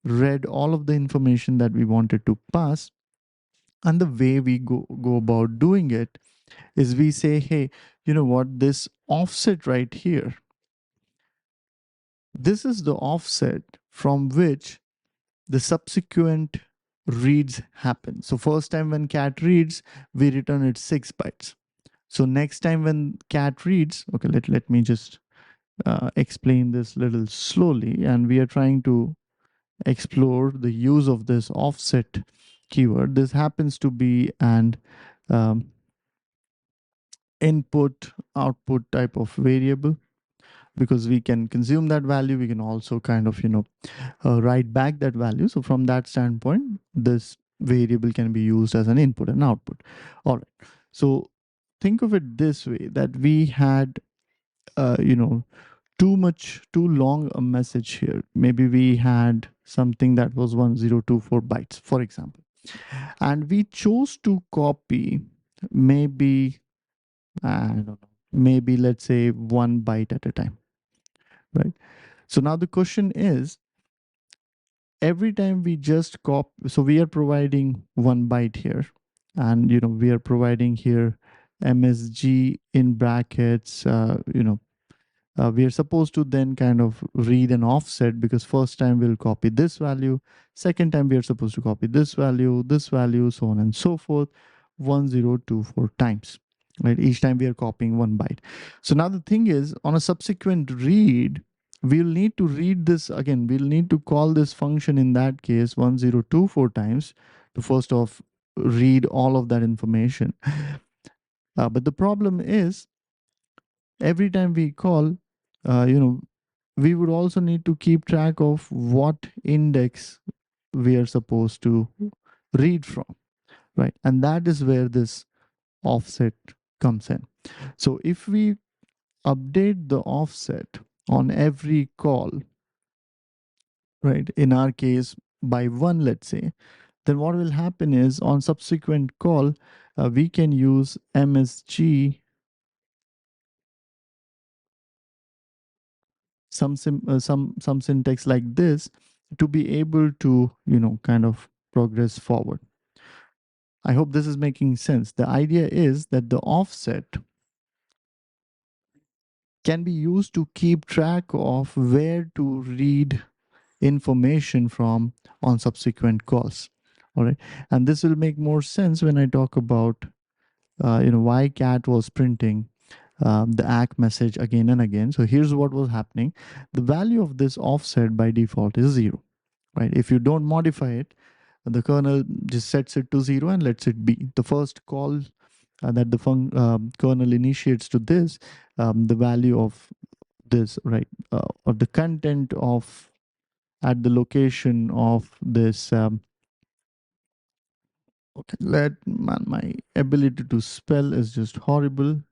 read all of the information that we wanted to pass. And the way we go about doing it is we say, hey, you know what, this offset right here, this is the offset from which the subsequent reads happen. So first time when cat reads, we return it 6 bytes. So next time when cat reads, okay, let me just explain this little slowly. And we are trying to explore the use of this offset keyword. This happens to be an input output type of variable, because we can consume that value. We can also kind of write back that value. So from that standpoint, this variable can be used as an input and output. All right, so think of it this way, that we had too long a message here. Maybe we had something that was 1024 bytes, for example, and we chose to copy maybe, I don't know, maybe let's say 1 byte at a time, right? So now the question is, every time we just copy, so we are providing 1 byte here, and we are providing here msg in brackets, we are supposed to then kind of read an offset, because first time we'll copy this value, second time we are supposed to copy this value, so on and so forth, 1024 times, right? Each time we are copying 1 byte. So now the thing is, on a subsequent read, we'll need to read this again. We'll need to call this function, in that case 1024 times, to first off read all of that information. But the problem is, every time we call, we would also need to keep track of what index we are supposed to read from, right? And that is where this offset comes in. So if we update the offset on every call, right, in our case by 1, let's say, then what will happen is, on subsequent call, we can use msg, some syntax like this, to be able to kind of progress forward. I hope this is making sense. The idea is that the offset can be used to keep track of where to read information from on subsequent calls. All right, and this will make more sense when I talk about why cat was printing the ACK message again and again. So here's what was happening. The value of this offset by default is 0, right? If you don't modify it, the kernel just sets it to 0 and lets it be. The first call that the kernel initiates to this, the value of this, right, or the content of at the location of this. Okay, my ability to spell is just horrible,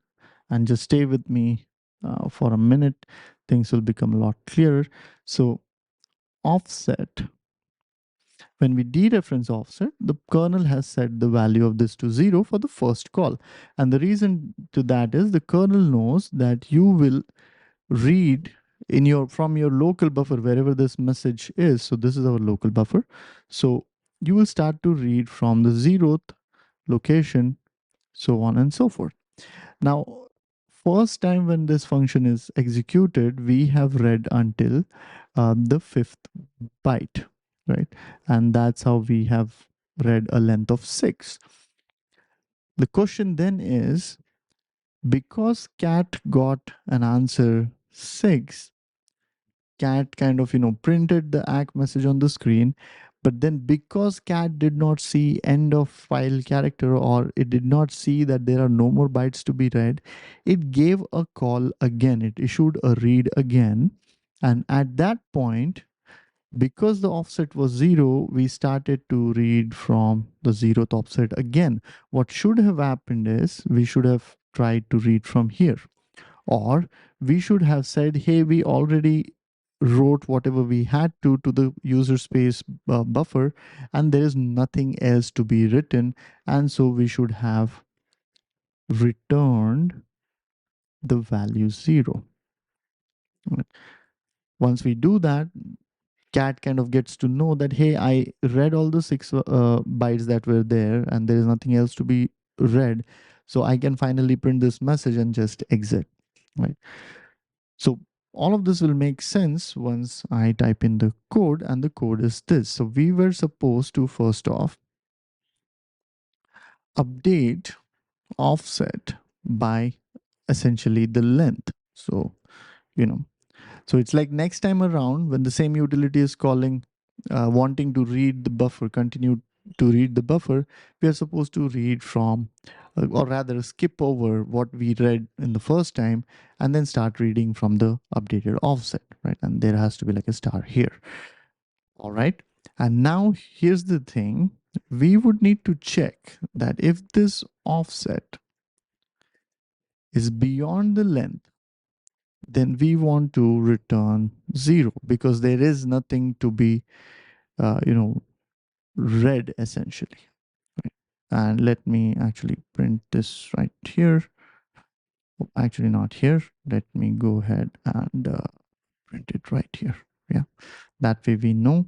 and just stay with me for a minute. Things will become a lot clearer. So offset, when we dereference offset, the kernel has set the value of this to 0 for the first call. And the reason to that is, the kernel knows that you will read from your local buffer, wherever this message is. So this is our local buffer. So you will start to read from the 0th location, so on and so forth. Now, first time when this function is executed, we have read until the 5th byte, right? And that's how we have read a length of 6. The question then is, because cat got an answer 6, cat kind of printed the ACK message on the screen, but then because cat did not see end of file character, or it did not see that there are no more bytes to be read, it gave a call again. It issued a read again, and at that point, because the offset was 0, we started to read from the 0th offset again. What should have happened is, we should have tried to read from here, or we should have said, hey, we already wrote whatever we had to the user space buffer, and there is nothing else to be written, and so we should have returned the value 0. Once we do that, cat kind of gets to know that, hey, I read all the 6 bytes that were there, and there is nothing else to be read, so I can finally print this message and just exit, right? So all of this will make sense once I type in the code, and the code is this. So we were supposed to first off update offset by essentially the length. So, so it's like, next time around when the same utility is calling, wanting to read the buffer, continue to read the buffer, we are supposed to read from, or rather skip over what we read in the first time and then start reading from the updated offset, right? And there has to be like a star here. All right. And now here's the thing. We would need to check that if this offset is beyond the length, then we want to return 0 because there is nothing to be, read essentially. Right? And let me actually print this right here. Oh, actually, not here. Let me go ahead and print it right here. Yeah, that way we know.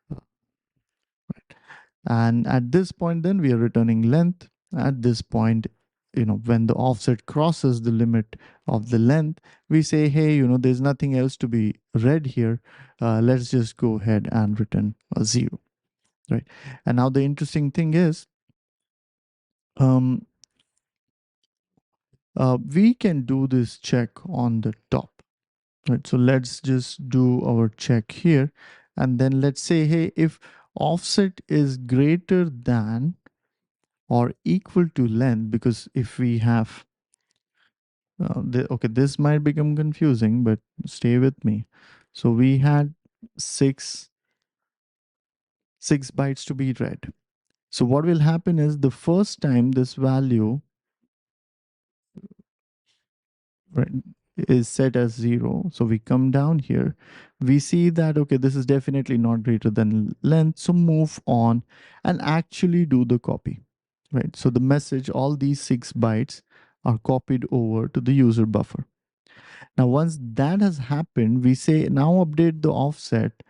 Right. And at this point, then we are returning length. At this point, when the offset crosses the limit of the length, we say, hey, there's nothing else to be read here. Let's just go ahead and return a 0. Right. And now the interesting thing is, we can do this check on the top. Right. So let's just do our check here. And then let's say, hey, if offset is greater than or equal to length, because if we have, okay, this might become confusing, but stay with me. So we had six bytes to be read. So what will happen is the first time this value, right, is set as 0, so we come down here, we see that, okay, this is definitely not greater than length, so move on and actually do the copy, right? So the message, all these 6 bytes are copied over to the user buffer. Now once that has happened, we say now update the offset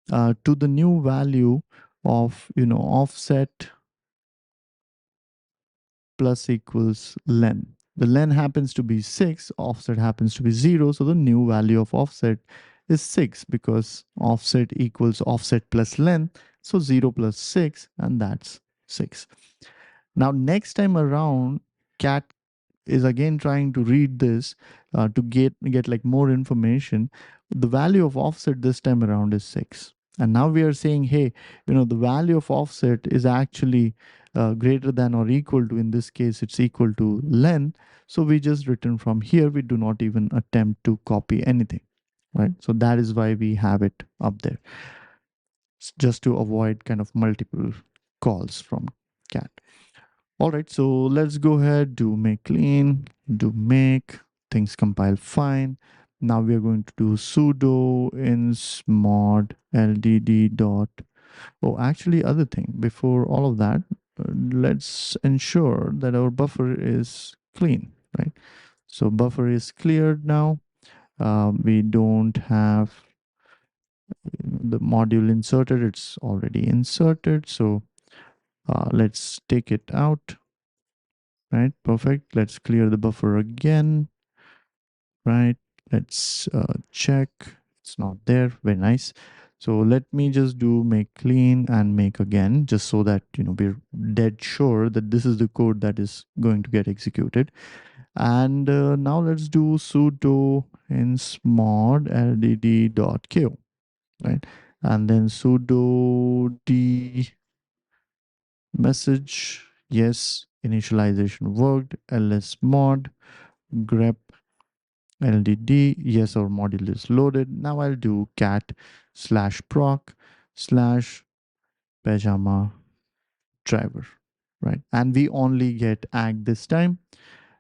to the new value of offset plus equals len. The len happens to be 6, offset happens to be 0, so the new value of offset is 6 because offset equals offset plus len, so 0 plus 6, and that's 6. Now next time around, cat is again trying to read this to get like more information. The value of offset this time around is 6, and now we are saying, hey, the value of offset is actually greater than or equal to, in this case it's equal to len, so we just return from here. We do not even attempt to copy anything, right? So that is why we have it up there, just to avoid kind of multiple calls from cat. All right, so let's go ahead, do make clean, do make, things compile fine. Now we are going to do sudo insmod ldd dot. Oh, actually, other thing, before all of that, let's ensure that our buffer is clean, right? So buffer is cleared now. We don't have the module inserted, it's already inserted. So let's take it out. Right, perfect. Let's clear the buffer again. Right, let's check. It's not there. Very nice. So let me just do make clean and make again, just so that we're dead sure that this is the code that is going to get executed. And now let's do sudo insmod ldd.q, right? And then sudo d message, yes, initialization worked, lsmod grep ldd, yes, our module is loaded. Now I'll do cat /proc /pajama driver, right? And we only get ag this time,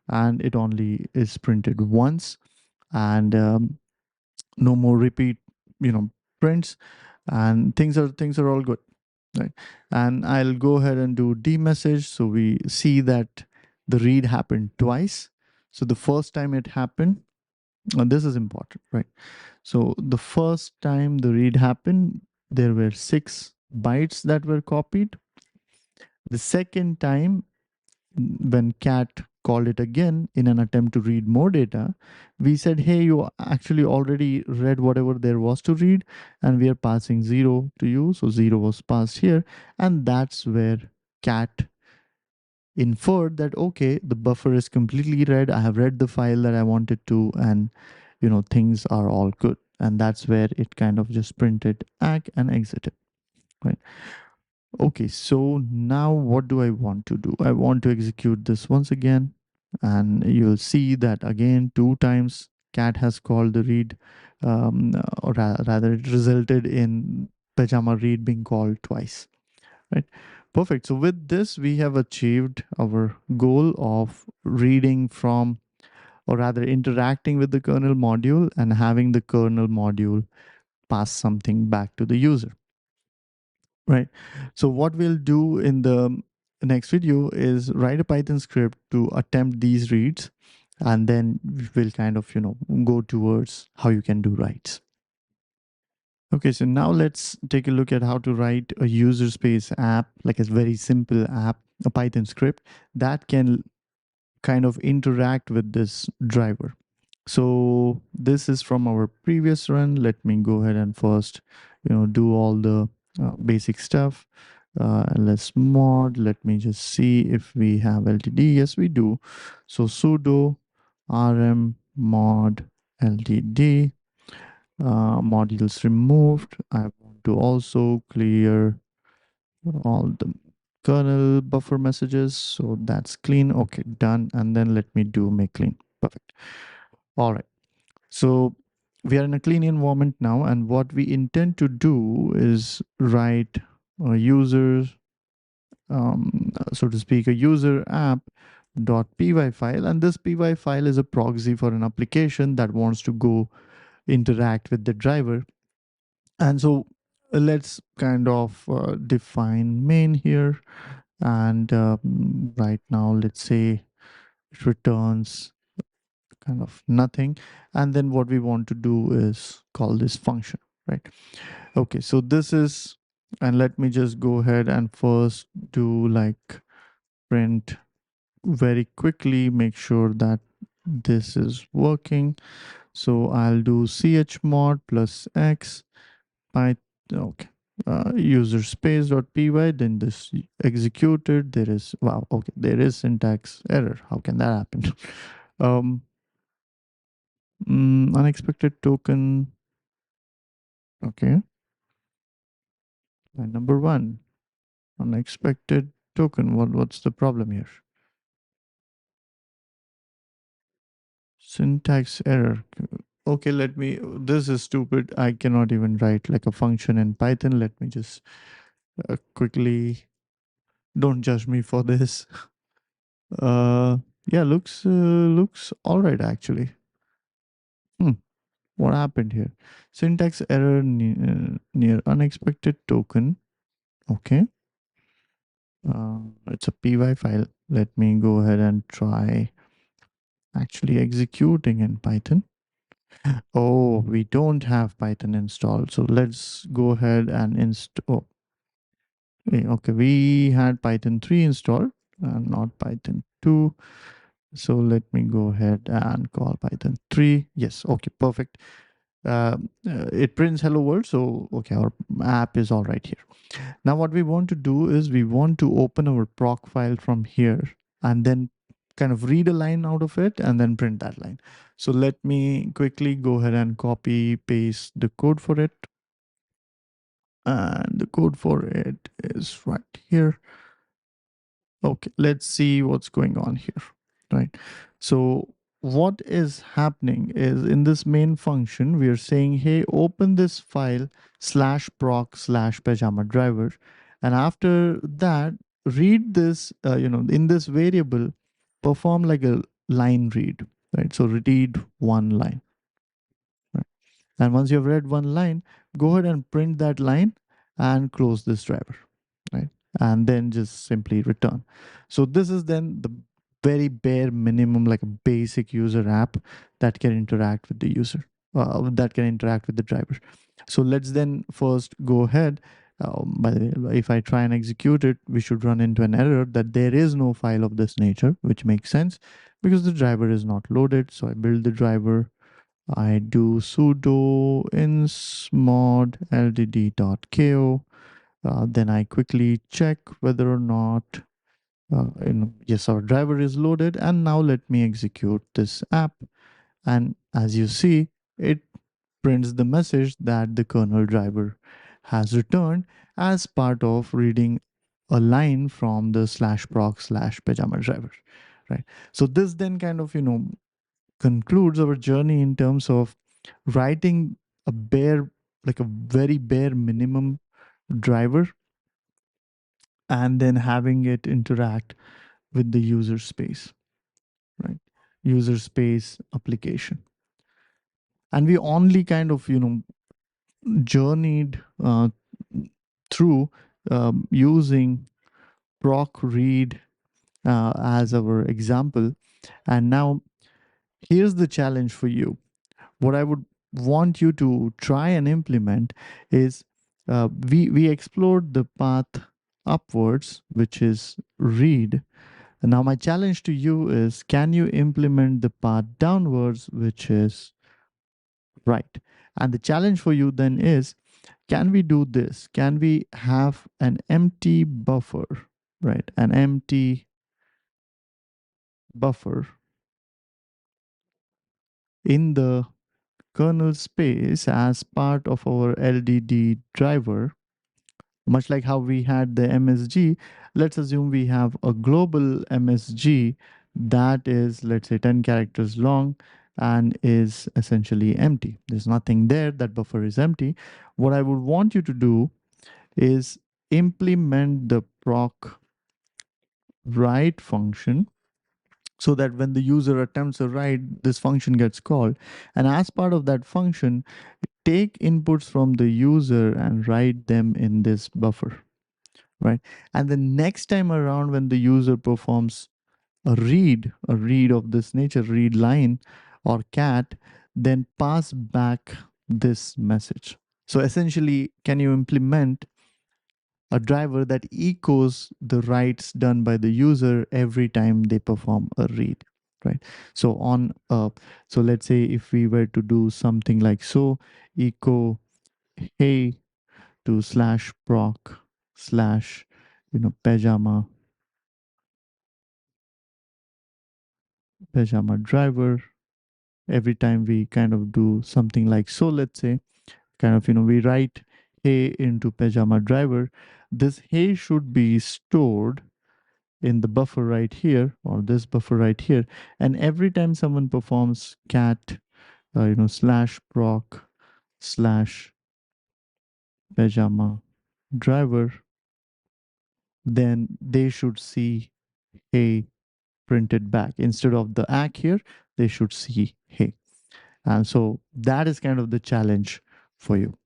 and it only is printed once, and no more repeat prints, and things are all good, right? And I'll go ahead and do dmessage, so we see that the read happened twice. So the first time it happened, this is important, right? So the first time the read happened, there were 6 bytes that were copied. The second time, when cat called it again in an attempt to read more data, we said, hey, you actually already read whatever there was to read, and we are passing 0 to you. So 0 was passed here, and that's where cat inferred that, okay, the buffer is completely read. I have read the file that I wanted to, and things are all good. And that's where it kind of just printed ag and exited, right? Okay, so now what do I want to do? I want to execute this once again, and you'll see that again 2 times cat has called the read, or rather, it resulted in pajama read being called twice, right? Perfect. So with this, we have achieved our goal of reading from, or rather, interacting with the kernel module and having the kernel module pass something back to the user. Right. So what we'll do in the next video is write a Python script to attempt these reads, and then we'll kind of, go towards how you can do writes. Okay, so now let's take a look at how to write a user space app, like a very simple app, a Python script that can kind of interact with this driver. So this is from our previous run. Let me go ahead and first, do all the basic stuff. Lsmod. Let me just see if we have LTD. Yes, we do. So sudo rmmod LTD. Modules removed. I want to also clear all the kernel buffer messages. So that's clean. Okay, done. And then let me do make clean. Perfect. All right. So we are in a clean environment now, and what we intend to do is write a user, so to speak, a user app .py file, and this py file is a proxy for an application that wants to go interact with the driver. And so let's kind of define main here, and right now let's say it returns kind of nothing, and then what we want to do is call this function, right? Okay, so this is, and let me just go ahead and first do like print very quickly, make sure that this is working. So I'll do chmod plus x python, okay, user space dot py, then this executed. There is, wow, okay, there is syntax error. How can that happen? um Unexpected token. Okay. Line number 1. Unexpected token. What's the problem here? Syntax error. Okay, let me. This is stupid. I cannot even write like a function in Python. Let me just quickly. Don't judge me for this. Yeah, looks all right actually. What happened here? Syntax error near unexpected token. Okay. It's a py file. Let me go ahead and try actually executing in Python. Oh, we don't have Python installed. So let's go ahead and install. Okay, we had Python 3 installed and not Python 2. So let me go ahead and call Python 3. Yes, okay, perfect. It prints hello world. So, okay, our app is all right here. Now what we want to do is we want to open our proc file from here and then kind of read a line out of it and then print that line. So let me quickly go ahead and copy paste the code for it. And the code for it is right here. Okay, let's see what's going on here, right? So what is happening is in this main function, we are saying, hey, open this file slash proc slash pajama driver. And after that, read this, in this variable, perform like a line read, right? So read one line, right? And once you've read one line, go ahead and print that line and close this driver, right? And then just simply return. So this is then the very bare minimum, like a basic user app that can interact with the user, that can interact with the driver. So let's then first go ahead. By the way, if I try and execute it, we should run into an error that there is no file of this nature, which makes sense because the driver is not loaded. So I build the driver. I do sudo insmod ldd.ko. Then I quickly check whether or not, yes, our driver is loaded. And now let me execute this app. And as you see, it prints the message that the kernel driver has returned. as part of reading a line from the /proc/pajama driver, right? So this then kind of, concludes our journey in terms of writing a bare, like a very bare minimum driver, and then having it interact with the user space, right? User space application. And we only kind of, journeyed through using proc read as our example. And now here's the challenge for you. What I would want you to try and implement is we explored the path upwards, which is read. And now my challenge to you is, can you implement the path downwards, which is write? And the challenge for you then is, can we do this? Can we have an empty buffer, right? An empty buffer in the kernel space as part of our LDD driver, much like how we had the MSG. Let's assume we have a global MSG that is, let's say, 10 characters long and is essentially empty. There's nothing there. That buffer is empty. What I would want you to do is implement the proc write function, so that when the user attempts a write, this function gets called. And as part of that function, take inputs from the user and write them in this buffer, right? And the next time around, when the user performs a read of this nature, read line or cat, then pass back this message. So essentially, can you implement a driver that echoes the writes done by the user every time they perform a read, right? So on so let's say if we were to do something like so, echo hey to /proc slash pajama driver, every time we kind of do something like so, let's say, kind of, we write hey into pajama driver, this hey should be stored in the buffer right here, or this buffer right here. And every time someone performs cat /proc slash pajama driver, then they should see hey printed back. Instead of the ack here, they should see hey. And so that is kind of the challenge for you.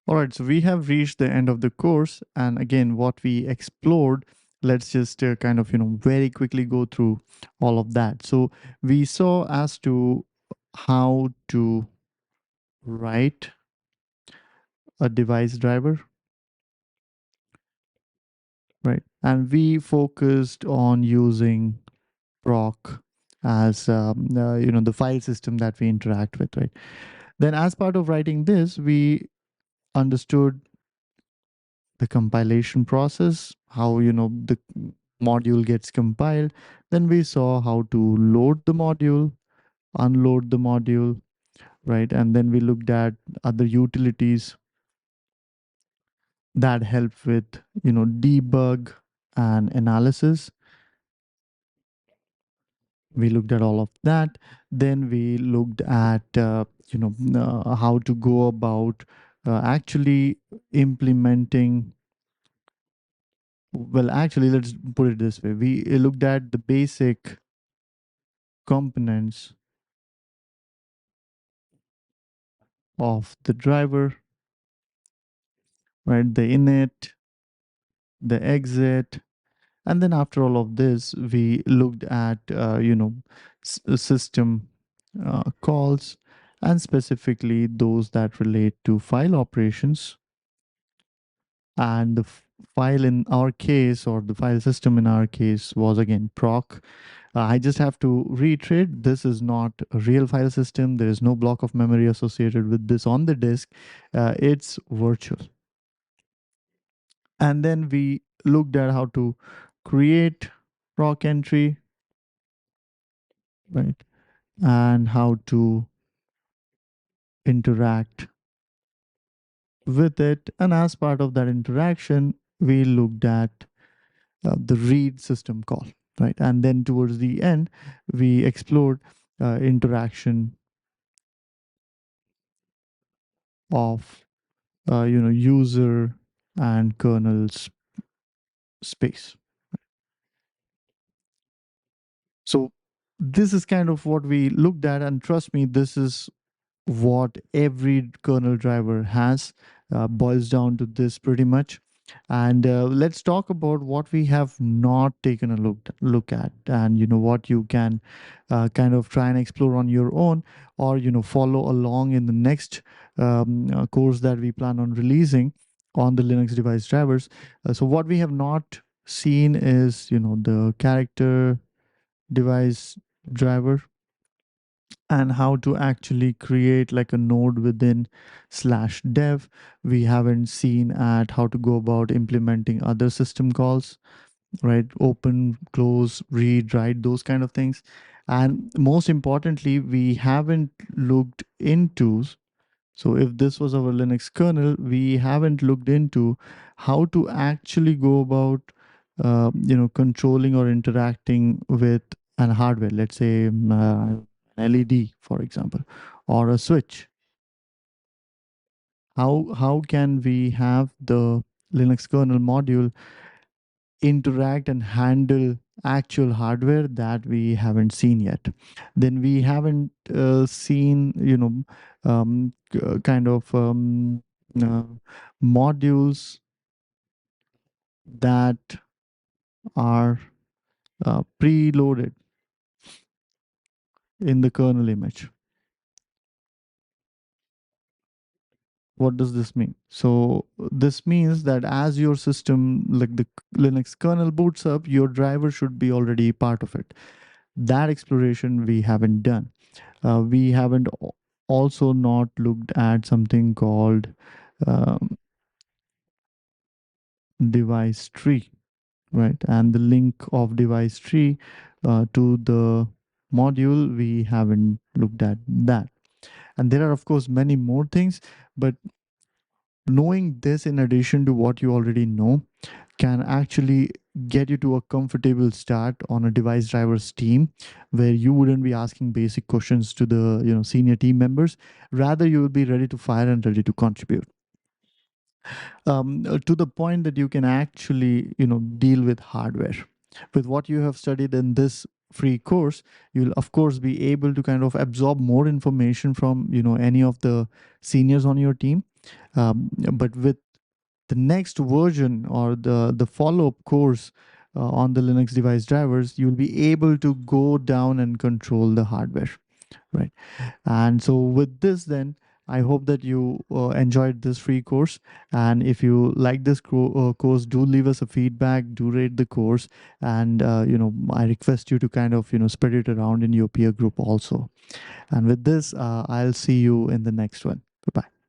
All right, so we have reached the end of the course. And again, what we explored, let's just kind of, very quickly go through all of that. So we saw as to how to write a device driver, right? And we focused on using proc as, the file system that we interact with, right? Then as part of writing this, we understood the compilation process, how the module gets compiled. Then we saw how to load the module, unload the module, right? And then we looked at other utilities that help with debug and analysis. We looked at all of that. Then we looked at how to go about actually implementing. Well, actually, let's put it this way. We looked at the basic components of the driver, right? The init, the exit, and then after all of this, we looked at system calls, and specifically those that relate to file operations. And the file in our case, or the file system in our case, was again proc. I just have to reiterate, this is not a real file system. There is no block of memory associated with this on the disk. It's virtual. And then we looked at how to create proc entry, right? And how to interact with it. And as part of that interaction, we looked at the read system call, right? And then towards the end, we explored interaction of user and kernel space. So this is kind of what we looked at, and trust me, this is what every kernel driver has. Boils down to this pretty much. And let's talk about what we have not taken a look at, and what you can kind of try and explore on your own, or follow along in the next course that we plan on releasing on the Linux device drivers. So what we have not seen is the character device driver, and how to actually create like a node within slash dev. We haven't seen at how to go about implementing other system calls, right? Open, close, read, write, those kind of things. And most importantly, we haven't looked into, so if this was our Linux kernel, we haven't looked into how to actually go about, controlling or interacting with an hardware. Let's say an LED, for example, or a switch. How can we have the Linux kernel module interact and handle actual hardware that we haven't seen yet? Then we haven't seen kind of uh, modules that are preloaded in the kernel image. What does this mean? So this means that as your system, like the Linux kernel boots up, your driver should be already part of it. That exploration we haven't done. We haven't also not looked at something called um, device tree, right? And the link of device tree to the module, we haven't looked at that. And there are, of course, many more things, but knowing this in addition to what you already know can actually get you to a comfortable start on a device drivers team, where you wouldn't be asking basic questions to the senior team members. Rather, you will be ready to fire and ready to contribute, to the point that you can actually deal with hardware. With what you have studied in this free course, you'll of course be able to kind of absorb more information from any of the seniors on your team. But with the next version, or the follow-up course on the Linux device drivers, you'll be able to go down and control the hardware, right? And so with this, then I hope that you enjoyed this free course. And if you like this course, do leave us a feedback, do rate the course. And I request you to kind of spread it around in your peer group also. And with this, I'll see you in the next one. Bye bye.